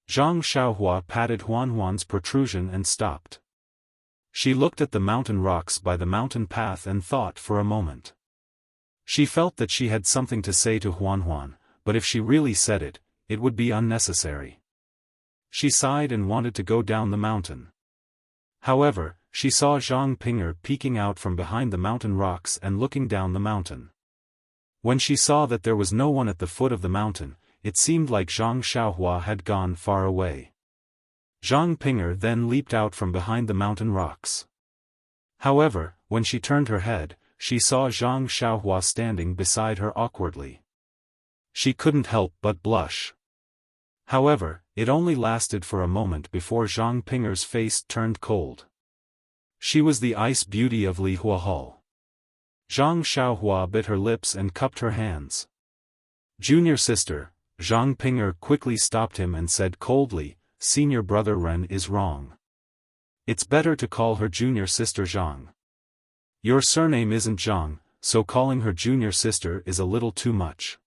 Zhang Xiaohua patted Huan's protrusion and stopped. She looked at the mountain rocks by the mountain path and thought for a moment. She felt that she had something to say to Huan, but if she really said it, it would be unnecessary. She sighed and wanted to go down the mountain. However, she saw Zhang Pinger peeking out from behind the mountain rocks and looking down the mountain. When she saw that there was no one at the foot of the mountain, it seemed like Zhang Xiaohua had gone far away. Zhang Pinger then leaped out from behind the mountain rocks. However, when she turned her head, she saw Zhang Xiaohua standing beside her awkwardly. She couldn't help but blush. However, it only lasted for a moment before Zhang Pinger's face turned cold. She was the ice beauty of Lihua Hall. Zhang Xiaohua bit her lips and cupped her hands. "Junior sister," Zhang Pinger quickly stopped him and said coldly, "Senior brother Ren is wrong. It's better to call her junior sister Zhang. Your surname isn't Zhang, so calling her junior sister is a little too much."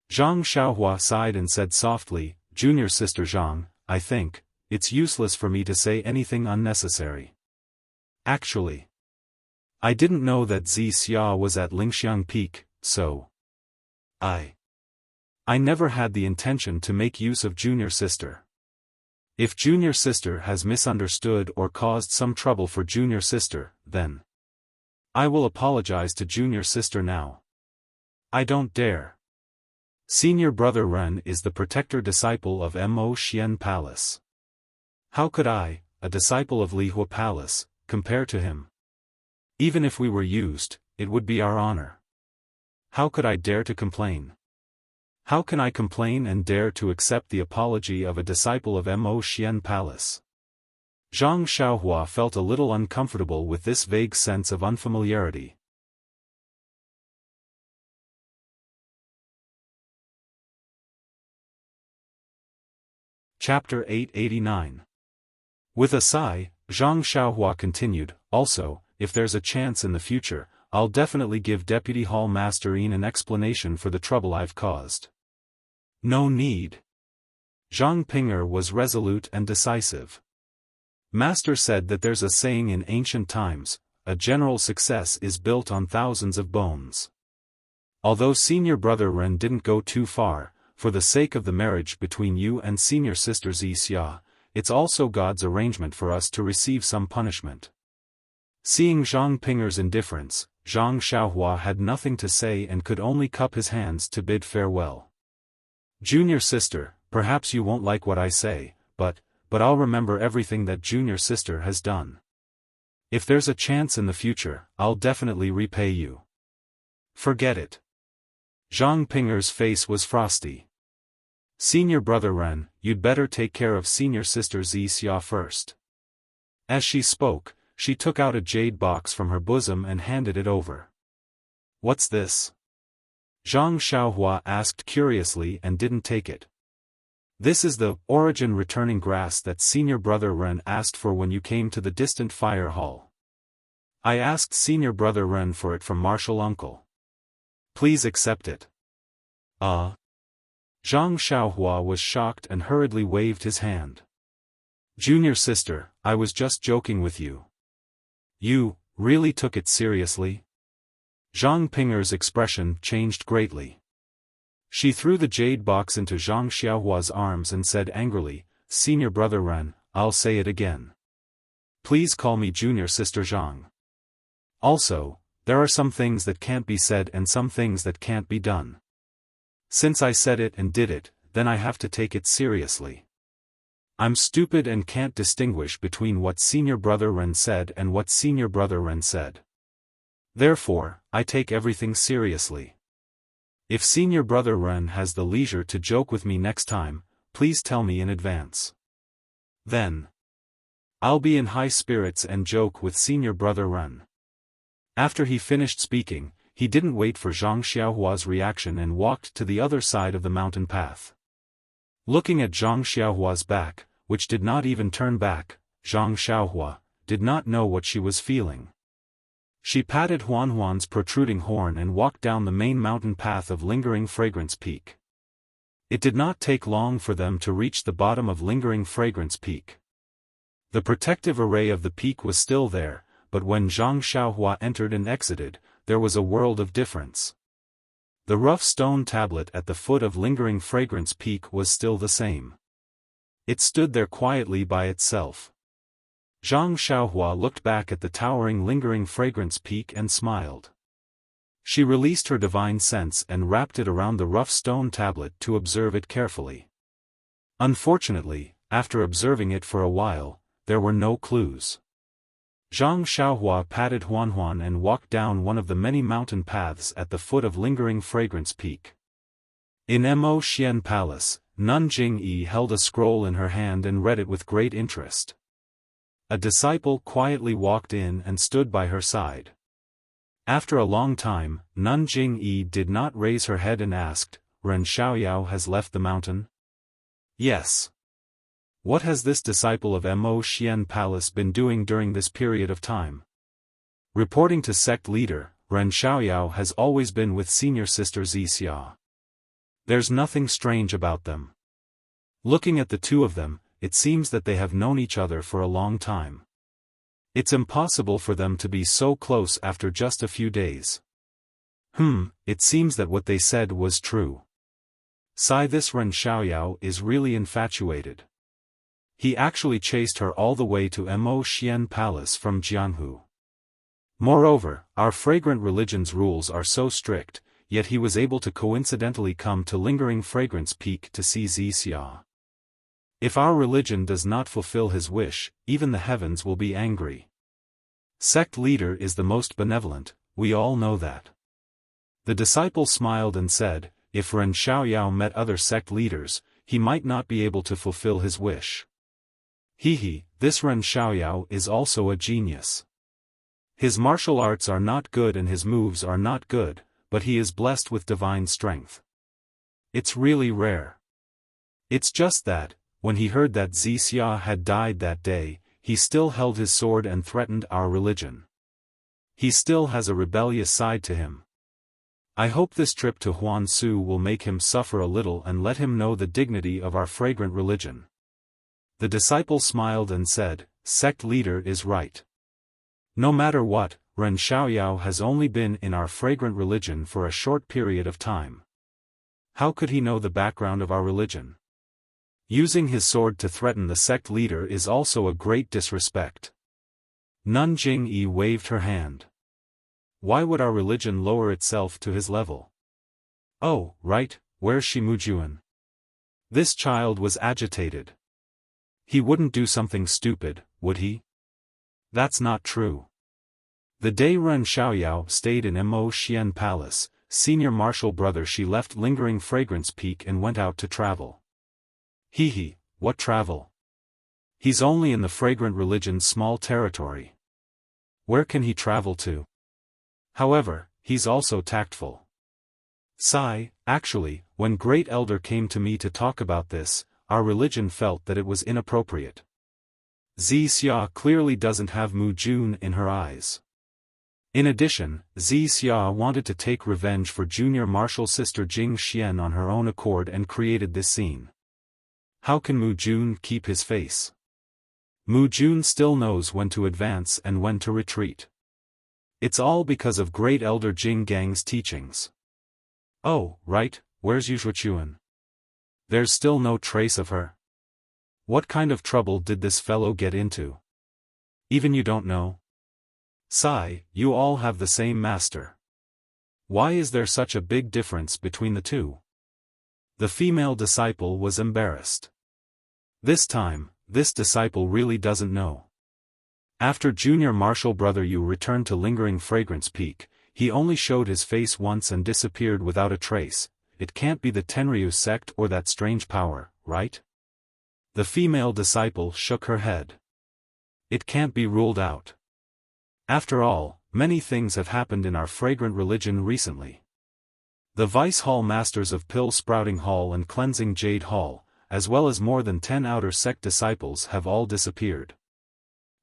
Zhang Xiaohua sighed and said softly, "Junior sister Zhang, I think it's useless for me to say anything unnecessary. Actually, I didn't know that Xia was at Lingxiang Peak, so I never had the intention to make use of junior sister." If junior sister has misunderstood or caused some trouble for junior sister, then I will apologize to junior sister now. I don't dare. Senior brother Ren is the protector disciple of Mo Xian Palace. How could I, a disciple of Li Hua Palace, compare to him? Even if we were used, it would be our honor. How could I dare to complain? How can I complain and dare to accept the apology of a disciple of Mo Xian Palace? Zhang Xiaohua felt a little uncomfortable with this vague sense of unfamiliarity. Chapter 889. With a sigh, Zhang Xiaohua continued, also, if there's a chance in the future, I'll definitely give Deputy Hall Master Yin an explanation for the trouble I've caused. No need. Zhang Ping'er was resolute and decisive. Master said that there's a saying in ancient times, a general success is built on thousands of bones. Although senior brother Ren didn't go too far, for the sake of the marriage between you and senior sister Xia, it's also God's arrangement for us to receive some punishment. Seeing Zhang Ping'er's indifference, Zhang Xiaohua had nothing to say and could only cup his hands to bid farewell. Junior sister, perhaps you won't like what I say, but I'll remember everything that junior sister has done. If there's a chance in the future, I'll definitely repay you. Forget it. Zhang Ping'er's face was frosty. Senior brother Ren, you'd better take care of senior sister Xia first. As she spoke, she took out a jade box from her bosom and handed it over. What's this? Zhang Xiaohua asked curiously and didn't take it. This is the origin returning grass that senior brother Ren asked for when you came to the distant fire hall. I asked senior brother Ren for it from martial uncle. Please accept it. Zhang Xiaohua was shocked and hurriedly waved his hand. Junior sister, I was just joking with you. You really took it seriously? Zhang Ping'er's expression changed greatly. She threw the jade box into Zhang Xiaohua's arms and said angrily, Senior brother Ren, I'll say it again. Please call me junior sister Zhang. Also, there are some things that can't be said and some things that can't be done. Since I said it and did it, then I have to take it seriously. I'm stupid and can't distinguish between what senior brother Ren said and what senior brother Ren said. Therefore, I take everything seriously. If senior brother Ren has the leisure to joke with me next time, please tell me in advance. Then I'll be in high spirits and joke with senior brother Ren. After he finished speaking, he didn't wait for Zhang Xiaohua's reaction and walked to the other side of the mountain path. Looking at Zhang Xiaohua's back, which did not even turn back, Zhang Xiaohua did not know what she was feeling. She patted Huan's protruding horn and walked down the main mountain path of Lingering Fragrance Peak. It did not take long for them to reach the bottom of Lingering Fragrance Peak. The protective array of the peak was still there, but when Zhang Xiaohua entered and exited, there was a world of difference. The rough stone tablet at the foot of Lingering Fragrance Peak was still the same. It stood there quietly by itself. Zhang Xiaohua looked back at the towering Lingering Fragrance Peak and smiled. She released her divine sense and wrapped it around the rough stone tablet to observe it carefully. Unfortunately, after observing it for a while, there were no clues. Zhang Xiaohua patted Huan and walked down one of the many mountain paths at the foot of Lingering Fragrance Peak. In Mo Xian Palace, Nun Jingyi held a scroll in her hand and read it with great interest. A disciple quietly walked in and stood by her side. After a long time, Nun Jingyi did not raise her head and asked, Ren Xiaoyao has left the mountain? Yes. What has this disciple of Mo Xian Palace been doing during this period of time? Reporting to sect leader, Ren Xiaoyao has always been with senior sister Xia. There's nothing strange about them. Looking at the two of them, it seems that they have known each other for a long time. It's impossible for them to be so close after just a few days. It seems that what they said was true. This Ren Xiaoyao is really infatuated. He actually chased her all the way to Mo Xian Palace from Jianghu. Moreover, our fragrant religion's rules are so strict, yet he was able to coincidentally come to Lingering Fragrance Peak to see Xia. If our religion does not fulfill his wish, even the heavens will be angry. Sect leader is the most benevolent, we all know that. The disciple smiled and said, if Ren Xiaoyao met other sect leaders, he might not be able to fulfill his wish. This Ren Xiaoyao is also a genius. His martial arts are not good and his moves are not good, but he is blessed with divine strength. It's really rare. It's just that, when he heard that Xia had died that day, he still held his sword and threatened our religion. He still has a rebellious side to him. I hope this trip to Huansu will make him suffer a little and let him know the dignity of our fragrant religion. The disciple smiled and said, sect leader is right. No matter what, Ren Xiaoyao has only been in our fragrant religion for a short period of time. How could he know the background of our religion? Using his sword to threaten the sect leader is also a great disrespect. Nun Jingyi waved her hand. Why would our religion lower itself to his level? Oh, right, where's Shimujuan? This child was agitated. He wouldn't do something stupid, would he? That's not true. The day Ren Xiaoyao stayed in Mo Xian Palace, senior martial brother she left Lingering Fragrance Peak and went out to travel. What travel? He's only in the fragrant religion's small territory. Where can he travel to? However, he's also tactful. Actually, when Great Elder came to me to talk about this, our religion felt that it was inappropriate. Xia clearly doesn't have Mu Jun in her eyes. In addition, Xia wanted to take revenge for junior martial sister Jing Xian on her own accord and created this scene. How can Mu Jun keep his face? Mu Jun still knows when to advance and when to retreat. It's all because of Great Elder Jing Gang's teachings. Oh, right, where's Yushuchuan? There's still no trace of her. What kind of trouble did this fellow get into? Even you don't know? You all have the same master. Why is there such a big difference between the two? The female disciple was embarrassed. This time, this disciple really doesn't know. After junior martial brother Yu returned to Lingering Fragrance Peak, he only showed his face once and disappeared without a trace. It can't be the Tenryu sect or that strange power, right? The female disciple shook her head. It can't be ruled out. After all, many things have happened in our fragrant religion recently. The Vice Hall Masters of Pill Sprouting Hall and Cleansing Jade Hall, as well as more than 10 outer sect disciples have all disappeared.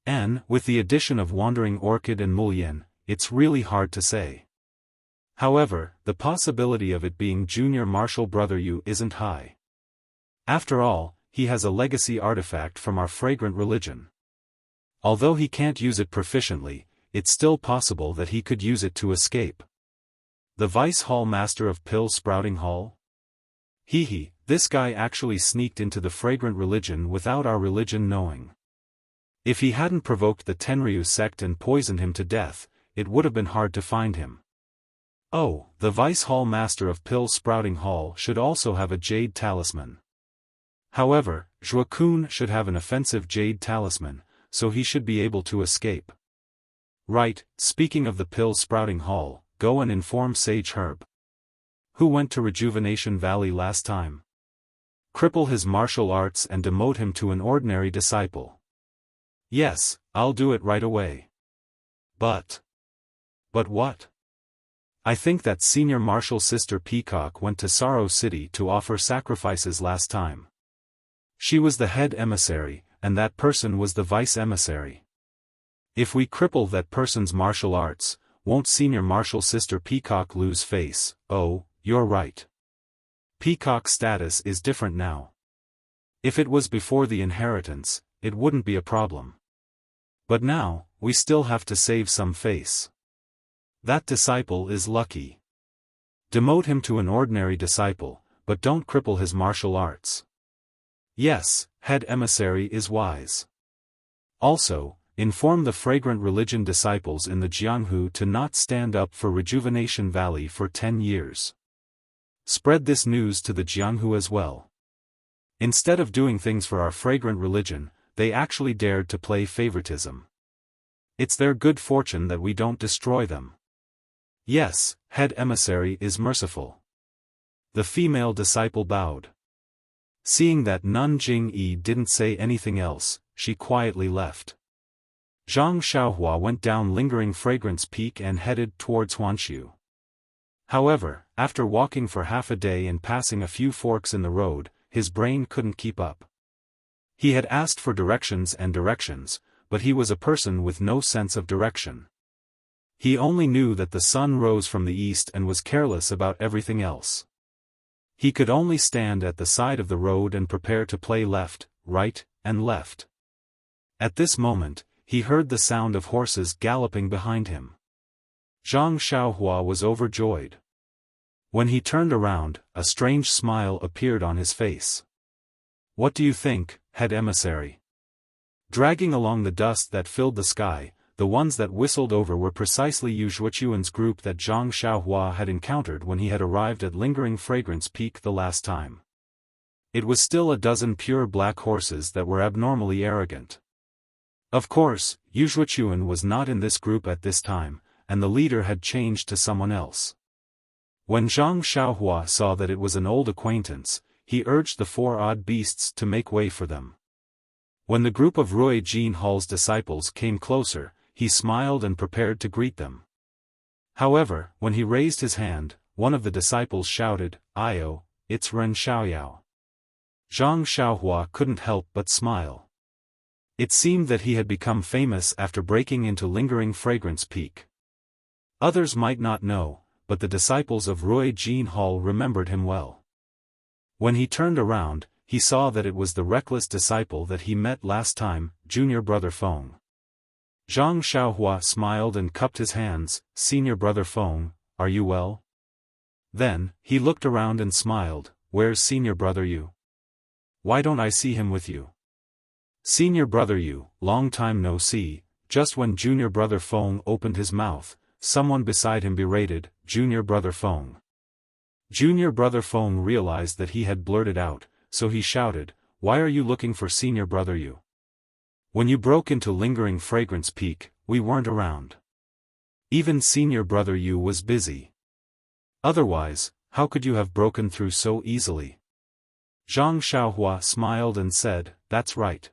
And, with the addition of Wandering Orchid and Mulyen, it's really hard to say. However, the possibility of it being junior martial brother Yu isn't high. After all, he has a legacy artifact from our fragrant religion. Although he can't use it proficiently, it's still possible that he could use it to escape. The Vice Hall Master of Pill Sprouting Hall? This guy actually sneaked into the fragrant religion without our religion knowing. If he hadn't provoked the Tenryu sect and poisoned him to death, it would have been hard to find him. Oh, the Vice Hall Master of Pill Sprouting Hall should also have a jade talisman. However, Zhuo-kun should have an offensive jade talisman, so he should be able to escape. Right, speaking of the Pill Sprouting Hall, go and inform Sage Herb. Who went to Rejuvenation Valley last time? Cripple his martial arts and demote him to an ordinary disciple. Yes, I'll do it right away. But what? I think that senior martial sister Peacock went to Sorrow City to offer sacrifices last time. She was the head emissary, and that person was the vice emissary. If we cripple that person's martial arts, won't senior martial sister Peacock lose face? Oh, you're right. Peacock's status is different now. If it was before the inheritance, it wouldn't be a problem. But now, we still have to save some face. That disciple is lucky. Demote him to an ordinary disciple, but don't cripple his martial arts. Yes, head emissary is wise. Also, inform the fragrant religion disciples in the Jianghu to not stand up for Rejuvenation Valley for 10 years. Spread this news to the Jianghu as well. Instead of doing things for our fragrant religion, they actually dared to play favoritism. It's their good fortune that we don't destroy them. Yes, head emissary is merciful. The female disciple bowed. Seeing that Nun Jing-yi didn't say anything else, she quietly left. Zhang Xiaohua went down Lingering Fragrance Peak and headed towards Huanshu. However, after walking for half a day and passing a few forks in the road, his brain couldn't keep up. He had asked for directions, but he was a person with no sense of direction. He only knew that the sun rose from the east and was careless about everything else. He could only stand at the side of the road and prepare to play left, right, and left. At this moment, he heard the sound of horses galloping behind him. Zhang Xiaohua was overjoyed. When he turned around, a strange smile appeared on his face. What do you think, head emissary? Dragging along the dust that filled the sky, the ones that whistled over were precisely Yu Zhuochuan's group that Zhang Xiaohua had encountered when he had arrived at Lingering Fragrance Peak the last time. It was still a dozen pure black horses that were abnormally arrogant. Of course, Yu Zhuochuan was not in this group at this time, and the leader had changed to someone else. When Zhang Xiaohua saw that it was an old acquaintance, he urged the four odd beasts to make way for them. When the group of Rui Jin Hall's disciples came closer, he smiled and prepared to greet them. However, when he raised his hand, one of the disciples shouted, "Io, it's Ren Xiaoyao." Zhang Xiaohua couldn't help but smile. It seemed that he had become famous after breaking into Lingering Fragrance Peak. Others might not know, but the disciples of Rui Jin Hall remembered him well. When he turned around, he saw that it was the reckless disciple that he met last time, Junior Brother Feng. Zhang Xiaohua smiled and cupped his hands. "Senior Brother Feng, are you well?" Then, he looked around and smiled. "Where's Senior Brother Yu? Why don't I see him with you?" "Senior Brother Yu, long time no see." Just when Junior Brother Feng opened his mouth, someone beside him berated, "Junior Brother Feng." Junior Brother Feng realized that he had blurted out, so he shouted, "Why are you looking for Senior Brother Yu? When you broke into Lingering Fragrance Peak, we weren't around. Even Senior Brother Yu was busy. Otherwise, how could you have broken through so easily?" Zhang Xiaohua smiled and said, "That's right.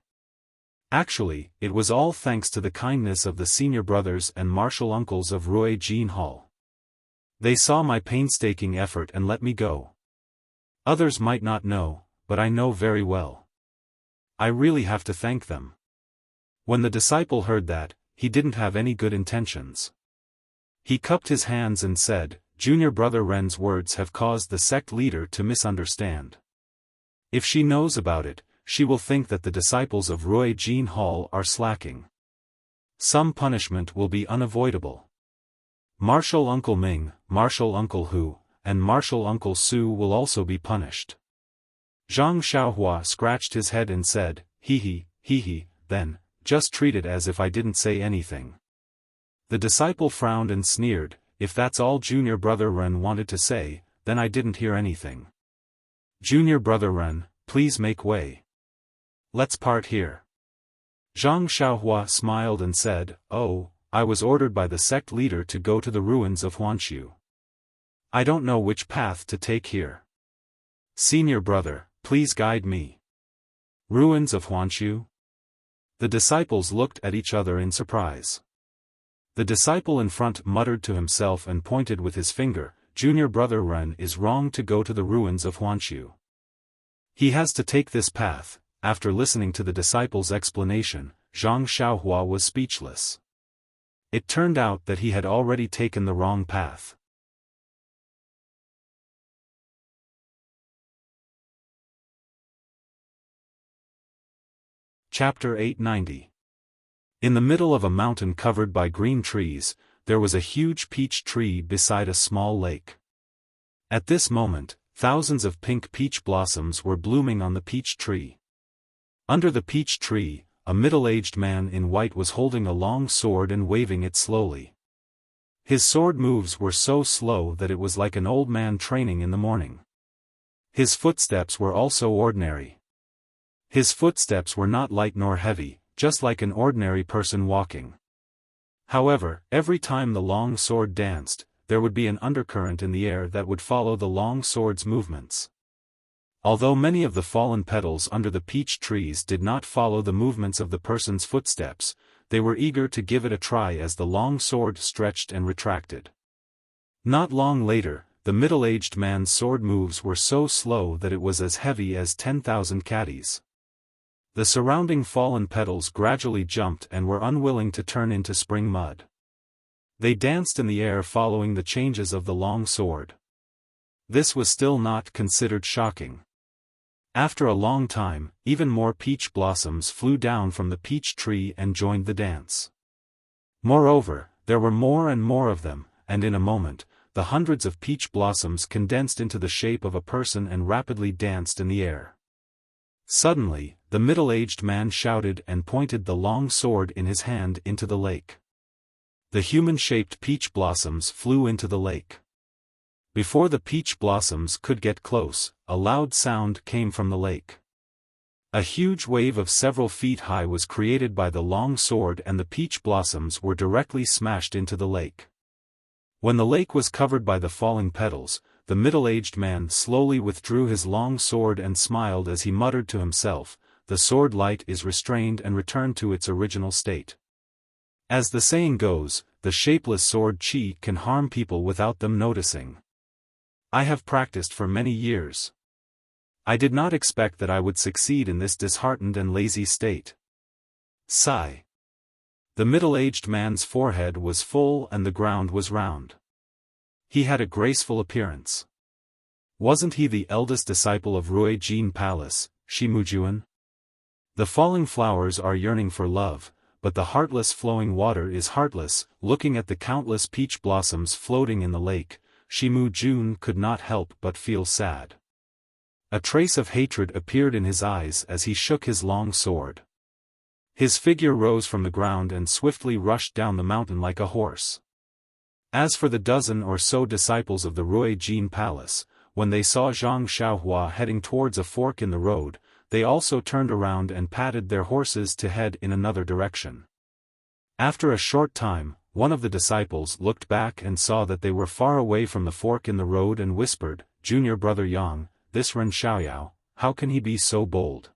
Actually, it was all thanks to the kindness of the senior brothers and martial uncles of Rui Jin Hall. They saw my painstaking effort and let me go. Others might not know, but I know very well. I really have to thank them." When the disciple heard that, he didn't have any good intentions. He cupped his hands and said, "Junior Brother Ren's words have caused the sect leader to misunderstand. If she knows about it, she will think that the disciples of Rui Jin Hall are slacking. Some punishment will be unavoidable. Martial Uncle Ming, Martial Uncle Hu, and Martial Uncle Su will also be punished." Zhang Xiaohua scratched his head and said, hee hee, then, just treat it as if I didn't say anything." The disciple frowned and sneered, "If that's all Junior Brother Ren wanted to say, then I didn't hear anything. Junior Brother Ren, please make way. Let's part here." Zhang Xiaohua smiled and said, "Oh, I was ordered by the sect leader to go to the ruins of Huanshu. I don't know which path to take here. Senior Brother, please guide me." "Ruins of Huanshu?" The disciples looked at each other in surprise. The disciple in front muttered to himself and pointed with his finger, "Junior Brother Ren is wrong to go to the ruins of Huanshu. He has to take this path." After listening to the disciple's explanation, Zhang Xiaohua was speechless. It turned out that he had already taken the wrong path. Chapter 890. In the middle of a mountain covered by green trees, there was a huge peach tree beside a small lake. At this moment, thousands of pink peach blossoms were blooming on the peach tree. Under the peach tree, a middle-aged man in white was holding a long sword and waving it slowly. His sword moves were so slow that it was like an old man training in the morning. His footsteps were also ordinary. His footsteps were not light nor heavy, just like an ordinary person walking. However, every time the long sword danced, there would be an undercurrent in the air that would follow the long sword's movements. Although many of the fallen petals under the peach trees did not follow the movements of the person's footsteps, they were eager to give it a try as the long sword stretched and retracted. Not long later, the middle-aged man's sword moves were so slow that it was as heavy as 10,000 caddies. The surrounding fallen petals gradually jumped and were unwilling to turn into spring mud. They danced in the air following the changes of the long sword. This was still not considered shocking. After a long time, even more peach blossoms flew down from the peach tree and joined the dance. Moreover, there were more and more of them, and in a moment, the hundreds of peach blossoms condensed into the shape of a person and rapidly danced in the air. Suddenly, the middle-aged man shouted and pointed the long sword in his hand into the lake. The human-shaped peach blossoms flew into the lake. Before the peach blossoms could get close, a loud sound came from the lake. A huge wave of several feet high was created by the long sword and the peach blossoms were directly smashed into the lake. When the lake was covered by the falling petals, the middle-aged man slowly withdrew his long sword and smiled as he muttered to himself, "The sword light is restrained and returned to its original state." As the saying goes, the shapeless sword chi can harm people without them noticing. I have practiced for many years. I did not expect that I would succeed in this disheartened and lazy state. Sigh. The middle-aged man's forehead was full and the ground was round. He had a graceful appearance. Wasn't he the eldest disciple of Rui Jin Palace, Shimujuan? The falling flowers are yearning for love, but the heartless flowing water is heartless. Looking at the countless peach blossoms floating in the lake, Shimujun could not help but feel sad. A trace of hatred appeared in his eyes as he shook his long sword. His figure rose from the ground and swiftly rushed down the mountain like a horse. As for the dozen or so disciples of the Rui Jin Palace, when they saw Zhang Xiaohua heading towards a fork in the road, they also turned around and patted their horses to head in another direction. After a short time, one of the disciples looked back and saw that they were far away from the fork in the road and whispered, "Junior brother Yang, this Ren Xiaoyao, how can he be so bold?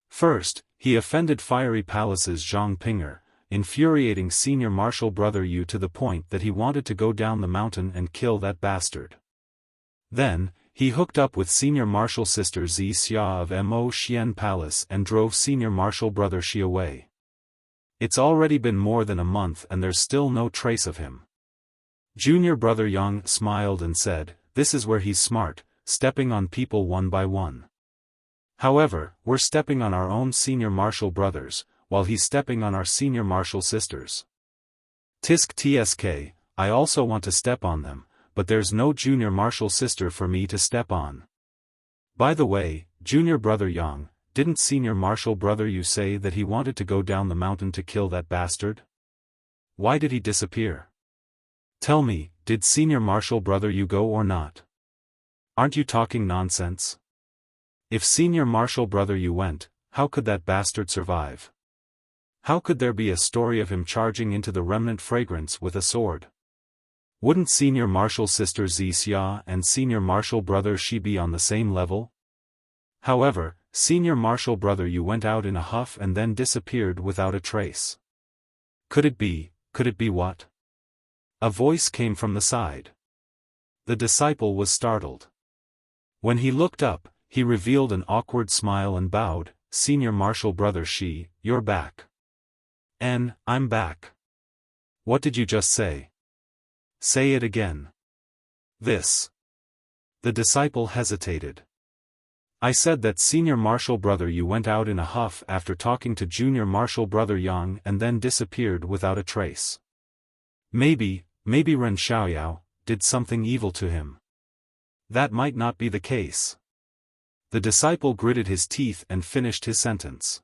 First, he offended Fiery Palace's Zhang Pinger, infuriating senior marshal brother Yu to the point that he wanted to go down the mountain and kill that bastard. Then, he hooked up with senior marshal sister Zi Xia of Mo Xian Palace and drove senior marshal brother Shi away. It's already been more than a month and there's still no trace of him." Junior brother Yang smiled and said, "This is where he's smart, stepping on people one by one. However, we're stepping on our own senior marshal brothers, while he's stepping on our senior marshal sisters. Tisk tsk, I also want to step on them, but there's no junior marshal sister for me to step on. By the way, junior brother Yang, didn't senior marshal brother you say that he wanted to go down the mountain to kill that bastard? Why did he disappear? Tell me, did senior marshal brother you go or not? Aren't you talking nonsense? If senior marshal brother you went, how could that bastard survive? How could there be a story of him charging into the remnant fragrance with a sword? Wouldn't senior marshal sister Zi Xia and senior marshal brother Shi be on the same level? However, senior marshal brother you went out in a huff and then disappeared without a trace. Could it be what? A voice came from the side. The disciple was startled. When he looked up, he revealed an awkward smile and bowed, "Senior marshal brother Shi, you're back." I'm back. What did you just say? Say it again. This. The disciple hesitated. I said that senior marshal brother you went out in a huff after talking to junior marshal brother Yang and then disappeared without a trace. Maybe Ren Xiaoyao did something evil to him. That might not be the case. The disciple gritted his teeth and finished his sentence.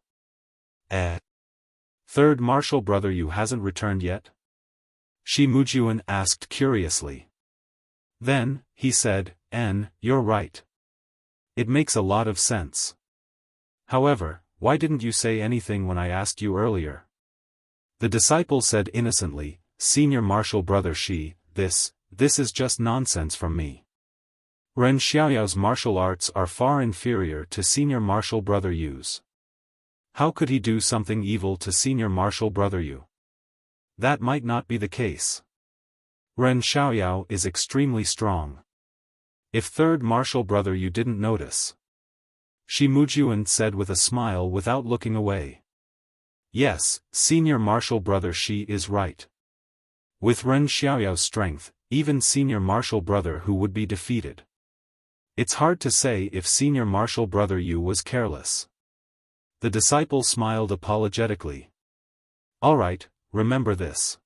Third martial brother you hasn't returned yet? Shi Mujuan asked curiously. Then, he said, you're right. It makes a lot of sense. However, why didn't you say anything when I asked you earlier? The disciple said innocently, Senior martial brother Shi, this is just nonsense from me. Ren Xiaoyao's martial arts are far inferior to senior martial brother Yu's. How could he do something evil to senior martial brother Yu? That might not be the case. Ren Xiaoyao is extremely strong. If third martial brother Yu didn't notice. Shi Mujuan said with a smile without looking away. Yes, senior martial brother Shi is right. With Ren Xiaoyao's strength, even senior martial brother Hu would be defeated. It's hard to say if senior martial brother Yu was careless. The disciple smiled apologetically. Alright, remember this.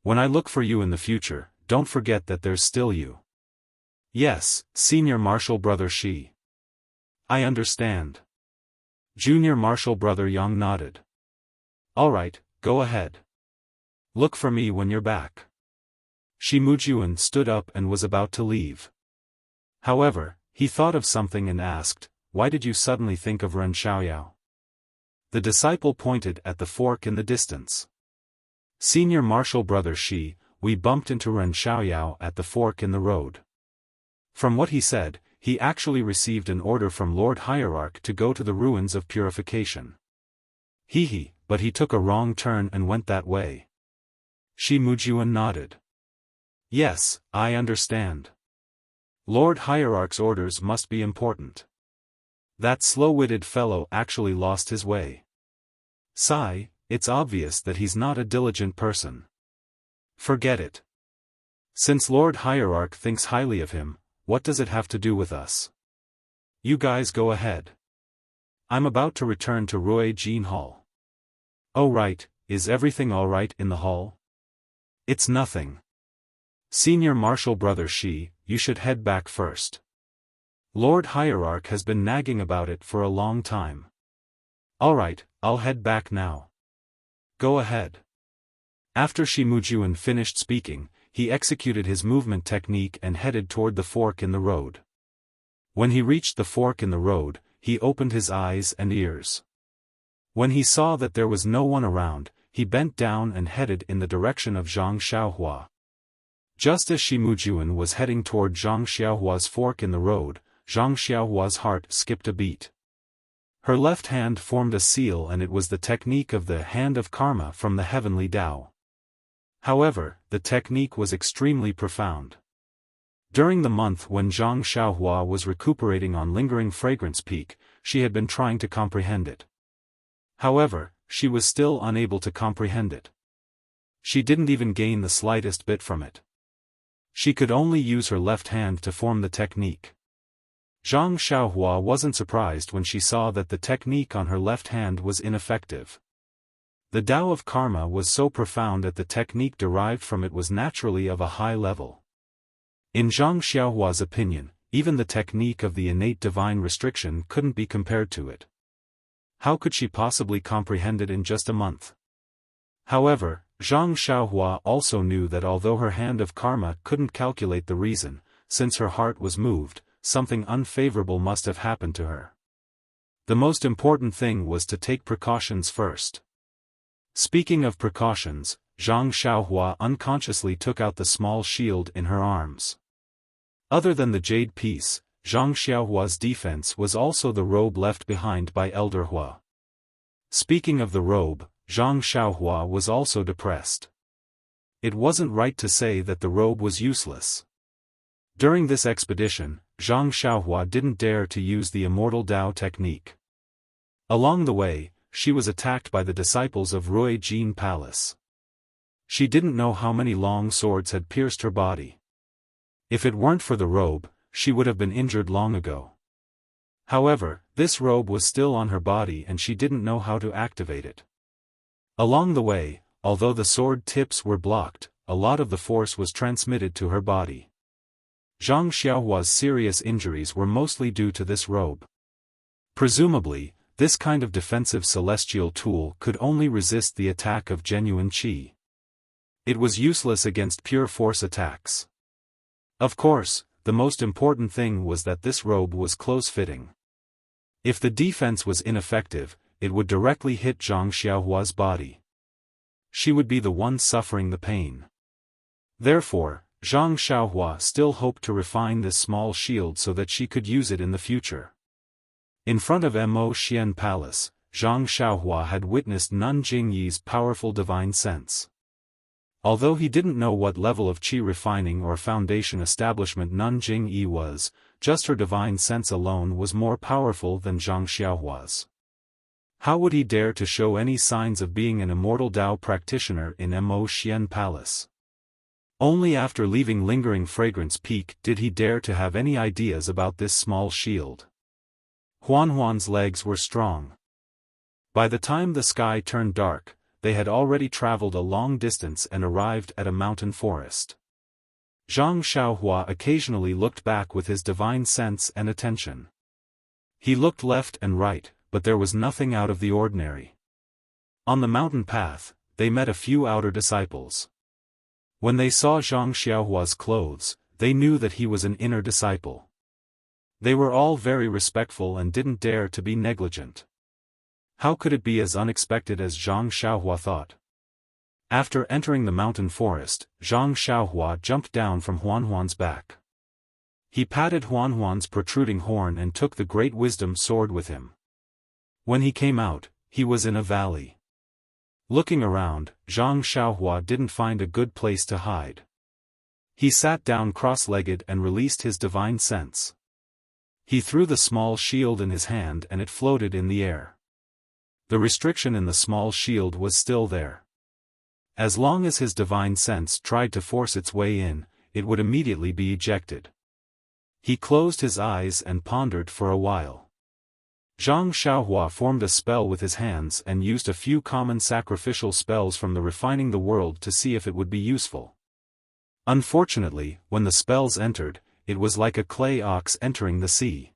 When I look for you in the future, don't forget that there's still you. Yes, senior martial brother Shi. I understand. Junior martial brother Yang nodded. Alright, go ahead. Look for me when you're back. Shi Mujuan stood up and was about to leave. However, he thought of something and asked, why did you suddenly think of Ren Xiaoyao? The disciple pointed at the fork in the distance. Senior martial brother Shi, we bumped into Ren Xiaoyao at the fork in the road. From what he said, he actually received an order from Lord Hierarch to go to the ruins of purification. But he took a wrong turn and went that way. Shi Mujuan nodded. Yes, I understand. Lord Hierarch's orders must be important. That slow-witted fellow actually lost his way. Sigh, it's obvious that he's not a diligent person. Forget it. Since Lord Hierarch thinks highly of him, what does it have to do with us? You guys go ahead. I'm about to return to Rui Jin Hall. Oh right, is everything alright in the hall? It's nothing. Senior martial brother Shi, you should head back first. Lord Hierarch has been nagging about it for a long time. Alright, I'll head back now. Go ahead. After Shi Mujuan finished speaking, he executed his movement technique and headed toward the fork in the road. When he reached the fork in the road, he opened his eyes and ears. When he saw that there was no one around, he bent down and headed in the direction of Zhang Xiaohua. Just as Shi Mujuan was heading toward Zhang Xiaohua's fork in the road, Zhang Xiaohua's heart skipped a beat. Her left hand formed a seal and it was the technique of the Hand of Karma from the Heavenly Tao. However, the technique was extremely profound. During the month when Zhang Xiaohua was recuperating on Lingering Fragrance Peak, she had been trying to comprehend it. However, she was still unable to comprehend it. She didn't even gain the slightest bit from it. She could only use her left hand to form the technique. Zhang Xiaohua wasn't surprised when she saw that the technique on her left hand was ineffective. The Tao of Karma was so profound that the technique derived from it was naturally of a high level. In Zhang Xiaohua's opinion, even the technique of the innate divine restriction couldn't be compared to it. How could she possibly comprehend it in just a month? However, Zhang Xiaohua also knew that although her Hand of Karma couldn't calculate the reason, since her heart was moved, something unfavorable must have happened to her. The most important thing was to take precautions first. Speaking of precautions, Zhang Xiaohua unconsciously took out the small shield in her arms. Other than the jade piece, Zhang Xiaohua's defense was also the robe left behind by Elder Hua. Speaking of the robe, Zhang Xiaohua was also depressed. It wasn't right to say that the robe was useless. During this expedition, Zhang Xiaohua didn't dare to use the Immortal Tao technique. Along the way, she was attacked by the disciples of Rui Jin Palace. She didn't know how many long swords had pierced her body. If it weren't for the robe, she would have been injured long ago. However, this robe was still on her body and she didn't know how to activate it. Along the way, although the sword tips were blocked, a lot of the force was transmitted to her body. Zhang Xiaohua's serious injuries were mostly due to this robe. Presumably, this kind of defensive celestial tool could only resist the attack of genuine qi. It was useless against pure force attacks. Of course, the most important thing was that this robe was close-fitting. If the defense was ineffective, it would directly hit Zhang Xiaohua's body. She would be the one suffering the pain. Therefore, Zhang Xiaohua still hoped to refine this small shield so that she could use it in the future. In front of Mo Xian Palace, Zhang Xiaohua had witnessed Nun Jingyi's powerful divine sense. Although he didn't know what level of qi refining or foundation establishment Nun Jingyi was, just her divine sense alone was more powerful than Zhang Xiaohua's. How would he dare to show any signs of being an immortal Dao practitioner in Mo Xian Palace? Only after leaving Lingering Fragrance Peak did he dare to have any ideas about this small shield. Huanhuan's legs were strong. By the time the sky turned dark, they had already traveled a long distance and arrived at a mountain forest. Zhang Xiaohua occasionally looked back with his divine sense and attention. He looked left and right, but there was nothing out of the ordinary. On the mountain path, they met a few outer disciples. When they saw Zhang Xiaohua's clothes, they knew that he was an inner disciple. They were all very respectful and didn't dare to be negligent. How could it be as unexpected as Zhang Xiaohua thought? After entering the mountain forest, Zhang Xiaohua jumped down from Huanhuan's back. He patted Huanhuan's protruding horn and took the great wisdom sword with him. When he came out, he was in a valley. Looking around, Zhang Xiaohua didn't find a good place to hide. He sat down cross-legged and released his divine sense. He threw the small shield in his hand and it floated in the air. The restriction in the small shield was still there. As long as his divine sense tried to force its way in, it would immediately be ejected. He closed his eyes and pondered for a while. Zhang Xiaohua formed a spell with his hands and used a few common sacrificial spells from the Refining the World to see if it would be useful. Unfortunately, when the spells entered, it was like a clay ox entering the sea.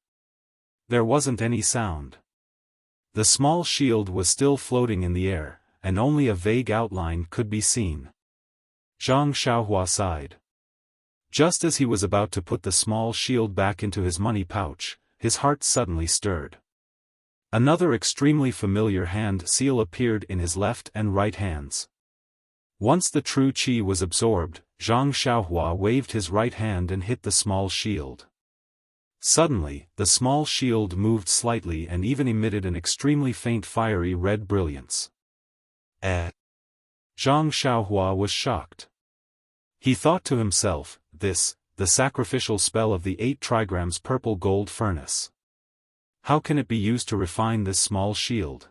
There wasn't any sound. The small shield was still floating in the air, and only a vague outline could be seen. Zhang Xiaohua sighed. Just as he was about to put the small shield back into his money pouch, his heart suddenly stirred. Another extremely familiar hand seal appeared in his left and right hands. Once the true qi was absorbed, Zhang Xiaohua waved his right hand and hit the small shield. Suddenly, the small shield moved slightly and even emitted an extremely faint fiery red brilliance. Zhang Xiaohua was shocked. He thought to himself, the sacrificial spell of the 8 trigrams purple gold furnace. How can it be used to refine this small shield?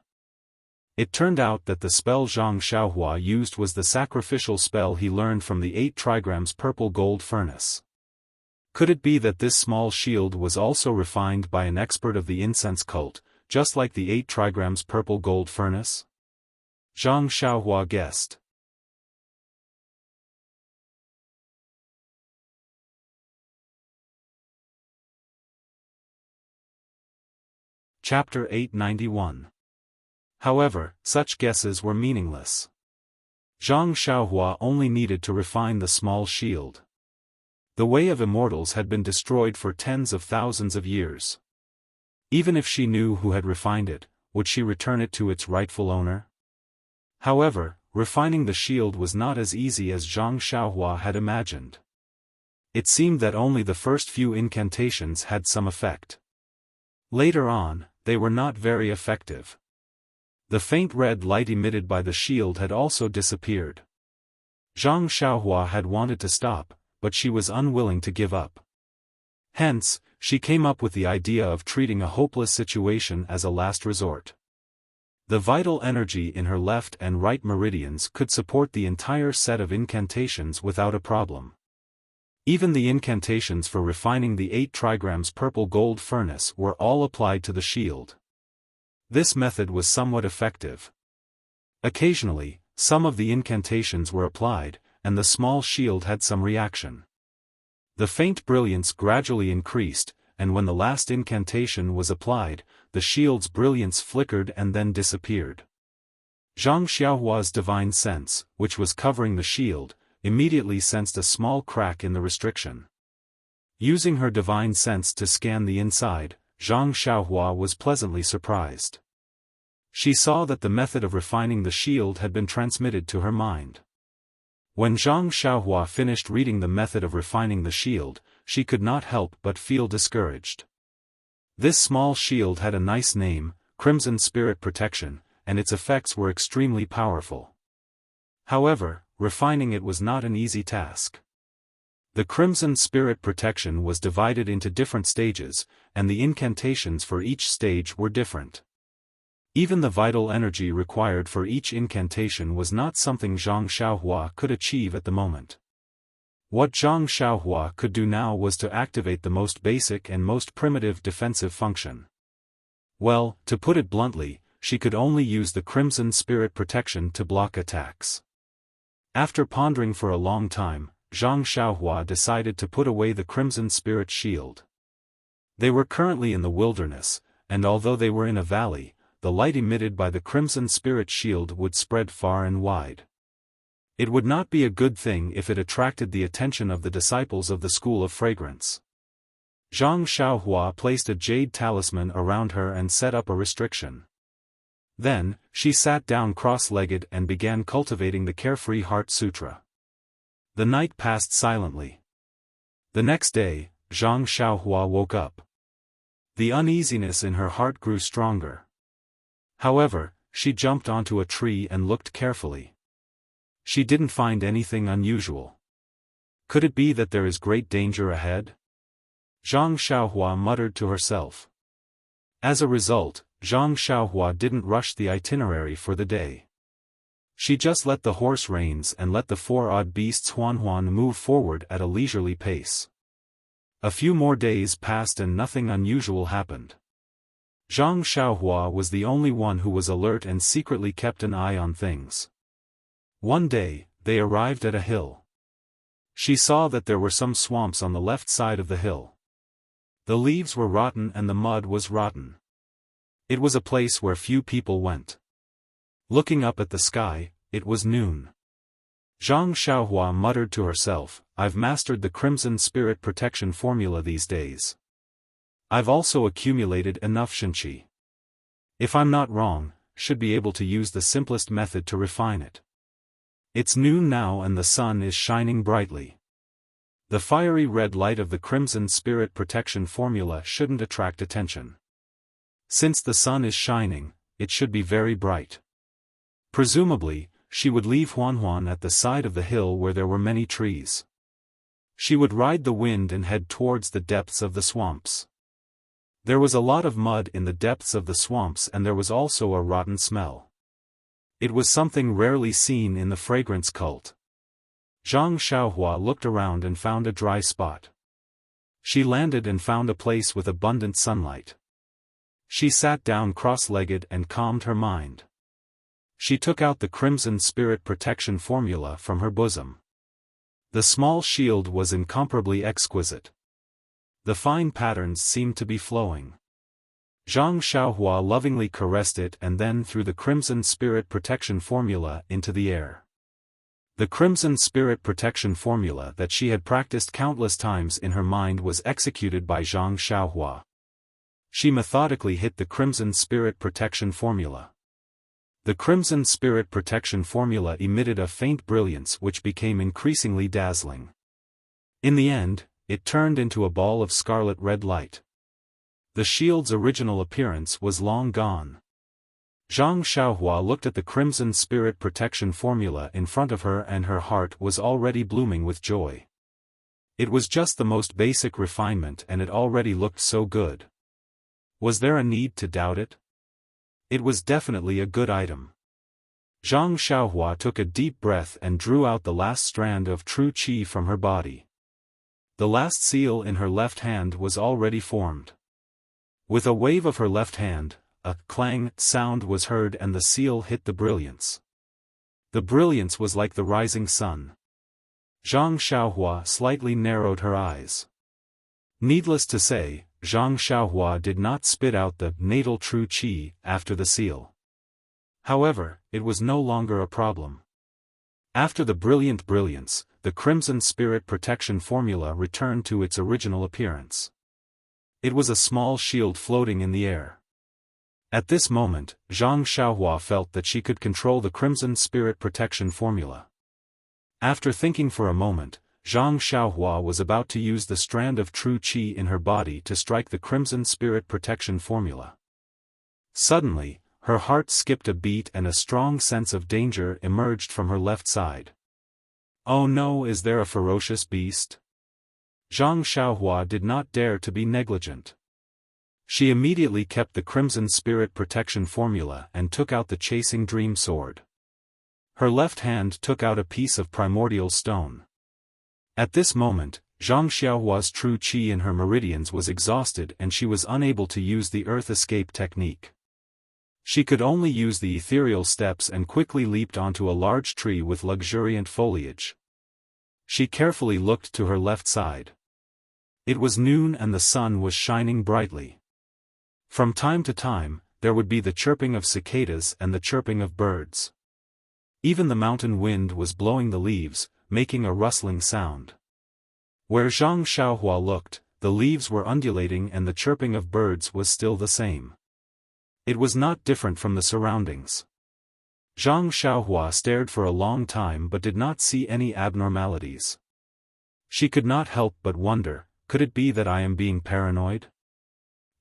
It turned out that the spell Zhang Xiaohua used was the sacrificial spell he learned from the 8 trigrams purple gold furnace. Could it be that this small shield was also refined by an expert of the incense cult, just like the 8 trigrams purple gold furnace? Zhang Xiaohua guessed. Chapter 891. However, such guesses were meaningless. Zhang Xiaohua only needed to refine the small shield. The way of immortals had been destroyed for tens of thousands of years. Even if she knew who had refined it, would she return it to its rightful owner? However, refining the shield was not as easy as Zhang Xiaohua had imagined. It seemed that only the first few incantations had some effect. Later on, they were not very effective. The faint red light emitted by the shield had also disappeared. Zhang Xiaohua had wanted to stop, but she was unwilling to give up. Hence, she came up with the idea of treating a hopeless situation as a last resort. The vital energy in her left and right meridians could support the entire set of incantations without a problem. Even the incantations for refining the 8 trigrams purple gold furnace were all applied to the shield. This method was somewhat effective. Occasionally, some of the incantations were applied, and the small shield had some reaction. The faint brilliance gradually increased, and when the last incantation was applied, the shield's brilliance flickered and then disappeared. Zhang Xiaohua's divine sense, which was covering the shield, immediately sensed a small crack in the restriction. Using her divine sense to scan the inside, Zhang Xiaohua was pleasantly surprised. She saw that the method of refining the shield had been transmitted to her mind. When Zhang Xiaohua finished reading the method of refining the shield, she could not help but feel discouraged. This small shield had a nice name, Crimson Spirit Protection, and its effects were extremely powerful. However, refining it was not an easy task. The Crimson Spirit Protection was divided into different stages, and the incantations for each stage were different. Even the vital energy required for each incantation was not something Zhang Xiaohua could achieve at the moment. What Zhang Xiaohua could do now was to activate the most basic and most primitive defensive function. Well, to put it bluntly, she could only use the Crimson Spirit Protection to block attacks. After pondering for a long time, Zhang Xiaohua decided to put away the Crimson Spirit Shield. They were currently in the wilderness, and although they were in a valley, the light emitted by the Crimson Spirit Shield would spread far and wide. It would not be a good thing if it attracted the attention of the disciples of the School of Fragrance. Zhang Xiaohua placed a jade talisman around her and set up a restriction. Then, she sat down cross-legged and began cultivating the Carefree Heart Sutra. The night passed silently. The next day, Zhang Xiaohua woke up. The uneasiness in her heart grew stronger. However, she jumped onto a tree and looked carefully. She didn't find anything unusual. Could it be that there is great danger ahead? Zhang Xiaohua muttered to herself. As a result, Zhang Xiaohua didn't rush the itinerary for the day. She just let the horse reins and let the four odd beasts Huan move forward at a leisurely pace. A few more days passed and nothing unusual happened. Zhang Xiaohua was the only one who was alert and secretly kept an eye on things. One day, they arrived at a hill. She saw that there were some swamps on the left side of the hill. The leaves were rotten and the mud was rotten. It was a place where few people went. Looking up at the sky, it was noon. Zhang Xiaohua muttered to herself, "I've mastered the Crimson Spirit Protection formula these days. I've also accumulated enough shenqi. If I'm not wrong, should be able to use the simplest method to refine it." It's noon now and the sun is shining brightly. The fiery red light of the Crimson Spirit Protection formula shouldn't attract attention. Since the sun is shining, it should be very bright. Presumably, she would leave Huan at the side of the hill where there were many trees. She would ride the wind and head towards the depths of the swamps. There was a lot of mud in the depths of the swamps and there was also a rotten smell. It was something rarely seen in the fragrance cult. Zhang Xiaohua looked around and found a dry spot. She landed and found a place with abundant sunlight. She sat down cross-legged and calmed her mind. She took out the Crimson Spirit Protection formula from her bosom. The small shield was incomparably exquisite. The fine patterns seemed to be flowing. Zhang Xiaohua lovingly caressed it and then threw the Crimson Spirit Protection formula into the air. The Crimson Spirit Protection formula that she had practiced countless times in her mind was executed by Zhang Xiaohua. She methodically hit the Crimson Spirit Protection formula. The Crimson Spirit Protection formula emitted a faint brilliance which became increasingly dazzling. In the end, it turned into a ball of scarlet red light. The shield's original appearance was long gone. Zhang Xiaohua looked at the Crimson Spirit Protection formula in front of her and her heart was already blooming with joy. It was just the most basic refinement and it already looked so good. Was there a need to doubt it? It was definitely a good item. Zhang Xiaohua took a deep breath and drew out the last strand of true qi from her body. The last seal in her left hand was already formed. With a wave of her left hand, a clang sound was heard and the seal hit the brilliance. The brilliance was like the rising sun. Zhang Xiaohua slightly narrowed her eyes. Needless to say, Zhang Xiaohua did not spit out the natal true qi after the seal. However, it was no longer a problem. After the brilliant brilliance, the Crimson Spirit Protection Formula returned to its original appearance. It was a small shield floating in the air. At this moment, Zhang Xiaohua felt that she could control the Crimson Spirit Protection Formula. After thinking for a moment, Zhang Xiaohua was about to use the strand of true qi in her body to strike the Crimson Spirit Protection Formula. Suddenly, her heart skipped a beat and a strong sense of danger emerged from her left side. Oh no, is there a ferocious beast? Zhang Xiaohua did not dare to be negligent. She immediately kept the Crimson Spirit Protection Formula and took out the Chasing Dream Sword. Her left hand took out a piece of primordial stone. At this moment, Zhang Xiaohua's true qi in her meridians was exhausted and she was unable to use the earth escape technique. She could only use the ethereal steps and quickly leaped onto a large tree with luxuriant foliage. She carefully looked to her left side. It was noon and the sun was shining brightly. From time to time, there would be the chirping of cicadas and the chirping of birds. Even the mountain wind was blowing the leaves, making a rustling sound. Where Zhang Xiaohua looked, the leaves were undulating and the chirping of birds was still the same. It was not different from the surroundings. Zhang Xiaohua stared for a long time but did not see any abnormalities. She could not help but wonder, could it be that I am being paranoid?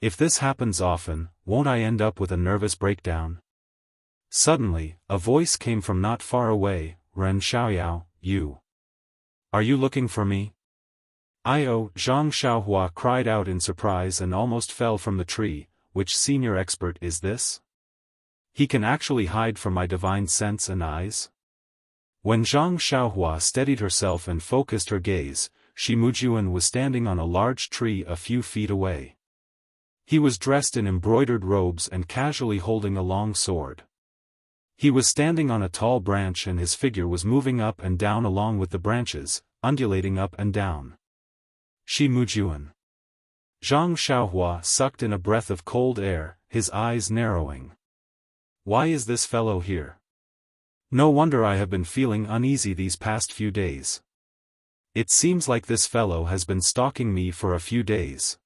If this happens often, won't I end up with a nervous breakdown? Suddenly, a voice came from not far away, Ren Xiaoyao, you. Are you looking for me? Zhang Xiaohua cried out in surprise and almost fell from the tree. Which senior expert is this? He can actually hide from my divine sense and eyes? When Zhang Xiaohua steadied herself and focused her gaze, Shi Mujuan was standing on a large tree a few feet away. He was dressed in embroidered robes and casually holding a long sword. He was standing on a tall branch and his figure was moving up and down along with the branches, undulating up and down. Shi Mujuan. Zhang Xiaohua sucked in a breath of cold air, his eyes narrowing. Why is this fellow here? No wonder I have been feeling uneasy these past few days. It seems like this fellow has been stalking me for a few days.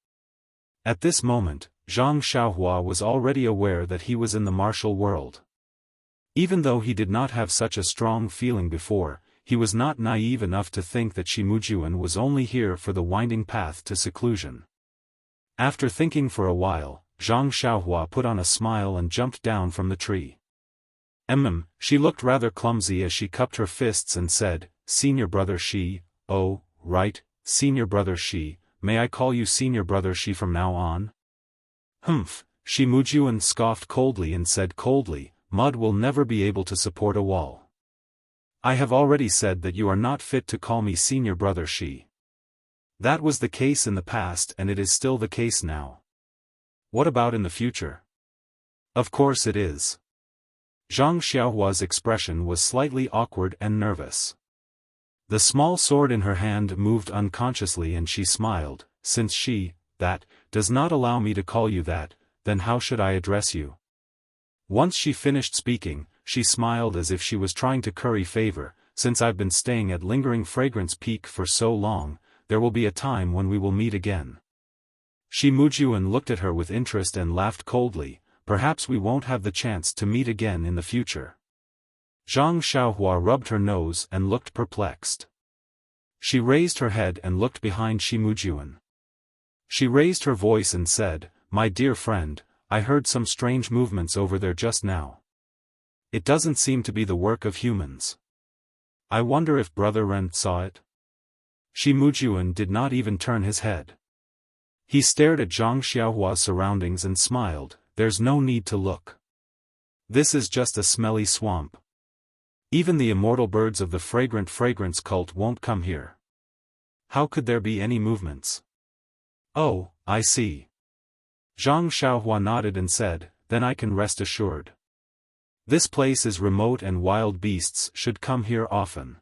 At this moment, Zhang Xiaohua was already aware that he was in the martial world. Even though he did not have such a strong feeling before, he was not naive enough to think that Shi Mujuan was only here for the winding path to seclusion. After thinking for a while, Zhang Xiaohua put on a smile and jumped down from the tree. She looked rather clumsy as she cupped her fists and said, Senior Brother Shi, oh, right, Senior Brother Shi, may I call you Senior Brother Shi from now on? Shi Mujuan scoffed coldly and said coldly, mud will never be able to support a wall. I have already said that you are not fit to call me Senior Brother Shi. That was the case in the past and it is still the case now. What about in the future? Of course it is. Zhang Xiaohua's expression was slightly awkward and nervous. The small sword in her hand moved unconsciously and she smiled, since that, does not allow me to call you that, then how should I address you? Once she finished speaking, she smiled as if she was trying to curry favor, since I've been staying at Lingering Fragrance Peak for so long, there will be a time when we will meet again. Shi Mujuan looked at her with interest and laughed coldly, perhaps we won't have the chance to meet again in the future. Zhang Xiaohua rubbed her nose and looked perplexed. She raised her head and looked behind Shi Mujuan. She raised her voice and said, my dear friend, I heard some strange movements over there just now. It doesn't seem to be the work of humans. I wonder if Brother Ren saw it? Shi Mujuan did not even turn his head. He stared at Zhang Xiaohua's surroundings and smiled, there's no need to look. This is just a smelly swamp. Even the immortal birds of the fragrant fragrance cult won't come here. How could there be any movements? Oh, I see. Zhang Xiaohua nodded and said, then I can rest assured. This place is remote and wild beasts should come here often.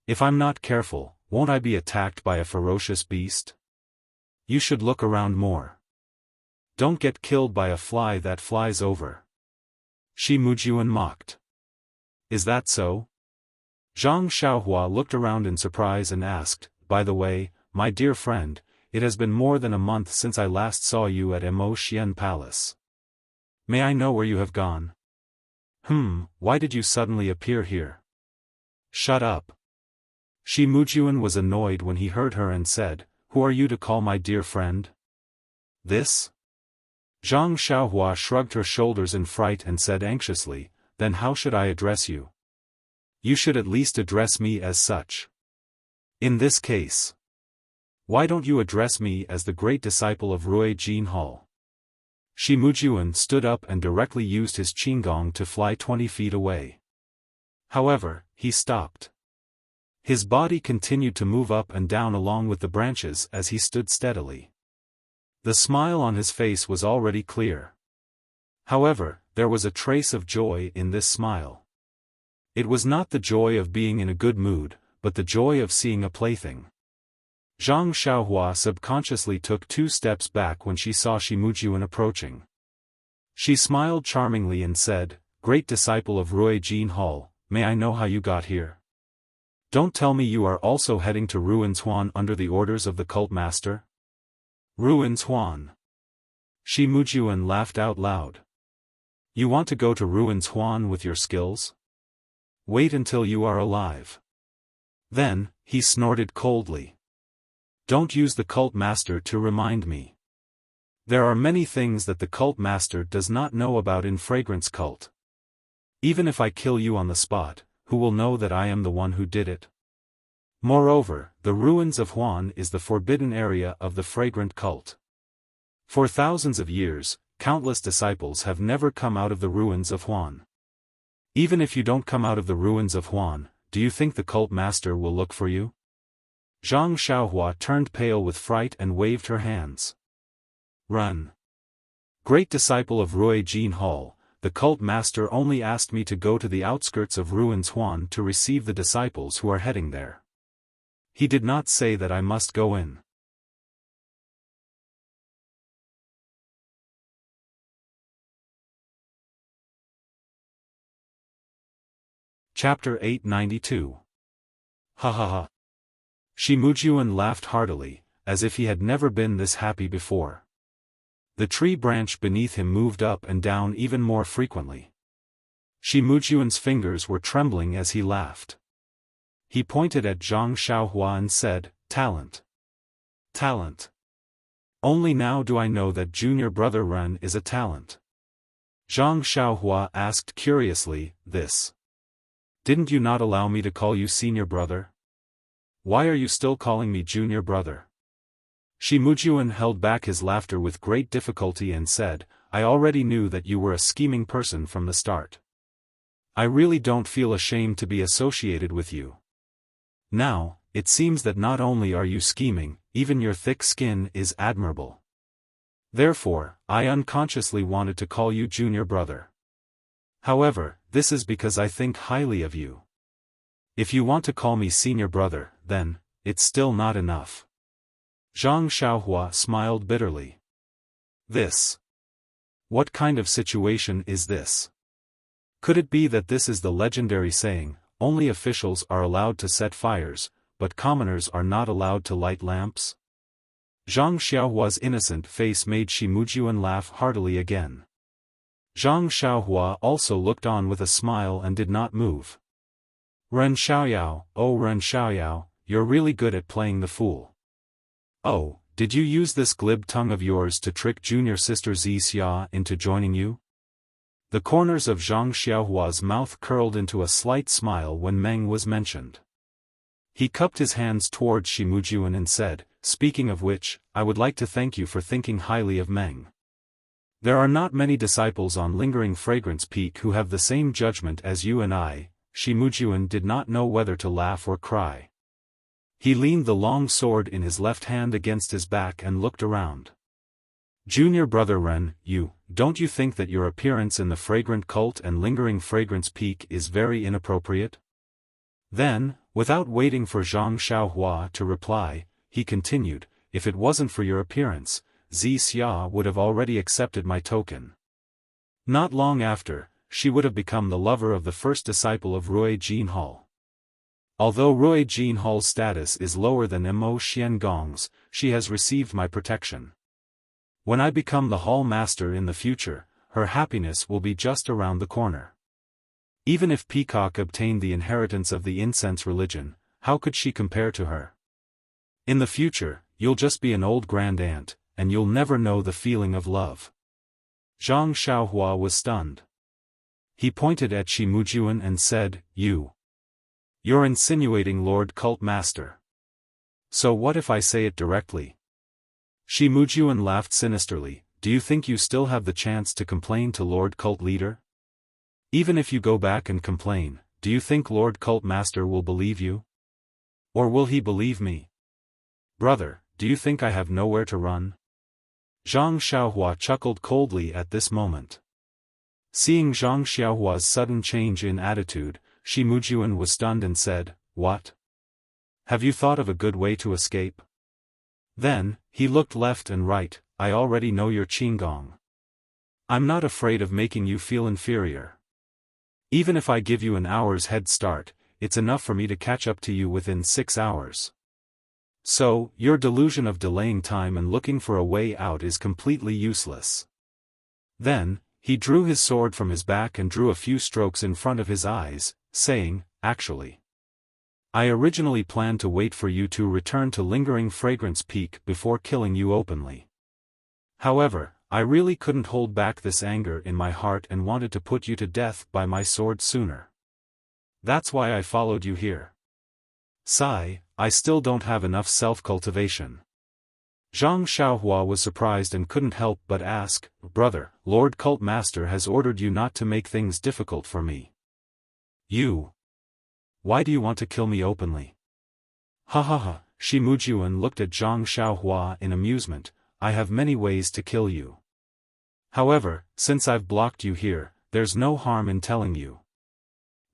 If I'm not careful, won't I be attacked by a ferocious beast? You should look around more. Don't get killed by a fly that flies over. Shi Mujuan mocked. Is that so? Zhang Xiaohua looked around in surprise and asked, by the way, my dear friend, it has been more than a month since I last saw you at Mo Xian Palace. May I know where you have gone? Why did you suddenly appear here? Shut up. Shi Mujuan was annoyed when he heard her and said, Who are you to call my dear friend? This? Zhang Xiaohua shrugged her shoulders in fright and said anxiously, Then how should I address you? You should at least address me as such. In this case. Why don't you address me as the great disciple of Rui Jin Hall? Shi Mujuan stood up and directly used his qinggong to fly 20 feet away. However, he stopped. His body continued to move up and down along with the branches as he stood steadily. The smile on his face was already clear. However, there was a trace of joy in this smile. It was not the joy of being in a good mood, but the joy of seeing a plaything. Zhang Xiaohua subconsciously took 2 steps back when she saw Shi Mujuan approaching. She smiled charmingly and said, Great disciple of Rui Jin Hall, may I know how you got here? Don't tell me you are also heading to Ruinshuan under the orders of the cult master? Ruinshuan. Shi Mujuan laughed out loud. You want to go to Ruinshuan with your skills? Wait until you are alive. Then, he snorted coldly. Don't use the cult master to remind me. There are many things that the cult master does not know about in Fragrance Cult. Even if I kill you on the spot, who will know that I am the one who did it? Moreover, the ruins of Huan is the forbidden area of the Fragrant Cult. For thousands of years, countless disciples have never come out of the ruins of Huan. Even if you don't come out of the ruins of Huan, do you think the cult master will look for you? Zhang Xiaohua turned pale with fright and waved her hands. Run. Great disciple of Rui Jin Hall, the cult master only asked me to go to the outskirts of Ruins Huan to receive the disciples who are heading there. He did not say that I must go in. Chapter 892. Ha ha ha. Shi Mujuan laughed heartily, as if he had never been this happy before. The tree branch beneath him moved up and down even more frequently. Shi Mujuan's fingers were trembling as he laughed. He pointed at Zhang Xiaohua and said, Talent. Talent. Only now do I know that junior brother Ren is a talent. Zhang Xiaohua asked curiously, This. Didn't you not allow me to call you senior brother? Why are you still calling me junior brother? Shi Mujuan held back his laughter with great difficulty and said, I already knew that you were a scheming person from the start. I really don't feel ashamed to be associated with you. Now, it seems that not only are you scheming, even your thick skin is admirable. Therefore, I unconsciously wanted to call you junior brother. However, this is because I think highly of you. If you want to call me senior brother, then, it's still not enough. Zhang Xiaohua smiled bitterly. This. What kind of situation is this? Could it be that this is the legendary saying, only officials are allowed to set fires, but commoners are not allowed to light lamps? Zhang Xiaohua's innocent face made Shi Mujuan laugh heartily again. Zhang Xiaohua also looked on with a smile and did not move. Ren Xiaoyao, oh Ren Xiaoyao, you're really good at playing the fool. Oh, did you use this glib tongue of yours to trick junior sister Xia into joining you? The corners of Zhang Xiaohua's mouth curled into a slight smile when Meng was mentioned. He cupped his hands towards Shi Mujuan and said, Speaking of which, I would like to thank you for thinking highly of Meng. There are not many disciples on Lingering Fragrance Peak who have the same judgment as you and I. Shi Mujuan did not know whether to laugh or cry. He leaned the long sword in his left hand against his back and looked around. Junior brother Ren, don't you think that your appearance in the Fragrant Cult and Lingering Fragrance Peak is very inappropriate? Then, without waiting for Zhang Xiaohua to reply, he continued, if it wasn't for your appearance, Xia would have already accepted my token. Not long after, she would have become the lover of the first disciple of Rui Jinhao. Although Rui Jinhao's status is lower than Mo Xiangong's, she has received my protection. When I become the hall master in the future, her happiness will be just around the corner. Even if Peacock obtained the inheritance of the incense religion, how could she compare to her? In the future, you'll just be an old grand-aunt, and you'll never know the feeling of love. Zhang Xiaohua was stunned. He pointed at Shi Mujuan and said, You're insinuating Lord Cult Master. So what if I say it directly? Shi Mujuan laughed sinisterly. Do you think you still have the chance to complain to Lord Cult Leader? Even if you go back and complain, do you think Lord Cult Master will believe you? Or will he believe me? Brother, do you think I have nowhere to run? Zhang Xiaohua chuckled coldly at this moment. Seeing Zhang Xiaohua's sudden change in attitude, Shi Mujuan was stunned and said, What? Have you thought of a good way to escape? Then, he looked left and right. I already know your Qinggong. I'm not afraid of making you feel inferior. Even if I give you an hour's head start, it's enough for me to catch up to you within 6 hours. So, your delusion of delaying time and looking for a way out is completely useless. Then, he drew his sword from his back and drew a few strokes in front of his eyes, saying, Actually, I originally planned to wait for you to return to Lingering Fragrance Peak before killing you openly. However, I really couldn't hold back this anger in my heart and wanted to put you to death by my sword sooner. That's why I followed you here. Sigh, I still don't have enough self-cultivation. Zhang Xiaohua was surprised and couldn't help but ask, Brother, Lord Cult Master has ordered you not to make things difficult for me. Why do you want to kill me openly? Ha ha ha, Shi Mujuan looked at Zhang Xiaohua in amusement. I have many ways to kill you. However, since I've blocked you here, there's no harm in telling you.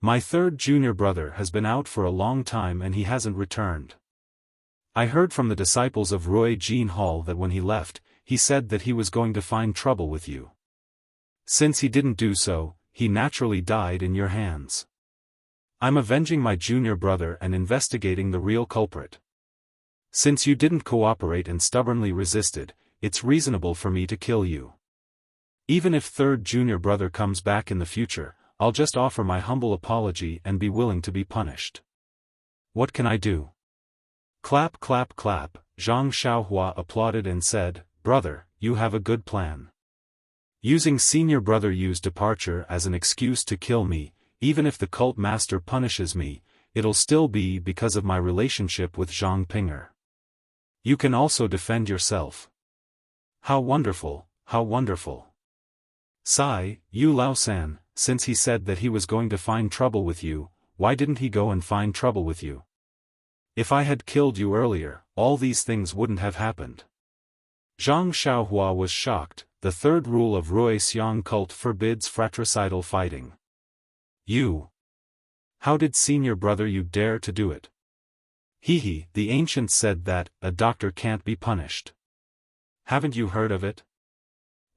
My third junior brother has been out for a long time and he hasn't returned. I heard from the disciples of Rui Jinhao that when he left, he said that he was going to find trouble with you. Since he didn't do so, he naturally died in your hands. I'm avenging my junior brother and investigating the real culprit. Since you didn't cooperate and stubbornly resisted, it's reasonable for me to kill you. Even if third junior brother comes back in the future, I'll just offer my humble apology and be willing to be punished. What can I do? Clap clap clap, Zhang Xiaohua applauded and said, Brother, you have a good plan. Using senior brother Yu's departure as an excuse to kill me, even if the cult master punishes me, it'll still be because of my relationship with Zhang Pinger. You can also defend yourself. How wonderful, how wonderful. Sigh, Yu Lao-san, since he said that he was going to find trouble with you, why didn't he go and find trouble with you? If I had killed you earlier, all these things wouldn't have happened. Zhang Xiaohua was shocked. The third rule of Rui Xiang cult forbids fratricidal fighting. How did senior brother you dare to do it? The ancients said that a doctor can't be punished. Haven't you heard of it?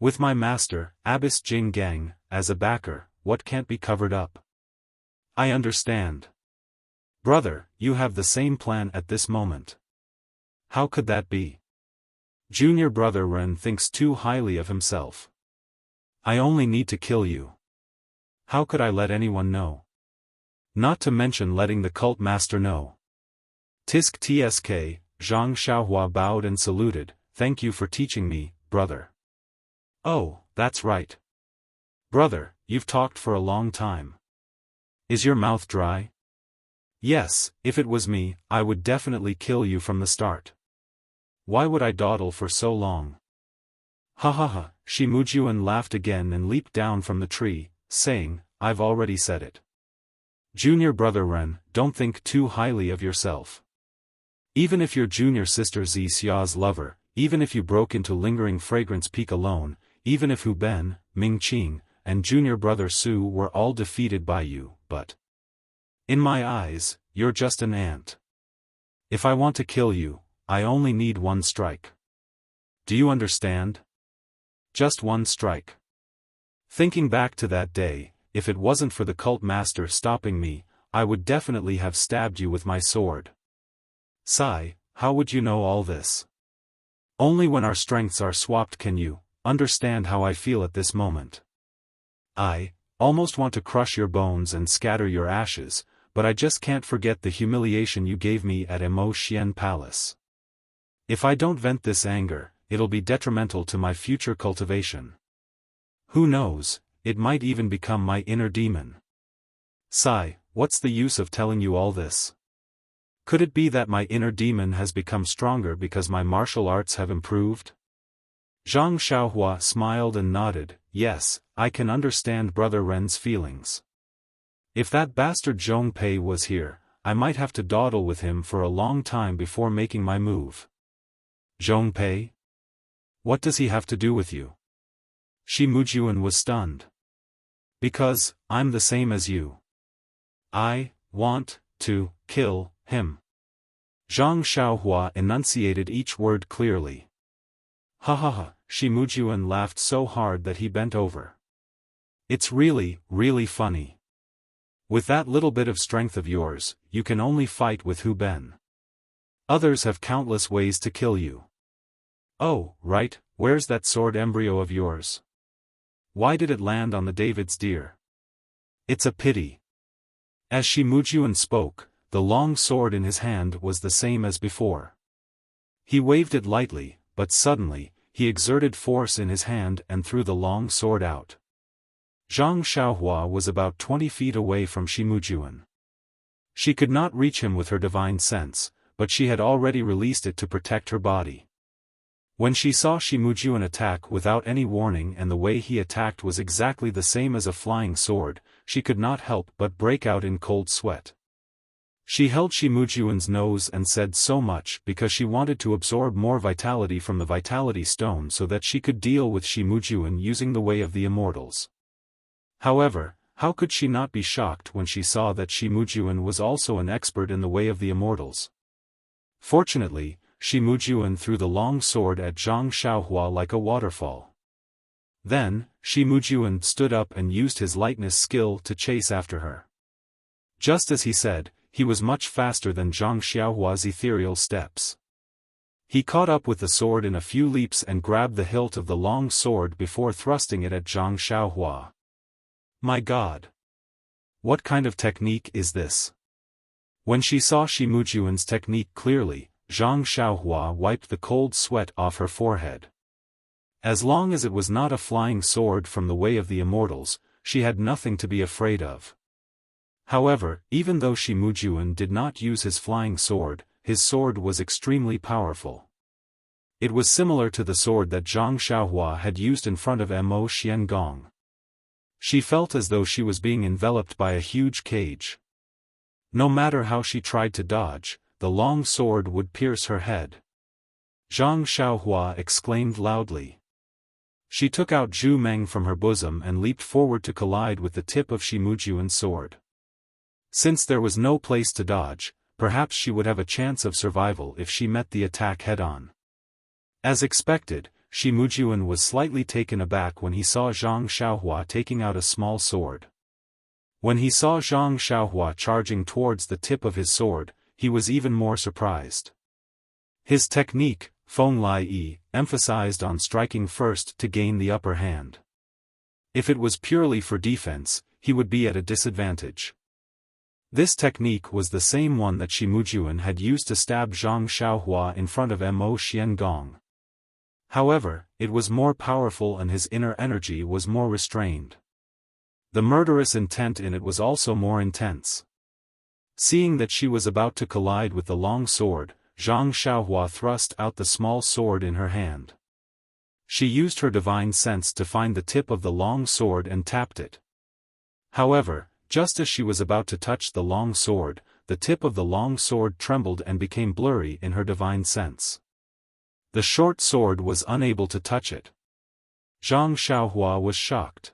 With my master, Abbess Jing Gang, as a backer, what can't be covered up? I understand. Brother, you have the same plan at this moment. How could that be? Junior brother Ren thinks too highly of himself. I only need to kill you. How could I let anyone know? Not to mention letting the cult master know. Tisk tsk, Zhang Xiaohua bowed and saluted. Thank you for teaching me, brother. Oh, that's right. Brother, you've talked for a long time. Is your mouth dry? Yes, if it was me, I would definitely kill you from the start. Why would I dawdle for so long? Ha ha ha, Shi Mujuan laughed again and leaped down from the tree, saying, I've already said it. Junior brother Ren, don't think too highly of yourself. Even if your junior sister Xia's lover, even if you broke into Lingering Fragrance Peak alone, even if Hu Ben, Ming Qing, and junior brother Su were all defeated by you, but in my eyes, you're just an ant. If I want to kill you, I only need one strike. Do you understand? Just one strike. Thinking back to that day, if it wasn't for the cult master stopping me, I would definitely have stabbed you with my sword. Sigh, how would you know all this? Only when our strengths are swapped can you understand how I feel at this moment. I almost want to crush your bones and scatter your ashes, but I just can't forget the humiliation you gave me at Emo Xian Palace. If I don't vent this anger, it'll be detrimental to my future cultivation. Who knows, it might even become my inner demon. Sigh, what's the use of telling you all this? Could it be that my inner demon has become stronger because my martial arts have improved? Zhang Xiaohua smiled and nodded. Yes, I can understand Brother Ren's feelings. If that bastard Zhong Pei was here, I might have to dawdle with him for a long time before making my move. Zhong Pei? What does he have to do with you? Shi Mujuan was stunned. Because, I'm the same as you. I want to kill him. Zhang Xiaohua enunciated each word clearly. Ha ha ha, Shi Mujuan laughed so hard that he bent over. It's really, really funny. With that little bit of strength of yours, you can only fight with Hu Ben. Others have countless ways to kill you. Oh, right, where's that sword embryo of yours? Why did it land on the David's deer? It's a pity. As Shi Mujuan spoke, the long sword in his hand was the same as before. He waved it lightly, but suddenly, he exerted force in his hand and threw the long sword out. Zhang Xiaohua was about 20 feet away from Shi Mujuan. She could not reach him with her divine sense, but she had already released it to protect her body. When she saw Shi Mujuan attack without any warning and the way he attacked was exactly the same as a flying sword, she could not help but break out in cold sweat. She held Shi Mujuan's nose and said so much because she wanted to absorb more vitality from the vitality stone so that she could deal with Shi Mujuan using the way of the immortals. However, how could she not be shocked when she saw that Shi Mujuan was also an expert in the way of the immortals? Fortunately, Shi Mujuan threw the long sword at Zhang Xiaohua like a waterfall. Then, Shi Mujuan stood up and used his lightness skill to chase after her. Just as he said, he was much faster than Zhang Xiaohua's ethereal steps. He caught up with the sword in a few leaps and grabbed the hilt of the long sword before thrusting it at Zhang Xiaohua. My God! What kind of technique is this? When she saw Shi Mujuan's technique clearly, Zhang Xiaohua wiped the cold sweat off her forehead. As long as it was not a flying sword from the way of the immortals, she had nothing to be afraid of. However, even though Shi Mujuan did not use his flying sword, his sword was extremely powerful. It was similar to the sword that Zhang Xiaohua had used in front of Mo Xiangong. She felt as though she was being enveloped by a huge cage. No matter how she tried to dodge, the long sword would pierce her head. Zhang Xiaohua exclaimed loudly. She took out Zhu Meng from her bosom and leaped forward to collide with the tip of Shi Mujuan's sword. Since there was no place to dodge, perhaps she would have a chance of survival if she met the attack head-on. As expected, Shi Mujuan was slightly taken aback when he saw Zhang Xiaohua taking out a small sword. When he saw Zhang Xiaohua charging towards the tip of his sword, he was even more surprised. His technique, Feng Lai Yi, emphasized on striking first to gain the upper hand. If it was purely for defense, he would be at a disadvantage. This technique was the same one that Shi Mujuan had used to stab Zhang Xiaohua in front of Mo Xiangong. However, it was more powerful and his inner energy was more restrained. The murderous intent in it was also more intense. Seeing that she was about to collide with the long sword, Zhang Xiaohua thrust out the small sword in her hand. She used her divine sense to find the tip of the long sword and tapped it. However, just as she was about to touch the long sword, the tip of the long sword trembled and became blurry in her divine sense. The short sword was unable to touch it. Zhang Xiaohua was shocked.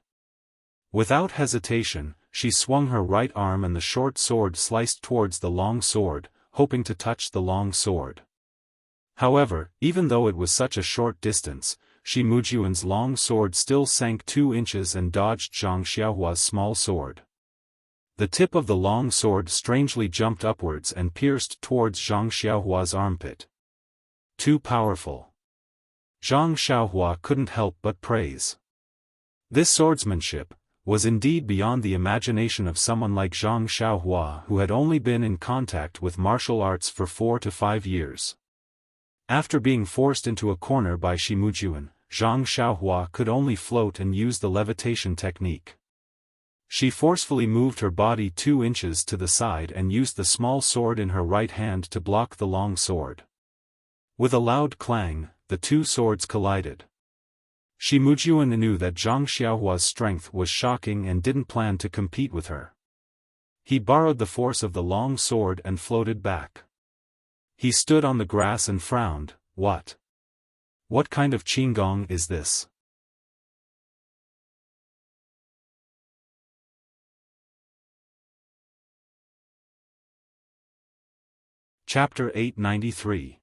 Without hesitation, she swung her right arm and the short sword sliced towards the long sword, hoping to touch the long sword. However, even though it was such a short distance, Shi Mujuan's long sword still sank 2 inches and dodged Zhang Xiaohua's small sword. The tip of the long sword strangely jumped upwards and pierced towards Zhang Xiaohua's armpit. Too powerful. Zhang Xiaohua couldn't help but praise. This swordsmanship was indeed beyond the imagination of someone like Zhang Xiaohua, who had only been in contact with martial arts for 4 to 5 years. After being forced into a corner by Shi Mujuan, Zhang Xiaohua could only float and use the levitation technique. She forcefully moved her body 2 inches to the side and used the small sword in her right hand to block the long sword. With a loud clang, the 2 swords collided. Shi Mujuan knew that Zhang Xiaohua's strength was shocking and didn't plan to compete with her. He borrowed the force of the long sword and floated back. He stood on the grass and frowned. What? What kind of qinggong is this? Chapter 893.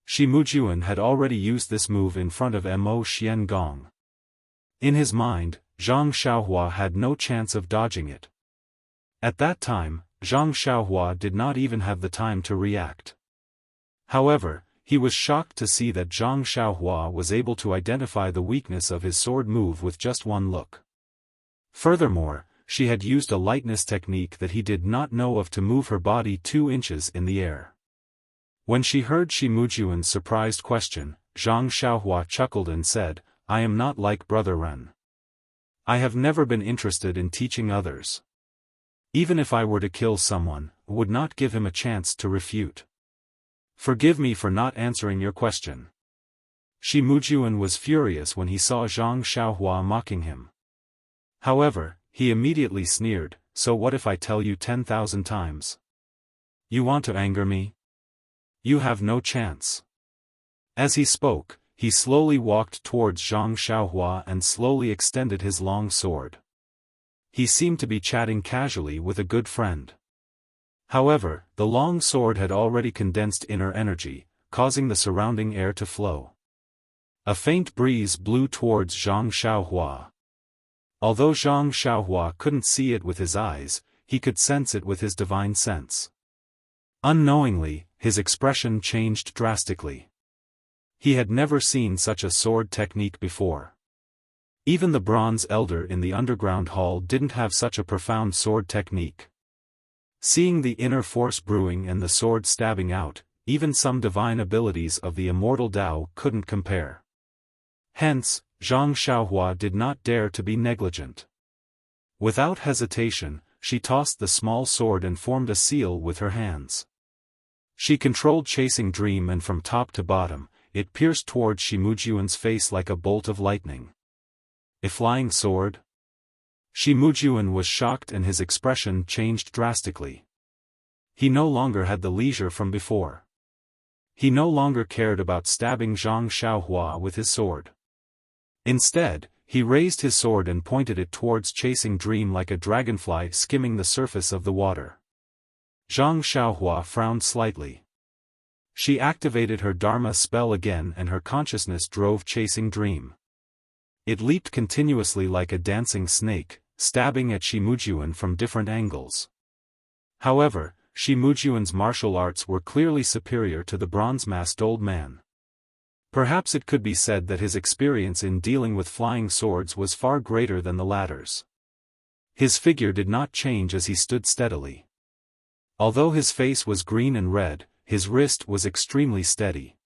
Shi Mujuan had already used this move in front of Mo Xian Gong. In his mind, Zhang Xiaohua had no chance of dodging it. At that time, Zhang Xiaohua did not even have the time to react. However, he was shocked to see that Zhang Xiaohua was able to identify the weakness of his sword move with just one look. Furthermore, she had used a lightness technique that he did not know of to move her body 2 inches in the air. When she heard Shi Mujuan's surprised question, Zhang Xiaohua chuckled and said, "I am not like Brother Ren. I have never been interested in teaching others. Even if I were to kill someone, I would not give him a chance to refute. Forgive me for not answering your question." Shi Mujuan was furious when he saw Zhang Xiaohua mocking him. However, he immediately sneered, "So what if I tell you 10,000 times? You want to anger me? You have no chance." As he spoke, he slowly walked towards Zhang Xiaohua and slowly extended his long sword. He seemed to be chatting casually with a good friend. However, the long sword had already condensed inner energy, causing the surrounding air to flow. A faint breeze blew towards Zhang Xiaohua. Although Zhang Xiaohua couldn't see it with his eyes, he could sense it with his divine sense. Unknowingly, his expression changed drastically. He had never seen such a sword technique before. Even the bronze elder in the underground hall didn't have such a profound sword technique. Seeing the inner force brewing and the sword stabbing out, even some divine abilities of the immortal Tao couldn't compare. Hence, Zhang Xiaohua did not dare to be negligent. Without hesitation, she tossed the small sword and formed a seal with her hands. She controlled Chasing Dream, and from top to bottom, it pierced towards Shi Mujuan's face like a bolt of lightning. A flying sword? Shi Mujuan was shocked and his expression changed drastically. He no longer had the leisure from before. He no longer cared about stabbing Zhang Xiaohua with his sword. Instead, he raised his sword and pointed it towards Chasing Dream like a dragonfly skimming the surface of the water. Zhang Xiaohua frowned slightly. She activated her Dharma spell again and her consciousness drove Chasing Dream. It leaped continuously like a dancing snake, stabbing at Shi Mujuan from different angles. However, Shi Mujuan's martial arts were clearly superior to the bronze-masked old man. Perhaps it could be said that his experience in dealing with flying swords was far greater than the latter's. His figure did not change as he stood steadily. Although his face was green and red, his wrist was extremely steady.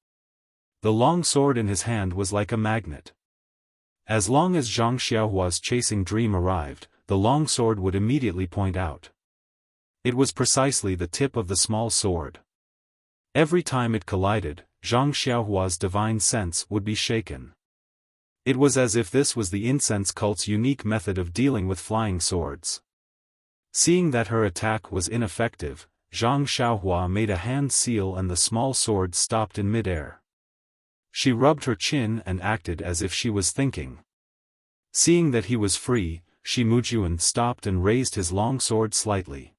The long sword in his hand was like a magnet. As long as Zhang Xiaohua's Chasing Dream arrived, the long sword would immediately point out. It was precisely the tip of the small sword. Every time it collided, Zhang Xiaohua's divine sense would be shaken. It was as if this was the incense cult's unique method of dealing with flying swords. Seeing that her attack was ineffective, Zhang Xiaohua made a hand seal and the small sword stopped in midair. She rubbed her chin and acted as if she was thinking. Seeing that he was free, Shi Mujuan stopped and raised his long sword slightly.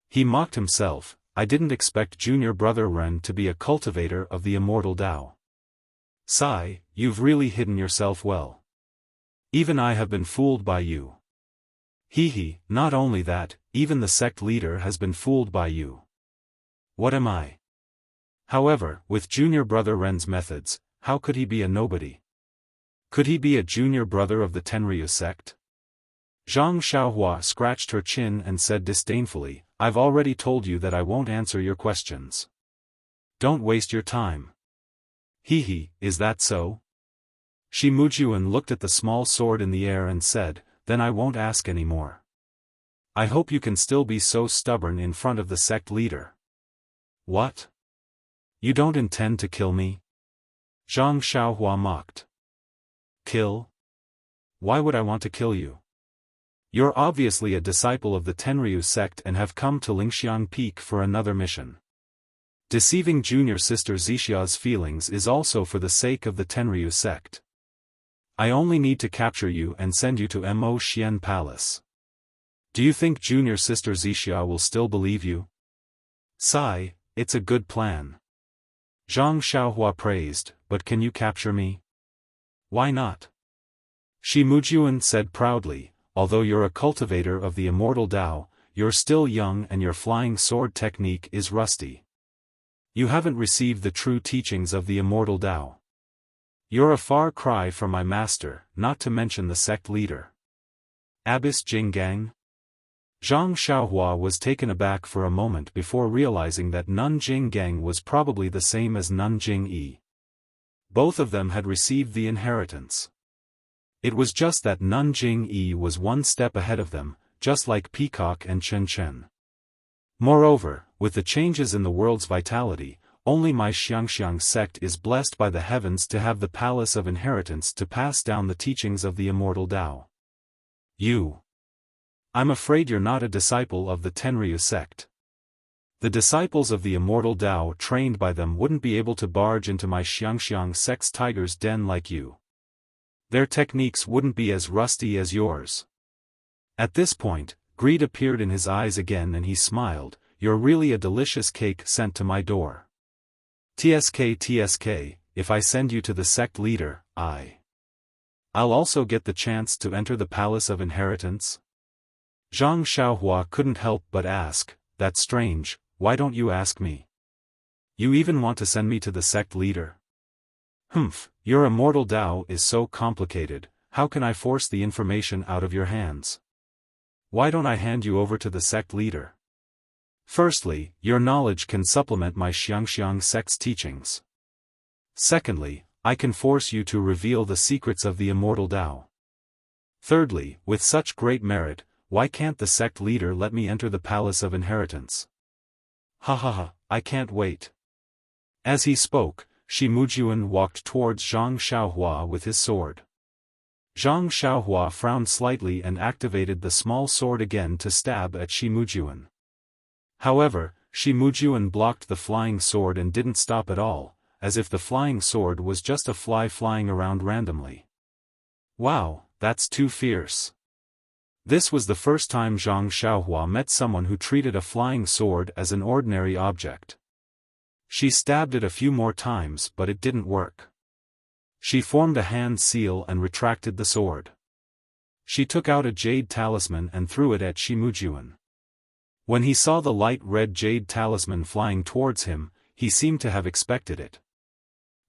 He mocked himself, I didn't expect junior brother Ren to be a cultivator of the immortal Tao. Sigh, you've really hidden yourself well. Even I have been fooled by you. Hee, not only that, even the sect leader has been fooled by you. What am I? However, with junior brother Ren's methods, how could he be a nobody? Could he be a junior brother of the Tenryu sect? Zhang Xiaohua scratched her chin and said disdainfully, I've already told you that I won't answer your questions. Don't waste your time. Hee, is that so? Shi Mujuan looked at the small sword in the air and said, then I won't ask any more. I hope you can still be so stubborn in front of the sect leader. What? You don't intend to kill me? Zhang Xiaohua mocked. Kill? Why would I want to kill you? You're obviously a disciple of the Tenryu sect and have come to Lingxiang Peak for another mission. Deceiving junior sister Zixia's feelings is also for the sake of the Tenryu sect. I only need to capture you and send you to Mo Xian Palace. Do you think junior sister Zixia will still believe you? Sigh, it's a good plan. Zhang Xiaohua praised, but can you capture me? Why not? Shi Mujuan said proudly, although you're a cultivator of the immortal Tao, you're still young and your flying sword technique is rusty. You haven't received the true teachings of the immortal Tao. You're a far cry from my master, not to mention the sect leader. Abbess Jinggang? Zhang Xiaohua was taken aback for a moment before realizing that Nun Jinggang was probably the same as Nun Jingyi. Both of them had received the inheritance. It was just that Nun Jingyi was one step ahead of them, just like Peacock and Chen Chen. Moreover, with the changes in the world's vitality, only my Xiangxiang sect is blessed by the heavens to have the palace of inheritance to pass down the teachings of the immortal Tao. I'm afraid you're not a disciple of the Tenryu sect. The disciples of the immortal Tao trained by them wouldn't be able to barge into my Xiangxiang sect's tiger's den like you. Their techniques wouldn't be as rusty as yours. At this point, greed appeared in his eyes again and he smiled, you're really a delicious cake sent to my door. TSK, if I send you to the sect leader, I'll also get the chance to enter the palace of inheritance? Zhang Xiaohua couldn't help but ask, that's strange, why don't you ask me? You even want to send me to the sect leader? Your immortal Tao is so complicated, how can I force the information out of your hands? Why don't I hand you over to the sect leader? Firstly, your knowledge can supplement my Xiangxiang sect's teachings. Secondly, I can force you to reveal the secrets of the immortal Tao. Thirdly, with such great merit, why can't the sect leader let me enter the palace of inheritance? I can't wait. As he spoke, Shi Mujuan walked towards Zhang Xiaohua with his sword. Zhang Xiaohua frowned slightly and activated the small sword again to stab at Shi Mujuan. However, Shi Mujuan blocked the flying sword and didn't stop at all, as if the flying sword was just a fly flying around randomly. Wow, that's too fierce. This was the first time Zhang Xiaohua met someone who treated a flying sword as an ordinary object. She stabbed it a few more times but it didn't work. She formed a hand seal and retracted the sword. She took out a jade talisman and threw it at Shi Mujuan. When he saw the light red jade talisman flying towards him, he seemed to have expected it.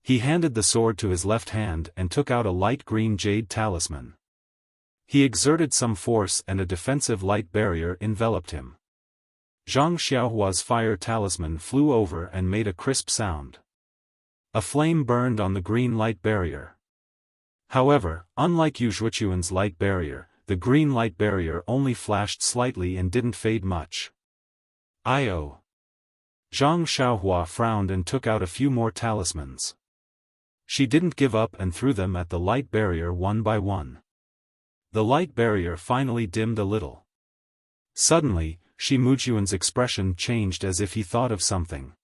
He handed the sword to his left hand and took out a light green jade talisman. He exerted some force and a defensive light barrier enveloped him. Zhang Xiaohua's fire talisman flew over and made a crisp sound. A flame burned on the green light barrier. However, unlike Yu Zhuochuan's light barrier, the green light barrier only flashed slightly and didn't fade much. Zhang Xiaohua frowned and took out a few more talismans. She didn't give up and threw them at the light barrier one by one. The light barrier finally dimmed a little. Suddenly, Shi Mujuan's expression changed as if he thought of something.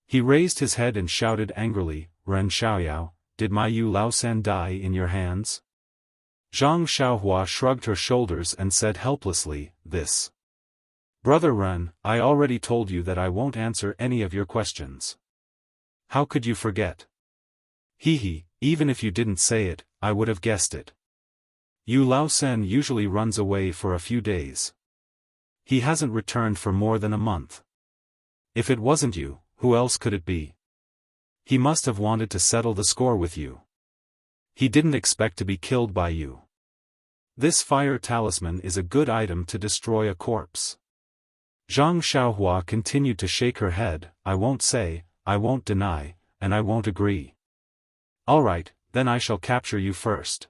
He raised his head and shouted angrily, Ren Xiaoyao, did my Yu Laosan die in your hands? Zhang Xiaohua shrugged her shoulders and said helplessly, this. Brother Ren, I already told you that I won't answer any of your questions. How could you forget? Hee, even if you didn't say it, I would have guessed it. Yu Lao Sen usually runs away for a few days. He hasn't returned for more than a month. If it wasn't you, who else could it be? He must have wanted to settle the score with you. He didn't expect to be killed by you. This fire talisman is a good item to destroy a corpse. Zhang Xiaohua continued to shake her head. I won't say, I won't deny, and I won't agree. Alright, then I shall capture you first.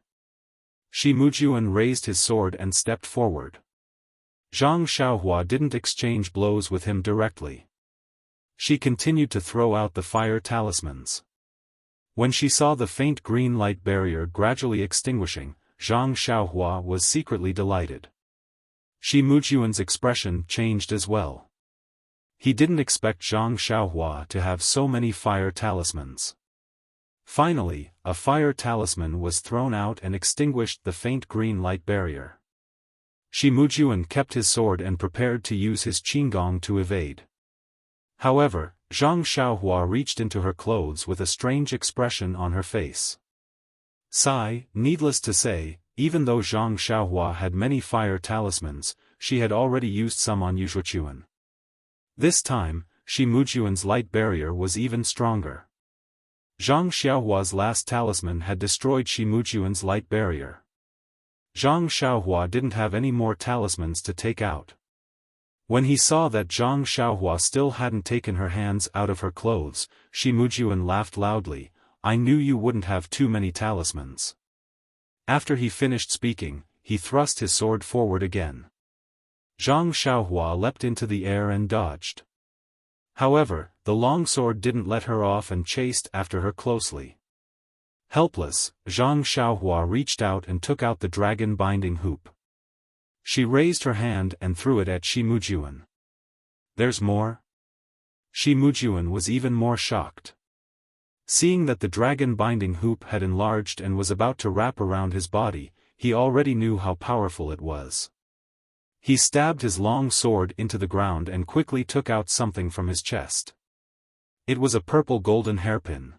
Shi Mujuan raised his sword and stepped forward. Zhang Xiaohua didn't exchange blows with him directly. She continued to throw out the fire talismans. When she saw the faint green light barrier gradually extinguishing, Zhang Xiaohua was secretly delighted. Shi Mujuan's expression changed as well. He didn't expect Zhang Xiaohua to have so many fire talismans. Finally, a fire talisman was thrown out and extinguished the faint green light barrier. Shi Mujuan kept his sword and prepared to use his qinggong to evade. However, Zhang Xiaohua reached into her clothes with a strange expression on her face. Sigh, needless to say, even though Zhang Xiaohua had many fire talismans, she had already used some on Yu Zhuchuan. This time, Shi Mujuan's light barrier was even stronger. Zhang Xiaohua's last talisman had destroyed Shi Mujuan's light barrier. Zhang Xiaohua didn't have any more talismans to take out. When he saw that Zhang Xiaohua still hadn't taken her hands out of her clothes, Shi Mujuan laughed loudly. I knew you wouldn't have too many talismans. After he finished speaking, he thrust his sword forward again. Zhang Xiaohua leapt into the air and dodged. However, the long sword didn't let her off and chased after her closely. Helpless, Zhang Xiaohua reached out and took out the dragon binding hoop. She raised her hand and threw it at Shi Mujuan. There's more? Shi Mujuan was even more shocked. Seeing that the dragon binding hoop had enlarged and was about to wrap around his body, he already knew how powerful it was. He stabbed his long sword into the ground and quickly took out something from his chest. It was a purple golden hairpin.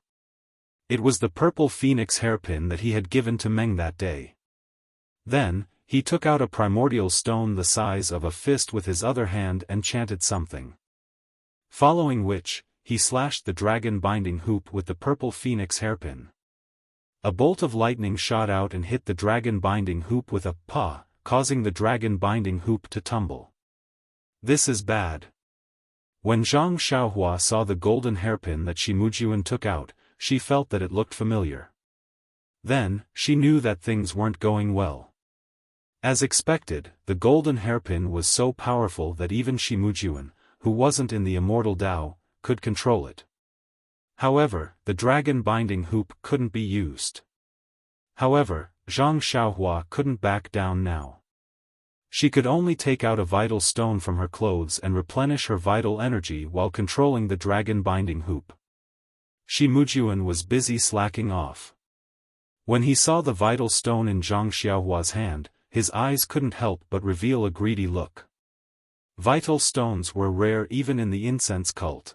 It was the purple phoenix hairpin that he had given to Meng that day. Then, he took out a primordial stone the size of a fist with his other hand and chanted something. Following which, he slashed the dragon binding hoop with the purple phoenix hairpin. A bolt of lightning shot out and hit the dragon binding hoop with a "pa," causing the dragon binding hoop to tumble. This is bad. When Zhang Xiaohua saw the golden hairpin that Shi Mujuan took out, she felt that it looked familiar. Then, she knew that things weren't going well. As expected, the golden hairpin was so powerful that even Shi Mujuan, who wasn't in the immortal Tao, could control it. However, the dragon binding hoop couldn't be used. However, Zhang Xiaohua couldn't back down now. She could only take out a vital stone from her clothes and replenish her vital energy while controlling the dragon binding hoop. Shi Mujuan was busy slacking off. When he saw the vital stone in Zhang Xiaohua's hand, his eyes couldn't help but reveal a greedy look. Vital stones were rare even in the incense cult.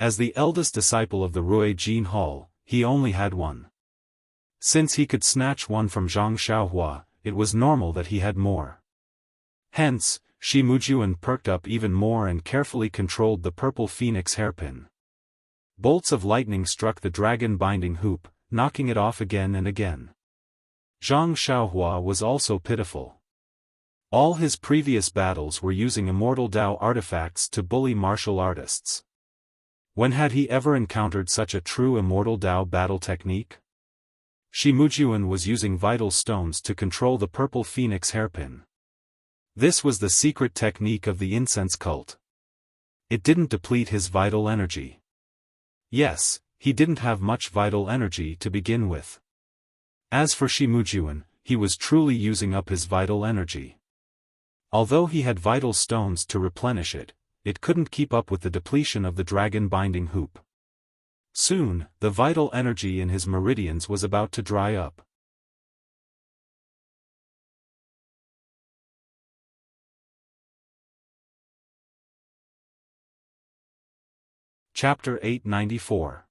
As the eldest disciple of the Rui Jin Hall, he only had one. Since he could snatch one from Zhang Xiaohua, it was normal that he had more. Hence, Shi Mujuan perked up even more and carefully controlled the purple phoenix hairpin. Bolts of lightning struck the dragon binding hoop, knocking it off again and again. Zhang Xiaohua was also pitiful. All his previous battles were using immortal Tao artifacts to bully martial artists. When had he ever encountered such a true immortal Tao battle technique? Shi Mujuan was using vital stones to control the purple phoenix hairpin. This was the secret technique of the incense cult. It didn't deplete his vital energy. Yes, he didn't have much vital energy to begin with. As for Shi Mujuan, he was truly using up his vital energy. Although he had vital stones to replenish it, it couldn't keep up with the depletion of the dragon binding hoop. Soon, the vital energy in his meridians was about to dry up. Chapter 894.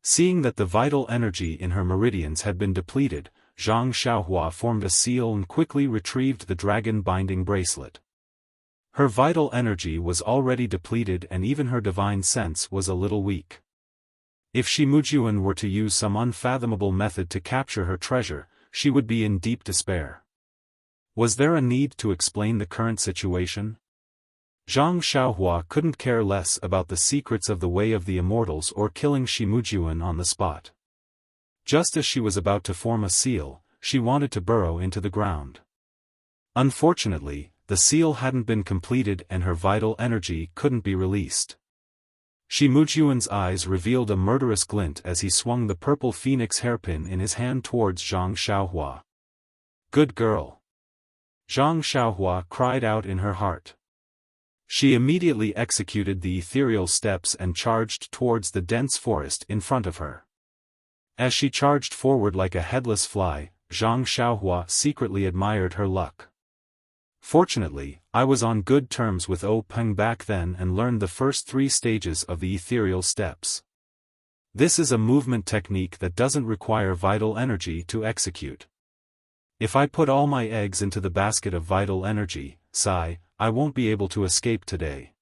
Seeing that the vital energy in her meridians had been depleted, Zhang Xiaohua formed a seal and quickly retrieved the dragon binding bracelet. Her vital energy was already depleted and even her divine sense was a little weak. If Shimujuan were to use some unfathomable method to capture her treasure, she would be in deep despair. Was there a need to explain the current situation? Zhang Xiaohua couldn't care less about the secrets of the Way of the Immortals or killing Shimujuan on the spot. Just as she was about to form a seal, she wanted to burrow into the ground. Unfortunately, the seal hadn't been completed and her vital energy couldn't be released. Shimujuan's eyes revealed a murderous glint as he swung the purple phoenix hairpin in his hand towards Zhang Xiaohua. "Good girl!" Zhang Xiaohua cried out in her heart. She immediately executed the ethereal steps and charged towards the dense forest in front of her. As she charged forward like a headless fly, Zhang Xiaohua secretly admired her luck. Fortunately, I was on good terms with O Peng back then and learned the first 3 stages of the ethereal steps. This is a movement technique that doesn't require vital energy to execute. If I put all my eggs into the basket of vital energy, sigh, I won't be able to escape today.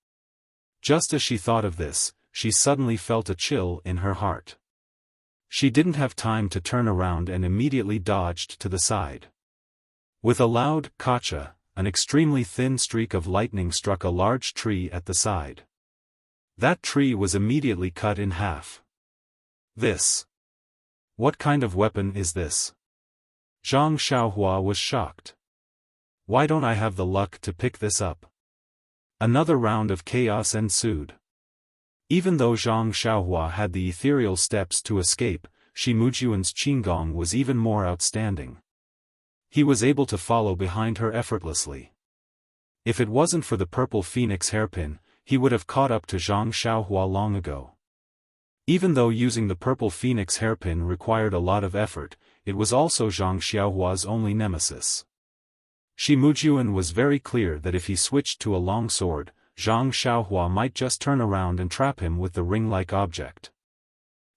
Just as she thought of this, she suddenly felt a chill in her heart. She didn't have time to turn around and immediately dodged to the side. With a loud "Kacha," an extremely thin streak of lightning struck a large tree at the side. That tree was immediately cut in half. This. What kind of weapon is this? Zhang Xiaohua was shocked. Why don't I have the luck to pick this up? Another round of chaos ensued. Even though Zhang Xiaohua had the ethereal steps to escape, Shimujuan's qinggong was even more outstanding. He was able to follow behind her effortlessly. If it wasn't for the purple phoenix hairpin, he would have caught up to Zhang Xiaohua long ago. Even though using the purple phoenix hairpin required a lot of effort, it was also Zhang Xiaohua's only nemesis. Shimujuan was very clear that if he switched to a long sword, Zhang Xiaohua might just turn around and trap him with the ring-like object.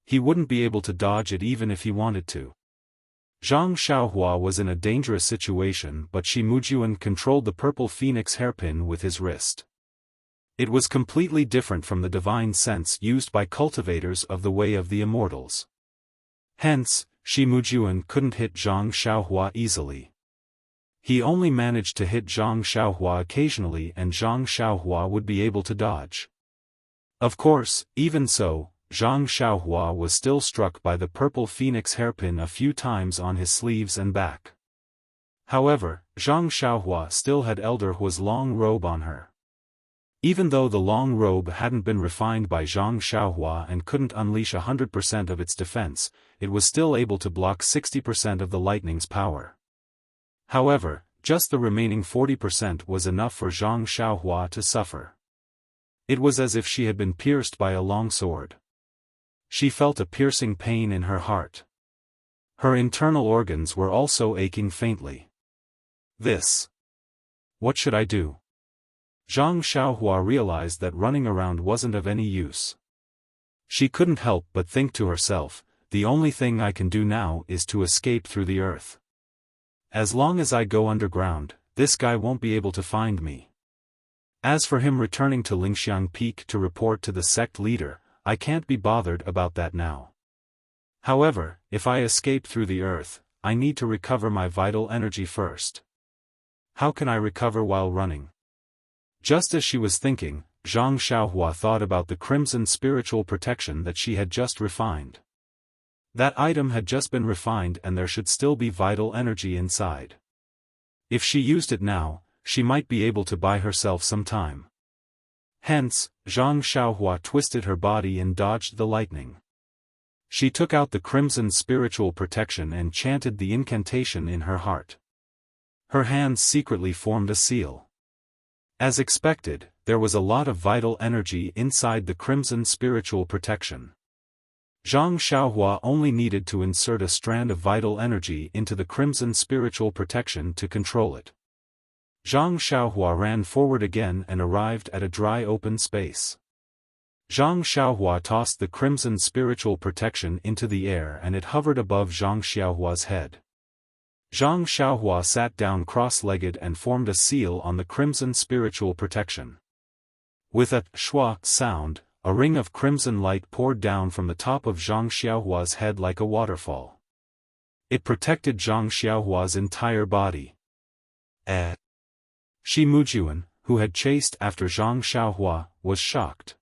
He wouldn't be able to dodge it even if he wanted to. Zhang Xiaohua was in a dangerous situation, but Shimujuan controlled the purple phoenix hairpin with his wrist. It was completely different from the divine sense used by cultivators of the Way of the Immortals. Hence, Shimujuan couldn't hit Zhang Xiaohua easily. He only managed to hit Zhang Xiaohua occasionally and Zhang Xiaohua would be able to dodge. Of course, even so, Zhang Xiaohua was still struck by the purple phoenix hairpin a few times on his sleeves and back. However, Zhang Xiaohua still had Elder Hua's long robe on her. Even though the long robe hadn't been refined by Zhang Xiaohua and couldn't unleash 100% of its defense, it was still able to block 60% of the lightning's power. However, just the remaining 40% was enough for Zhang Xiaohua to suffer. It was as if she had been pierced by a long sword. She felt a piercing pain in her heart. Her internal organs were also aching faintly. This. What should I do? Zhang Xiaohua realized that running around wasn't of any use. She couldn't help but think to herself, the only thing I can do now is to escape through the earth. As long as I go underground, this guy won't be able to find me. As for him returning to Lingxiang Peak to report to the sect leader, I can't be bothered about that now. However, if I escape through the earth, I need to recover my vital energy first. How can I recover while running? Just as she was thinking, Zhang Xiaohua thought about the crimson spiritual protection that she had just refined. That item had just been refined and there should still be vital energy inside. If she used it now, she might be able to buy herself some time. Hence, Zhang Xiaohua twisted her body and dodged the lightning. She took out the crimson spiritual protection and chanted the incantation in her heart. Her hands secretly formed a seal. As expected, there was a lot of vital energy inside the crimson spiritual protection. Zhang Xiaohua only needed to insert a strand of vital energy into the crimson spiritual protection to control it. Zhang Xiaohua ran forward again and arrived at a dry open space. Zhang Xiaohua tossed the crimson spiritual protection into the air and it hovered above Zhang Xiaohua's head. Zhang Xiaohua sat down cross-legged and formed a seal on the crimson spiritual protection. With a shwa sound, a ring of crimson light poured down from the top of Zhang Xiaohua's head like a waterfall. It protected Zhang Xiaohua's entire body. Shi Mujuan, who had chased after Zhang Xiaohua, was shocked.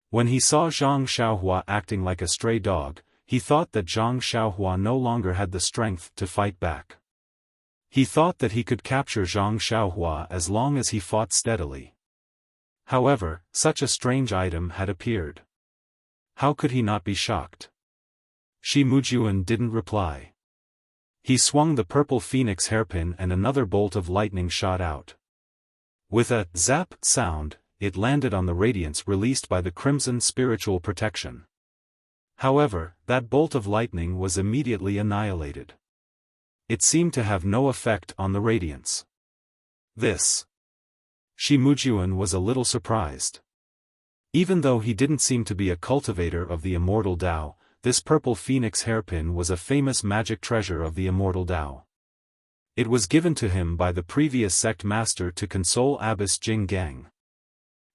When he saw Zhang Xiaohua acting like a stray dog, he thought that Zhang Xiaohua no longer had the strength to fight back. He thought that he could capture Zhang Xiaohua as long as he fought steadily. However, such a strange item had appeared. How could he not be shocked? Shi Mujuan didn't reply. He swung the purple phoenix hairpin and another bolt of lightning shot out. With a zap sound, it landed on the radiance released by the crimson spiritual protection. However, that bolt of lightning was immediately annihilated. It seemed to have no effect on the radiance. Shi Mujuan was a little surprised. Even though he didn't seem to be a cultivator of the immortal Tao, this purple phoenix hairpin was a famous magic treasure of the immortal Tao. It was given to him by the previous sect master to console Abbess Jing Gang.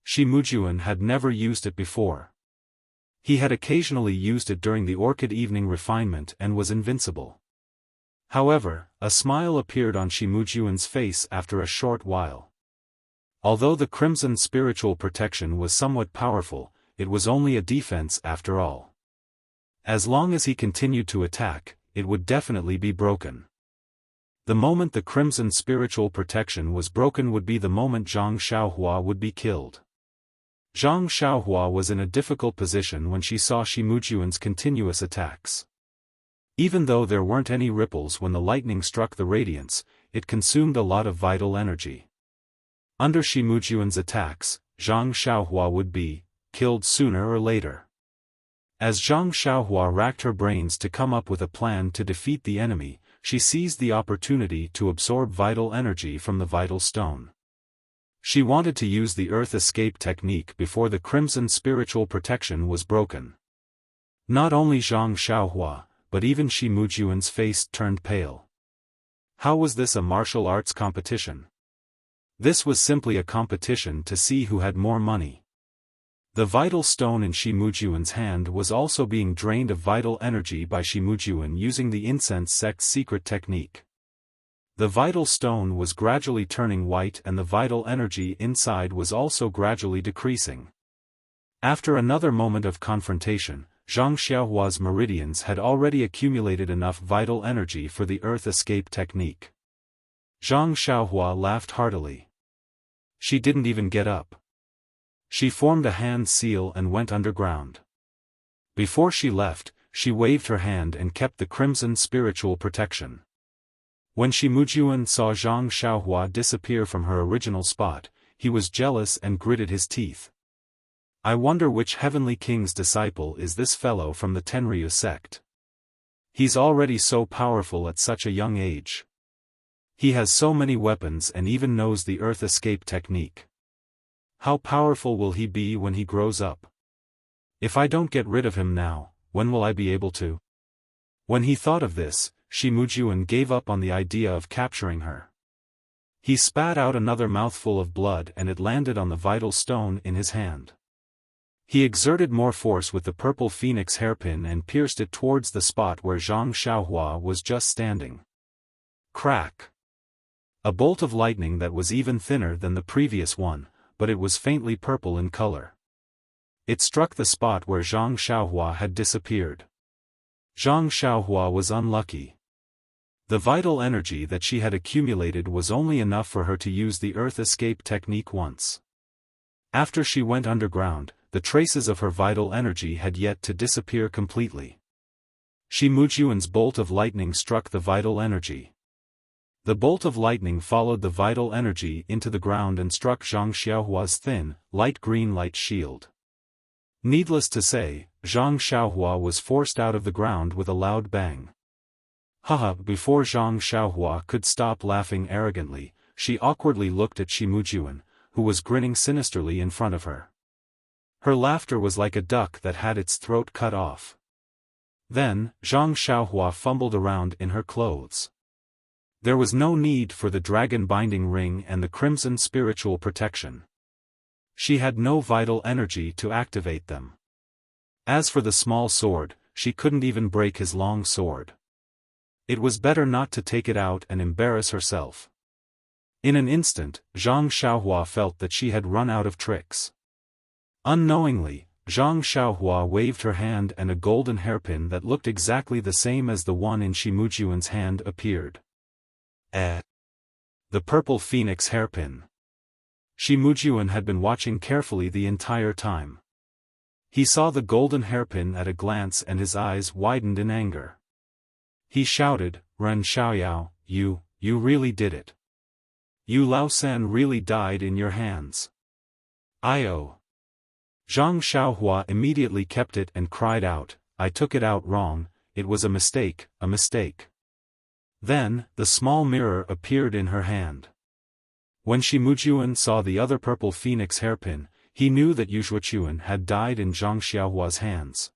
Shi Mujuan had never used it before. He had occasionally used it during the Orchid Evening refinement and was invincible. However, a smile appeared on Shi Mujuan's face after a short while. Although the crimson spiritual protection was somewhat powerful, it was only a defense after all. As long as he continued to attack, it would definitely be broken. The moment the crimson spiritual protection was broken would be the moment Zhang Xiaohua would be killed. Zhang Xiaohua was in a difficult position when she saw Shi Mujuan's continuous attacks. Even though there weren't any ripples when the lightning struck the radiance, it consumed a lot of vital energy. Under Shi Mujuan's attacks, Zhang Xiaohua would be killed sooner or later. As Zhang Xiaohua racked her brains to come up with a plan to defeat the enemy, she seized the opportunity to absorb vital energy from the vital stone. She wanted to use the earth escape technique before the crimson spiritual protection was broken. Not only Zhang Xiaohua, but even Shi Mujuan's face turned pale. How was this a martial arts competition? This was simply a competition to see who had more money. The vital stone in Shi Mujuan's hand was also being drained of vital energy by Shi Mujuan using the incense sect's secret technique. The vital stone was gradually turning white and the vital energy inside was also gradually decreasing. After another moment of confrontation, Zhang Xiaohua's meridians had already accumulated enough vital energy for the earth escape technique. Zhang Xiaohua laughed heartily. She didn't even get up. She formed a hand seal and went underground. Before she left, she waved her hand and kept the crimson spiritual protection. When Shi Mujuan saw Zhang Xiaohua disappear from her original spot, he was jealous and gritted his teeth. I wonder which heavenly king's disciple is this fellow from the Tenryu sect. He's already so powerful at such a young age. He has so many weapons and even knows the earth escape technique. How powerful will he be when he grows up? If I don't get rid of him now, when will I be able to? When he thought of this, Shi Mujuan gave up on the idea of capturing her. He spat out another mouthful of blood and it landed on the vital stone in his hand. He exerted more force with the purple phoenix hairpin and pierced it towards the spot where Zhang Xiaohua was just standing. Crack! A bolt of lightning that was even thinner than the previous one, but it was faintly purple in color. It struck the spot where Zhang Xiaohua had disappeared. Zhang Xiaohua was unlucky. The vital energy that she had accumulated was only enough for her to use the earth escape technique once. After she went underground, the traces of her vital energy had yet to disappear completely. Shi Mujuan's bolt of lightning struck the vital energy. The bolt of lightning followed the vital energy into the ground and struck Zhang Xiaohua's thin, light green light shield. Needless to say, Zhang Xiaohua was forced out of the ground with a loud bang. Haha! Before Zhang Xiaohua could stop laughing arrogantly, she awkwardly looked at Shi Mujuan, who was grinning sinisterly in front of her. Her laughter was like a duck that had its throat cut off. Then, Zhang Xiaohua fumbled around in her clothes. There was no need for the dragon binding ring and the crimson spiritual protection. She had no vital energy to activate them. As for the small sword, she couldn't even break his long sword. It was better not to take it out and embarrass herself. In an instant, Zhang Xiaohua felt that she had run out of tricks. Unknowingly, Zhang Xiaohua waved her hand and a golden hairpin that looked exactly the same as the one in Shimujuan's hand appeared. The purple phoenix hairpin. Shimujuan had been watching carefully the entire time. He saw the golden hairpin at a glance and his eyes widened in anger. He shouted, "Ren Xiaoyao, you really did it. You Lao San really died in your hands." "Io." Zhang Xiaohua immediately kept it and cried out, "I took it out wrong, it was a mistake, a mistake." Then, the small mirror appeared in her hand. When Shimujuan saw the other purple phoenix hairpin, he knew that Yuzhuachuan had died in Zhang Xiaohua's hands.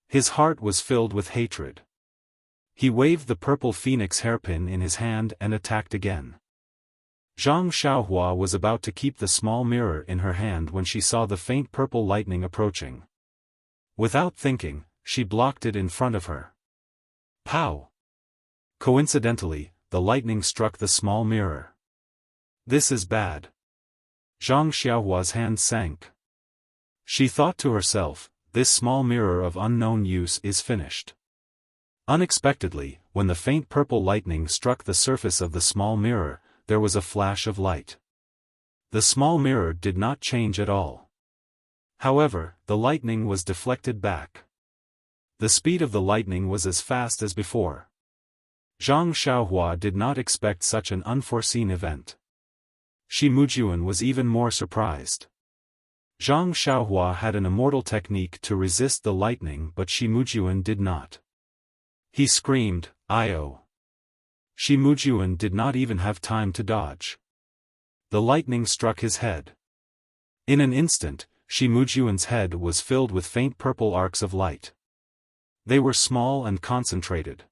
His heart was filled with hatred. He waved the purple phoenix hairpin in his hand and attacked again. Zhang Xiaohua was about to keep the small mirror in her hand when she saw the faint purple lightning approaching. Without thinking, she blocked it in front of her. Pow! Coincidentally, the lightning struck the small mirror. This is bad. Zhang Xiaohua's hand sank. She thought to herself, this small mirror of unknown use is finished. Unexpectedly, when the faint purple lightning struck the surface of the small mirror, there was a flash of light. The small mirror did not change at all. However, the lightning was deflected back. The speed of the lightning was as fast as before. Zhang Xiaohua did not expect such an unforeseen event. Shimujuan was even more surprised. Zhang Xiaohua had an immortal technique to resist the lightning but Shimujuan did not. He screamed, "Io!" Shimujuan did not even have time to dodge. The lightning struck his head. In an instant, Shimujuan's head was filled with faint purple arcs of light. They were small and concentrated.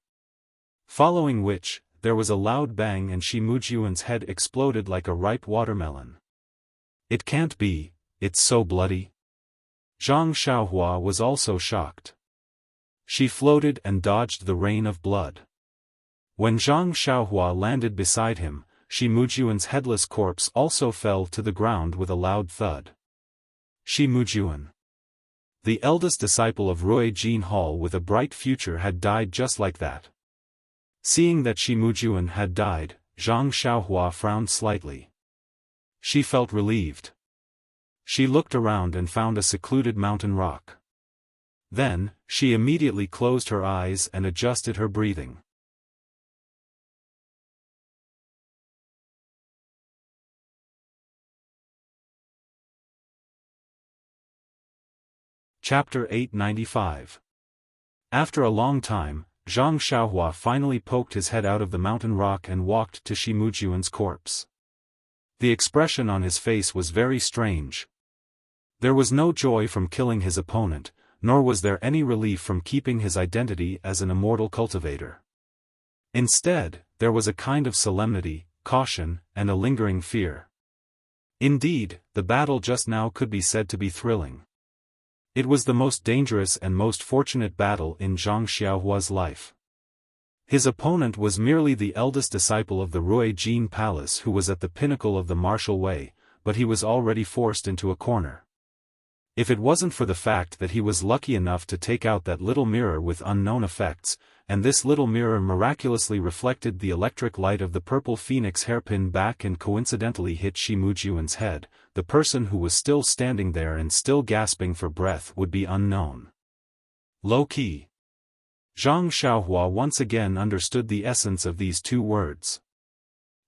Following which, there was a loud bang and Shimujuan's head exploded like a ripe watermelon. "It can't be, it's so bloody." Zhang Xiaohua was also shocked. She floated and dodged the rain of blood. When Zhang Xiaohua landed beside him, Shimujuan's headless corpse also fell to the ground with a loud thud. Shimujuan, the eldest disciple of Rui Jin Hall with a bright future, had died just like that. Seeing that Shimujuan had died, Zhang Xiaohua frowned slightly. She felt relieved. She looked around and found a secluded mountain rock. Then, she immediately closed her eyes and adjusted her breathing. Chapter 895. After a long time, Zhang Xiaohua finally poked his head out of the mountain rock and walked to Shimujuan's corpse. The expression on his face was very strange. There was no joy from killing his opponent, nor was there any relief from keeping his identity as an immortal cultivator. Instead, there was a kind of solemnity, caution, and a lingering fear. Indeed, the battle just now could be said to be thrilling. It was the most dangerous and most fortunate battle in Zhang Xiaohua's life. His opponent was merely the eldest disciple of the Rui Jin Palace who was at the pinnacle of the martial way, but he was already forced into a corner. If it wasn't for the fact that he was lucky enough to take out that little mirror with unknown effects, and this little mirror miraculously reflected the electric light of the purple phoenix hairpin back and coincidentally hit Shimujuan's head, the person who was still standing there and still gasping for breath would be unknown. Low-key. Zhang Xiaohua once again understood the essence of these two words.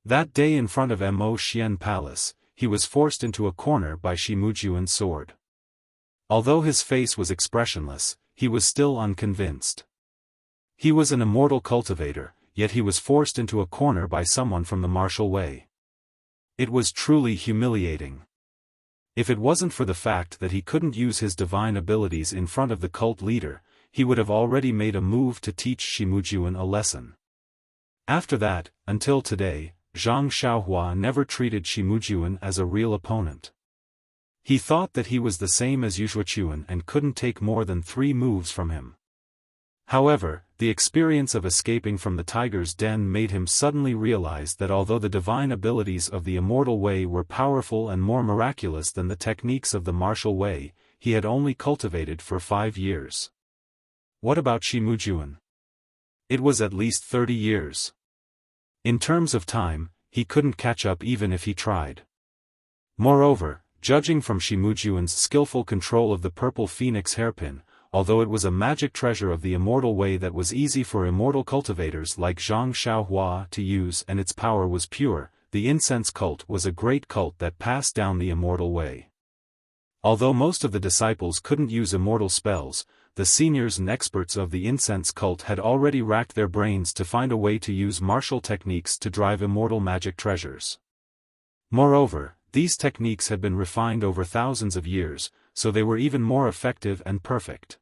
That day in front of Mo Xian Palace, he was forced into a corner by Shimujuan's sword. Although his face was expressionless, he was still unconvinced. He was an immortal cultivator, yet he was forced into a corner by someone from the martial way. It was truly humiliating. If it wasn't for the fact that he couldn't use his divine abilities in front of the cult leader, he would have already made a move to teach Shimujuan a lesson. After that, until today, Zhang Xiaohua never treated Shimujuan as a real opponent. He thought that he was the same as Yuxuachuan and couldn't take more than 3 moves from him. However, the experience of escaping from the tiger's den made him suddenly realize that although the divine abilities of the immortal way were powerful and more miraculous than the techniques of the martial way, he had only cultivated for 5 years. What about Shimujuan? It was at least 30 years. In terms of time, he couldn't catch up even if he tried. Moreover, judging from Shimujuan's skillful control of the purple phoenix hairpin, although it was a magic treasure of the immortal way that was easy for immortal cultivators like Zhang Xiaohua to use and its power was pure, the incense cult was a great cult that passed down the immortal way. Although most of the disciples couldn't use immortal spells, the seniors and experts of the incense cult had already racked their brains to find a way to use martial techniques to drive immortal magic treasures. Moreover, these techniques had been refined over thousands of years, so they were even more effective and perfect.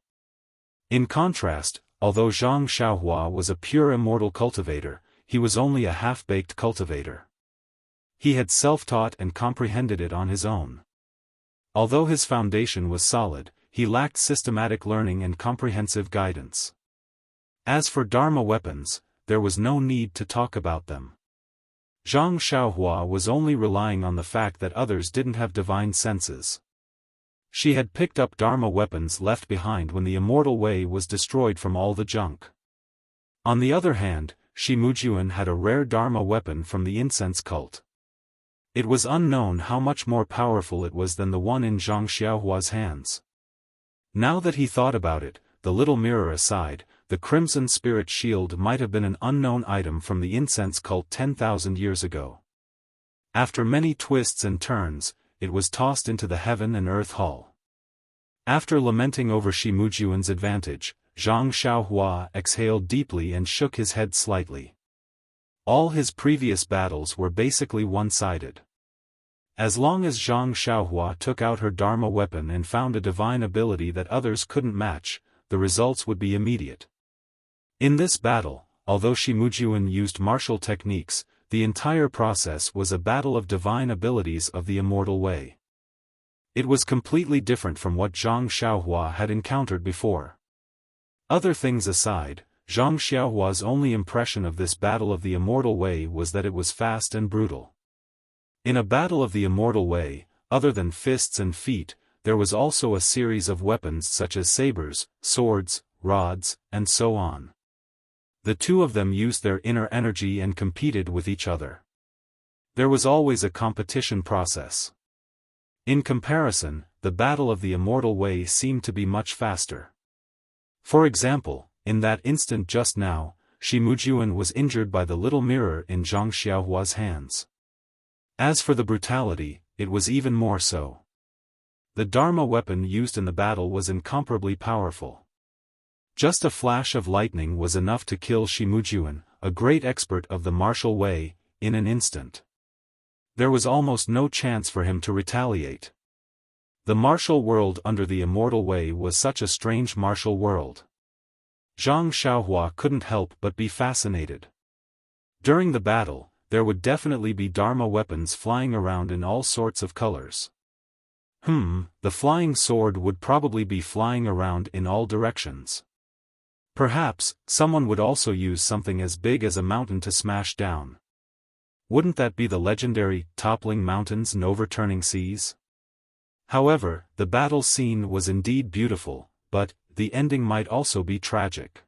In contrast, although Zhang Xiaohua was a pure immortal cultivator, he was only a half-baked cultivator. He had self-taught and comprehended it on his own. Although his foundation was solid, he lacked systematic learning and comprehensive guidance. As for Dharma weapons, there was no need to talk about them. Zhang Xiaohua was only relying on the fact that others didn't have divine senses. She had picked up Dharma weapons left behind when the immortal way was destroyed from all the junk. On the other hand, Shimujuan had a rare Dharma weapon from the incense cult. It was unknown how much more powerful it was than the one in Zhang Xiaohua's hands. Now that he thought about it, the little mirror aside, the Crimson Spirit Shield might have been an unknown item from the incense cult 10,000 years ago. After many twists and turns, it was tossed into the Heaven and Earth Hall. After lamenting over Shimujuan's advantage, Zhang Xiaohua exhaled deeply and shook his head slightly. All his previous battles were basically one-sided. As long as Zhang Xiaohua took out her Dharma weapon and found a divine ability that others couldn't match, the results would be immediate. In this battle, although Shimujuan used martial techniques, the entire process was a battle of divine abilities of the immortal way. It was completely different from what Zhang Xiaohua had encountered before. Other things aside, Zhang Xiaohua's only impression of this battle of the immortal way was that it was fast and brutal. In a battle of the immortal way, other than fists and feet, there was also a series of weapons such as sabers, swords, rods, and so on. The two of them used their inner energy and competed with each other. There was always a competition process. In comparison, the battle of the immortal way seemed to be much faster. For example, in that instant just now, Shimujuan was injured by the little mirror in Zhang Xiaohua's hands. As for the brutality, it was even more so. The Dharma weapon used in the battle was incomparably powerful. Just a flash of lightning was enough to kill Shimujuan, a great expert of the martial way, in an instant. There was almost no chance for him to retaliate. The martial world under the immortal way was such a strange martial world. Zhang Xiaohua couldn't help but be fascinated. During the battle, there would definitely be Dharma weapons flying around in all sorts of colors. The flying sword would probably be flying around in all directions. Perhaps, someone would also use something as big as a mountain to smash down. Wouldn't that be the legendary, toppling mountains and overturning seas? However, the battle scene was indeed beautiful, but the ending might also be tragic.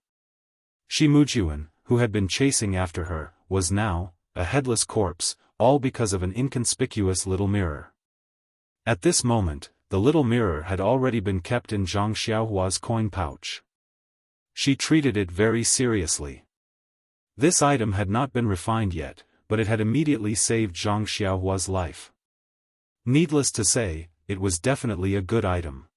Shimujuan, who had been chasing after her, was now a headless corpse, all because of an inconspicuous little mirror. At this moment, the little mirror had already been kept in Zhang Xiaohua's coin pouch. She treated it very seriously. This item had not been refined yet, but it had immediately saved Zhang Xiaohua's life. Needless to say, it was definitely a good item.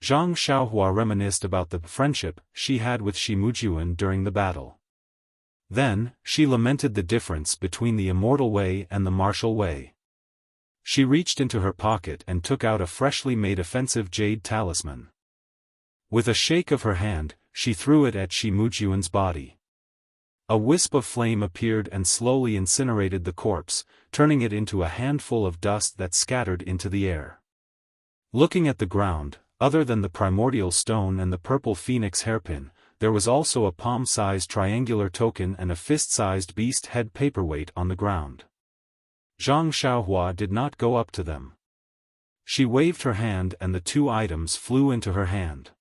Zhang Xiaohua reminisced about the friendship she had with Shimujuan during the battle. Then, she lamented the difference between the immortal way and the martial way. She reached into her pocket and took out a freshly made offensive jade talisman. With a shake of her hand, she threw it at Shi Mujuan's body. A wisp of flame appeared and slowly incinerated the corpse, turning it into a handful of dust that scattered into the air. Looking at the ground, other than the primordial stone and the purple phoenix hairpin, there was also a palm-sized triangular token and a fist-sized beast head paperweight on the ground. Zhang Xiaohua did not go up to them. She waved her hand and the two items flew into her hand.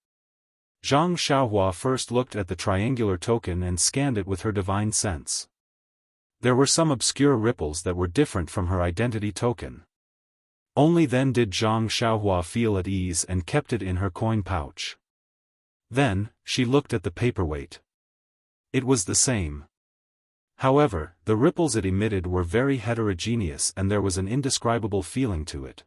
Zhang Xiaohua first looked at the triangular token and scanned it with her divine sense. There were some obscure ripples that were different from her identity token. Only then did Zhang Xiaohua feel at ease and kept it in her coin pouch. Then, she looked at the paperweight. It was the same. However, the ripples it emitted were very heterogeneous and there was an indescribable feeling to it.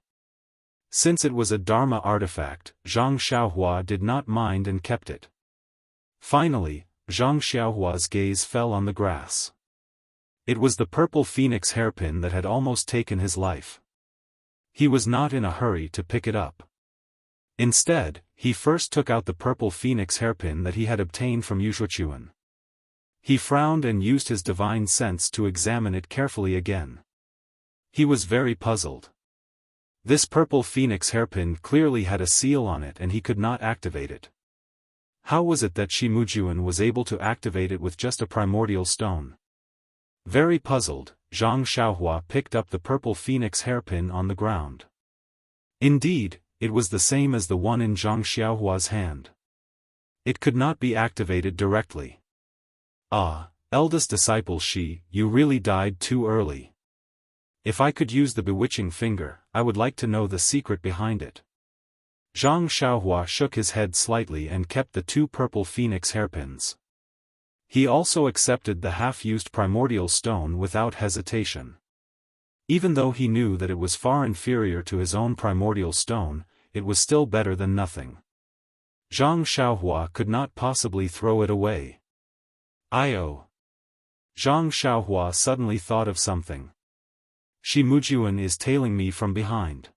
Since it was a Dharma artifact, Zhang Xiaohua did not mind and kept it. Finally, Zhang Xiaohua's gaze fell on the grass. It was the purple phoenix hairpin that had almost taken his life. He was not in a hurry to pick it up. Instead, he first took out the purple phoenix hairpin that he had obtained from Wuxia. He frowned and used his divine sense to examine it carefully again. He was very puzzled. This purple phoenix hairpin clearly had a seal on it and he could not activate it. How was it that Shi Mujuan was able to activate it with just a primordial stone? Very puzzled, Zhang Xiaohua picked up the purple phoenix hairpin on the ground. Indeed, it was the same as the one in Zhang Xiaohua's hand. It could not be activated directly. Ah, eldest disciple Shi, you really died too early. If I could use the bewitching finger, I would like to know the secret behind it. Zhang Xiaohua shook his head slightly and kept the two purple phoenix hairpins. He also accepted the half-used primordial stone without hesitation. Even though he knew that it was far inferior to his own primordial stone, it was still better than nothing. Zhang Xiaohua could not possibly throw it away. Zhang Xiaohua suddenly thought of something. Shi Mujuan is tailing me from behind.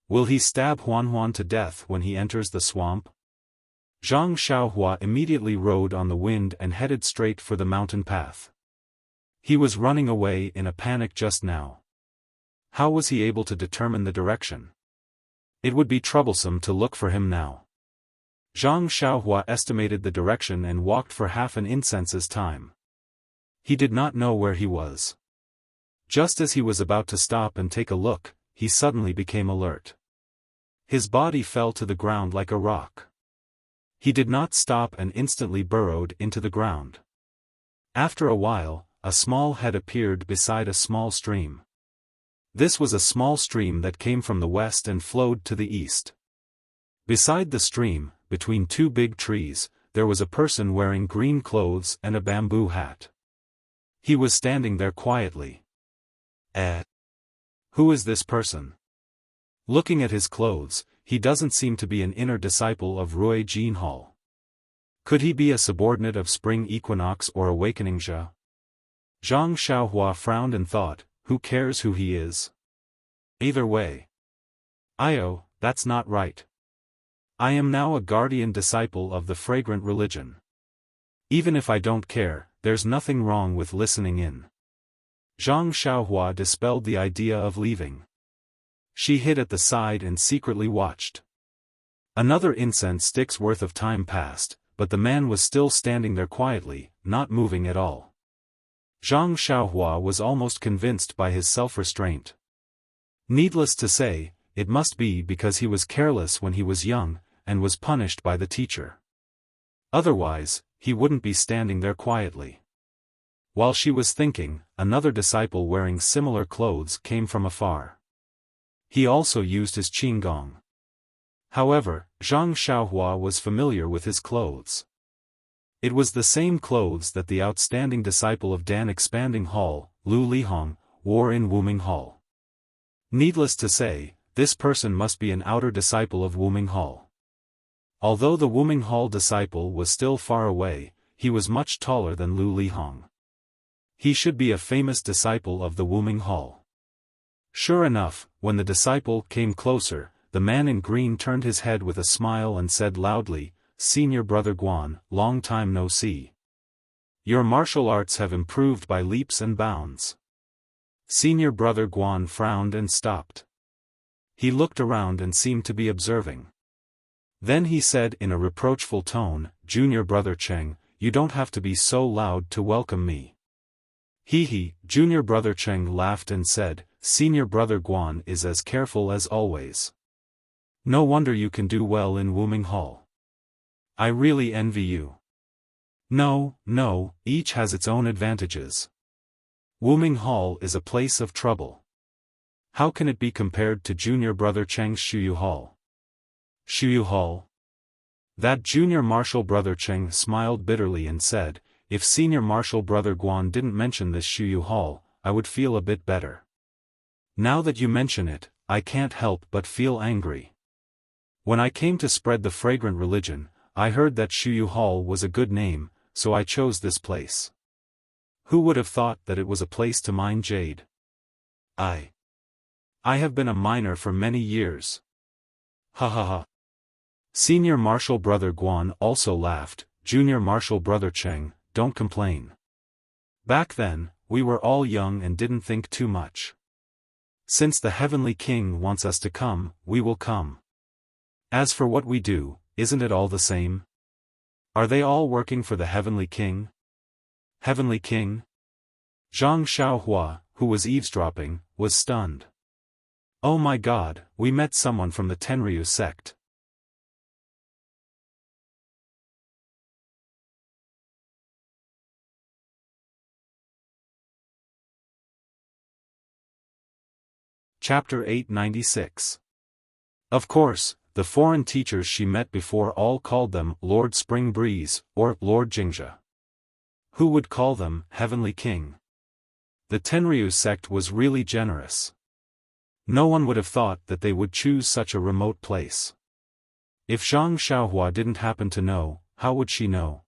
Will he stab Huan to death when he enters the swamp? Zhang Xiaohua immediately rode on the wind and headed straight for the mountain path. He was running away in a panic just now. How was he able to determine the direction? It would be troublesome to look for him now. Zhang Xiaohua estimated the direction and walked for half an incense's time. He did not know where he was. Just as he was about to stop and take a look, he suddenly became alert. His body fell to the ground like a rock. He did not stop and instantly burrowed into the ground. After a while, a small head appeared beside a small stream. This was a small stream that came from the west and flowed to the east. Beside the stream, between two big trees, there was a person wearing green clothes and a bamboo hat. He was standing there quietly. Who is this person? Looking at his clothes, he doesn't seem to be an inner disciple of Rui Jinhao. Could he be a subordinate of Spring Equinox or Awakening Jia? Zhang Xiaohua frowned and thought, who cares who he is? Either way. That's not right. I am now a guardian disciple of the fragrant religion. Even if I don't care, there's nothing wrong with listening in. Zhang Xiaohua dispelled the idea of leaving. She hid at the side and secretly watched. Another incense stick's worth of time passed, but the man was still standing there quietly, not moving at all. Zhang Xiaohua was almost convinced by his self-restraint. Needless to say, it must be because he was careless when he was young, and was punished by the teacher. Otherwise, he wouldn't be standing there quietly. While she was thinking, another disciple wearing similar clothes came from afar. He also used his qinggong. However, Zhang Xiaohua was familiar with his clothes. It was the same clothes that the outstanding disciple of Dan Expanding Hall, Lu Lihong, wore in Wuming Hall. Needless to say, this person must be an outer disciple of Wuming Hall. Although the Wuming Hall disciple was still far away, he was much taller than Lu Lihong. He should be a famous disciple of the Wuming Hall. Sure enough, when the disciple came closer, the man in green turned his head with a smile and said loudly, "Senior Brother Guan, long time no see. Your martial arts have improved by leaps and bounds." Senior Brother Guan frowned and stopped. He looked around and seemed to be observing. Then he said in a reproachful tone, "Junior Brother Cheng, you don't have to be so loud to welcome me." He, Junior Brother Cheng laughed and said, "Senior Brother Guan is as careful as always. No wonder you can do well in Wuming Hall. I really envy you." No, each has its own advantages. Wuming Hall is a place of trouble. How can it be compared to Junior Brother Cheng's Shuyu Hall? Shuyu Hall? That Junior Martial Brother Cheng smiled bitterly and said, "If Senior Martial Brother Guan didn't mention this Shuyu Hall, I would feel a bit better. Now that you mention it, I can't help but feel angry. When I came to spread the fragrant religion, I heard that Shuyu Hall was a good name, so I chose this place. Who would have thought that it was a place to mine jade? I have been a miner for many years." Ha ha ha. Senior Martial Brother Guan also laughed. "Junior Martial Brother Cheng, don't complain. Back then, we were all young and didn't think too much. Since the Heavenly King wants us to come, we will come. As for what we do, isn't it all the same? Are they all working for the Heavenly King?" Heavenly King? Zhang Xiaohua, who was eavesdropping, was stunned. "Oh my God, we met someone from the Tenryu sect." Chapter 896. Of course, the foreign teachers she met before all called them Lord Spring Breeze, or Lord Jingjia. Who would call them Heavenly King? The Tenryu sect was really generous. No one would have thought that they would choose such a remote place. If Zhang Xiaohua didn't happen to know, how would she know?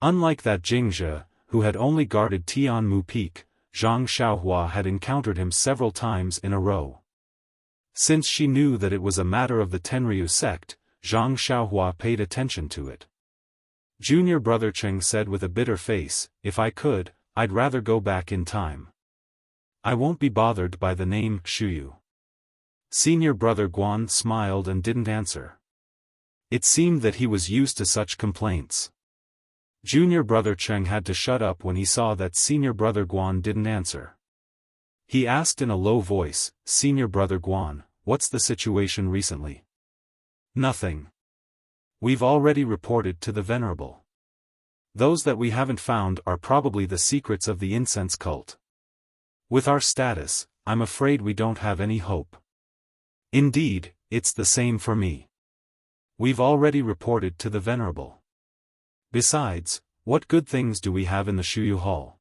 Unlike that Jingjia, who had only guarded Tianmu Peak, Zhang Xiaohua had encountered him several times in a row. Since she knew that it was a matter of the Tenryu sect, Zhang Xiaohua paid attention to it. Junior Brother Cheng said with a bitter face, "If I could, I'd rather go back in time. I won't be bothered by the name Shuyu." Senior Brother Guan smiled and didn't answer. It seemed that he was used to such complaints. Junior Brother Cheng had to shut up when he saw that Senior Brother Guan didn't answer. He asked in a low voice, "Senior Brother Guan, what's the situation recently?" "Nothing. We've already reported to the Venerable. Those that we haven't found are probably the secrets of the incense cult. With our status, I'm afraid we don't have any hope." "Indeed, it's the same for me. We've already reported to the Venerable. Besides, what good things do we have in the Shuyu Hall?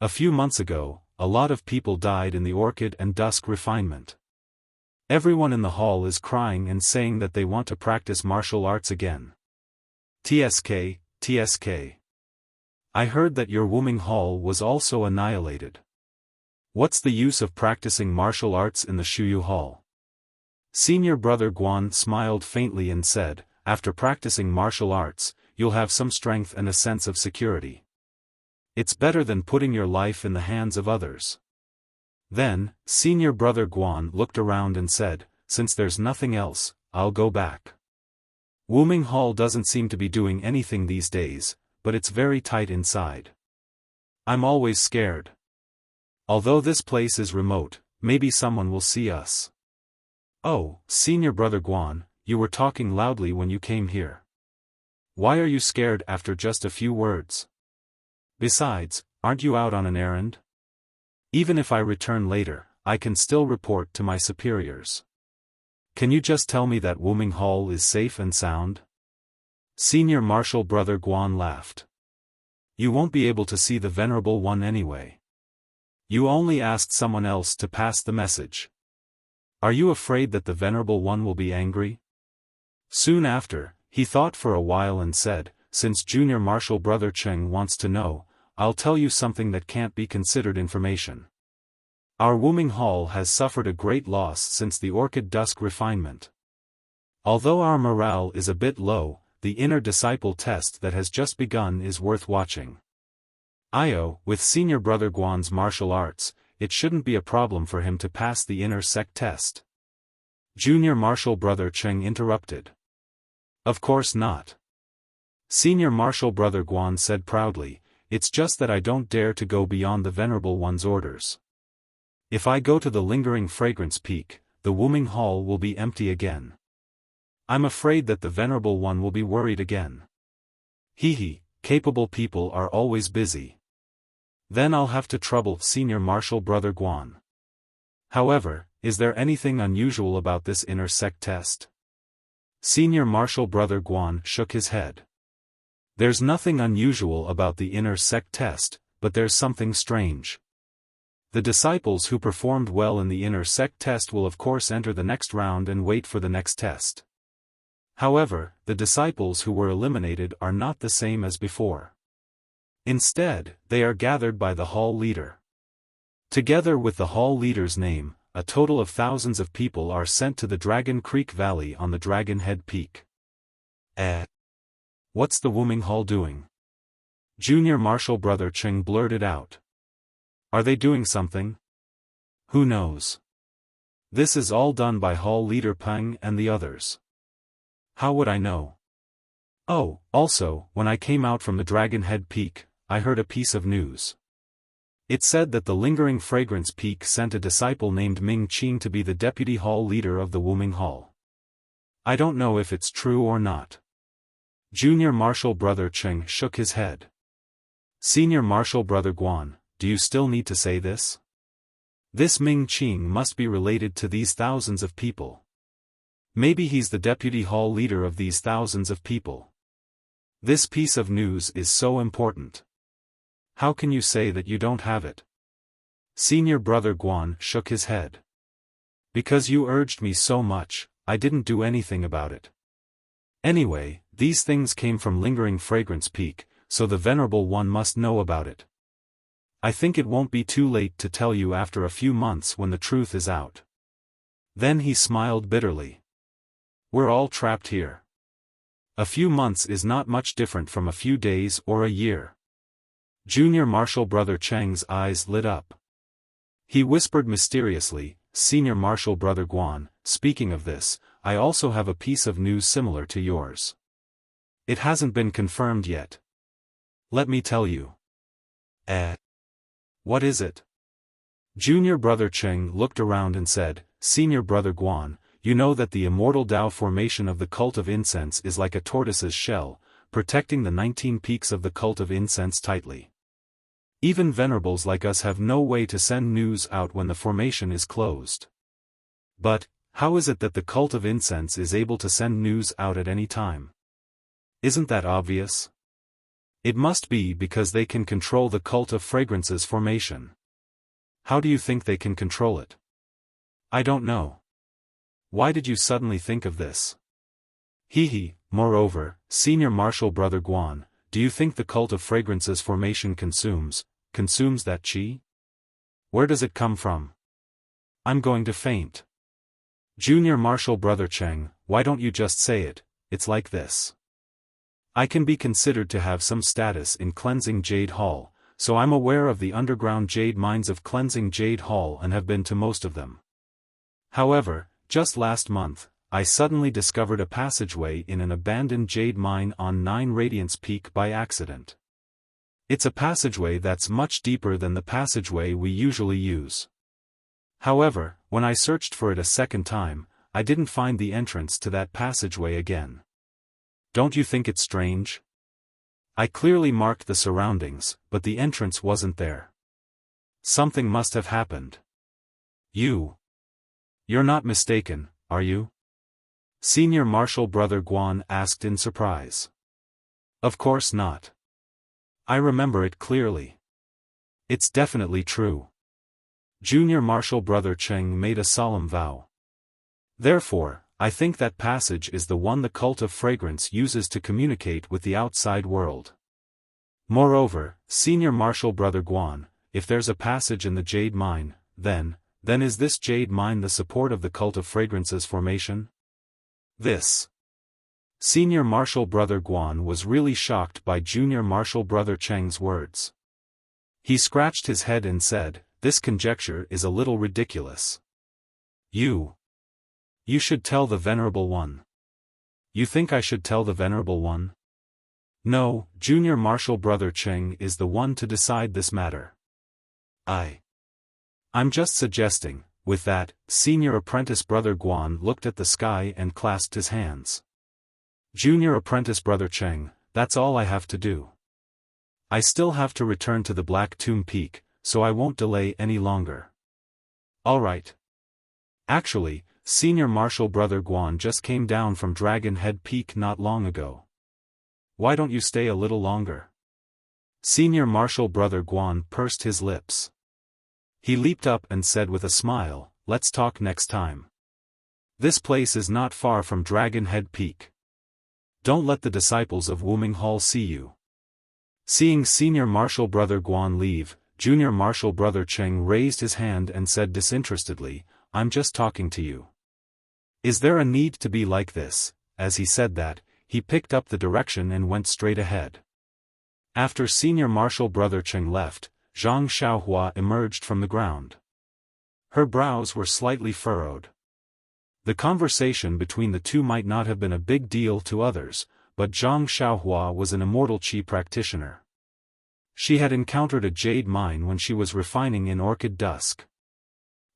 A few months ago, a lot of people died in the Orchid and Dusk refinement. Everyone in the hall is crying and saying that they want to practice martial arts again. TSK. I heard that your Wuming Hall was also annihilated. What's the use of practicing martial arts in the Shuyu Hall?" Senior Brother Guan smiled faintly and said, "After practicing martial arts, you'll have some strength and a sense of security. It's better than putting your life in the hands of others." Then, Senior Brother Guan looked around and said, "Since there's nothing else, I'll go back. Wuming Hall doesn't seem to be doing anything these days, but it's very tight inside. I'm always scared. Although this place is remote, maybe someone will see us." "Oh, Senior Brother Guan, you were talking loudly when you came here. Why are you scared after just a few words? Besides, aren't you out on an errand? Even if I return later, I can still report to my superiors. Can you just tell me that Wuming Hall is safe and sound?" Senior Martial Brother Guan laughed. "You won't be able to see the Venerable One anyway. You only asked someone else to pass the message. Are you afraid that the Venerable One will be angry?" Soon after, he thought for a while and said, "Since Junior Martial Brother Cheng wants to know, I'll tell you something that can't be considered information. Our Wuming Hall has suffered a great loss since the Orchid Dusk refinement. Although our morale is a bit low, the inner disciple test that has just begun is worth watching. With senior brother Guan's martial arts, it shouldn't be a problem for him to pass the inner sect test. Junior martial brother Cheng interrupted. Of course not. Senior martial brother Guan said proudly, it's just that I don't dare to go beyond the Venerable One's orders. If I go to the lingering fragrance peak, the Wuming Hall will be empty again. I'm afraid that the Venerable One will be worried again. Capable people are always busy. Then I'll have to trouble senior martial brother Guan. However, is there anything unusual about this inner sect test? Senior martial brother Guan shook his head. There's nothing unusual about the inner sect test, but there's something strange. The disciples who performed well in the inner sect test will of course enter the next round and wait for the next test. However, the disciples who were eliminated are not the same as before. Instead, they are gathered by the hall leader. Together with the hall leader's name, a total of thousands of people are sent to the Dragon Creek Valley on the Dragon Head Peak. What's the Wuming Hall doing? Junior martial brother Cheng blurted out. Are they doing something? Who knows? This is all done by hall leader Peng and the others. How would I know? Oh, also, when I came out from the Dragon Head Peak, I heard a piece of news. It said that the lingering fragrance peak sent a disciple named Ming Qing to be the deputy hall leader of the Wuming Hall. I don't know if it's true or not. Junior martial brother Cheng shook his head. Senior martial brother Guan, do you still need to say this? This Ming Qing must be related to these thousands of people. Maybe he's the deputy hall leader of these thousands of people. This piece of news is so important. How can you say that you don't have it? Senior brother Guan shook his head. Because you urged me so much, I didn't do anything about it. Anyway, these things came from lingering fragrance peak, so the Venerable One must know about it. I think it won't be too late to tell you after a few months when the truth is out. Then he smiled bitterly. We're all trapped here. A few months is not much different from a few days or a year. Junior martial brother Cheng's eyes lit up. He whispered mysteriously, Senior martial brother Guan, speaking of this, I also have a piece of news similar to yours. It hasn't been confirmed yet. Let me tell you. What is it? Junior brother Cheng looked around and said, Senior brother Guan, you know that the immortal Tao formation of the cult of incense is like a tortoise's shell, protecting the 19 peaks of the cult of incense tightly. Even venerables like us have no way to send news out when the formation is closed. But, how is it that the cult of incense is able to send news out at any time? Isn't that obvious? It must be because they can control the cult of fragrance's formation. How do you think they can control it? I don't know. Why did you suddenly think of this? Moreover, Senior martial brother Guan, do you think the cult of fragrance's formation consumes that qi? Where does it come from? I'm going to faint. Junior martial brother Cheng, why don't you just say it? It's like this. I can be considered to have some status in cleansing Jade Hall, so I'm aware of the underground jade mines of cleansing Jade Hall and have been to most of them. However, just last month, I suddenly discovered a passageway in an abandoned jade mine on 9 Radiance Peak by accident. It's a passageway that's much deeper than the passageway we usually use. However, when I searched for it a second time, I didn't find the entrance to that passageway again. Don't you think it's strange? I clearly marked the surroundings, but the entrance wasn't there. Something must have happened. You're not mistaken, are you? Senior martial brother Guan asked in surprise. Of course not. I remember it clearly. It's definitely true. Junior martial brother Cheng made a solemn vow. Therefore, I think that passage is the one the cult of fragrance uses to communicate with the outside world. Moreover, Senior martial brother Guan, if there's a passage in the jade mine, then is this jade mine the support of the cult of fragrances formation? This. Senior Marshal Brother Guan was really shocked by Junior Marshal Brother Cheng's words. He scratched his head and said, "This conjecture is a little ridiculous. You should tell the Venerable One." "You think I should tell the Venerable One?" "No, Junior Marshal Brother Cheng is the one to decide this matter. I'm just suggesting." With that, Senior Apprentice Brother Guan looked at the sky and clasped his hands. "Junior Apprentice Brother Cheng, that's all I have to do. I still have to return to the Black Tomb Peak, so I won't delay any longer." "All right." Actually, Senior Marshal Brother Guan just came down from Dragon Head Peak not long ago. "Why don't you stay a little longer?" Senior Marshal Brother Guan pursed his lips. He leaped up and said with a smile, "Let's talk next time. This place is not far from Dragon Head Peak. Don't let the disciples of Wuming Hall see you." Seeing Senior Marshal Brother Guan leave, Junior Marshal Brother Cheng raised his hand and said disinterestedly, "I'm just talking to you. Is there a need to be like this?" As he said that, he picked up the direction and went straight ahead. After Senior Marshal Brother Cheng left, Zhang Xiaohua emerged from the ground. Her brows were slightly furrowed. The conversation between the two might not have been a big deal to others, but Zhang Xiaohua was an immortal qi practitioner. She had encountered a jade mine when she was refining in Orchid Dusk.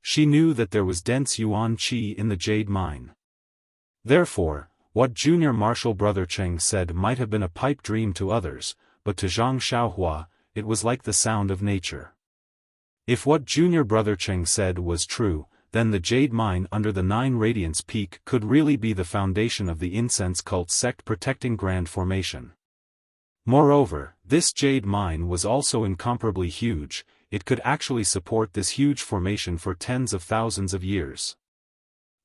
She knew that there was dense yuan qi in the jade mine. Therefore, what Junior Marshal Brother Cheng said might have been a pipe dream to others, but to Zhang Xiaohua, it was like the sound of nature. If what Junior Brother Cheng said was true, then the jade mine under the 9 Radiance Peak could really be the foundation of the incense cult sect protecting Grand Formation. Moreover, this jade mine was also incomparably huge. It could actually support this huge formation for tens of thousands of years.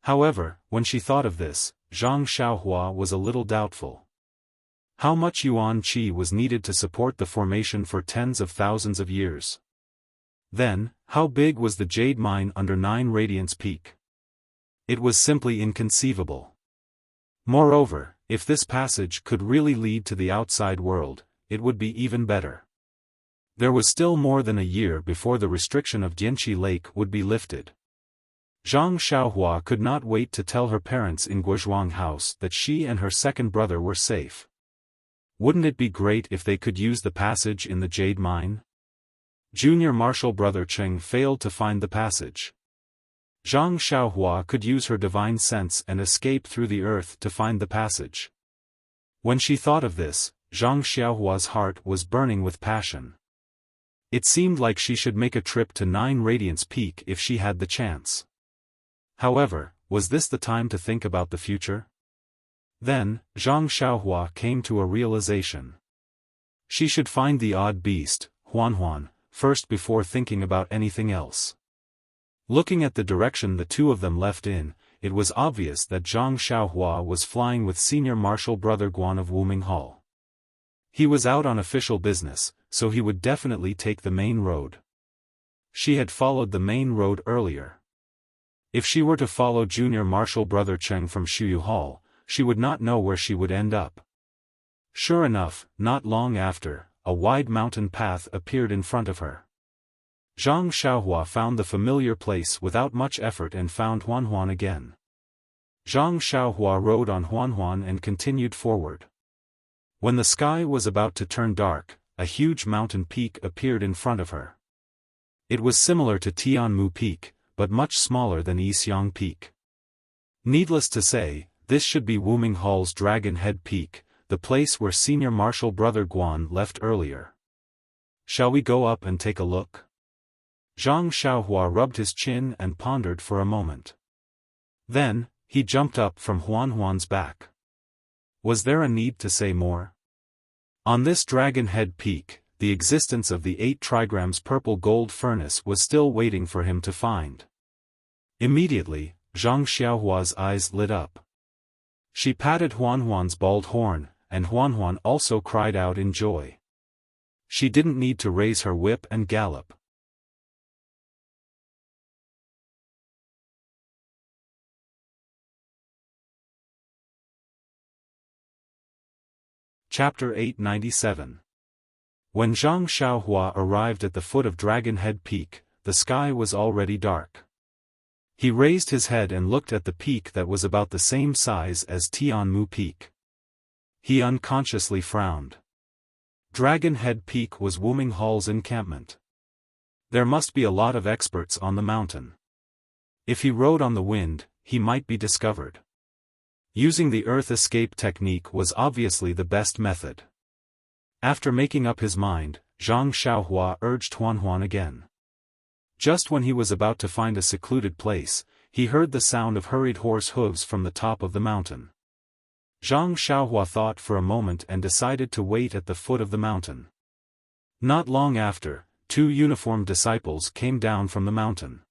However, when she thought of this, Zhang Xiaohua was a little doubtful. How much yuan qi was needed to support the formation for tens of thousands of years? Then, how big was the jade mine under 9 Radiance Peak? It was simply inconceivable. Moreover, if this passage could really lead to the outside world, it would be even better. There was still more than a year before the restriction of Dianqi Lake would be lifted. Zhang Xiaohua could not wait to tell her parents in Guozhuang House that she and her second brother were safe. Wouldn't it be great if they could use the passage in the jade mine? Junior Marshal Brother Cheng failed to find the passage. Zhang Xiaohua could use her divine sense and escape through the earth to find the passage. When she thought of this, Zhang Xiaohua's heart was burning with passion. It seemed like she should make a trip to 9 Radiance Peak if she had the chance. However, was this the time to think about the future? Then, Zhang Xiaohua came to a realization. She should find the odd beast, Huanhuan, first before thinking about anything else. Looking at the direction the two of them left in, it was obvious that Zhang Xiaohua was flying with Senior Marshal Brother Guan of Wuming Hall. He was out on official business, so he would definitely take the main road. She had followed the main road earlier. If she were to follow Junior Marshal Brother Cheng from Shuyu Hall, she would not know where she would end up. Sure enough, not long after, a wide mountain path appeared in front of her. Zhang Xiaohua found the familiar place without much effort and found Huanhuan again. Zhang Xiaohua rode on Huanhuan and continued forward. When the sky was about to turn dark, a huge mountain peak appeared in front of her. It was similar to Tianmu Peak, but much smaller than Yixiang Peak. Needless to say, this should be Wuming Hall's Dragon Head Peak, the place where Senior Marshal Brother Guan left earlier. Shall we go up and take a look? Zhang Xiaohua rubbed his chin and pondered for a moment. Then, he jumped up from Huanhuan's back. Was there a need to say more? On this Dragon Head Peak, the existence of the 8 trigrams purple gold furnace was still waiting for him to find. Immediately, Zhang Xiaohua's eyes lit up. She patted Huanhuan's bald horn, and Huanhuan also cried out in joy. She didn't need to raise her whip and gallop. Chapter 897. When Zhang Xiaohua arrived at the foot of Dragon Head Peak, the sky was already dark. He raised his head and looked at the peak that was about the same size as Tianmu Peak. He unconsciously frowned. Dragon Head Peak was Wu Minghal's encampment. There must be a lot of experts on the mountain. If he rode on the wind, he might be discovered. Using the earth escape technique was obviously the best method. After making up his mind, Zhang Xiaohua urged Huan again. Just when he was about to find a secluded place, he heard the sound of hurried horse hooves from the top of the mountain. Zhang Xiaohua thought for a moment and decided to wait at the foot of the mountain. Not long after, 2 uniformed disciples came down from the mountain.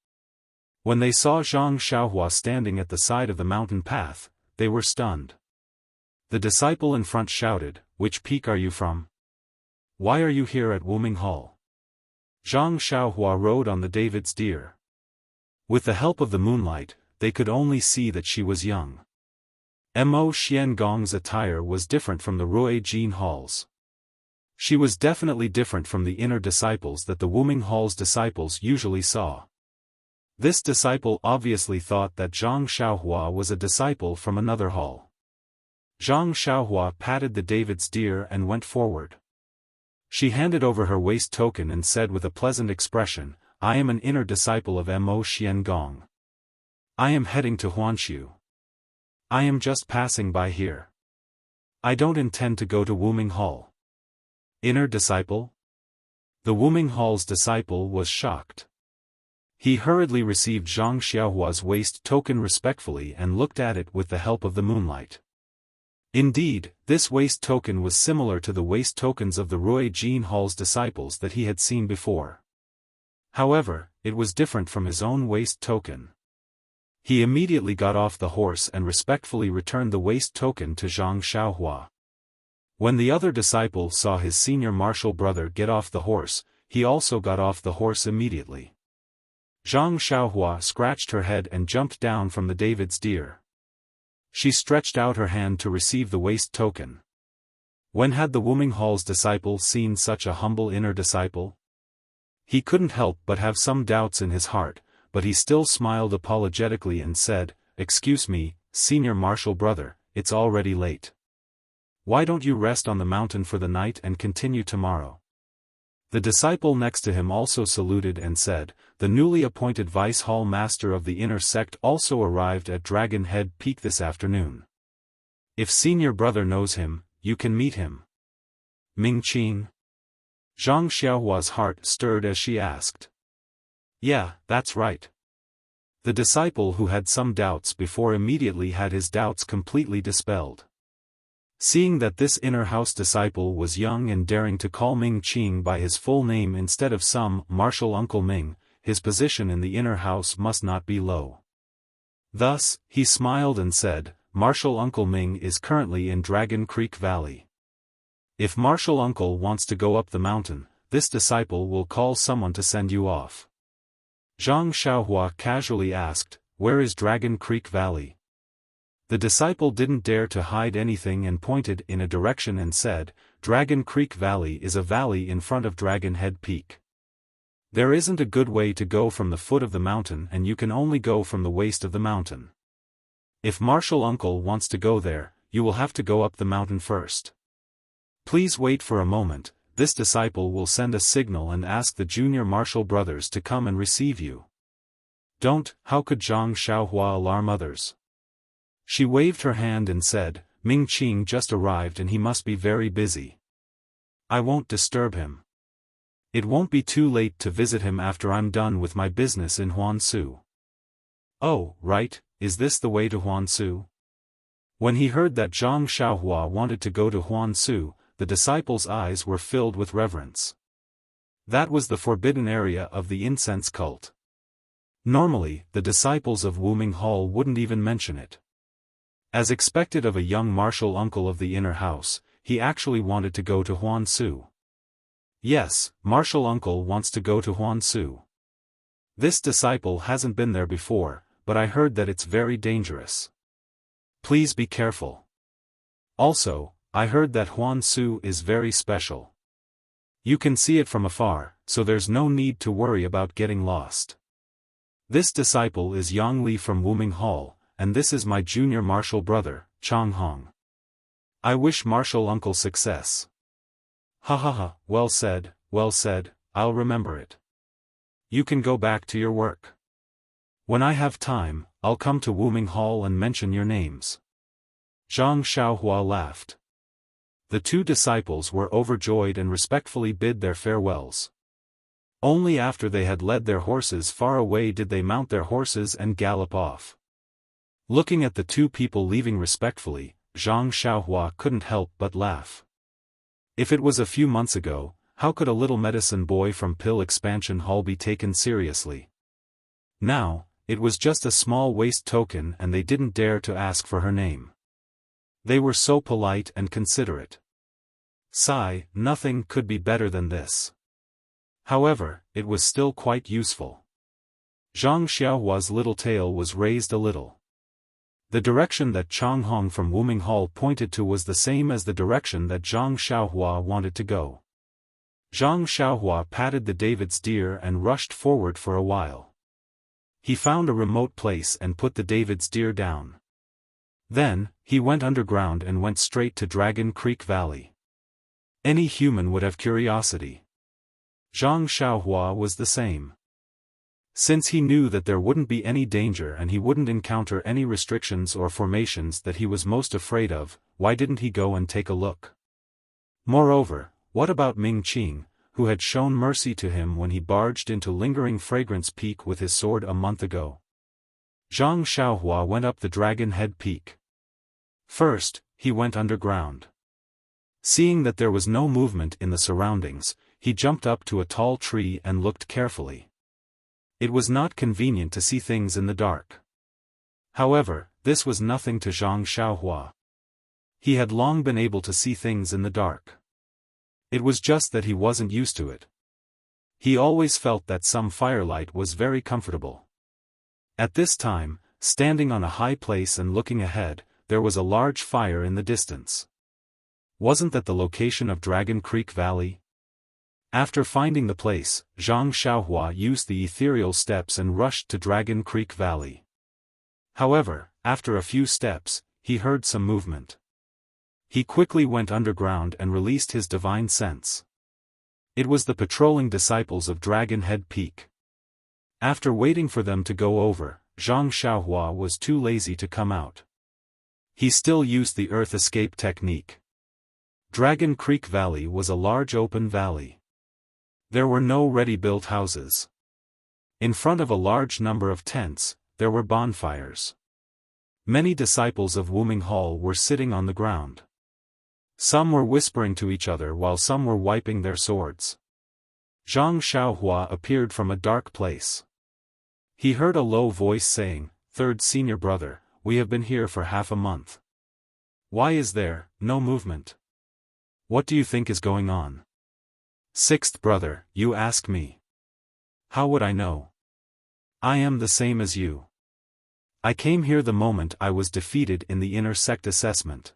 When they saw Zhang Xiaohua standing at the side of the mountain path, they were stunned. The disciple in front shouted, "Which peak are you from? Why are you here at Wu Minghal?" Zhang Xiaohua rode on the David's deer. With the help of the moonlight, they could only see that she was young. Mo Xiangong's attire was different from the Rui Jin Hall's. She was definitely different from the inner disciples that the Wu Minghal's disciples usually saw. This disciple obviously thought that Zhang Xiaohua was a disciple from another hall. Zhang Xiaohua patted the David's deer and went forward. She handed over her waist token and said with a pleasant expression, "I am an inner disciple of Mo Xiangong. I am heading to Huanshu. I am just passing by here. I don't intend to go to Wu Minghal." Inner disciple? The Wu Minghal's disciple was shocked. He hurriedly received Zhang Xiaohua's waist token respectfully and looked at it with the help of the moonlight. Indeed, this waist token was similar to the waist tokens of the Rui Jin Hall's disciples that he had seen before. However, it was different from his own waist token. He immediately got off the horse and respectfully returned the waist token to Zhang Xiaohua. When the other disciple saw his senior martial brother get off the horse, he also got off the horse immediately. Zhang Xiaohua scratched her head and jumped down from the David's deer. She stretched out her hand to receive the waist token. When had the Wu Minghal's disciple seen such a humble inner disciple? He couldn't help but have some doubts in his heart, but he still smiled apologetically and said, "Excuse me, senior martial brother, it's already late. Why don't you rest on the mountain for the night and continue tomorrow?" The disciple next to him also saluted and said, "The newly appointed vice hall master of the inner sect also arrived at Dragon Head Peak this afternoon. If senior brother knows him, you can meet him." Ming Qing? Zhang Xiaohua's heart stirred as she asked. "Yeah, that's right." The disciple who had some doubts before immediately had his doubts completely dispelled. Seeing that this inner house disciple was young and daring to call Ming Qing by his full name instead of some martial Uncle Ming, his position in the inner house must not be low. Thus, he smiled and said, "Martial Uncle Ming is currently in Dragon Creek Valley. If Martial Uncle wants to go up the mountain, this disciple will call someone to send you off." Zhang Xiaohua casually asked, "Where is Dragon Creek Valley?" The disciple didn't dare to hide anything and pointed in a direction and said, "Dragon Creek Valley is a valley in front of Dragon Head Peak. There isn't a good way to go from the foot of the mountain and you can only go from the waist of the mountain. If Martial Uncle wants to go there, you will have to go up the mountain first. Please wait for a moment, this disciple will send a signal and ask the junior martial brothers to come and receive you." "Don't," how could Zhang Xiaohua alarm others? She waved her hand and said, "Ming Qing just arrived and he must be very busy. I won't disturb him. It won't be too late to visit him after I'm done with my business in Huansu." "Oh, right, is this the way to Huansu?" When he heard that Zhang Xiaohua wanted to go to Huansu, the disciple's eyes were filled with reverence. That was the forbidden area of the incense cult. Normally, the disciples of Wu Minghal wouldn't even mention it. As expected of a young martial uncle of the inner house, he actually wanted to go to Huansu. Yes, martial uncle wants to go to Huansu. This disciple hasn't been there before, but I heard that it's very dangerous. Please be careful. Also, I heard that Huan Su is very special. You can see it from afar, so there's no need to worry about getting lost. This disciple is Yang Li from Wuming Hall, and this is my junior martial brother, Chang Hong. I wish martial uncle success. Ha ha ha, well said, I'll remember it. You can go back to your work. When I have time, I'll come to Wuming Hall and mention your names. Zhang Xiaohua laughed. The two disciples were overjoyed and respectfully bid their farewells. Only after they had led their horses far away did they mount their horses and gallop off. Looking at the two people leaving respectfully, Zhang Xiaohua couldn't help but laugh. If it was a few months ago, how could a little medicine boy from Pill Expansion Hall be taken seriously? Now, it was just a small waste token and they didn't dare to ask for her name. They were so polite and considerate. Sigh, nothing could be better than this. However, it was still quite useful. Zhang Xiaohua's little tail was raised a little. The direction that Chang Hong from Wuming Hall pointed to was the same as the direction that Zhang Xiaohua wanted to go. Zhang Xiaohua patted the David's deer and rushed forward for a while. He found a remote place and put the David's deer down. Then, he went underground and went straight to Dragon Creek Valley. Any human would have curiosity. Zhang Xiaohua was the same. Since he knew that there wouldn't be any danger and he wouldn't encounter any restrictions or formations that he was most afraid of, why didn't he go and take a look? Moreover, what about Ming Qing, who had shown mercy to him when he barged into Lingering Fragrance Peak with his sword a month ago? Zhang Xiaohua went up the Dragon Head Peak. First, he went underground. Seeing that there was no movement in the surroundings, he jumped up to a tall tree and looked carefully. It was not convenient to see things in the dark. However, this was nothing to Zhang Xiaohua. He had long been able to see things in the dark. It was just that he wasn't used to it. He always felt that some firelight was very comfortable. At this time, standing on a high place and looking ahead, there was a large fire in the distance. Wasn't that the location of Dragon Creek Valley? After finding the place, Zhang Xiaohua used the ethereal steps and rushed to Dragon Creek Valley. However, after a few steps, he heard some movement. He quickly went underground and released his divine sense. It was the patrolling disciples of Dragon Head Peak. After waiting for them to go over, Zhang Xiaohua was too lazy to come out. He still used the earth escape technique. Dragon Creek Valley was a large open valley. There were no ready-built houses. In front of a large number of tents, there were bonfires. Many disciples of Wuming Hall were sitting on the ground. Some were whispering to each other while some were wiping their swords. Zhang Xiaohua appeared from a dark place. He heard a low voice saying, "Third senior brother, we have been here for half a month. Why is there no movement? What do you think is going on?" "Sixth brother, you ask me. How would I know? I am the same as you. I came here the moment I was defeated in the inner sect assessment.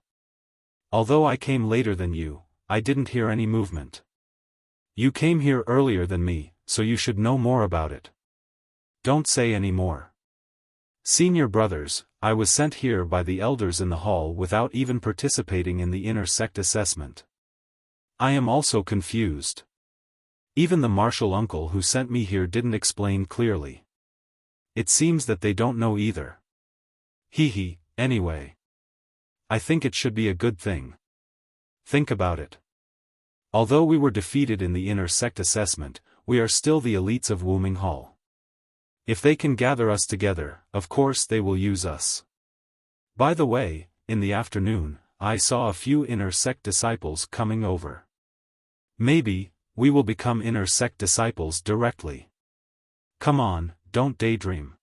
Although I came later than you, I didn't hear any movement. You came here earlier than me, so you should know more about it. Don't say any more. Senior brothers, I was sent here by the elders in the hall without even participating in the inner sect assessment. I am also confused. Even the martial uncle who sent me here didn't explain clearly. It seems that they don't know either. Hee, anyway. I think it should be a good thing. Think about it. Although we were defeated in the inner sect assessment, we are still the elites of Wuming Hall. If they can gather us together, of course they will use us. By the way, in the afternoon, I saw a few inner sect disciples coming over. Maybe, we will become inner sect disciples directly. Come on, don't daydream.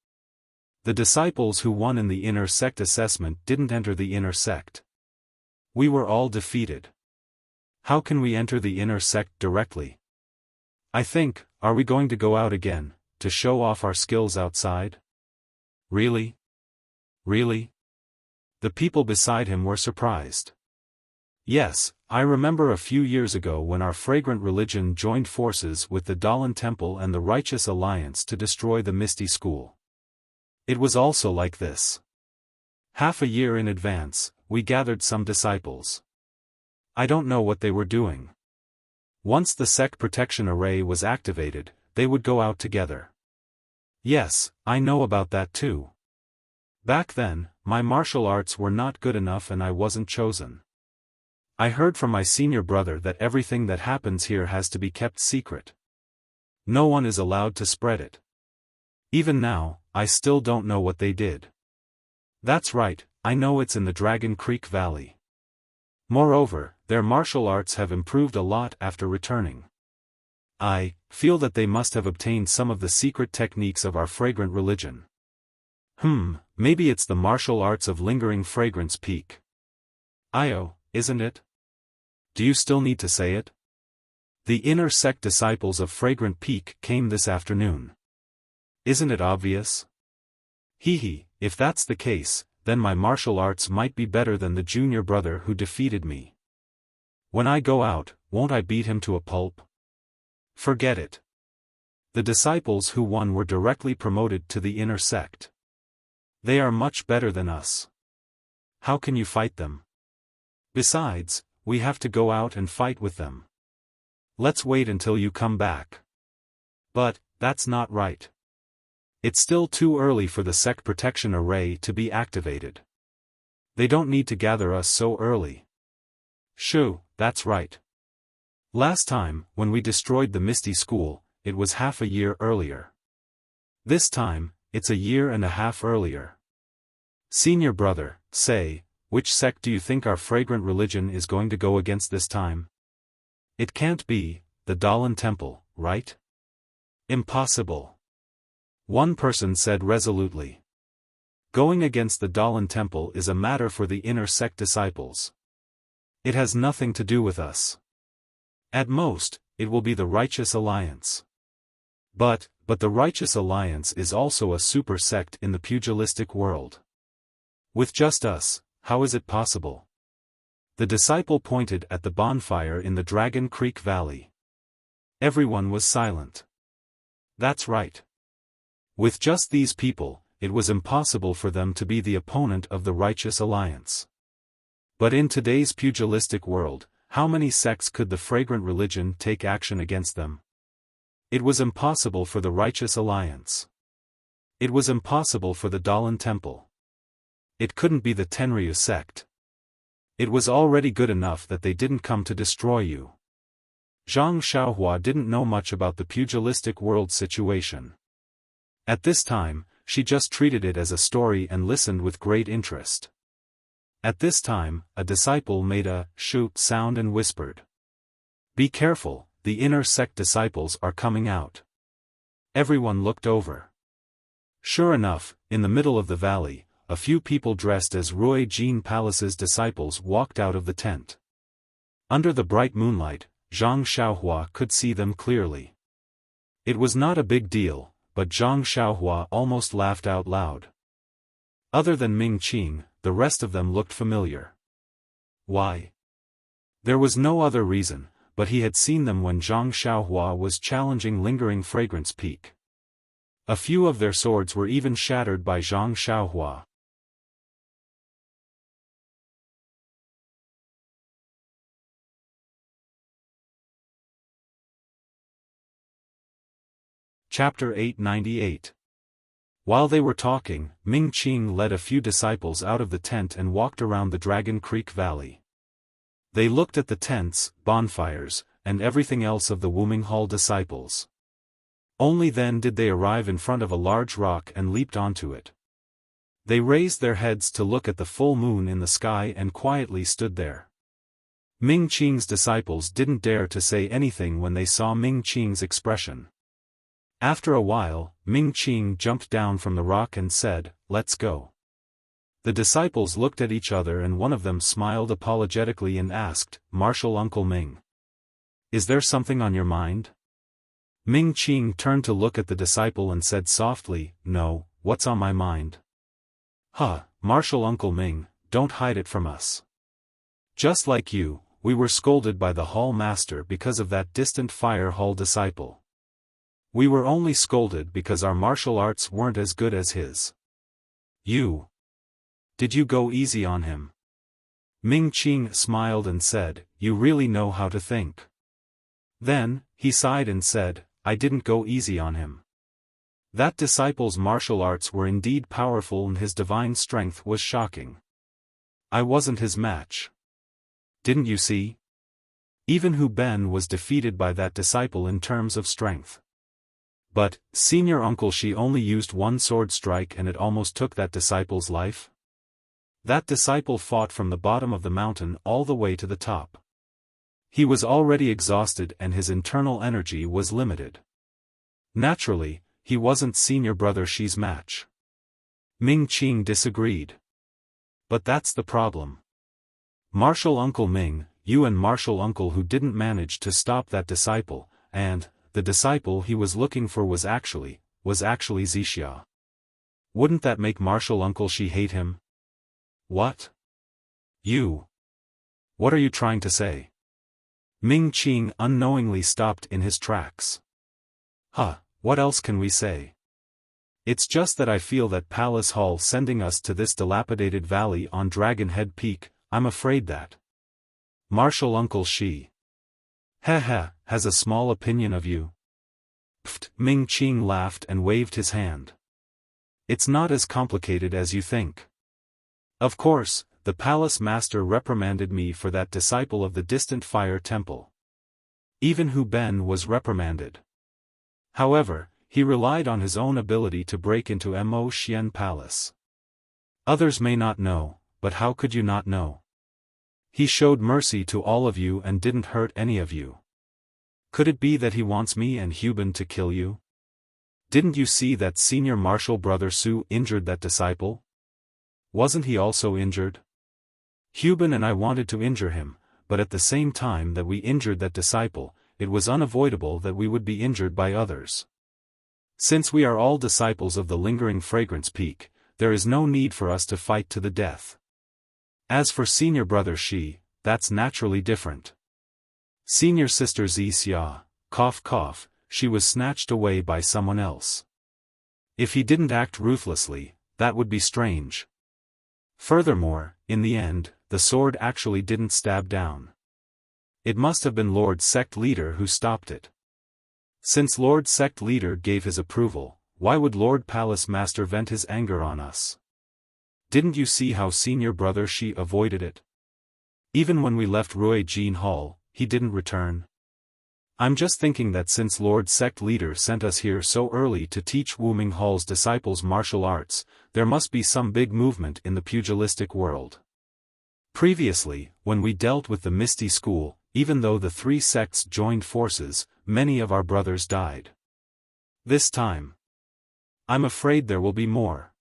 The disciples who won in the inner sect assessment didn't enter the inner sect. We were all defeated. How can we enter the inner sect directly? I think, are we going to go out again, to show off our skills outside? Really? Really? The people beside him were surprised. Yes, I remember a few years ago when our fragrant religion joined forces with the Dalan Temple and the Righteous Alliance to destroy the Misty School. It was also like this. Half a year in advance, we gathered some disciples. I don't know what they were doing. Once the sect protection array was activated, they would go out together. Yes, I know about that too. Back then, my martial arts were not good enough and I wasn't chosen. I heard from my senior brother that everything that happens here has to be kept secret. No one is allowed to spread it. Even now, I still don't know what they did. That's right, I know it's in the Dragon Creek Valley. Moreover, their martial arts have improved a lot after returning. I feel that they must have obtained some of the secret techniques of our fragrant religion. Maybe it's the martial arts of lingering fragrance peak. Isn't it? Do you still need to say it? The inner sect disciples of Fragrant Peak came this afternoon. Isn't it obvious? If that's the case, then my martial arts might be better than the junior brother who defeated me. When I go out, won't I beat him to a pulp? Forget it. The disciples who won were directly promoted to the inner sect. They are much better than us. How can you fight them? Besides, we have to go out and fight with them. Let's wait until you come back. But, that's not right. It's still too early for the sect protection array to be activated. They don't need to gather us so early. Shoo, that's right. Last time, when we destroyed the Misty School, it was half a year earlier. This time, it's a year and a half earlier. Senior brother, say, which sect do you think our fragrant religion is going to go against this time? It can't be the Dalan Temple, right? Impossible. One person said resolutely. Going against the Dalan Temple is a matter for the inner sect disciples. It has nothing to do with us. At most, it will be the Righteous Alliance. But the Righteous Alliance is also a super sect in the pugilistic world. With just us, how is it possible? The disciple pointed at the bonfire in the Dragon Creek Valley. Everyone was silent. That's right. With just these people, it was impossible for them to be the opponent of the Righteous Alliance. But in today's pugilistic world, how many sects could the fragrant religion take action against them? It was impossible for the Righteous Alliance. It was impossible for the Dalan Temple. It couldn't be the Tenryu sect. It was already good enough that they didn't come to destroy you. Zhang Xiaohua didn't know much about the pugilistic world situation. At this time, she just treated it as a story and listened with great interest. At this time, a disciple made a shoot sound and whispered. Be careful, the inner sect disciples are coming out. Everyone looked over. Sure enough, in the middle of the valley, a few people dressed as Rui Jin Palace's disciples walked out of the tent. Under the bright moonlight, Zhang Xiaohua could see them clearly. It was not a big deal, but Zhang Xiaohua almost laughed out loud. Other than Ming Qing, the rest of them looked familiar. Why? There was no other reason, but he had seen them when Zhang Xiaohua was challenging Lingering Fragrance Peak. A few of their swords were even shattered by Zhang Xiaohua. Chapter 898. While they were talking, Ming Qing led a few disciples out of the tent and walked around the Dragon Creek Valley. They looked at the tents, bonfires, and everything else of the Wuming Hall disciples. Only then did they arrive in front of a large rock and leaped onto it. They raised their heads to look at the full moon in the sky and quietly stood there. Ming Qing's disciples didn't dare to say anything when they saw Ming Qing's expression. After a while, Ming Qing jumped down from the rock and said, "Let's go." The disciples looked at each other and one of them smiled apologetically and asked, "Martial Uncle Ming, is there something on your mind?" Ming Qing turned to look at the disciple and said softly, "No, what's on my mind?" Martial Uncle Ming, don't hide it from us. Just like you, we were scolded by the hall master because of that distant fire hall disciple. We were only scolded because our martial arts weren't as good as his. Did you go easy on him? Ming Qing smiled and said, you really know how to think. Then, he sighed and said, I didn't go easy on him. That disciple's martial arts were indeed powerful and his divine strength was shocking. I wasn't his match. Didn't you see? Even Hu Ben was defeated by that disciple in terms of strength. But, senior uncle, she only used one sword strike and it almost took that disciple's life? That disciple fought from the bottom of the mountain all the way to the top. He was already exhausted and his internal energy was limited. Naturally, he wasn't senior brother Shi's match. Ming Qing disagreed. But that's the problem. Martial Uncle Ming, you and Martial Uncle who didn't manage to stop that disciple, and, the disciple he was looking for was actually Wuxia. Wouldn't that make Martial Uncle Shi hate him? What? What are you trying to say? Ming Qing unknowingly stopped in his tracks. What else can we say? It's just that I feel that Palace Hall sending us to this dilapidated valley on Dragon Head Peak, I'm afraid that Martial Uncle Shi has a small opinion of you. Pfft, Ming Qing laughed and waved his hand. It's not as complicated as you think. Of course, the palace master reprimanded me for that disciple of the distant fire temple. Even Hu Ben was reprimanded. However, he relied on his own ability to break into Mo Xian Palace. Others may not know, but how could you not know? He showed mercy to all of you and didn't hurt any of you. Could it be that he wants me and Hu Ben to kill you? Didn't you see that senior martial brother Su injured that disciple? Wasn't he also injured? Hu Ben and I wanted to injure him, but at the same time that we injured that disciple, it was unavoidable that we would be injured by others. Since we are all disciples of the lingering fragrance peak, there is no need for us to fight to the death. As for senior brother Shi, that's naturally different. Senior sister Xia, cough, she was snatched away by someone else. If he didn't act ruthlessly, that would be strange. Furthermore, in the end, the sword actually didn't stab down. It must have been Lord Sect Leader who stopped it. Since Lord Sect Leader gave his approval, why would Lord Palace Master vent his anger on us? Didn't you see how senior brother Shi avoided it? Even when we left Rui Jin Hall, he didn't return. I'm just thinking that since Lord Sect Leader sent us here so early to teach Wuming Hall's disciples martial arts, there must be some big movement in the pugilistic world. Previously, when we dealt with the Misty School, even though the three sects joined forces, many of our brothers died. This time, I'm afraid there will be more.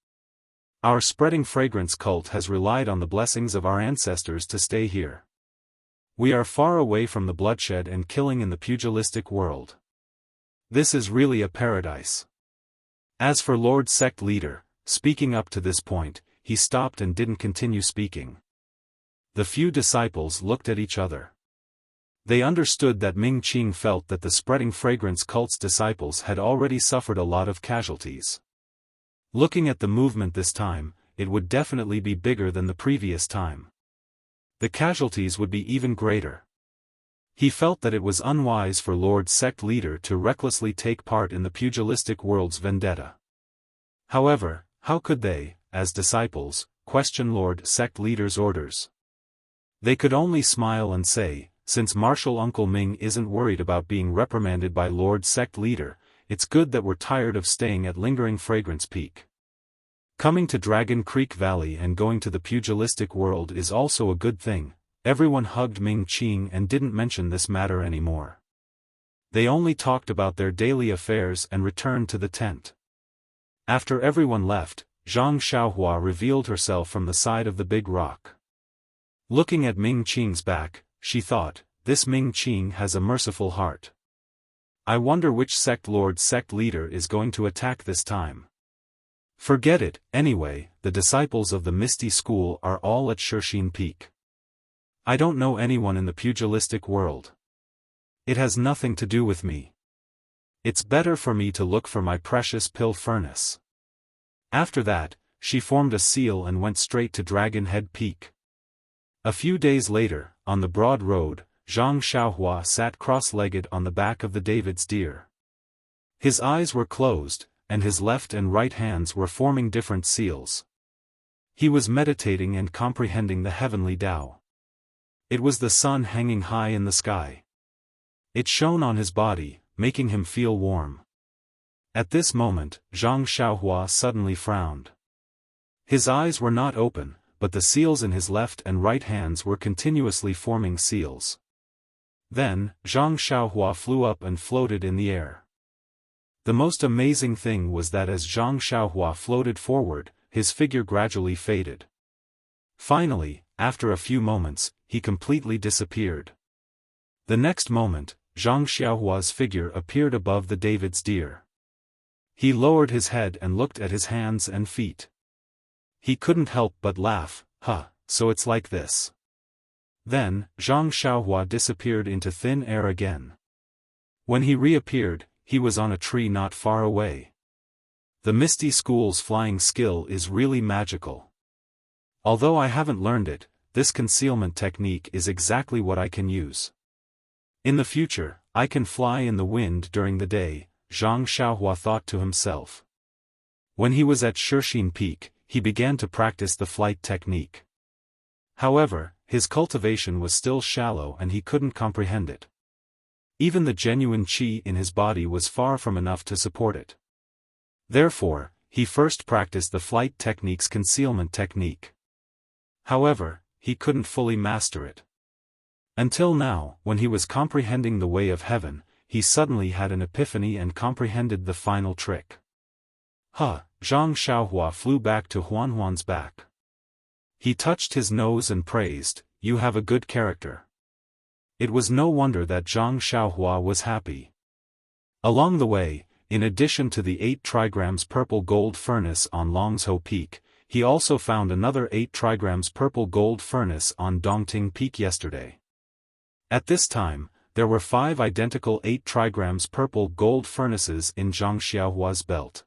Our spreading fragrance cult has relied on the blessings of our ancestors to stay here. We are far away from the bloodshed and killing in the pugilistic world. This is really a paradise. As for Lord Sect Leader, speaking up to this point, he stopped and didn't continue speaking. The few disciples looked at each other. They understood that Ming Qing felt that the spreading fragrance cult's disciples had already suffered a lot of casualties. Looking at the movement this time, it would definitely be bigger than the previous time. The casualties would be even greater. He felt that it was unwise for Lord Sect Leader to recklessly take part in the pugilistic world's vendetta. However, how could they, as disciples, question Lord Sect Leader's orders? They could only smile and say, since Martial Uncle Ming isn't worried about being reprimanded by Lord Sect Leader, it's good that we're tired of staying at Lingering Fragrance Peak. Coming to Dragon Creek Valley and going to the pugilistic world is also a good thing. Everyone hugged Ming Qing and didn't mention this matter anymore. They only talked about their daily affairs and returned to the tent. After everyone left, Zhang Xiaohua revealed herself from the side of the big rock. Looking at Ming Qing's back, she thought, this Ming Qing has a merciful heart. I wonder which sect Lord Sect Leader is going to attack this time. Forget it, anyway, the disciples of the Misty School are all at Shixin Peak. I don't know anyone in the pugilistic world. It has nothing to do with me. It's better for me to look for my precious pill furnace. After that, she formed a seal and went straight to Dragon Head Peak. A few days later, on the broad road, Zhang Xiaohua sat cross-legged on the back of the David's deer. His eyes were closed, and his left and right hands were forming different seals. He was meditating and comprehending the heavenly Tao. It was the sun hanging high in the sky. It shone on his body, making him feel warm. At this moment, Zhang Xiaohua suddenly frowned. His eyes were not open, but the seals in his left and right hands were continuously forming seals. Then, Zhang Xiaohua flew up and floated in the air. The most amazing thing was that as Zhang Xiaohua floated forward, his figure gradually faded. Finally, after a few moments, he completely disappeared. The next moment, Zhang Xiaohua's figure appeared above the David's deer. He lowered his head and looked at his hands and feet. He couldn't help but laugh. So it's like this. Then, Zhang Xiaohua disappeared into thin air again. When he reappeared, he was on a tree not far away. The Misty School's flying skill is really magical. Although I haven't learned it, this concealment technique is exactly what I can use. In the future, I can fly in the wind during the day, Zhang Xiaohua thought to himself. When he was at Shixin Peak, he began to practice the flight technique. However, his cultivation was still shallow and he couldn't comprehend it. Even the genuine qi in his body was far from enough to support it. Therefore, he first practiced the flight technique's concealment technique. However, he couldn't fully master it. Until now, when he was comprehending the way of heaven, he suddenly had an epiphany and comprehended the final trick. Zhang Xiaohua flew back to Huanhuan's back. He touched his nose and praised, "You have a good character." It was no wonder that Zhang Xiaohua was happy. Along the way, in addition to the 8 trigrams purple gold furnace on Longzhou Peak, he also found another 8 trigrams purple gold furnace on Dongting Peak yesterday. At this time, there were 5 identical 8 trigrams purple gold furnaces in Zhang Xiaohua's belt.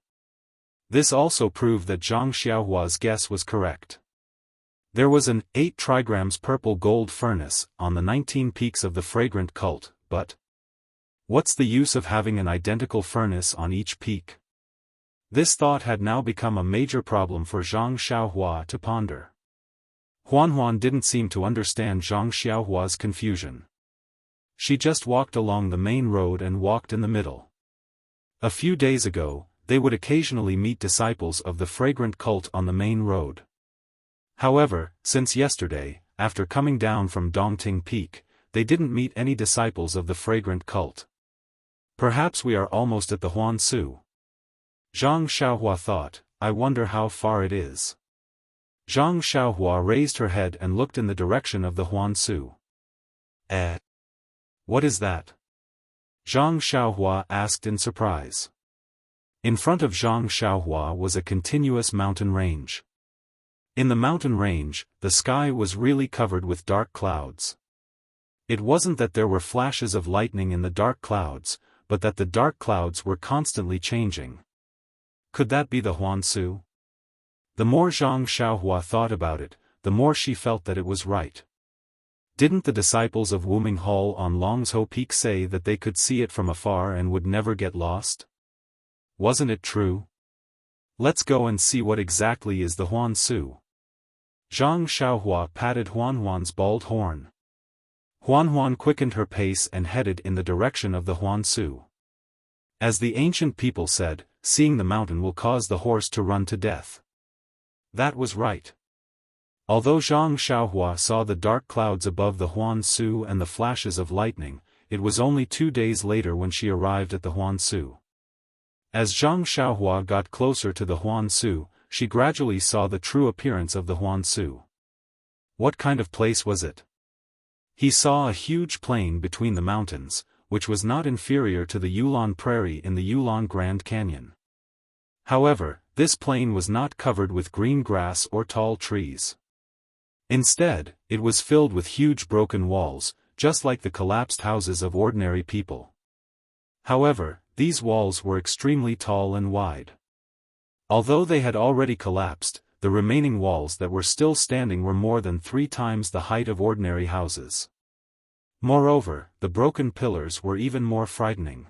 This also proved that Zhang Xiaohua's guess was correct. There was an 8 trigrams purple gold furnace on the 19 peaks of the fragrant cult, but what's the use of having an identical furnace on each peak? This thought had now become a major problem for Zhang Xiaohua to ponder. Huanhuan didn't seem to understand Zhang Xiaohua's confusion. She just walked along the main road and walked in the middle. A few days ago, they would occasionally meet disciples of the fragrant cult on the main road. However, since yesterday, after coming down from Dongting Peak, they didn't meet any disciples of the fragrant cult. Perhaps we are almost at the Huansu. Zhang Xiaohua thought, I wonder how far it is. Zhang Xiaohua raised her head and looked in the direction of the Huansu. What is that? Zhang Xiaohua asked in surprise. In front of Zhang Xiaohua was a continuous mountain range. In the mountain range, the sky was really covered with dark clouds. It wasn't that there were flashes of lightning in the dark clouds, but that the dark clouds were constantly changing. Could that be the Huansu? The more Zhang Xiaohua thought about it, the more she felt that it was right. Didn't the disciples of Wuming Hall on Longzhou Peak say that they could see it from afar and would never get lost? Wasn't it true? Let's go and see what exactly is the Huansu. Zhang Xiaohua patted Huanhuan's bald horn. Huanhuan quickened her pace and headed in the direction of the Huansu. As the ancient people said, seeing the mountain will cause the horse to run to death. That was right. Although Zhang Xiaohua saw the dark clouds above the Huansu and the flashes of lightning, it was only 2 days later when she arrived at the Huansu. As Zhang Xiaohua got closer to the Huansu, she gradually saw the true appearance of the Huansu. What kind of place was it? He saw a huge plain between the mountains, which was not inferior to the Yulon Prairie in the Yulon Grand Canyon. However, this plain was not covered with green grass or tall trees. Instead, it was filled with huge broken walls, just like the collapsed houses of ordinary people. However, these walls were extremely tall and wide. Although they had already collapsed, the remaining walls that were still standing were more than 3 times the height of ordinary houses. Moreover, the broken pillars were even more frightening.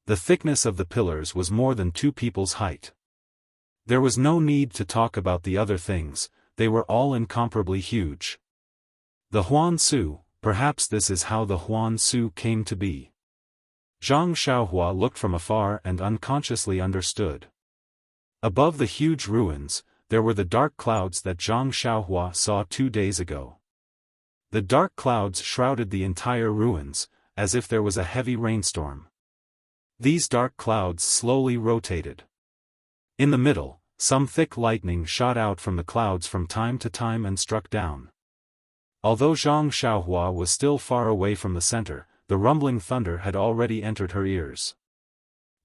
The thickness of the pillars was more than 2 people's height. There was no need to talk about the other things, they were all incomparably huge. The Huan Su, perhaps this is how the Huan Su came to be. Zhang Xiaohua looked from afar and unconsciously understood. Above the huge ruins, there were the dark clouds that Zhang Xiaohua saw 2 days ago. The dark clouds shrouded the entire ruins, as if there was a heavy rainstorm. These dark clouds slowly rotated. In the middle, some thick lightning shot out from the clouds from time to time and struck down. Although Zhang Xiaohua was still far away from the center, the rumbling thunder had already entered her ears.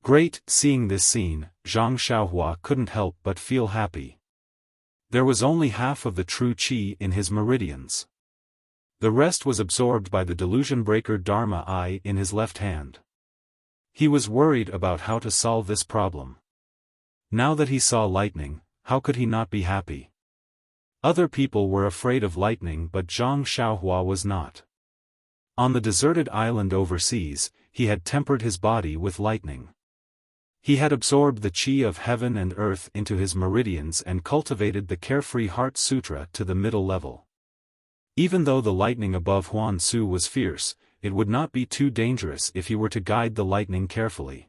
Great, seeing this scene, Zhang Xiaohua couldn't help but feel happy. There was only half of the true qi in his meridians. The rest was absorbed by the delusion breaker Dharma Eye in his left hand. He was worried about how to solve this problem. Now that he saw lightning, how could he not be happy? Other people were afraid of lightning, but Zhang Xiaohua was not. On the deserted island overseas, he had tempered his body with lightning. He had absorbed the qi of heaven and earth into his meridians and cultivated the Carefree Heart Sutra to the middle level. Even though the lightning above Huan Su was fierce, it would not be too dangerous if he were to guide the lightning carefully.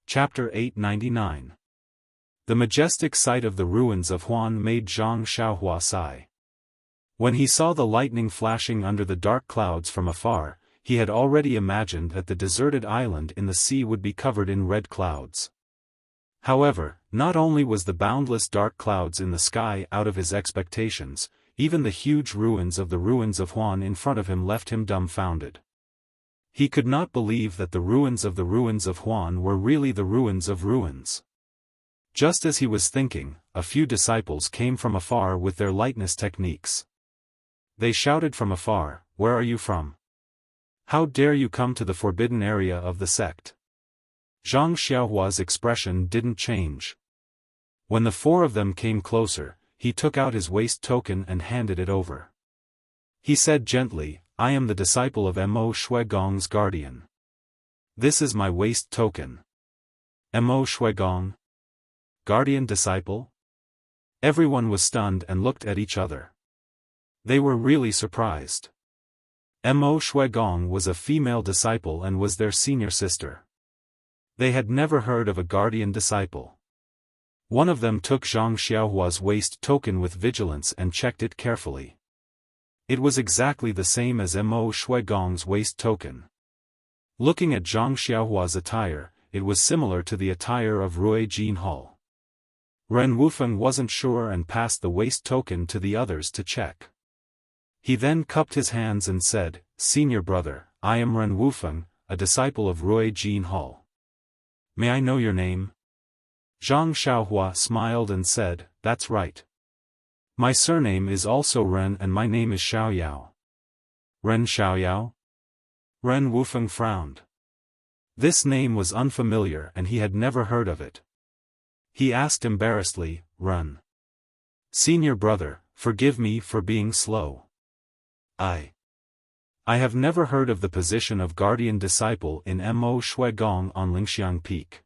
Chapter 899. The majestic sight of the ruins of Huan made Zhang Xiaohua sigh. When he saw the lightning flashing under the dark clouds from afar, he had already imagined that the deserted island in the sea would be covered in red clouds. However, not only was the boundless dark clouds in the sky out of his expectations, even the huge ruins of Huan in front of him left him dumbfounded. He could not believe that the ruins of Huan were really the ruins of ruins. Just as he was thinking, a few disciples came from afar with their lightness techniques. They shouted from afar, "Where are you from? How dare you come to the forbidden area of the sect?" Zhang Xiaohua's expression didn't change. When the 4 of them came closer, he took out his waist token and handed it over. He said gently, "I am the disciple of Mo Shuigong's guardian. This is my waist token." Mo Shuigong? Guardian disciple? Everyone was stunned and looked at each other. They were really surprised. Mo Shuigong was a female disciple and was their senior sister. They had never heard of a guardian disciple. One of them took Zhang Xiaohua's waist token with vigilance and checked it carefully. It was exactly the same as Mo Shuigong's waist token. Looking at Zhang Xiaohua's attire, it was similar to the attire of Rui Jinhao. Ren Wufeng wasn't sure and passed the waist token to the others to check. He then cupped his hands and said, "Senior brother, I am Ren Wufeng, a disciple of Rui Jinhao. May I know your name?" Zhang Xiaohua smiled and said, "That's right. My surname is also Ren and my name is Xiaoyao." Ren Xiaoyao? Ren Wufeng frowned. This name was unfamiliar and he had never heard of it. He asked embarrassedly, "Ren. Senior brother, forgive me for being slow. I have never heard of the position of guardian disciple in Mo Shuigong on Lingxiang Peak.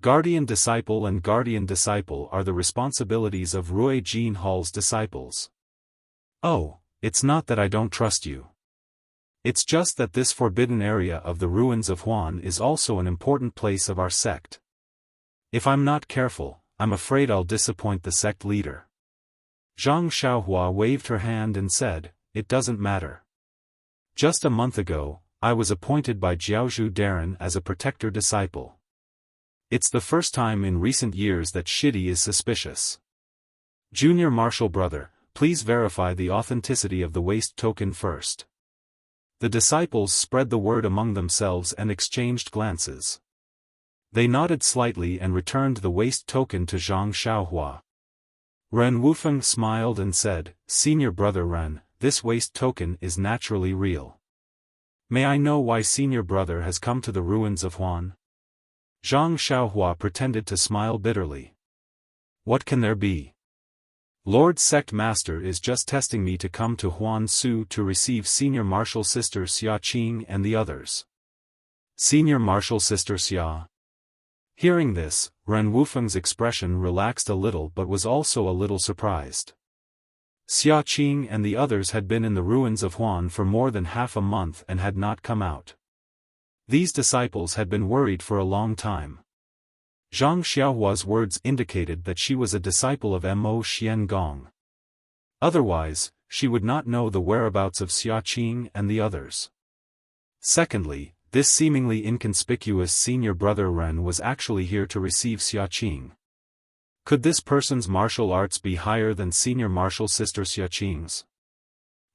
Guardian disciple and guardian disciple are the responsibilities of Rui Jinhao's disciples. Oh, it's not that I don't trust you. It's just that this forbidden area of the ruins of Huan is also an important place of our sect. If I'm not careful, I'm afraid I'll disappoint the sect leader." Zhang Xiaohua waved her hand and said, "It doesn't matter. Just a month ago, I was appointed by Jiaozhu Darren as a protector disciple. It's the first time in recent years that Shidi is suspicious. Junior Marshal brother, please verify the authenticity of the waist token first." The disciples spread the word among themselves and exchanged glances. They nodded slightly and returned the waist token to Zhang Xiaohua. Ren Wufeng smiled and said, "Senior brother Ren, this waist token is naturally real. May I know why senior brother has come to the ruins of Huan?" Zhang Xiaohua pretended to smile bitterly. "What can there be? Lord Sect Master is just testing me to come to Huan Su to receive Senior Martial Sister Xia Qing and the others." Senior Martial Sister Xia. Hearing this, Ren Wufeng's expression relaxed a little but was also a little surprised. Xia Qing and the others had been in the ruins of Huan for more than half a month and had not come out. These disciples had been worried for a long time. Zhang Xiaohua's words indicated that she was a disciple of Mo Xian Gong. Otherwise, she would not know the whereabouts of Xia Qing and the others. Secondly, this seemingly inconspicuous senior brother Ren was actually here to receive Xia Qing. Could this person's martial arts be higher than senior martial sister Xia Qing's?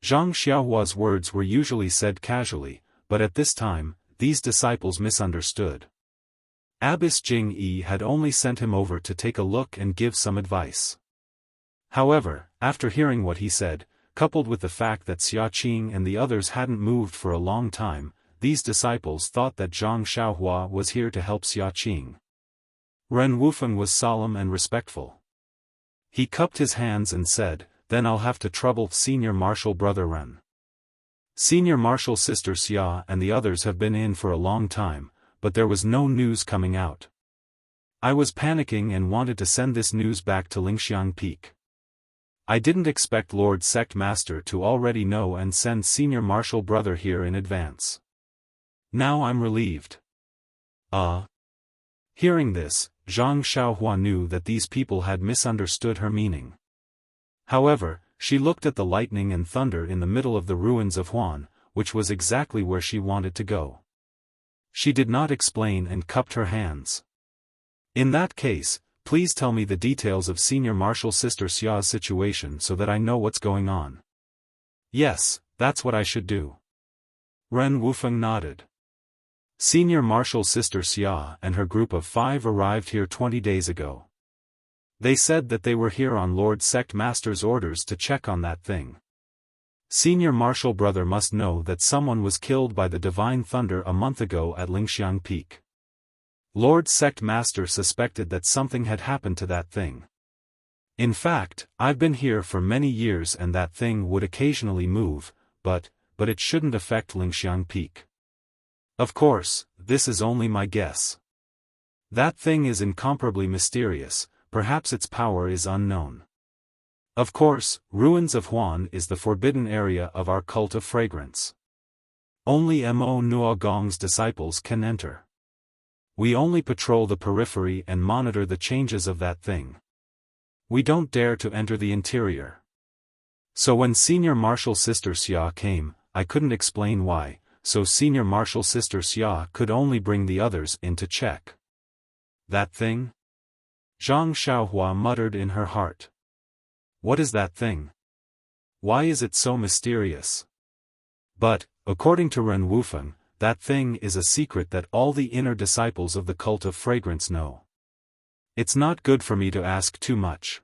Zhang Xiaohua's words were usually said casually, but at this time, these disciples misunderstood. Abbess Jing Yi had only sent him over to take a look and give some advice. However, after hearing what he said, coupled with the fact that Xia Qing and the others hadn't moved for a long time, these disciples thought that Zhang Xiaohua was here to help Xia Qing. Ren Wufeng was solemn and respectful. He cupped his hands and said, "Then I'll have to trouble senior martial brother Ren. Senior martial sister Xia and the others have been in for a long time, but there was no news coming out. I was panicking and wanted to send this news back to Lingxiang Peak. I didn't expect Lord Sect Master to already know and send senior martial brother here in advance. Now I'm relieved." Hearing this, Zhang Xiaohua knew that these people had misunderstood her meaning. However, she looked at the lightning and thunder in the middle of the ruins of Huan, which was exactly where she wanted to go. She did not explain and cupped her hands. "In that case, please tell me the details of Senior Martial Sister Xia's situation so that I know what's going on." "Yes, that's what I should do." Ren Wufeng nodded. Senior Martial Sister Xia and her group of 5 arrived here 20 days ago. They said that they were here on Lord Sect Master's orders to check on that thing. Senior Martial Brother must know that someone was killed by the Divine Thunder a month ago at Lingxiang Peak. Lord Sect Master suspected that something had happened to that thing. In fact, I've been here for many years and that thing would occasionally move, but it shouldn't affect Lingxiang Peak. Of course, this is only my guess. That thing is incomparably mysterious, perhaps its power is unknown. Of course, Ruins of Huan is the forbidden area of our cult of fragrance. Only Mo Nuogong's disciples can enter. We only patrol the periphery and monitor the changes of that thing. We don't dare to enter the interior. So when Senior Martial Sister Xia came, I couldn't explain why, so Senior Martial Sister Xia could only bring the others in to check. That thing? Zhang Xiaohua muttered in her heart. What is that thing? Why is it so mysterious? But, according to Ren Wufeng, that thing is a secret that all the inner disciples of the cult of fragrance know. It's not good for me to ask too much.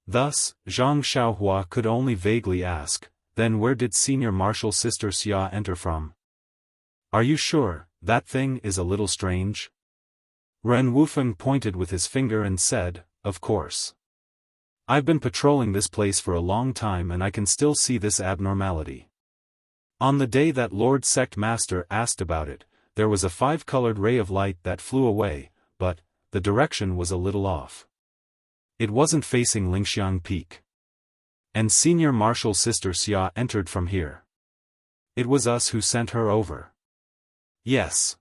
Thus, Zhang Xiaohua could only vaguely ask, then where did Senior Martial Sister Xia enter from? Are you sure, that thing is a little strange? Ren Wufeng pointed with his finger and said, of course. I've been patrolling this place for a long time and I can still see this abnormality. On the day that Lord Sect Master asked about it, there was a 5-colored ray of light that flew away, but the direction was a little off. It wasn't facing Lingxiang Peak. And Senior Martial Sister Xia entered from here. It was us who sent her over. Yes.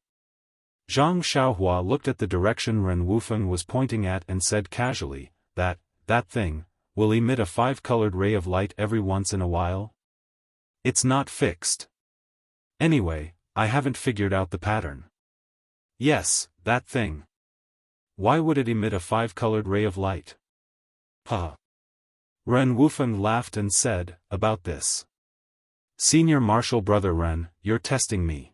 Zhang Xiaohua looked at the direction Ren Wufeng was pointing at and said casually, that thing, will emit a 5-colored ray of light every once in a while? It's not fixed. Anyway, I haven't figured out the pattern. Yes, that thing. Why would it emit a 5-colored ray of light? Ren Wufeng laughed and said, about this. Senior Marshal Brother Ren, you're testing me.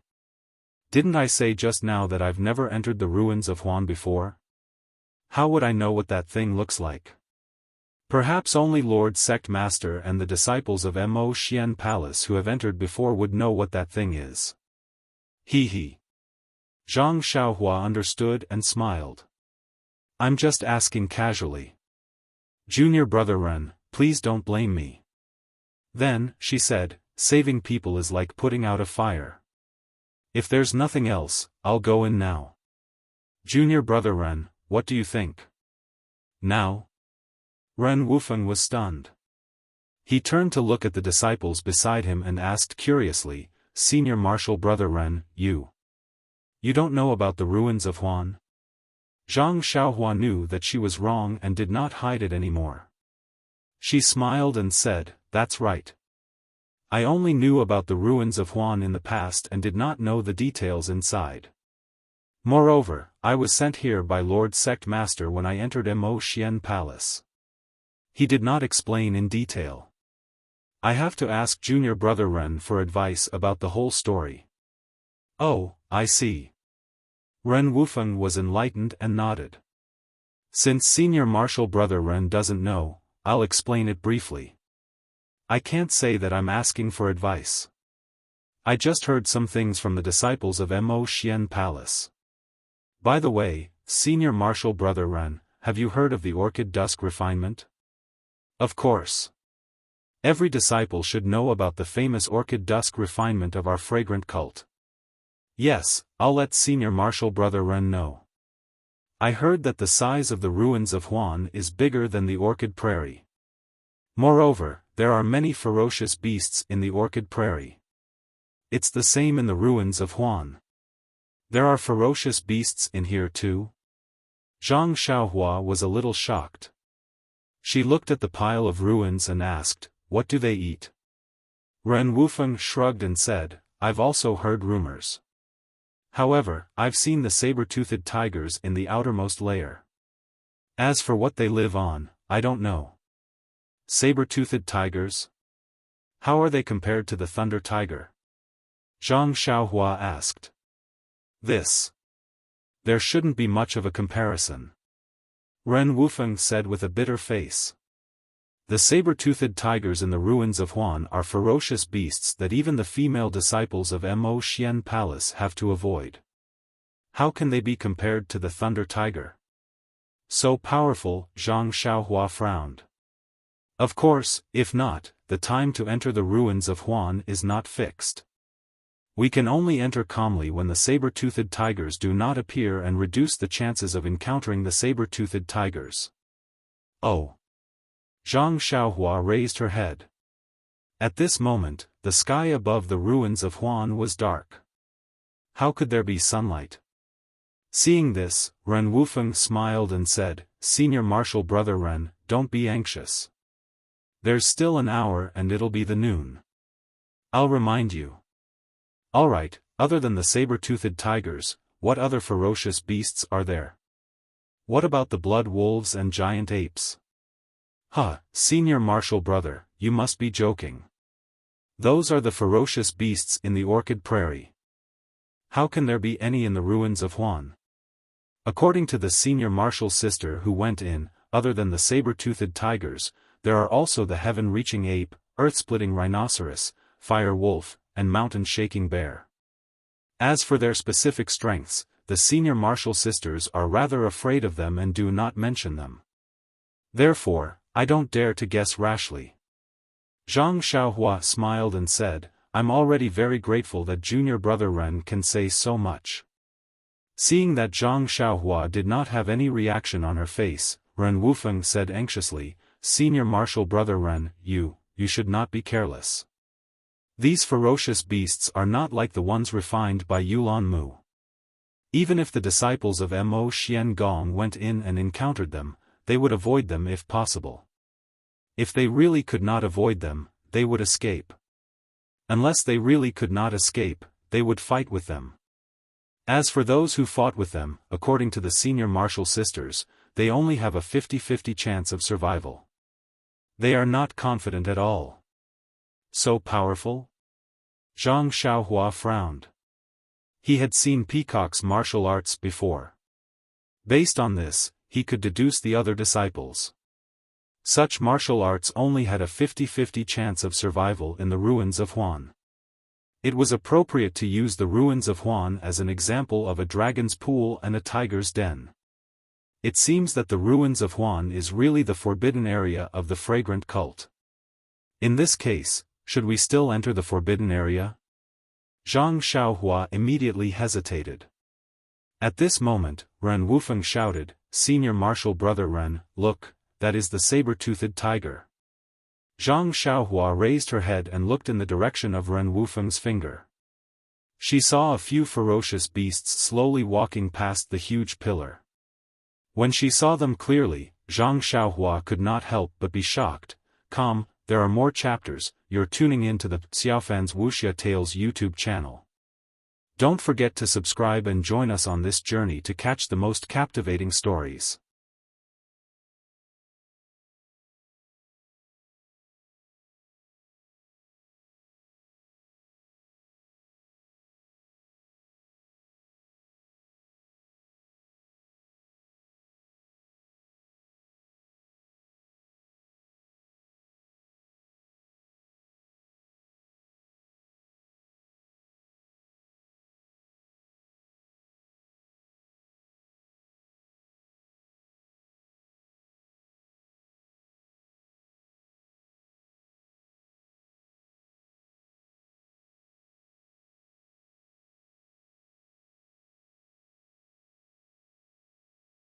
Didn't I say just now that I've never entered the ruins of Huan before? How would I know what that thing looks like? Perhaps only Lord Sect Master and the disciples of Mo Xian Palace who have entered before would know what that thing is. He. Zhang Xiaohua understood and smiled. I'm just asking casually. Junior Brother Ren, please don't blame me. Then, she said, saving people is like putting out a fire. If there's nothing else, I'll go in now. Junior Brother Ren, what do you think? Now? Ren Wufeng was stunned. He turned to look at the disciples beside him and asked curiously, Senior Marshal Brother Ren, you don't know about the ruins of Huan? Zhang Xiaohua knew that she was wrong and did not hide it anymore. She smiled and said, that's right. I only knew about the ruins of Huan in the past and did not know the details inside. Moreover, I was sent here by Lord Sect Master when I entered Mo Xian Palace. He did not explain in detail. I have to ask Junior Brother Ren for advice about the whole story. Oh, I see. Ren Wufeng was enlightened and nodded. Since Senior Marshal Brother Ren doesn't know, I'll explain it briefly. I can't say that I'm asking for advice. I just heard some things from the disciples of Mo Xian Palace. By the way, Senior Marshal Brother Ren, have you heard of the orchid dusk refinement? Of course. Every disciple should know about the famous orchid dusk refinement of our fragrant cult. Yes, I'll let Senior Marshal Brother Ren know. I heard that the size of the ruins of Huan is bigger than the Orchid Prairie. Moreover, there are many ferocious beasts in the Orchid Prairie. It's the same in the ruins of Huan. There are ferocious beasts in here too? Zhang Xiaohua was a little shocked. She looked at the pile of ruins and asked, what do they eat? Ren Wufeng shrugged and said, I've also heard rumors. However, I've seen the saber-toothed tigers in the outermost layer. As for what they live on, I don't know. Saber-toothed tigers? How are they compared to the thunder tiger? Zhang Xiaohua asked. There shouldn't be much of a comparison. Ren Wufeng said with a bitter face. The saber-toothed tigers in the ruins of Huan are ferocious beasts that even the female disciples of Mo Xian Palace have to avoid. How can they be compared to the thunder tiger? So powerful, Zhang Xiaohua frowned. Of course, if not, the time to enter the ruins of Huan is not fixed. We can only enter calmly when the saber-toothed tigers do not appear and reduce the chances of encountering the saber-toothed tigers. Oh. Zhang Xiaohua raised her head. At this moment, the sky above the ruins of Huan was dark. How could there be sunlight? Seeing this, Ren Wufeng smiled and said, Senior Marshal Brother Ren, don't be anxious. There's still an hour and it'll be the noon. I'll remind you. Alright, other than the saber-toothed tigers, what other ferocious beasts are there? What about the blood wolves and giant apes? Senior Marshal Brother, you must be joking. Those are the ferocious beasts in the Orchid Prairie. How can there be any in the ruins of Huan? According to the Senior Marshal's sister who went in, other than the saber-toothed tigers, there are also the heaven-reaching ape, earth-splitting rhinoceros, fire wolf, and mountain-shaking bear. As for their specific strengths, the Senior Marshal sisters are rather afraid of them and do not mention them. Therefore, I don't dare to guess rashly. Zhang Xiaohua smiled and said, I'm already very grateful that Junior Brother Ren can say so much. Seeing that Zhang Xiaohua did not have any reaction on her face, Ren Wufeng said anxiously, Senior Marshal Brother Ren, you should not be careless. These ferocious beasts are not like the ones refined by Yulan Mu. Even if the disciples of Mo Xian Gong went in and encountered them, they would avoid them if possible. If they really could not avoid them, they would escape. Unless they really could not escape, they would fight with them. As for those who fought with them, according to the Senior Marshal sisters, they only have a 50-50 chance of survival. They are not confident at all. So powerful? Zhang Xiaohua frowned. He had seen Peacock's martial arts before. Based on this, he could deduce the other disciples. Such martial arts only had a 50-50 chance of survival in the ruins of Huan. It was appropriate to use the ruins of Huan as an example of a dragon's pool and a tiger's den. It seems that the ruins of Huan is really the forbidden area of the fragrant cult. In this case, should we still enter the forbidden area? Zhang Xiaohua immediately hesitated. At this moment, Ren Wufeng shouted, "Senior Marshal Brother Ren, look, that is the saber-toothed tiger." Zhang Xiaohua raised her head and looked in the direction of Ren Wufeng's finger. She saw a few ferocious beasts slowly walking past the huge pillar. When she saw them clearly, Zhang Xiaohua could not help but be shocked. "Come, there are more chapters. You're tuning in to the Xiaofan's Wuxia Tales YouTube channel. Don't forget to subscribe and join us on this journey to catch the most captivating stories."